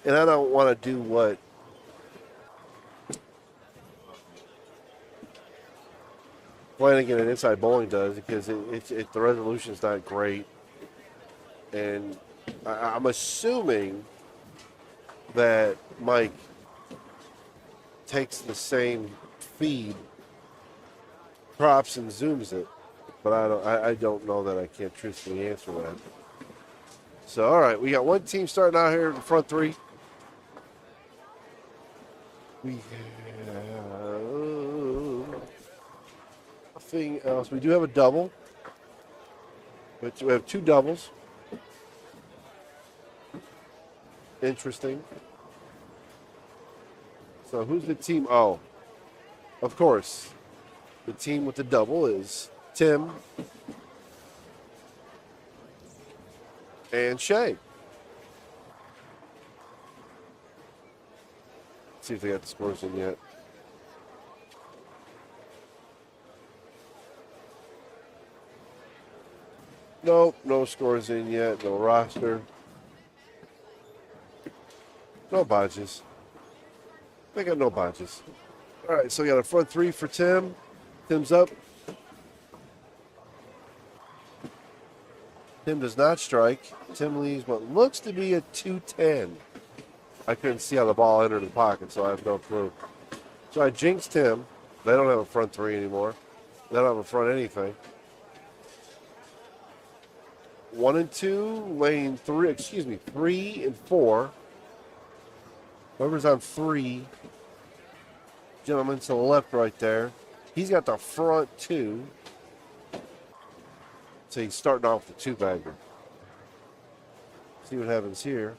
[SPEAKER 2] I don't want to do what Flanagan and Inside Bowling does, because the resolution's not great. And I'm assuming that Mike takes the same feed, crops and zooms it, but I don't know that I can't truthfully answer that. So all right, we got one team starting out here in the front three. We have nothing else. We do have a double, but we have two doubles. Interesting. So who's the team? Oh, of course. The team with the double is Tim and Shay. Let's see if they got the scores in yet. Nope, no scores in yet. No roster. No badges. They got no badges. All right, so we got a front three for Tim. Tim's up. Tim does not strike. Tim leaves what looks to be a 210. I couldn't see how the ball entered the pocket, so I have no clue. So I jinxed him. They don't have a front three anymore. They don't have a front anything. 1 and 2, lane 3, 3 and 4. Whoever's on 3, gentleman to the left right there. He's got the front 2. So he's starting off the 2-bagger. See what happens here.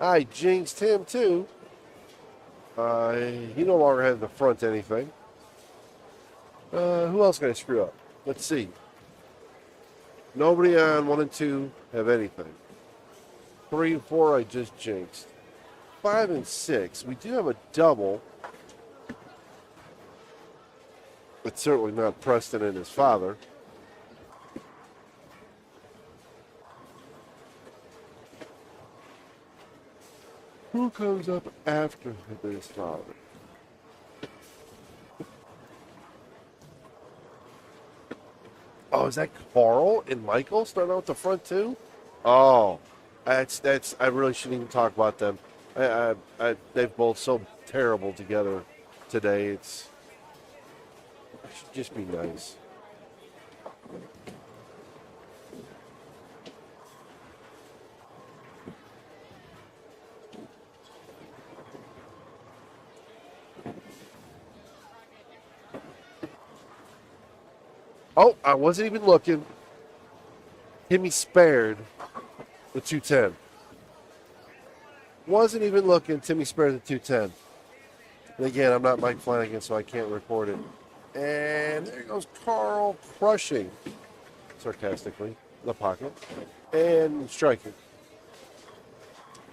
[SPEAKER 2] I jinxed him too. He no longer has the front anything. Who else can I screw up? Let's see. Nobody on 1 and 2 have anything. 3 and 4 I just jinxed. 5 and 6. We do have a double. It's certainly not Preston and his father. Who comes up after his father? Oh, is that Carl and Michael starting out with the front 2? Oh, that's. I really shouldn't even talk about them. They've both so terrible together today. It should just be nice. Oh, I wasn't even looking. Timmy spared the 210. Wasn't even looking. Timmy spared the 210. And again, I'm not Mike Flanagan, so I can't record it. And there goes Carl crushing, sarcastically, the pocket, and striking.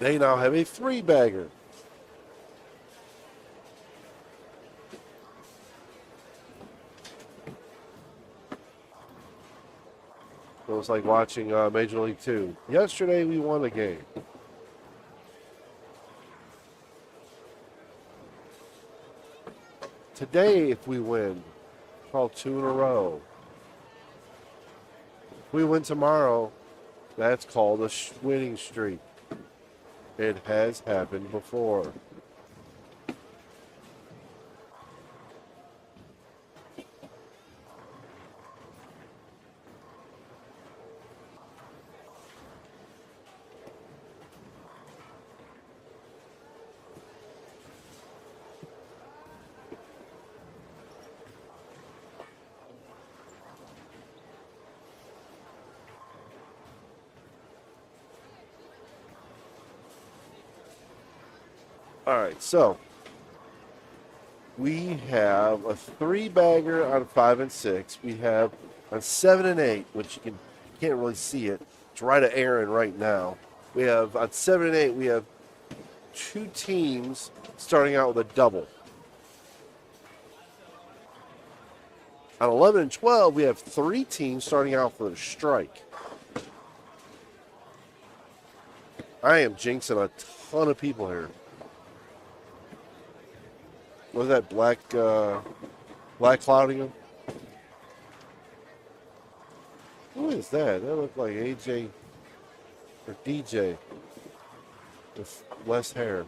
[SPEAKER 2] They now have a 3-bagger. It was like watching Major League 2. Yesterday, we won a game. Today, if we win, call 2 in a row. If we win tomorrow, that's called a winning streak. It has happened before. All right, so We have a 3-bagger on 5 and 6. We have on 7 and 8, which you can't really see it. It's right at Aaron right now. We have on 7 and 8, we have 2 teams starting out with a double. On 11 and 12, we have 3 teams starting out with a strike. I am jinxing a ton of people here. Was that black clouding? Who is that? That looked like AJ or DJ with less hair.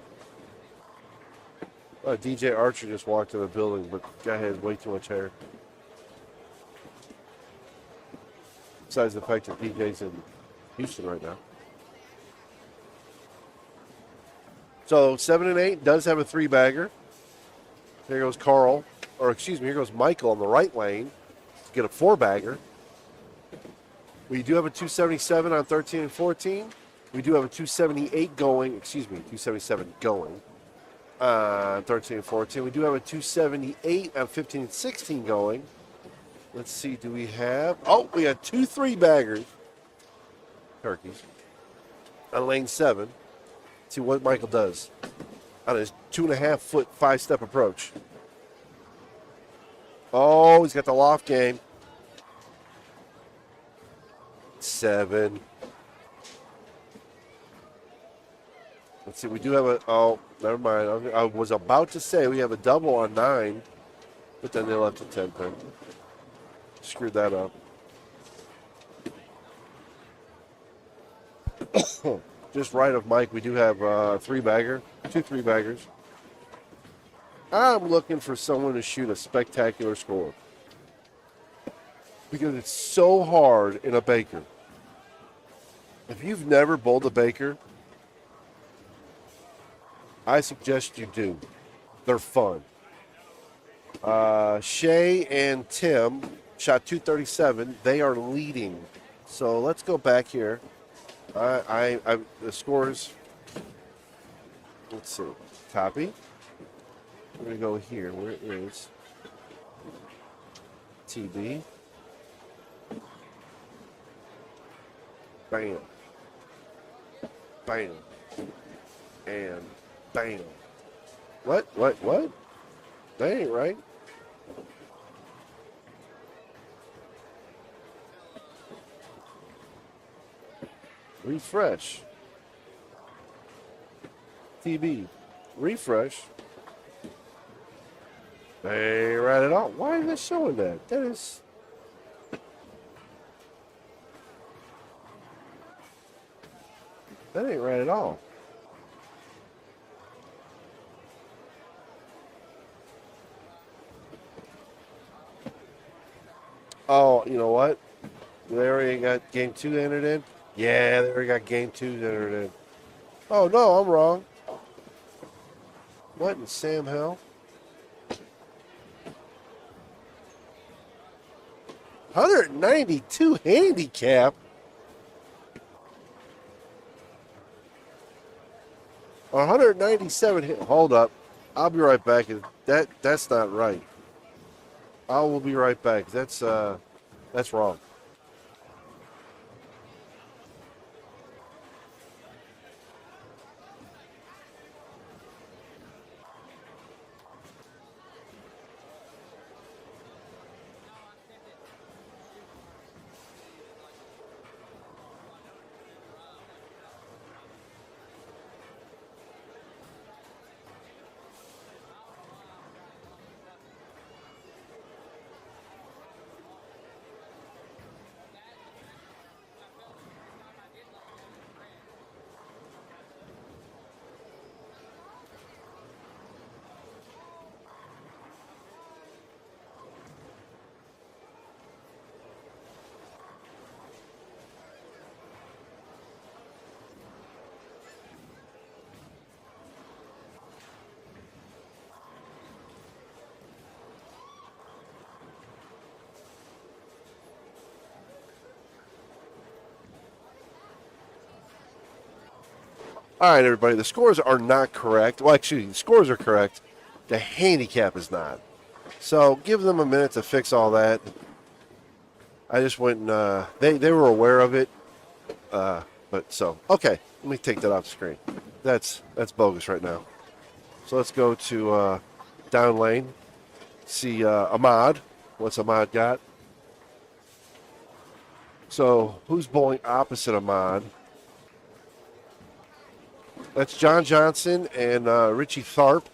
[SPEAKER 2] DJ Archer just walked in the building, but guy had way too much hair. Besides the fact that DJ's in Houston right now. So 7 and 8 does have a 3-bagger. Here goes Carl, or excuse me, here goes Michael on the right lane to get a 4-bagger. We do have a 277 on 13 and 14. We do have a 278 going, 277 going on 13 and 14. We do have a 278 on 15 and 16 going. Let's see, do we have, we got 2 3-baggers, turkeys, on lane 7. Let's see what Michael does on his 2.5-foot 5-step approach. Oh, he's got the loft game. 7. Let's see, we do have never mind. I was about to say we have a double on 9, but then they left a 10 pin. Screwed that up. Just right of Mike, we do have a 3-bagger, 2 3-baggers. I'm looking for someone to shoot a spectacular score because it's so hard in a baker. If you've never bowled a baker, I suggest you do. They're fun. Shay and Tim shot 237. They are leading. So let's go back here. The scores. Let's see. Copy. We're going to go here. Where is TB? Bam. Bam. And bam. What? That ain't right. Refresh. TB. Refresh. They ain't right at all. Why is it showing that? That ain't right at all. Oh, you know what? They already got game 2 entered in? Yeah, they already got game 2 entered in. Oh, no, I'm wrong. What in Sam hell? 192 handicap? 197 hit. Hold up. I'll be right back. That's not right. I will be right back. That's wrong. All right, everybody, the scores are not correct. Well, actually, the scores are correct. The handicap is not. So give them a minute to fix all that. I just went and they were aware of it. But so, okay, let me take that off the screen. That's bogus right now. So let's go to down lane. See Ahmad. What's Ahmad got? So who's bowling opposite Ahmad? That's John Johnson and Richie Tharp.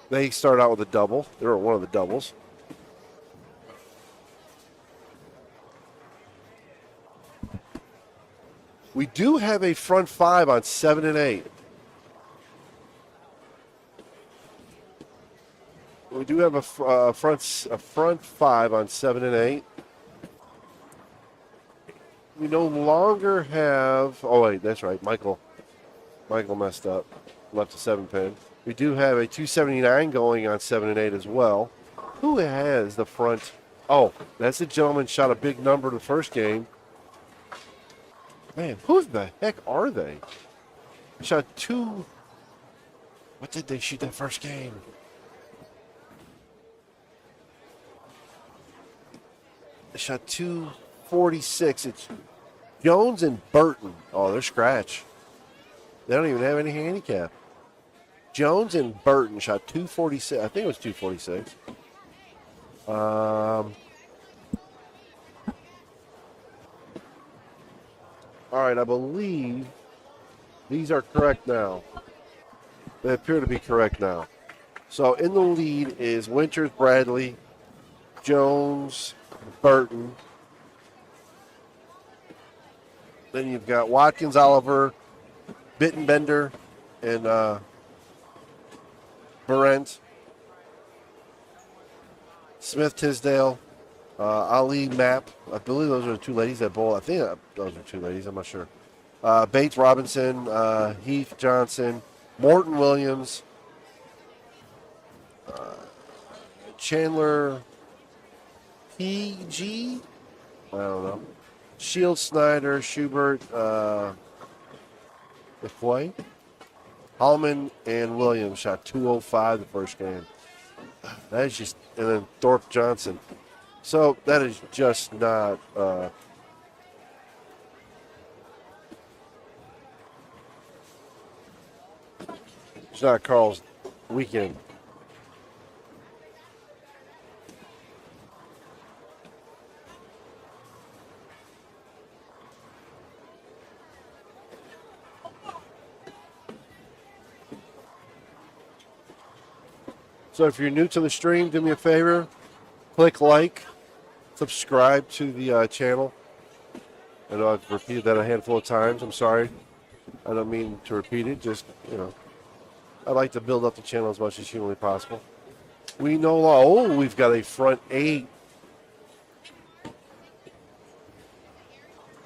[SPEAKER 2] They start out with a double. They were one of the doubles. We do have a front five on 7 and 8. We do have a front five on 7 and 8. We no longer have. Oh wait, that's right. Michael messed up. Left a 7 pin. We do have a 279 going on 7 and 8 as well. Who has the front? Oh, that's the gentleman shot a big number the first game. Man, who the heck are they? Shot 2. What did they shoot that first game? They shot 246. It's Jones and Burton. Oh, they're scratch. They don't even have any handicap. Jones and Burton shot 246. I think it was 246. All right, I believe these are correct now. They appear to be correct now. So in the lead is Winters, Bradley, Jones, Burton. Then you've got Watkins, Oliver, Bittenbender, and Barent. Smith, Tisdale, Ali, Mapp. I believe those are the two ladies that bowl. I think those are two ladies. I'm not sure. Bates, Robinson, Heath, Johnson, Morton, Williams, Chandler, PG. I don't know. Shields, Snyder, Schubert, McCoy, Hallman, and Williams shot 205 the first game. That is just, and then Thorpe, Johnson. So that is just not. It's not Carl's weekend. So if you're new to the stream, do me a favor, click like, subscribe to the channel. I know I've repeated that a handful of times. I'm sorry. I don't mean to repeat it. Just, I like to build up the channel as much as humanly possible. We've got a front 8.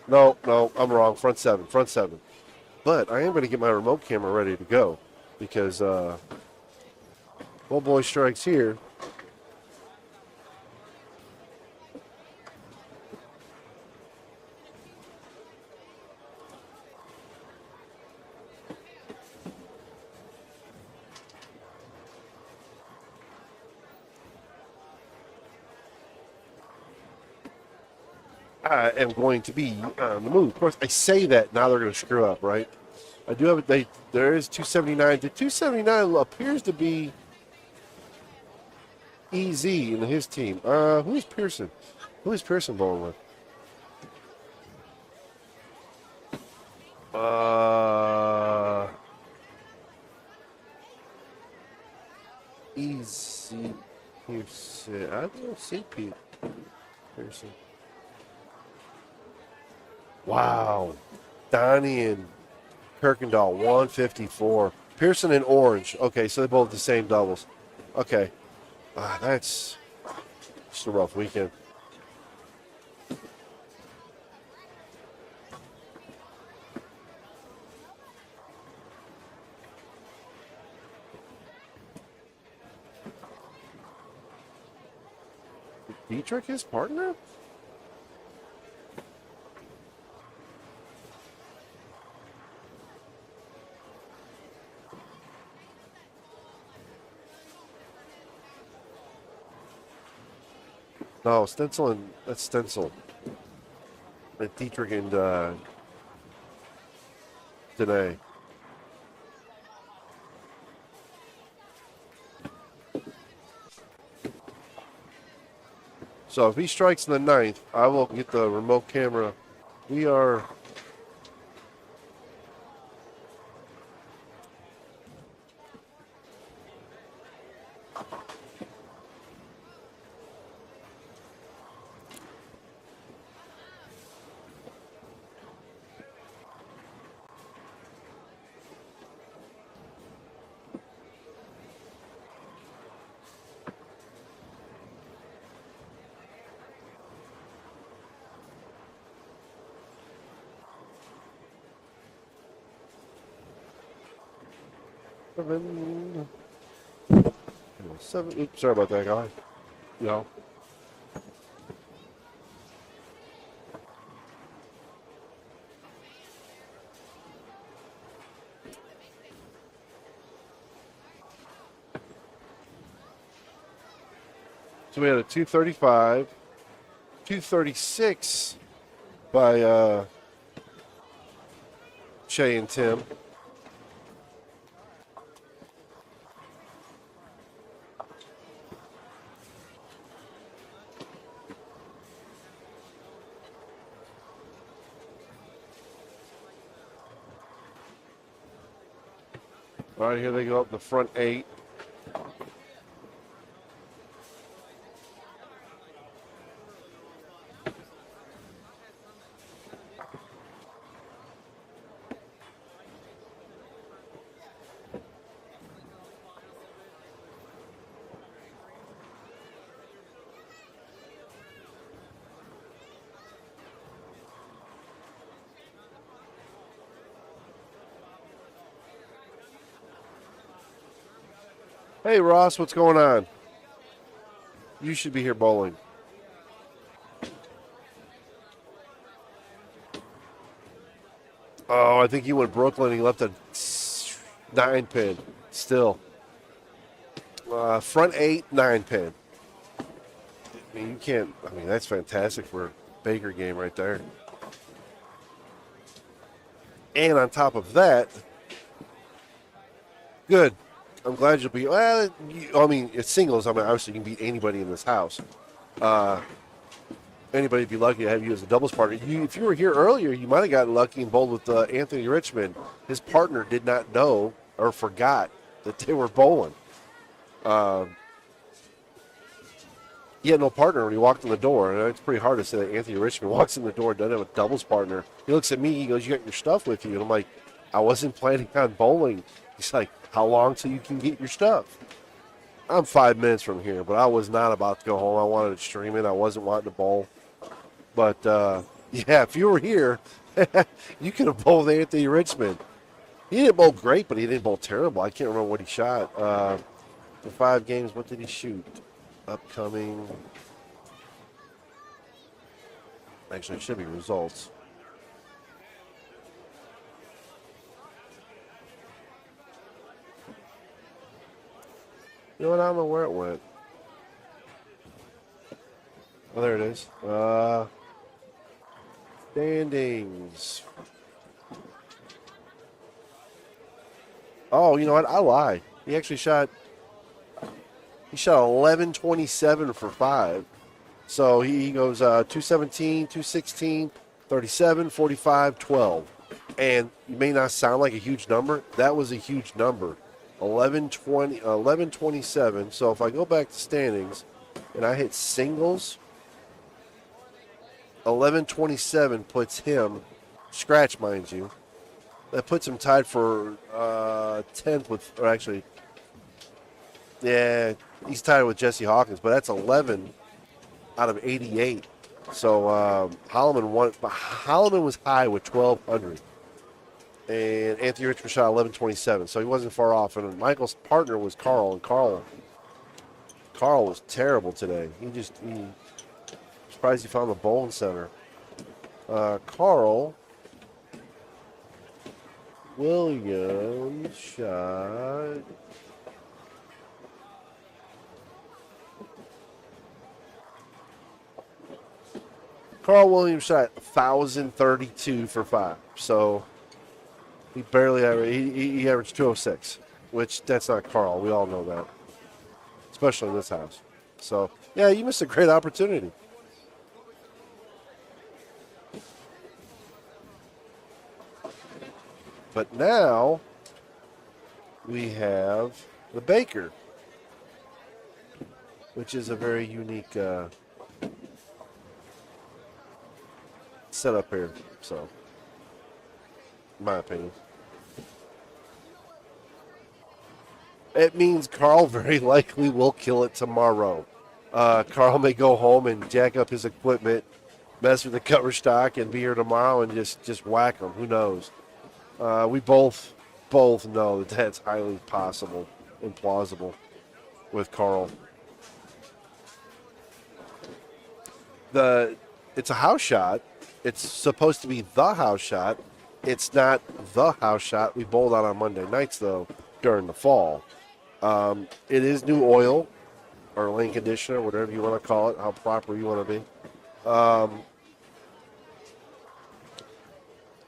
[SPEAKER 2] No, I'm wrong. Front 7. But I am going to get my remote camera ready to go because Old Boy Strikes here. I am going to be on the move. Of course, I say that now they're going to screw up, right? I do have it. There is 279. The 279 appears to be EZ in his team. Who is Pearson? Who is Pearson bowling with? EZ Pearson. I don't see Pearson. Wow. Donnie and Kirkendall, 154. Pearson and Orange. Okay, so they both the same doubles. Okay. That's just a rough weekend. Detric his partner? No, Stencil and that's Stencil. And Detric and Denae. So if he strikes in the 9th, I will get the remote camera. We are. Seven. Oops, sorry about that, guy. No. So we had a 235, 236 by Shay and Tim. All right, here they go up the front 8. Hey, Ross, what's going on? You should be here bowling. Oh, I think he went Brooklyn. He left a 9 pin still. Front 8, 9 pin. I mean, you can't. I mean, that's fantastic for a Baker game right there. And on top of that, good. I'm glad you'll be. Well, I mean, it's singles. I mean, obviously you can beat anybody in this house. Anybody'd be lucky to have you as a doubles partner. If you were here earlier, you might have gotten lucky and bowled with Anthony Richmond. His partner did not know or forgot that they were bowling. He had no partner when he walked in the door. And it's pretty hard to say that Anthony Richmond walks in the door and doesn't have a doubles partner. He looks at me. He goes, "You got your stuff with you?" And I'm like, "I wasn't planning on bowling." He's like, "How long till you can get your stuff?" I'm 5 minutes from here, but I was not about to go home. I wanted to stream it. I wasn't wanting to bowl. But, yeah, if you were here, you could have bowled Anthony Richmond. He didn't bowl great, but he didn't bowl terrible. I can't remember what he shot. For 5 games, what did he shoot? Upcoming. Actually, it should be results. You know what? I don't know where it went. Oh, there it is. Standings. Oh, you know what? I lied. He actually shot. He shot 11.27 for 5. So he goes 217, 216, 37, 45, 12. And it may not sound like a huge number. That was a huge number. 11.27. So if I go back to standings and I hit singles, 11.27 puts him, scratch mind you, that puts him tied for 10th with, or actually, yeah, he's tied with Jesse Hawkins, but that's 11 out of 88. So Holloman won, but Holloman was high with 1,200. And Anthony Richmond shot 11.27, so he wasn't far off. And Michael's partner was Carl, and Carl was terrible today. He surprised he found the bowling center. Carl Williams shot. Carl Williams shot 1,032 for 5. So he barely averaged, he averaged 206, which that's not Carl. We all know that, especially in this house. So, yeah, you missed a great opportunity. But now we have the Baker, which is a very unique setup here. So, in my opinion, it means Carl very likely will kill it tomorrow. Carl may go home and jack up his equipment, mess with the cover stock, and be here tomorrow and just whack them. Who knows? We both know that that's highly possible and plausible with Carl. It's a house shot. It's supposed to be the house shot. It's not the house shot we bowled on Monday nights, though, during the fall. It is new oil or lane conditioner, whatever you want to call it, how proper you want to be.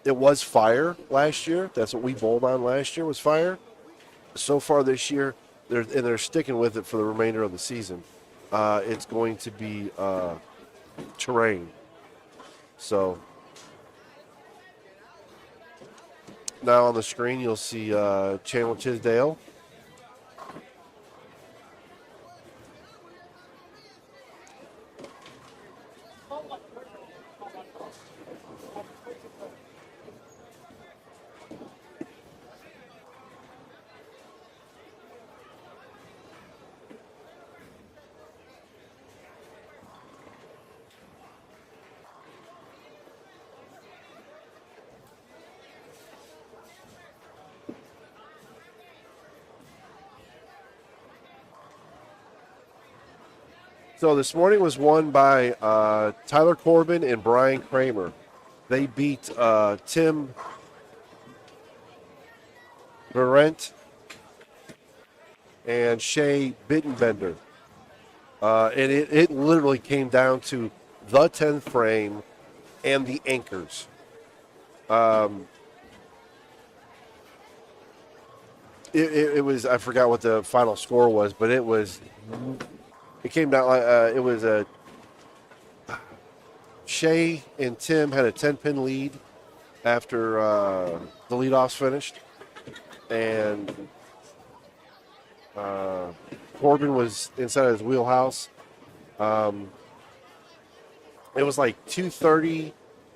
[SPEAKER 2] It was fire last year. That's what we bowled on last year was fire. So far this year, they're sticking with it for the remainder of the season. It's going to be terrain. So now on the screen, you'll see Chandler Tisdale. So this morning was won by Tyler Corbin and Brian Kramer. They beat Tim Berent and Shay Bittenbender. And it literally came down to the 10th frame and the anchors. It was, I forgot what the final score was, but it came down like it was a Shay and Tim had a 10-pin lead after the leadoffs finished, and Corbin was inside of his wheelhouse. It was like 230.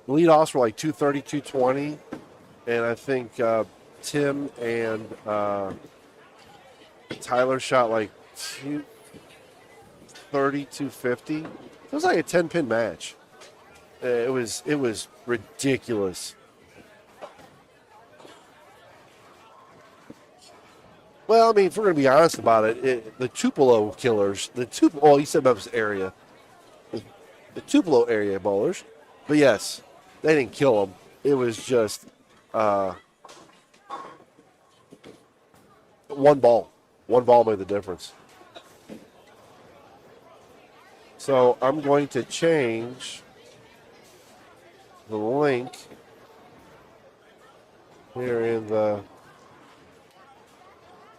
[SPEAKER 2] Leadoffs were like 230, 220, and I think Tim and Tyler shot like 230, 250. It was like a 10-pin match. It was ridiculous. Well, I mean, if we're going to be honest about it, the Tupelo killers, you said Memphis area, the Tupelo area bowlers, but yes, they didn't kill them. It was just one ball. One ball made the difference. So I'm going to change the link here in the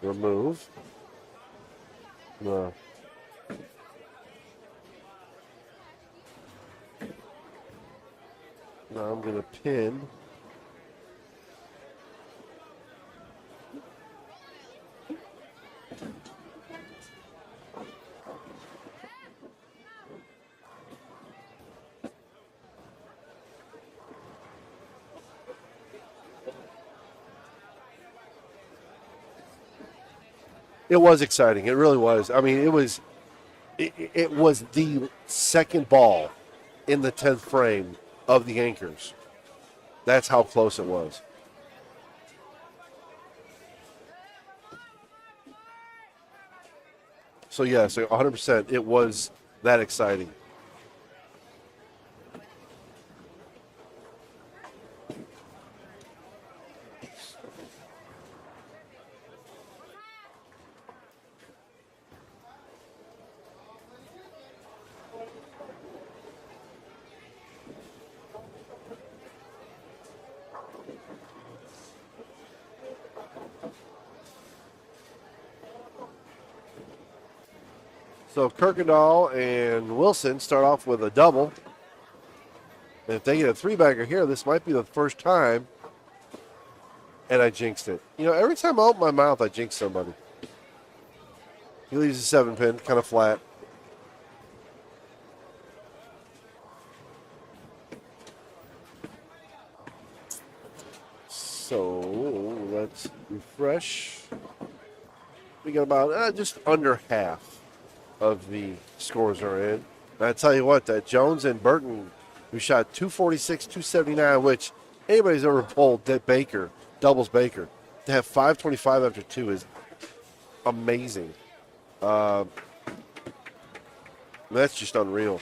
[SPEAKER 2] remove. No. Now I'm going to pin. It was exciting. It really was. I mean, it was the second ball in the 10th frame of the anchors. That's how close it was. So, yeah, so 100%, it was that exciting. So Kirkendall and Wilson start off with a double. And if they get a three-bagger here, this might be the first time. And I jinxed it. You know, every time I open my mouth, I jinx somebody. He leaves a 7-pin, kind of flat. So let's refresh. We got about just under half of the scores are in. And I tell you what, that Jones and Burton, who shot 246, 279, which anybody's ever pulled, that Baker, doubles Baker, to have 525 after 2 is amazing. That's just unreal.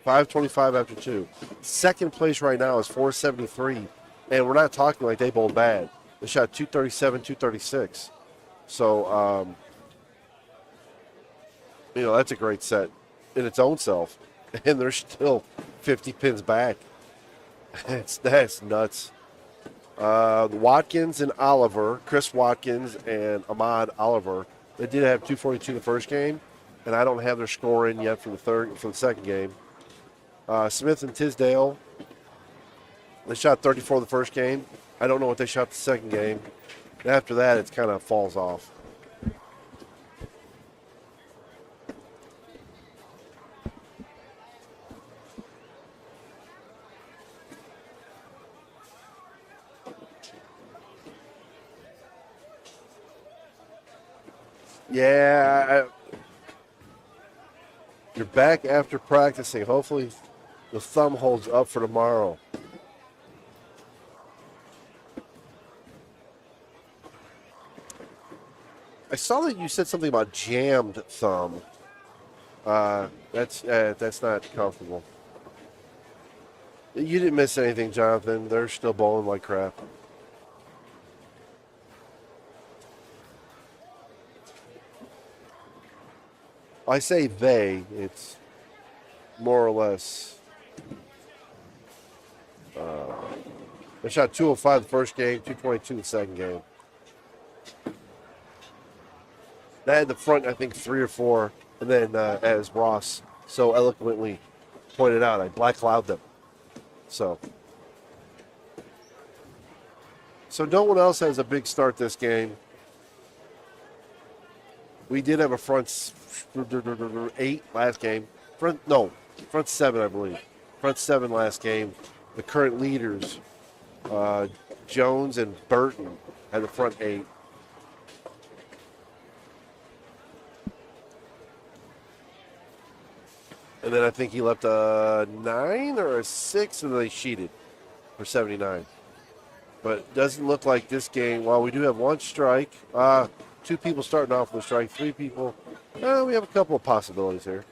[SPEAKER 2] 525 after 2. Second place right now is 473. And we're not talking like they bowled bad. They shot 237, 236. So, you know, that's a great set in its own self. And they're still 50 pins back. That's nuts. Watkins and Oliver, Chris Watkins and Ahmad Oliver, they did have 242 the first game, and I don't have their score in yet for the second game. Smith and Tisdale, they shot 34 the first game. I don't know what they shot the second game. And after that, it kind of falls off. Yeah, you're back after practicing. Hopefully the thumb holds up for tomorrow. I saw that you said something about jammed thumb. That's not comfortable. You didn't miss anything, Jonathan. They're still bowling like crap. I say they, it's more or less. They shot 205 the first game, 222 the second game. They had the front, I think, 3 or 4, and then as Ross so eloquently pointed out, I black cloud them. So no one else has a big start this game. We did have a front 8 last game. Front 7, I believe. Front 7 last game. The current leaders, Jones and Burton, had the front 8. And then I think he left a 9 or a 6, and they sheeted for 79. But it doesn't look like this game. While we do have one strike, 2 people starting off with a strike, 3 people. We have a couple of possibilities here.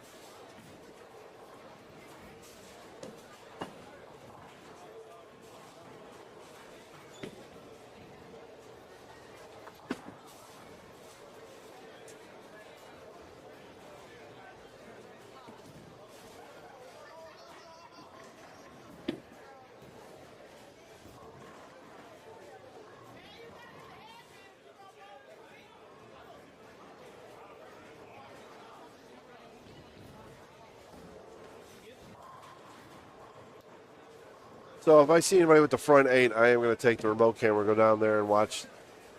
[SPEAKER 2] So if I see anybody with the front 8, I am going to take the remote camera, go down there and watch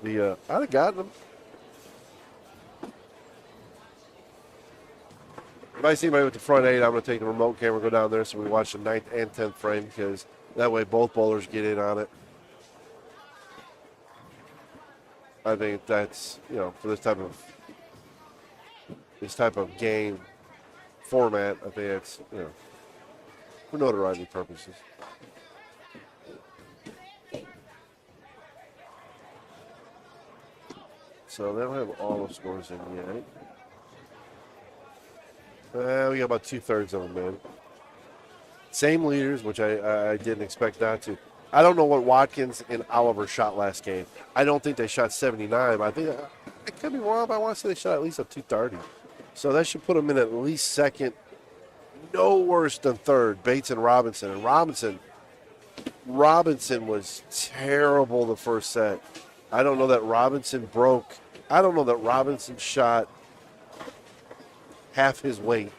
[SPEAKER 2] the. I'd have gotten them. If I see anybody with the front 8, I'm going to take the remote camera, go down there, so we watch the 9th and 10th frame, because that way both bowlers get in on it. I think that's, for this type of game format, I think it's, for notoriety purposes. So they don't have all the scores in yet. We got about 2/3 of them in. Same leaders, which I didn't expect that to. I don't know what Watkins and Oliver shot last game. I don't think they shot 79, but I think I could be wrong, but I want to say they shot at least a 230. So that should put them in at least second, no worse than third, Bates and Robinson. And Robinson was terrible the first set. I don't know that Robinson broke I don't know that Robinson shot half his weight,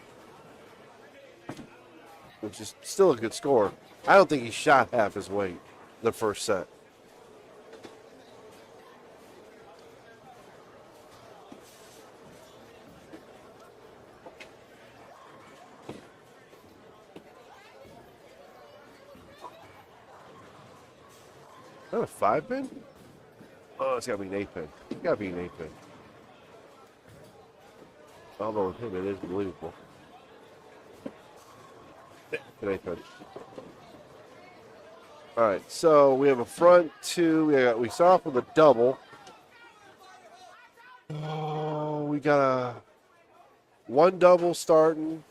[SPEAKER 2] which is still a good score. I don't think he shot half his weight the first set. Is that a 5-pin? Oh, it's got to be an 8-pin. It's got to be an 8-pin. Although with him, it is believable. Yeah, an 8-pin. All right, so we have a front two. We start off with a double. Oh, we got a one double starting.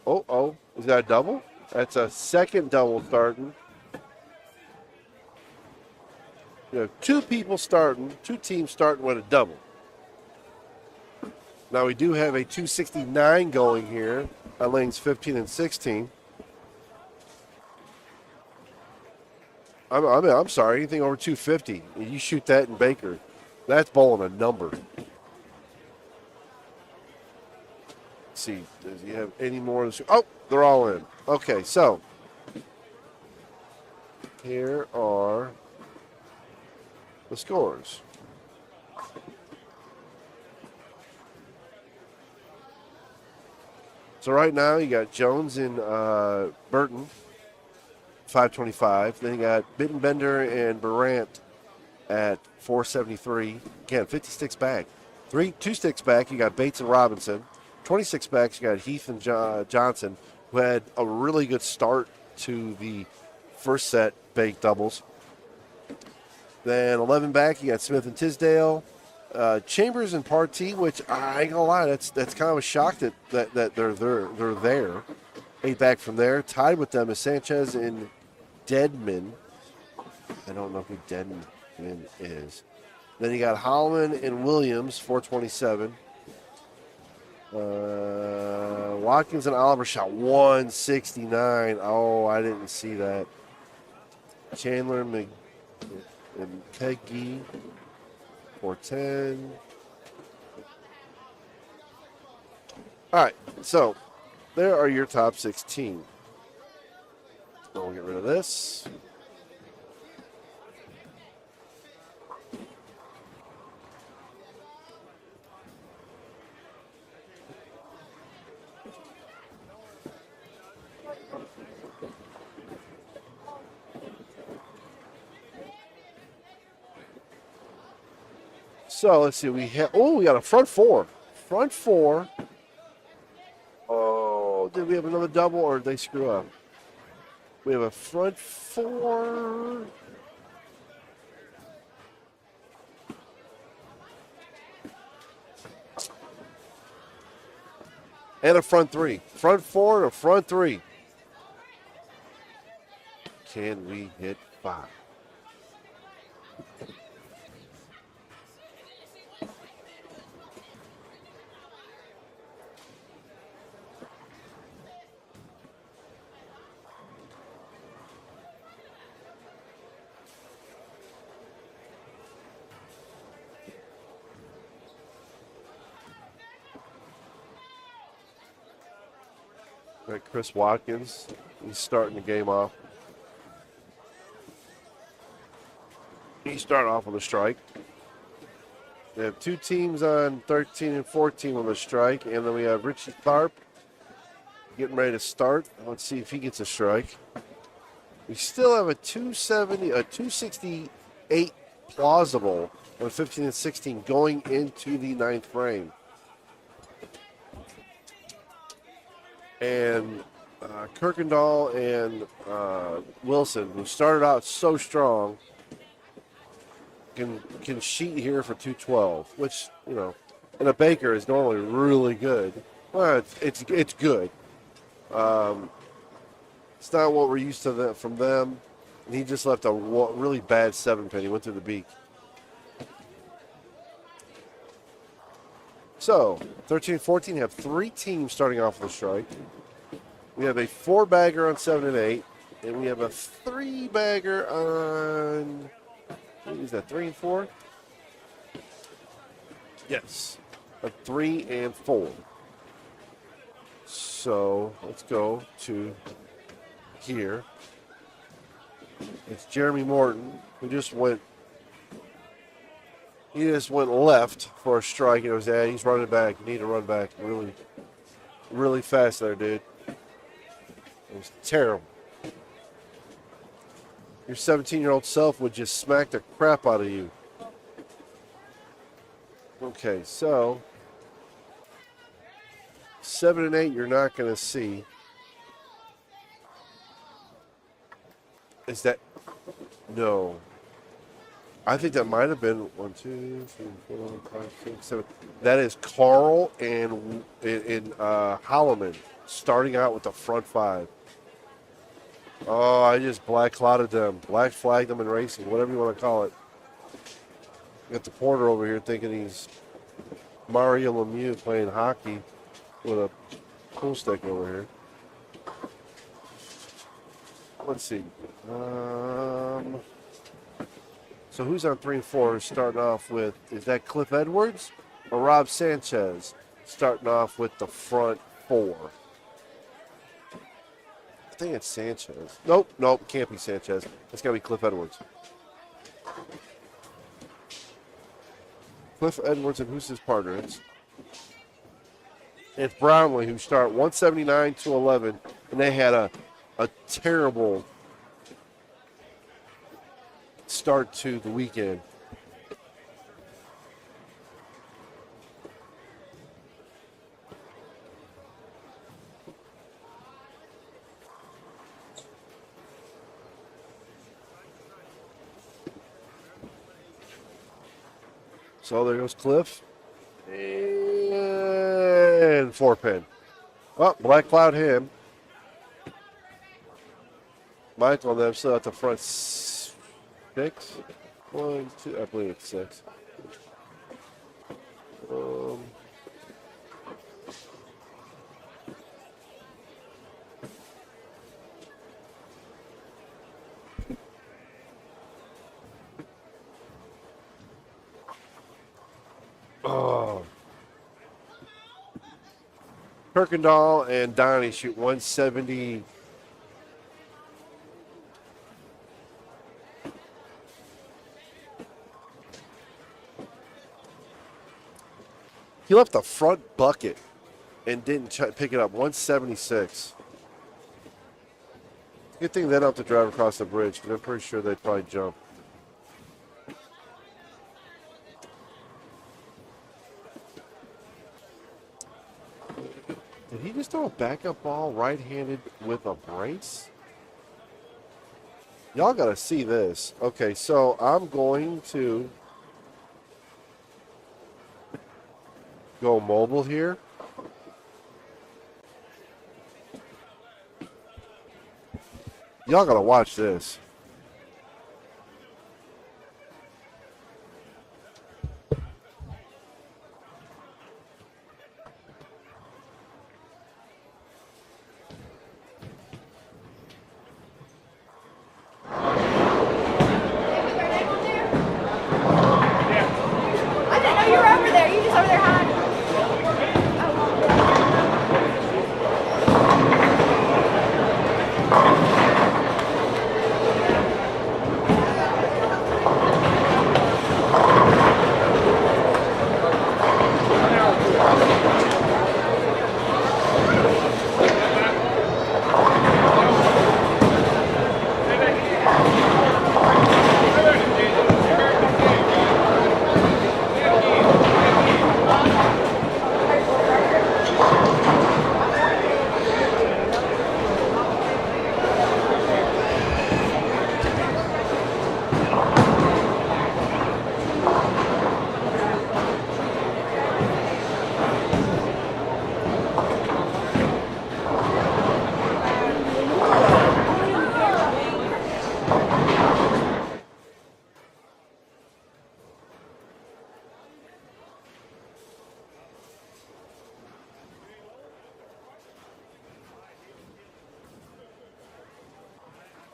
[SPEAKER 2] Oh, is that a double? That's a second double starting. You know, two teams starting with a double. Now we do have a 269 going here on lanes 15 and 16. I'm sorry, anything over 250, you shoot that in Baker. That's bowling a number. Let's see, does he have any more? Oh, they're all in. Okay, so here are the scores. So right now you got Jones and Burton, 525. Then you got Bittenbender and Barant at 473. Again, 50 sticks back. 2 sticks back, you got Bates and Robinson. 26 backs, you got Heath and Johnson, who had a really good start to the first set baked doubles. Then 11 back, you got Smith and Tisdale. Chambers and Partee, which I ain't gonna lie, that's kind of a shock that they're there. 8 back from there. Tied with them is Sanchez and Deadman. I don't know who Deadman is. Then you got Holloman and Williams, 427. Watkins and Oliver shot 169. Oh, I didn't see that. Chandler and Peggy, 410. All right, so there are your top 16. We'll get rid of this. So let's see. We got a front four. Front four. Oh, did we have another double or did they screw up? We have a front four. And a front three. Front four and a front three. Can we hit 5? Right, Chris Watkins, he's starting the game off. He's starting off with a strike. We have 2 teams on 13 and 14 with a strike, and then we have Richie Tharp getting ready to start. Let's see if he gets a strike. We still have a 268 plausible on 15 and 16 going into the 9th frame. And Kirkendall and Wilson, who started out so strong, can sheet here for 212, which, you know, in a Baker is normally really good. Well, it's good. It's not what we're used to from them. And he just left a really bad 7-pin. He went through the beak. So, 13-14 have 3 teams starting off with a strike. We have a 4-bagger on 7 and 8, and we have a 3-bagger on, what is that, 3 and 4? Yes, a 3 and 4. So let's go to here. It's Jeremy Morton who just went. He just went left for a strike. It was that he's running back. You need to run back really, really fast there, dude. It was terrible. Your 17-year-old self would just smack the crap out of you. Okay, so 7 and 8, you're not going to see. Is that? No. I think that might have been 1, 2, 3, 4, 5, 6, 7. That is Carl and Holloman starting out with the front 5. Oh, I just black clouded them, black flagged them in racing, whatever you want to call it. Got the porter over here thinking he's Mario Lemieux playing hockey with a pool stick over here. Let's see. So who's on 3 and 4 starting off with, is that Cliff Edwards or Rob Sanchez starting off with the front 4? I think it's Sanchez. Nope, can't be Sanchez. It's got to be Cliff Edwards. Cliff Edwards, and who's his partner? It's Brownlee, who start 179 to 11, and they had a terrible start to the weekend. So there goes Cliff. And 4-pin. Oh, black cloud him. Michael and them still at the front 6. 1, 2, I believe it's 6. Oh. Kirkendall and Donnie shoot 170. He left the front bucket and didn't pick it up. 176. Good thing they don't have to drive across the bridge because I'm pretty sure they'd probably jump. Did he just throw a backup ball right-handed with a brace? Y'all got to see this. Okay, so I'm going to go mobile here. Y'all got to watch this.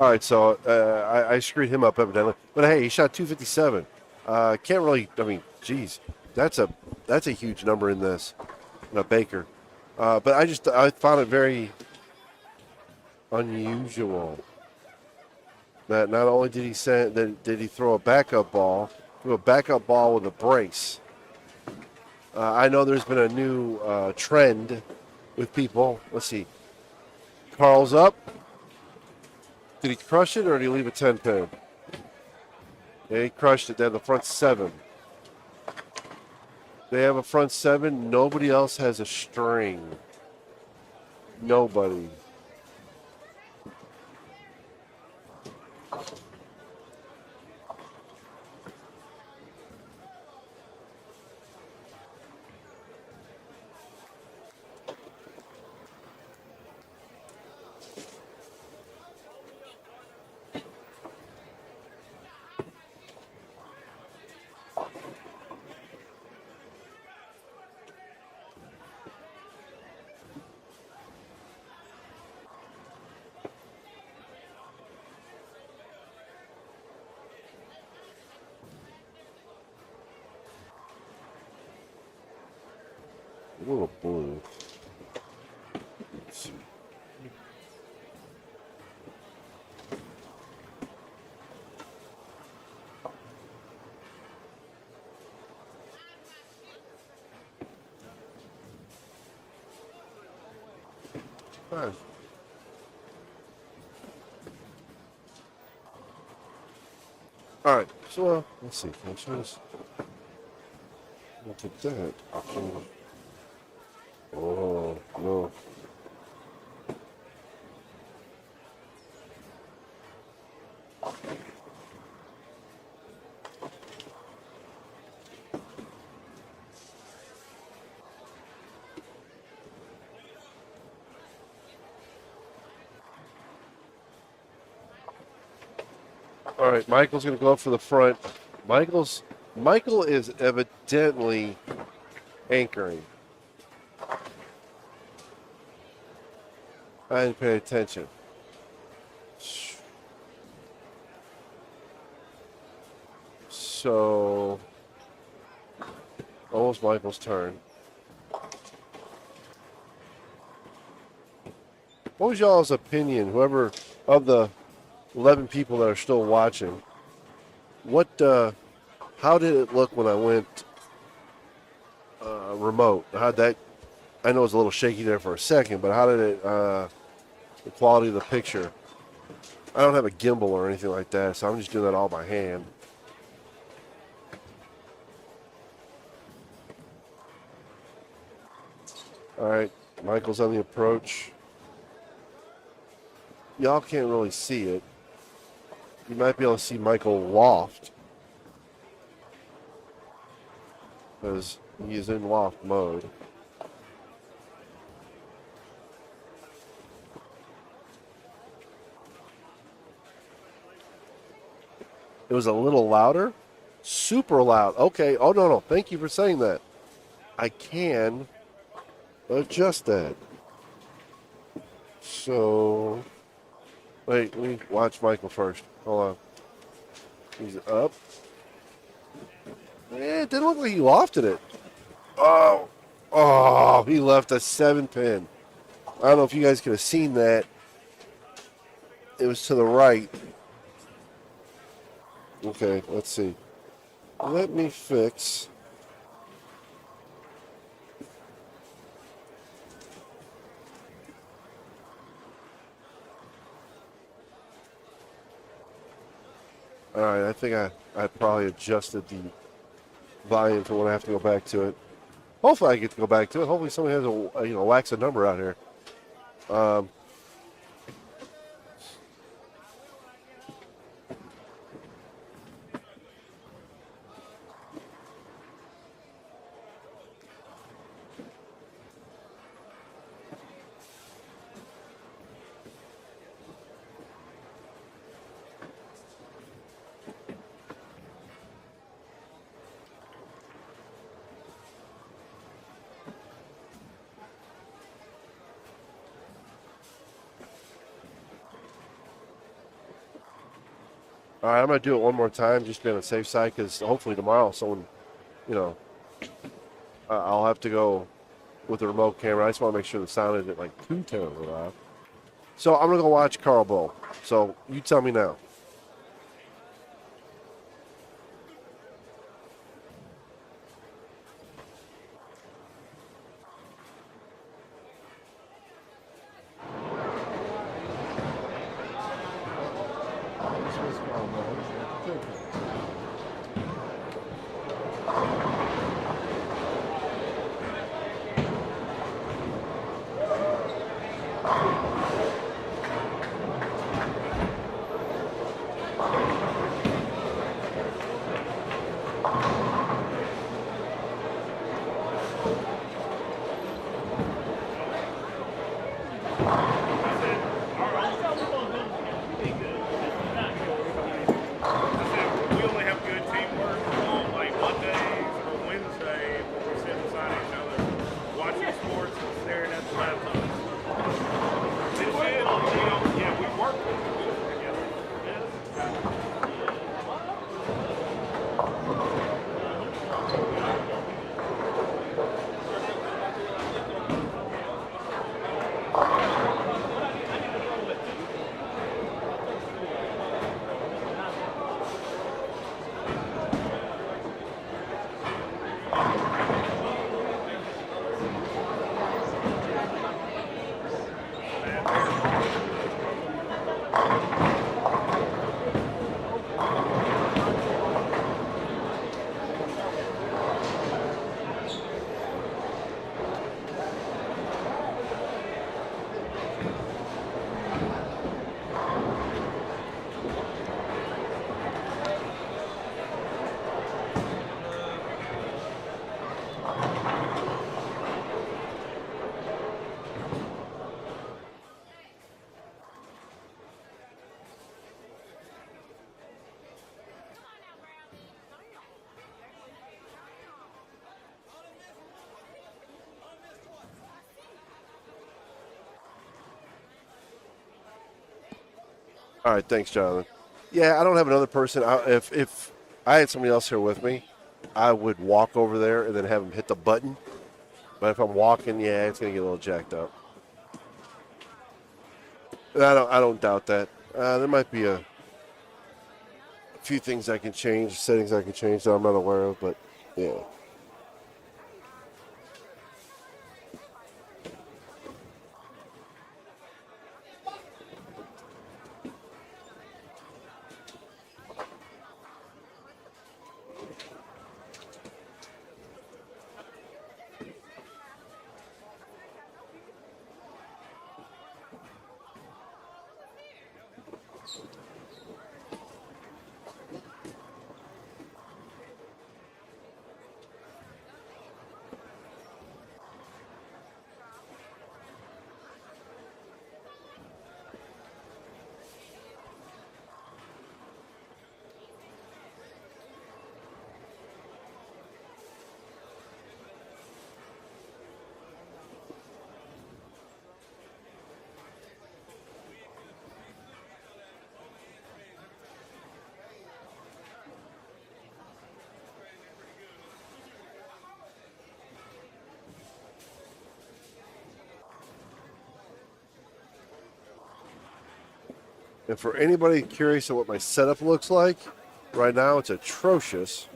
[SPEAKER 2] All right, so I screwed him up evidently. But hey, he shot 257. Can't really. I mean, geez, that's a huge number in this. Baker. But I found it very unusual that not only did he throw a backup ball, threw a backup ball with a brace. I know there's been a new trend with people. Let's see. Carl's up. Did he crush it or did he leave a 10 pin? Yeah, he crushed it. They have the front 7. They have a front 7. Nobody else has a string. Nobody. A little blue. Let's see. Fine. All right, so let's see. Can I show this? Look at that. Oh, no. All right, Michael's going to go up for the front. Michael is evidently anchoring. I didn't pay attention. So, almost Michael's turn. What was y'all's opinion, whoever of the 11 people that are still watching? How did it look when I went remote? How'd that? I know it was a little shaky there for a second, but how did it? The quality of the picture. I don't have a gimbal or anything like that, so I'm just doing that all by hand. All right, Michael's on the approach. Y'all can't really see it. You might be able to see Michael loft, because he is in loft mode. It was a little louder, super loud. Okay. Oh, no. Thank you for saying that. I can adjust that. So, wait, let me watch Michael first. Hold on. He's up. It didn't look like he lofted it. Oh, he left a 7 pin. I don't know if you guys could have seen that. It was to the right. Okay, let's see. Let me fix. All right, I think I probably adjusted the volume for when I have to go back to it. Hopefully I get to go back to it. Hopefully somebody has a wax a number out here. All right, I'm going to do it one more time, just to be on the safe side, because hopefully tomorrow someone, you know, I'll have to go with the remote camera. I just want to make sure the sound isn't like too terribly loud. So I'm going to go watch Carl Bowl. So you tell me now. All right, thanks, Jonathan. Yeah, I don't have another person. If I had somebody else here with me, I would walk over there and then have them hit the button. But if I'm walking, yeah, it's gonna get a little jacked up. And I don't doubt that. There might be a few things I can change, settings I can change that I'm not aware of, but yeah. And for anybody curious of what my setup looks like, right now it's atrocious.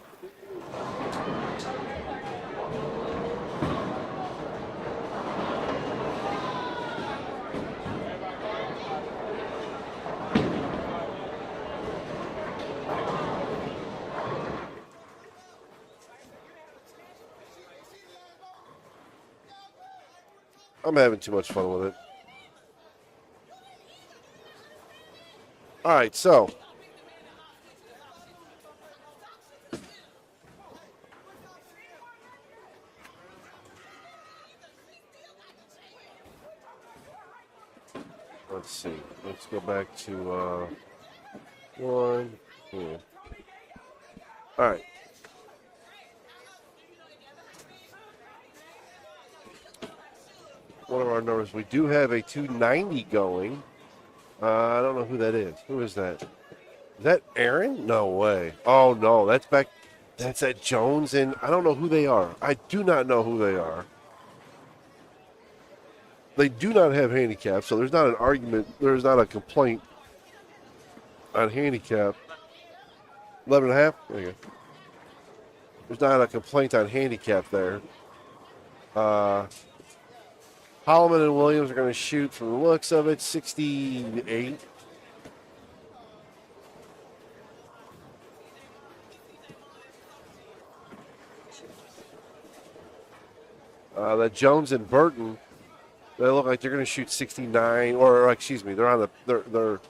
[SPEAKER 2] I'm having too much fun with it. All right, so let's see. Let's go back to one here. All right. One of our numbers. We do have a 290 going. I don't know who that is. Who is that? Is that Aaron? No way. Oh, no. That's back. That's at Jones, and I don't know who they are. I do not know who they are. They do not have handicap, so there's not an argument. There's not a complaint on handicap. 11 and a half? There you go. There's not a complaint on handicap there. Holloman and Williams are going to shoot, from the looks of it, 68. That Jones and Burton, they look like they're going to shoot 69, or excuse me, they're on the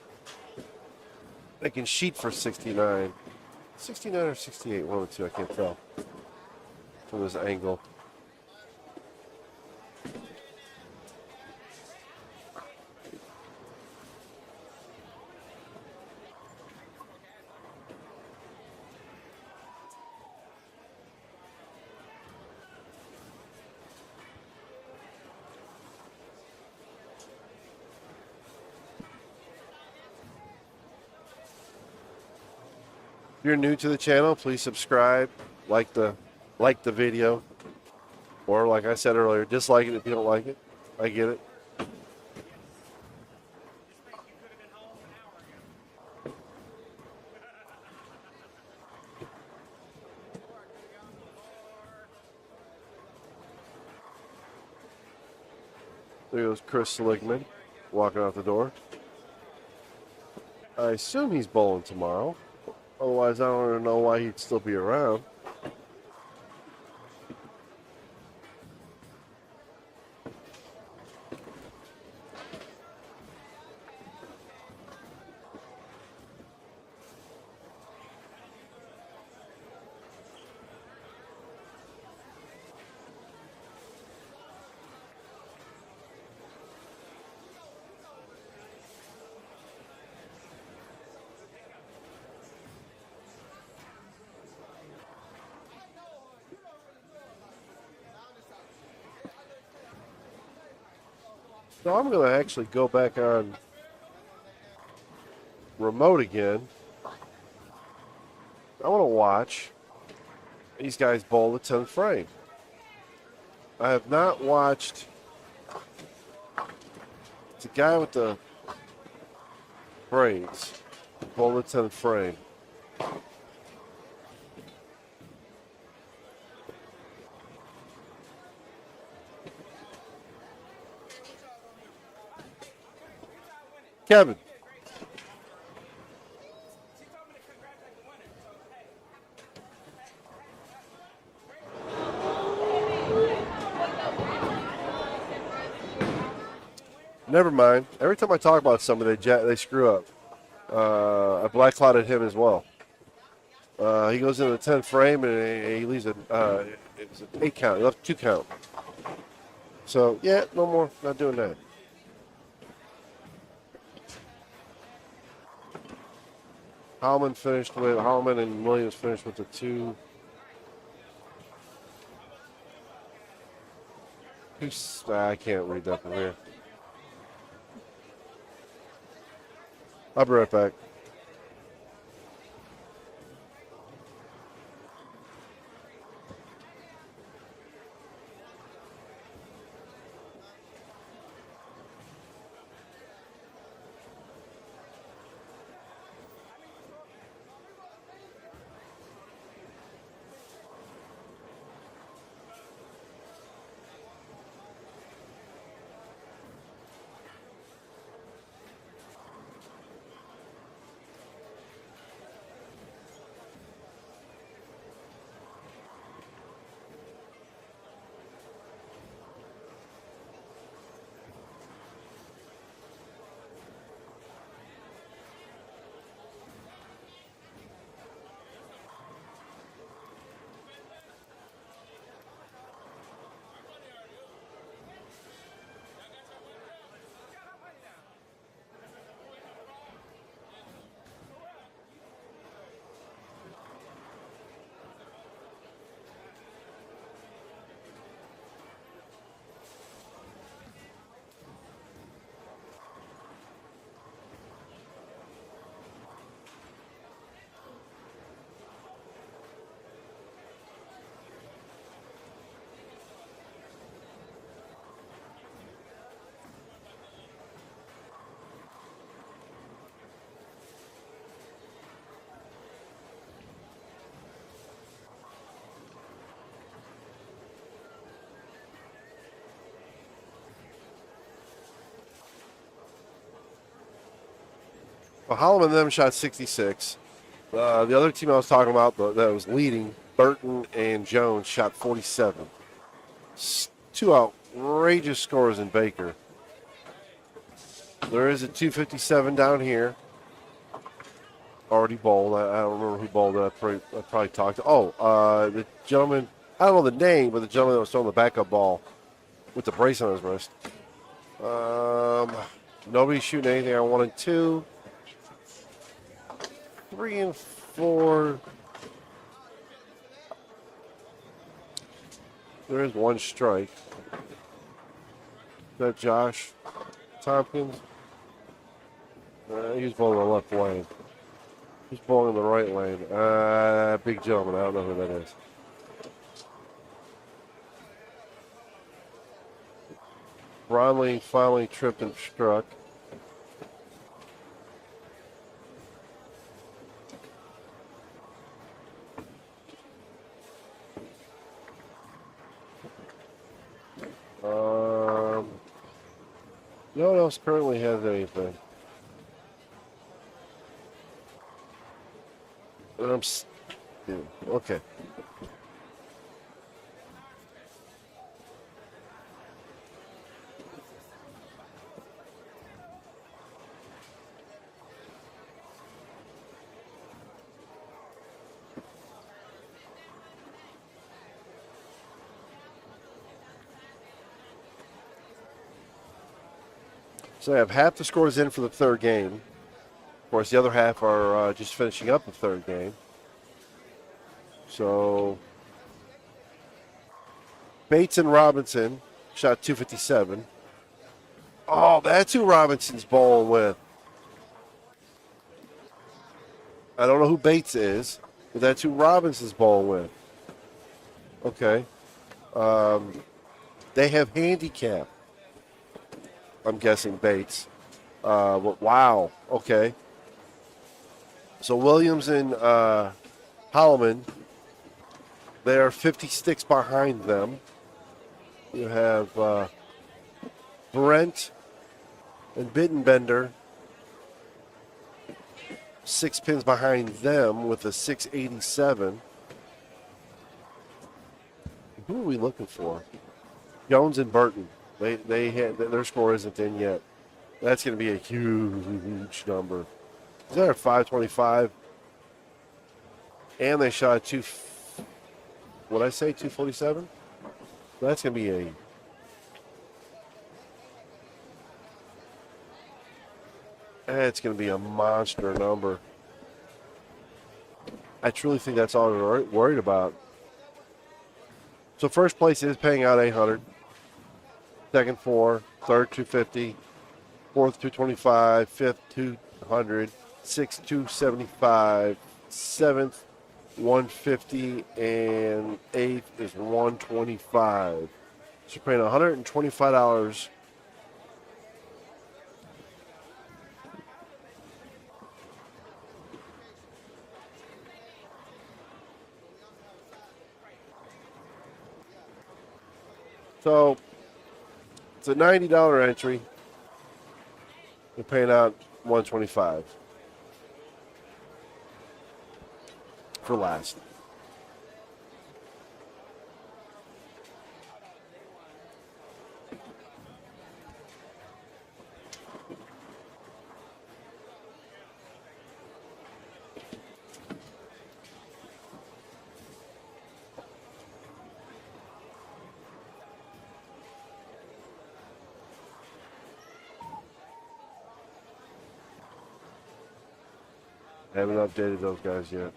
[SPEAKER 2] they can shoot for 69. 69 or 68, one of the two, I can't tell from this angle. If you're new to the channel, please subscribe, like the video, or like I said earlier, dislike it if you don't like it. I get it. There goes Chris Seligman walking out the door. I assume he's bowling tomorrow. Otherwise, I don't even know why he'd still be around. So I'm going to actually go back on remote again. I want to watch these guys bowl the 10th frame. I have not watched. It's a guy with the braids bowl the 10th frame. Kevin. Never mind. Every time I talk about somebody, they screw up. I black clouded him as well. He goes into the 10th frame and he leaves it's an 8 count. He left 2 count. So, yeah, no more. Not doing that. Holloman and Williams finished with the 2. I can't read that from here. I'll be right back. But Holloman and them shot 66. The other team I was talking about that was leading, Burton and Jones, shot 47. Two outrageous scores in Baker. There is a 257 down here. Already bowled. I don't remember who bowled it. I probably talked to. The gentleman, I don't know the name, but the gentleman that was throwing the backup ball with the brace on his wrist. Nobody's shooting anything on 1 and 2. 3 and 4. There is 1 strike. Is that Josh Tompkins? He's bowling the left lane. He's bowling in the right lane. Big gentleman. I don't know who that is. Bronley finally tripped and struck. No one else currently has anything. Okay. So I have half the scores in for the third game. Of course, the other half are just finishing up the third game. So Bates and Robinson shot 257. Oh, that's who Robinson's bowling with. I don't know who Bates is, but that's who Robinson's bowling with. Okay. They have handicap. I'm guessing Bates. Wow. Okay. So Williams and Holloman, they are 50 sticks behind them. You have Brent and Bittenbender 6 pins behind them with a 687. Who are we looking for? Jones and Burton. They had their score isn't in yet. That's going to be a huge number. Is that a 525? And they shot what did I say, 247? That's going to be it's going to be a monster number. I truly think that's all we're worried about. So first place is paying out 800. Second 4, third 250, fourth 225, fifth 200, sixth 275, seventh 150, and eighth is 125. So you're paying $125. So it's a $90 entry. You're paying out $125 for last. I haven't updated those guys yet.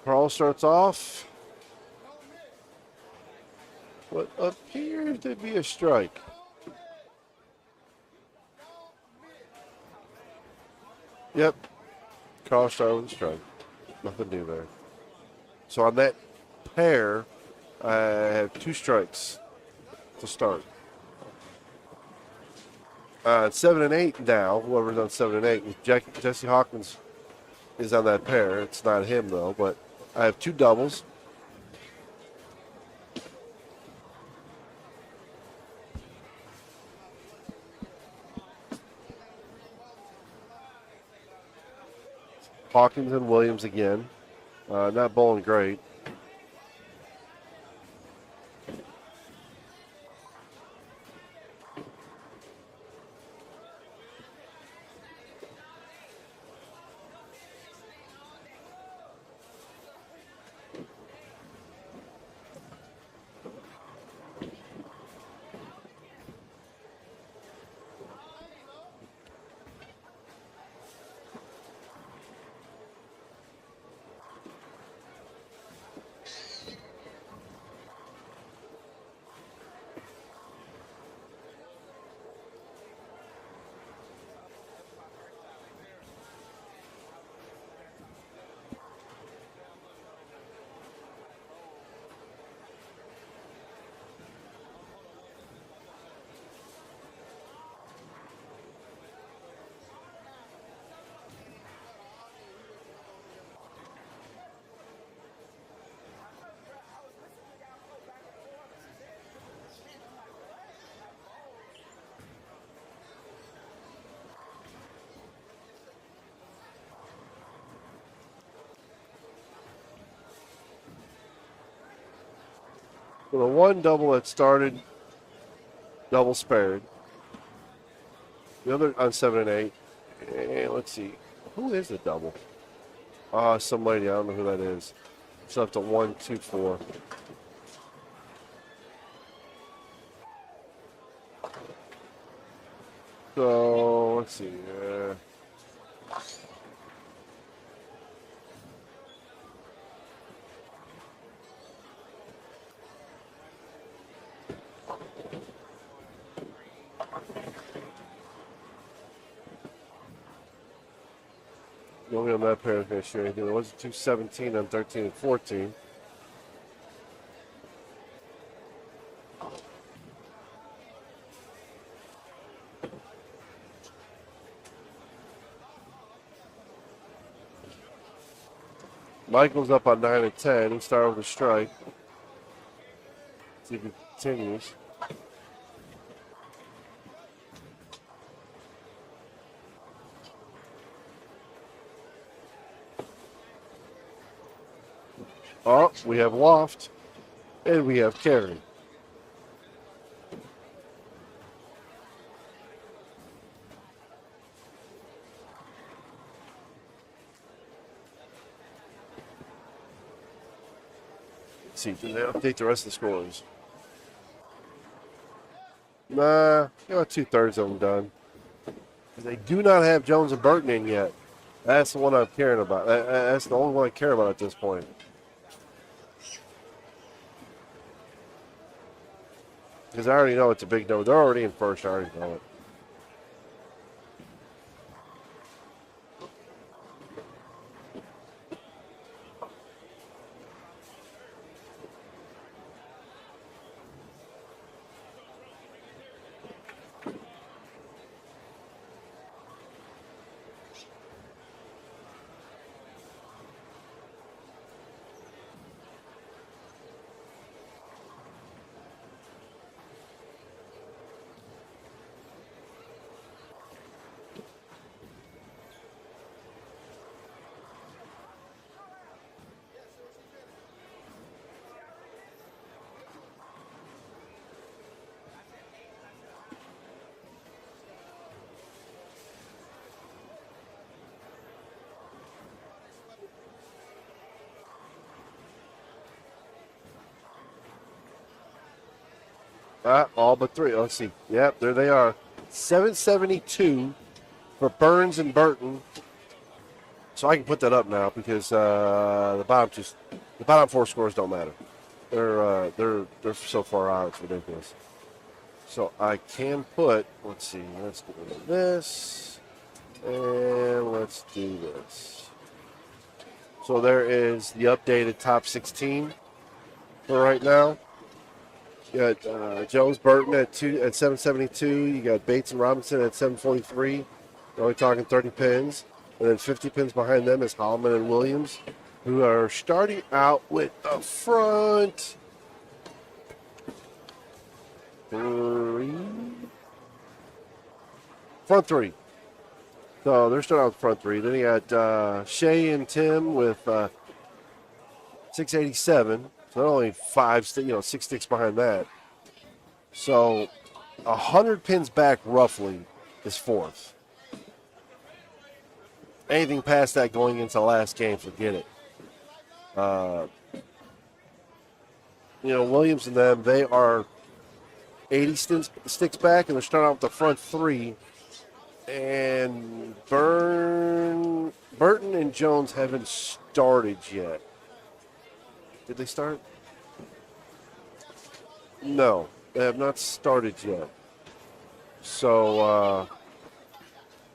[SPEAKER 2] Carl starts off. What appears to be a strike. Yep. Carl started with a strike. Nothing new there. So on that pair, I have 2 strikes to start. 7 and 8 now. Whoever's on 7 and 8, with Jesse Hawkins is on that pair. It's not him though, but I have 2 doubles. Hawkins and Williams again. Not bowling great. So the one double that started, double spared. The other on 7 and 8. And let's see. Who is the double? Some lady. I don't know who that is. It's left a 1, 2, 4. So let's see. Only on that pair is going to show anything. There was a 217 on 13 and 14. Michael's up on 9 and 10. He started with a strike. See if he continues. Oh, we have loft, and we have carry. Let's see, did they update the rest of the scores? Nah, got 2/3 of them done. They do not have Jones and Burton in yet. That's the one I'm caring about. That's the only one I care about at this point. Because I already know it's a big no. They're already in first. I already know it. All but 3. Let's see. Yep, there they are. 772 for Burns and Burton. So I can put that up now because the bottom 4 scores don't matter. They're so far out, it's ridiculous. So I can put. Let's see. Let's get rid of this, and let's do this. So there is the updated top 16 for right now. You got Jones Burton at 772. You got Bates and Robinson at 743. You're only talking 30 pins. And then 50 pins behind them is Holloman and Williams, who are starting out with the front three. Front three. So they're starting out with front three. Then you got Shea and Tim with 687. So they're only 6 sticks behind that. So 100 pins back roughly is fourth. Anything past that going into the last game, forget it. Williams and them, they are 80 sticks back, and they're starting out with the front three. And Burton and Jones haven't started yet. Did they start? No, they have not started yet. So,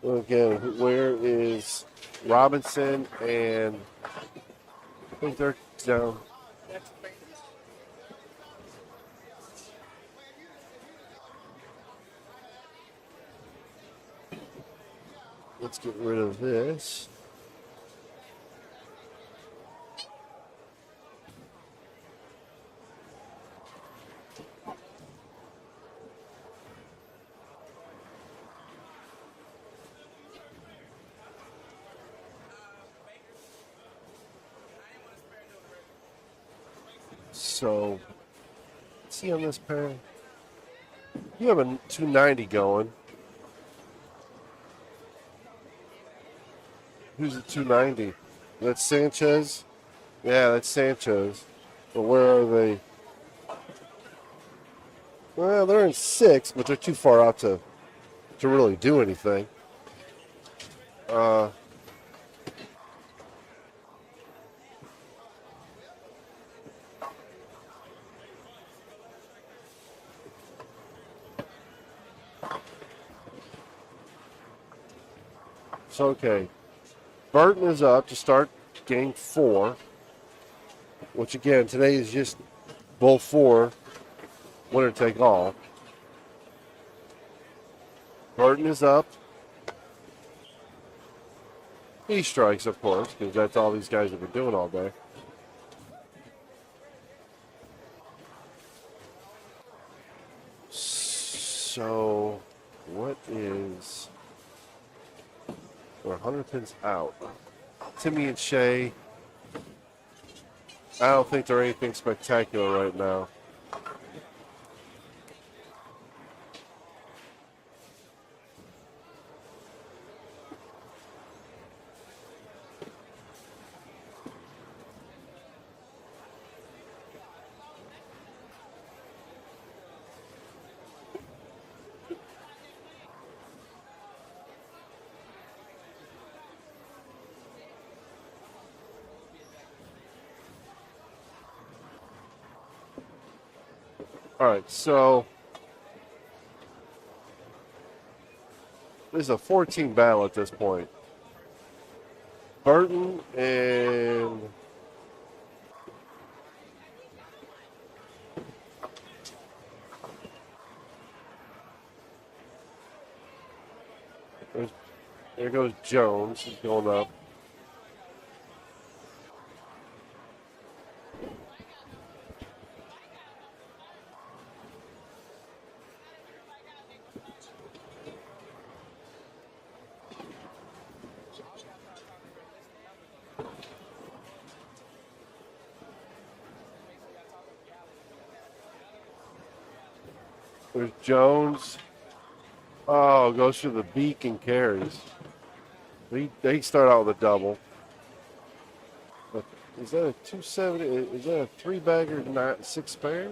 [SPEAKER 2] again, where is Robinson? And I think they're down. Let's get rid of this. So, let's see on this pair. You have a 290 going. Who's the 290? That's Sanchez? Yeah, that's Sanchez. But where are they? Well, they're in 6, but they're too far out to really do anything. So, okay. Burton is up to start game 4, which again, today is just bull 4, winner take all. Burton is up. He strikes, of course, because that's all these guys have been doing all day. So, what is... We're 100 pins out. Timmy and Shea. I don't think they're anything spectacular right now. All right, so this is a 14 battle at this point. Burton and there goes Jones. He's going up. There's Jones. Oh, goes through the beak and carries. They start out with a double. But is that a 270? Is that a 3-bagger, 6-spare?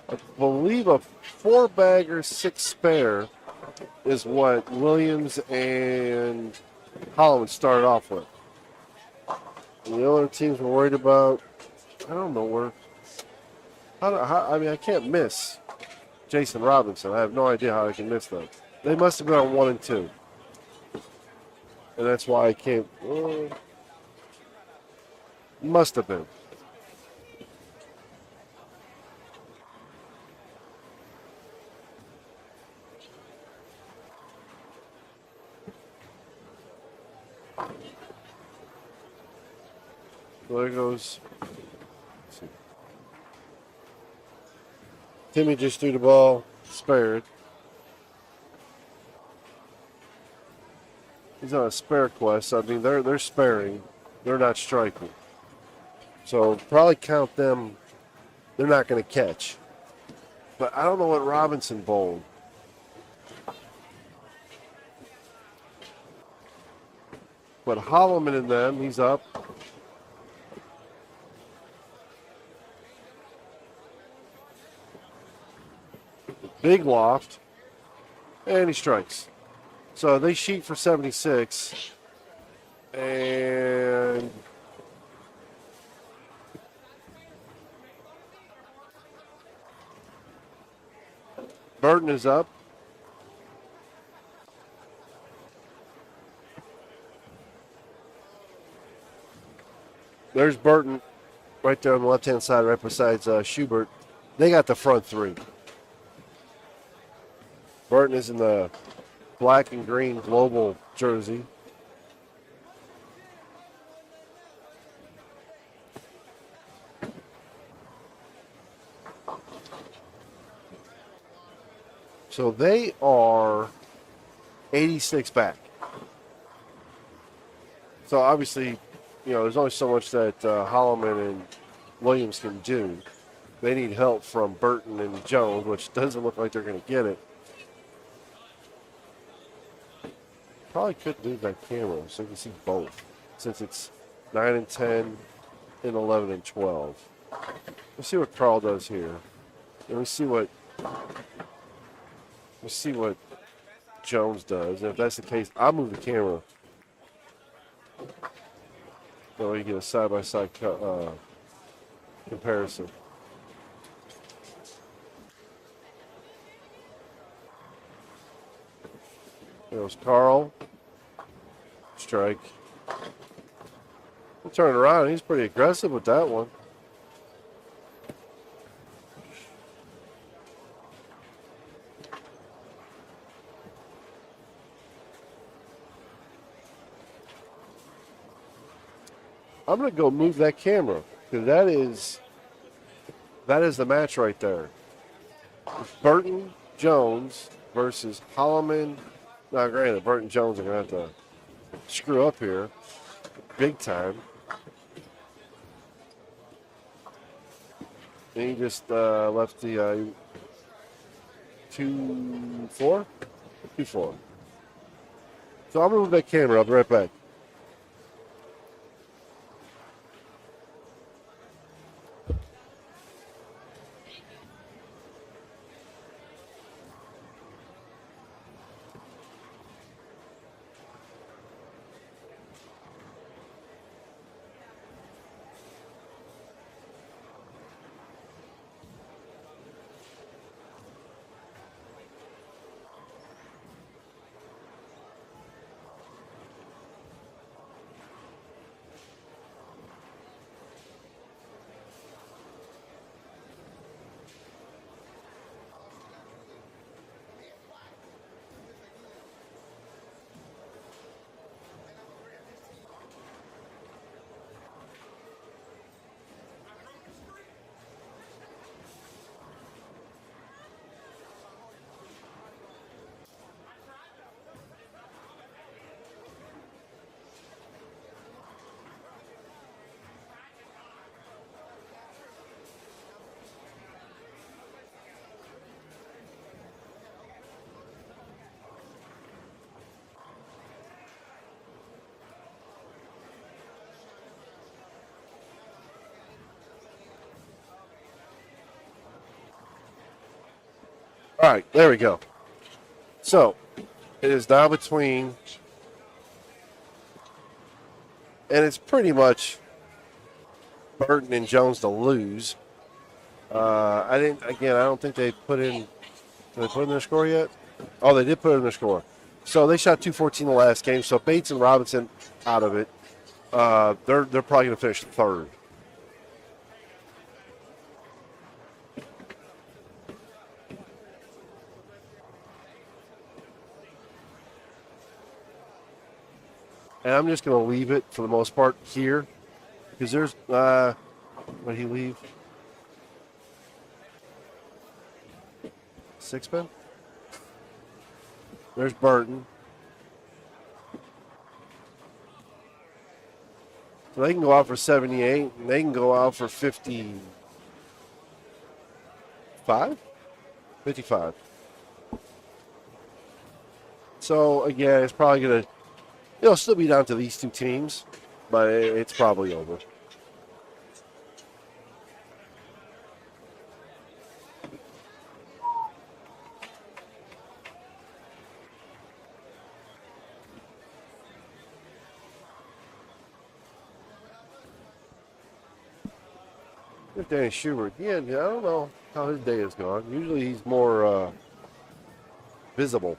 [SPEAKER 2] I believe a 4-bagger, 6-spare is what Williams and Holland started off with. And the other teams were worried about, I don't know where. I can't miss Jason Robinson. I have no idea how I can miss them. They must have been on 1 and 2. And that's why I can't. Must have been. There goes. Timmy just threw the ball, spared. He's on a spare quest. I mean, they're sparing. They're not striking. So probably count them. They're not going to catch. But I don't know what Robinson bowled. But Holloman in them, he's up. Big loft. And he strikes. So they sheet for 76. And Burton is up. There's Burton right there on the left-hand side, right besides Schubert. They got the front three. Burton is in the black and green global jersey. So they are 86 back. So obviously, you know, there's only so much that Holloman and Williams can do. They need help from Burton and Jones, which doesn't look like they're going to get it. Probably could do that camera so you can see both, since it's 9 and 10 and 11 and 12. Let's see what Carl does here. Let me see what Jones does. And if that's the case, I'll move the camera. That way you get a side-by-side comparison. There's Carl. Strike. He'll turn around. He's pretty aggressive with that one. I'm going to go move that camera because that is the match right there. It's Burton Jones versus Holloman. Now, granted, Burton Jones are going to have to screw up here big time. And he just left the 2-4? 2-4. So I'm going to move that camera. I'll be right back. All right, there we go. So, it is now between, and it's pretty much Burton and Jones to lose. I don't think they put in, did they put in their score yet? Oh, they did put in their score. So they shot 214 the last game. So Bates and Robinson out of it. They're probably going to finish third. And I'm just going to leave it for the most part here. Because there's, what did he leave? 6-pin? There's Burton. So they can go out for 78, and they can go out for 55? 55. So, again, it's probably going to, it'll still be down to these two teams, but it's probably over. Danny Schubert, yeah, I don't know how his day has gone. Usually he's more visible.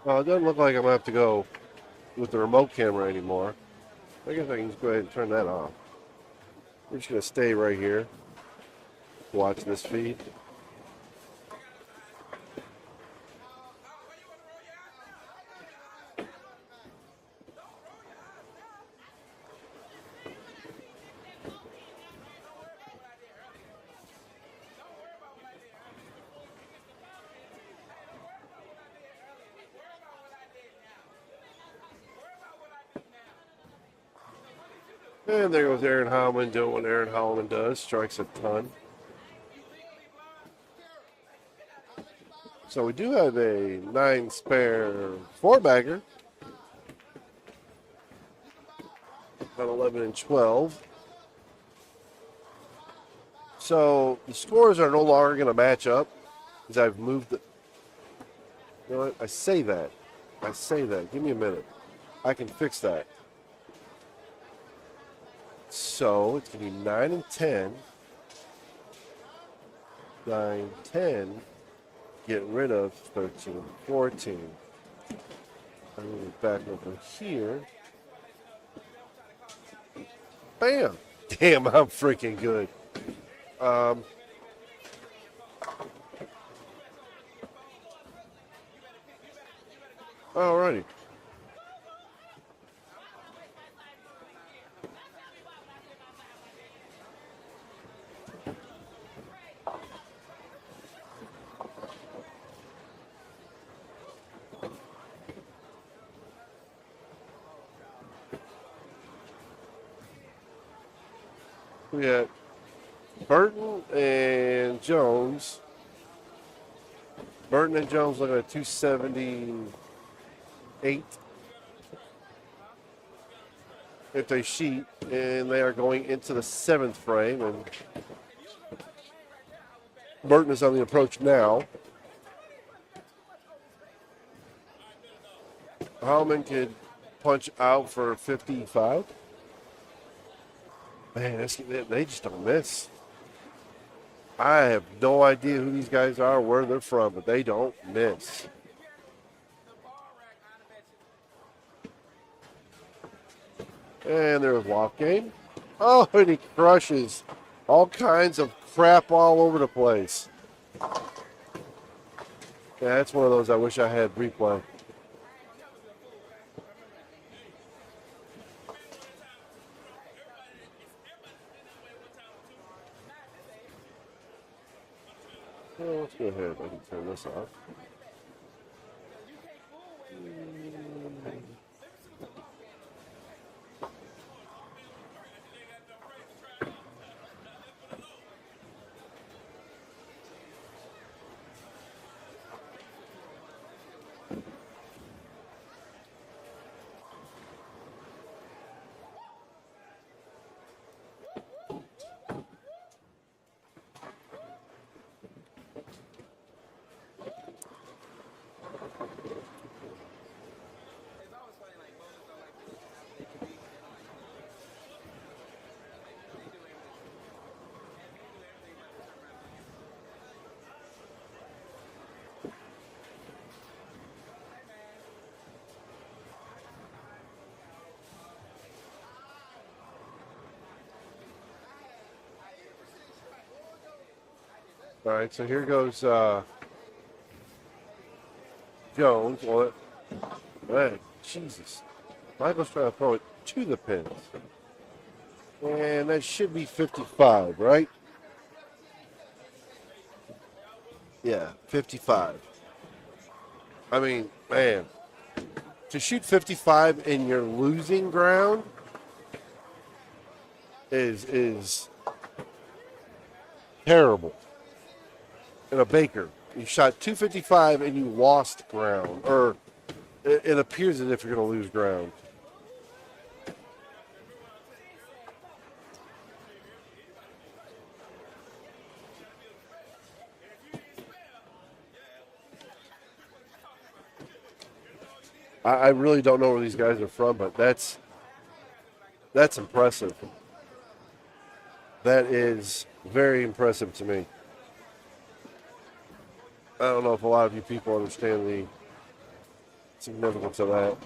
[SPEAKER 2] Well, it doesn't look like I'm going to have to go with the remote camera anymore. I guess I can just go ahead and turn that off. We're just going to stay right here, watch this feed. And there goes Aaron Howman doing what Aaron Howman does, strikes a ton. So we do have a 9-spare 4-bagger on 11 and 12. So the scores are no longer going to match up because I've moved the. You know what? I say that. Give me a minute. I can fix that. So it's going to be 9 and 10. 9, 10. Get rid of 13 and 14. I'm going to be back over here. Bam! Damn, I'm freaking good. Alrighty. We got Burton and Jones. Burton and Jones looking at 278 at a sheet, and they are going into the 7th frame. And Burton is on the approach now. Howman could punch out for 55. Man, they just don't miss. I have no idea who these guys are, where they're from, but they don't miss. And there's Walk Game. Oh, and he crushes all kinds of crap all over the place. Yeah, that's one of those I wish I had replay. Well, let's go ahead. I can turn this off. All right, so here goes Jones. Well, man, Jesus. Michael's trying to throw it to the pins. And that should be 55, right? Yeah, 55. I mean, man, to shoot 55 in your losing ground is terrible. In a Baker, you shot 255 and you lost ground, or it appears as if you're going to lose ground. I really don't know where these guys are from, but that's impressive. That is very impressive to me. I don't know if a lot of you people understand the significance of that.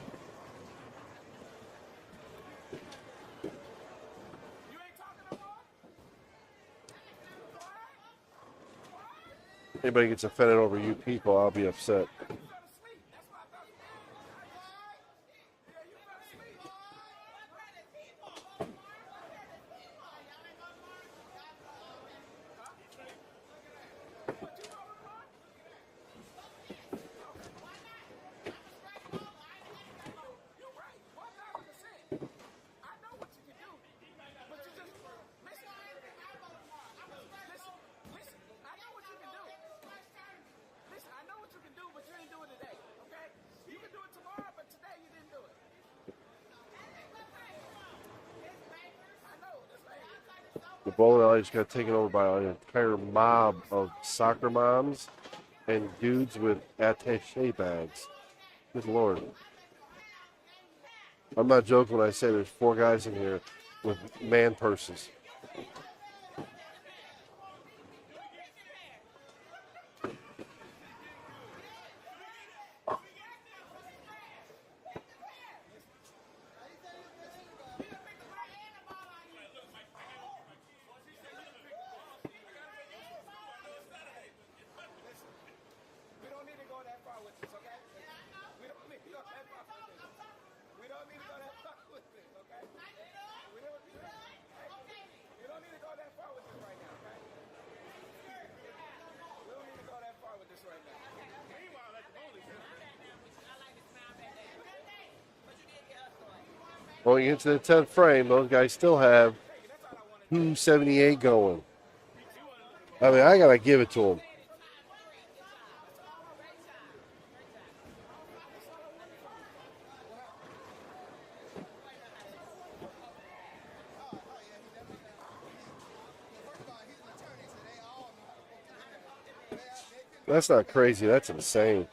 [SPEAKER 2] Anybody gets offended over you people, I'll be upset. The bowling alley just got taken over by an entire mob of soccer moms and dudes with attaché bags. Good Lord. I'm not joking when I say there's 4 guys in here with man purses. Going into the 10th frame, those guys still have 278 going. I mean, I got to give it to them. That's not crazy. That's insane.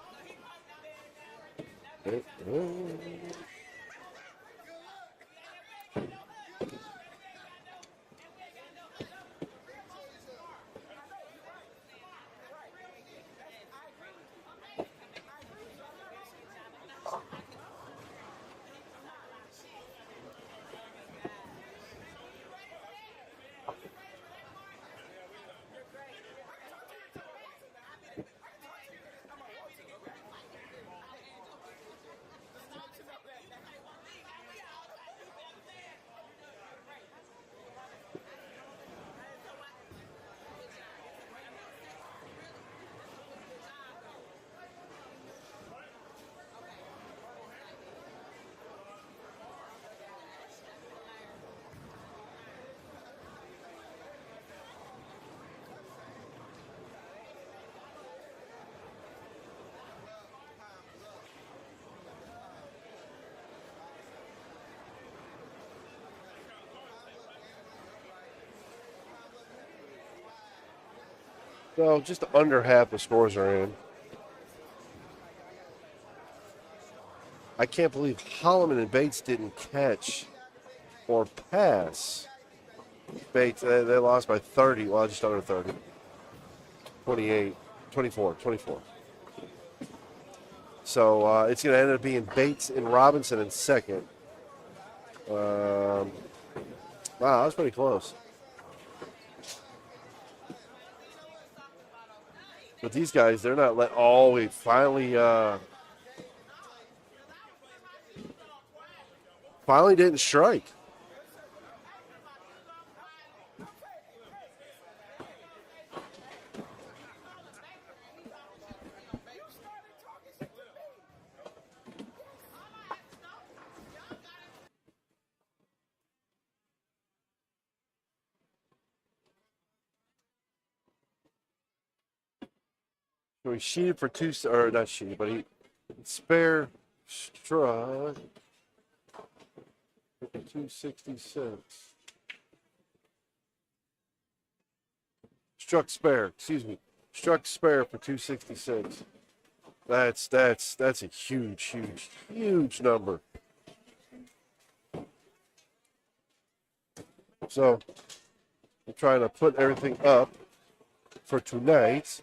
[SPEAKER 2] So just under half the scores are in. I can't believe Holloman and Bates didn't catch or pass. Bates, they lost by 30. Well, just under 30. 28, 24. So it's going to end up being Bates and Robinson in second. Wow, that was pretty close. But these guys, they're not let. Oh, we finally didn't strike. So he sheeted for two, or not sheeted, but he spare struck 266. Struck spare, excuse me. Struck spare for 266. That's a huge number. So I'm trying to put everything up for tonight.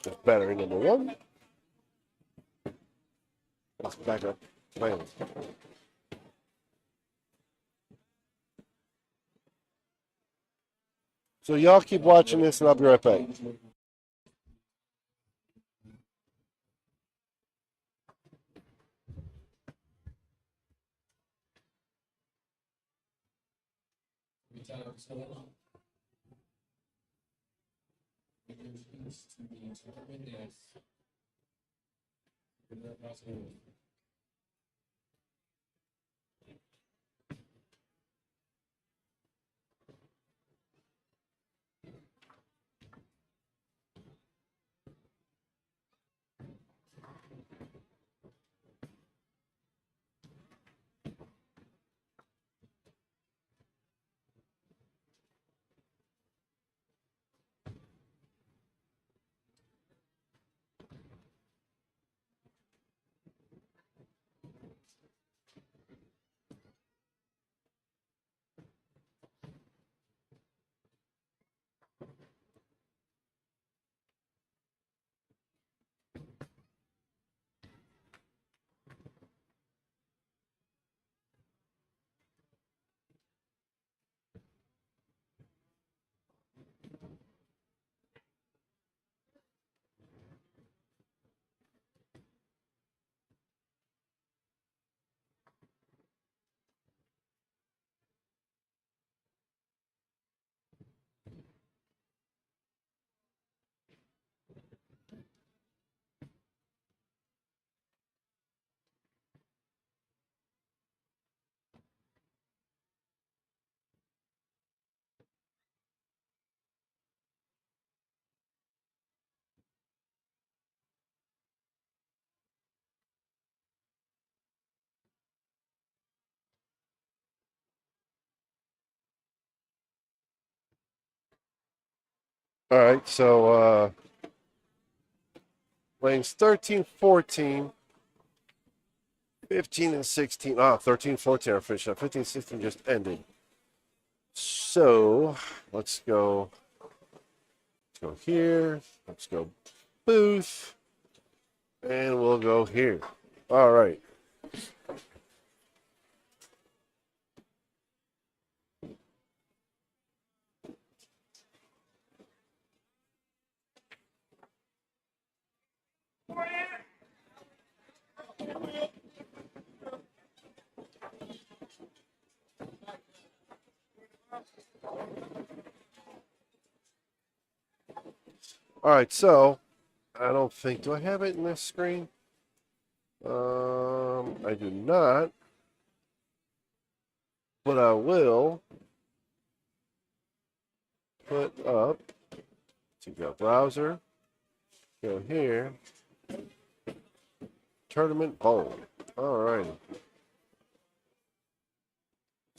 [SPEAKER 2] That's battery number one. Let's back up. Man. So y'all keep watching this and I'll be right back. All right, so lanes 13, 14, 15, and 16. 13, 14 are finished up. 15, 16 just ended. So let's go here. Let's go booth. And we'll go here. All right. All right, so I don't think, do I have it in this screen? I do not, but I will put up to go browser, go here, tournament bowl. All right.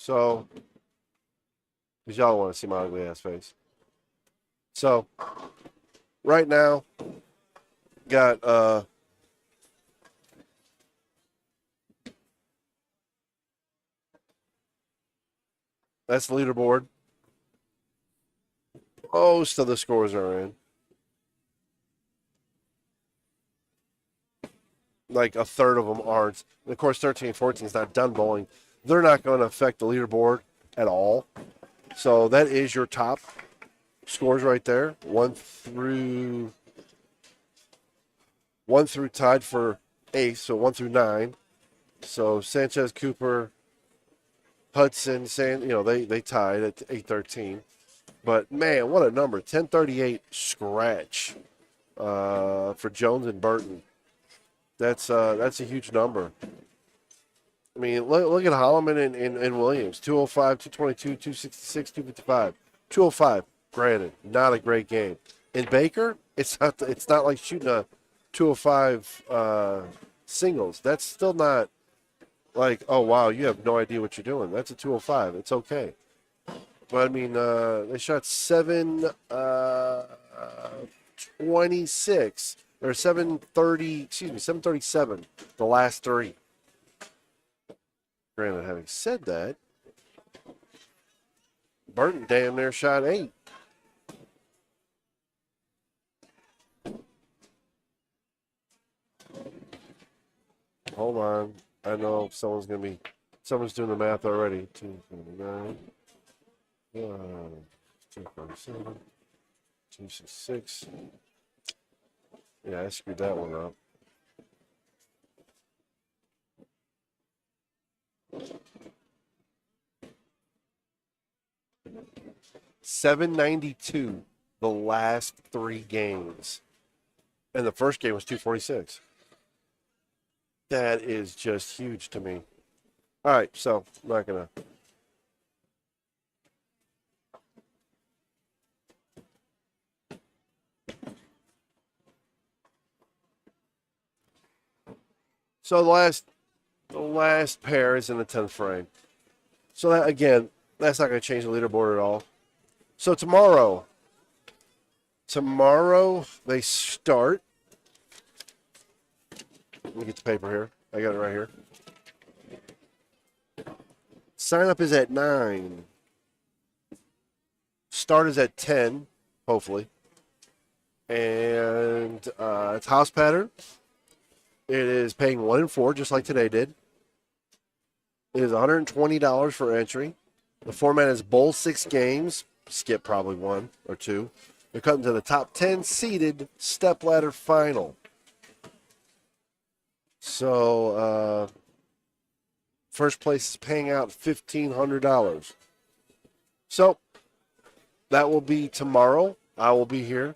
[SPEAKER 2] So, because y'all want to see my ugly ass face. So, right now, got that's the leaderboard. Most of the scores are in. Like a third of them aren't. And of course, 13 and 14 is not done bowling. They're not going to affect the leaderboard at all. So that is your top scores right there. One through tied for 8th, so 1 through 9. So Sanchez, Cooper, Hudson, they tied at 813. But man, what a number. 1038 scratch for Jones and Burton. That's a huge number. I mean, look at Holloman and Williams. 205, 222, 266, 255. 205, granted, not a great game. In Baker, it's not like shooting a 205 singles. That's still not like, oh, wow, you have no idea what you're doing. That's a 205. It's okay. But, I mean, they shot 726 or 737 the last three. Granted, having said that, Burton damn near shot 8. Hold on. I know someone's doing the math already. 249, 247, 266. Yeah, I screwed that one up. $792 the last 3 games. And the first game was 246. That is just huge to me. All right, so I'm not going to. So the last pair is in the 10th frame. So that, again, that's not going to change the leaderboard at all. So tomorrow they start. Let me get the paper here. I got it right here. Sign up is at 9. Start is at 10, hopefully. And it's house pattern. It is paying 1 and 4, just like today did. It is $120 for entry. The format is bowl 6 games. Skip probably 1 or 2. They're cutting to the top 10 seeded stepladder final. So, first place is paying out $1,500. So, that will be tomorrow. I will be here.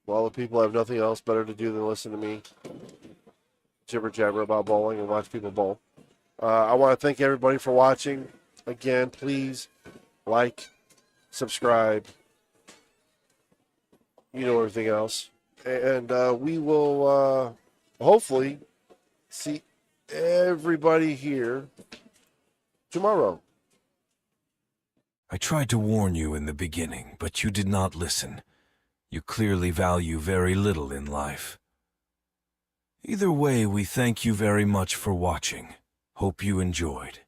[SPEAKER 2] While the people have nothing else better to do than listen to me jibber jabber about bowling and watch people bowl. I want to thank everybody for watching. Again, please like, subscribe, everything else. And we will hopefully see everybody here tomorrow.
[SPEAKER 1] I tried to warn you in the beginning, but you did not listen. You clearly value very little in life. Either way, we thank you very much for watching. Hope you enjoyed.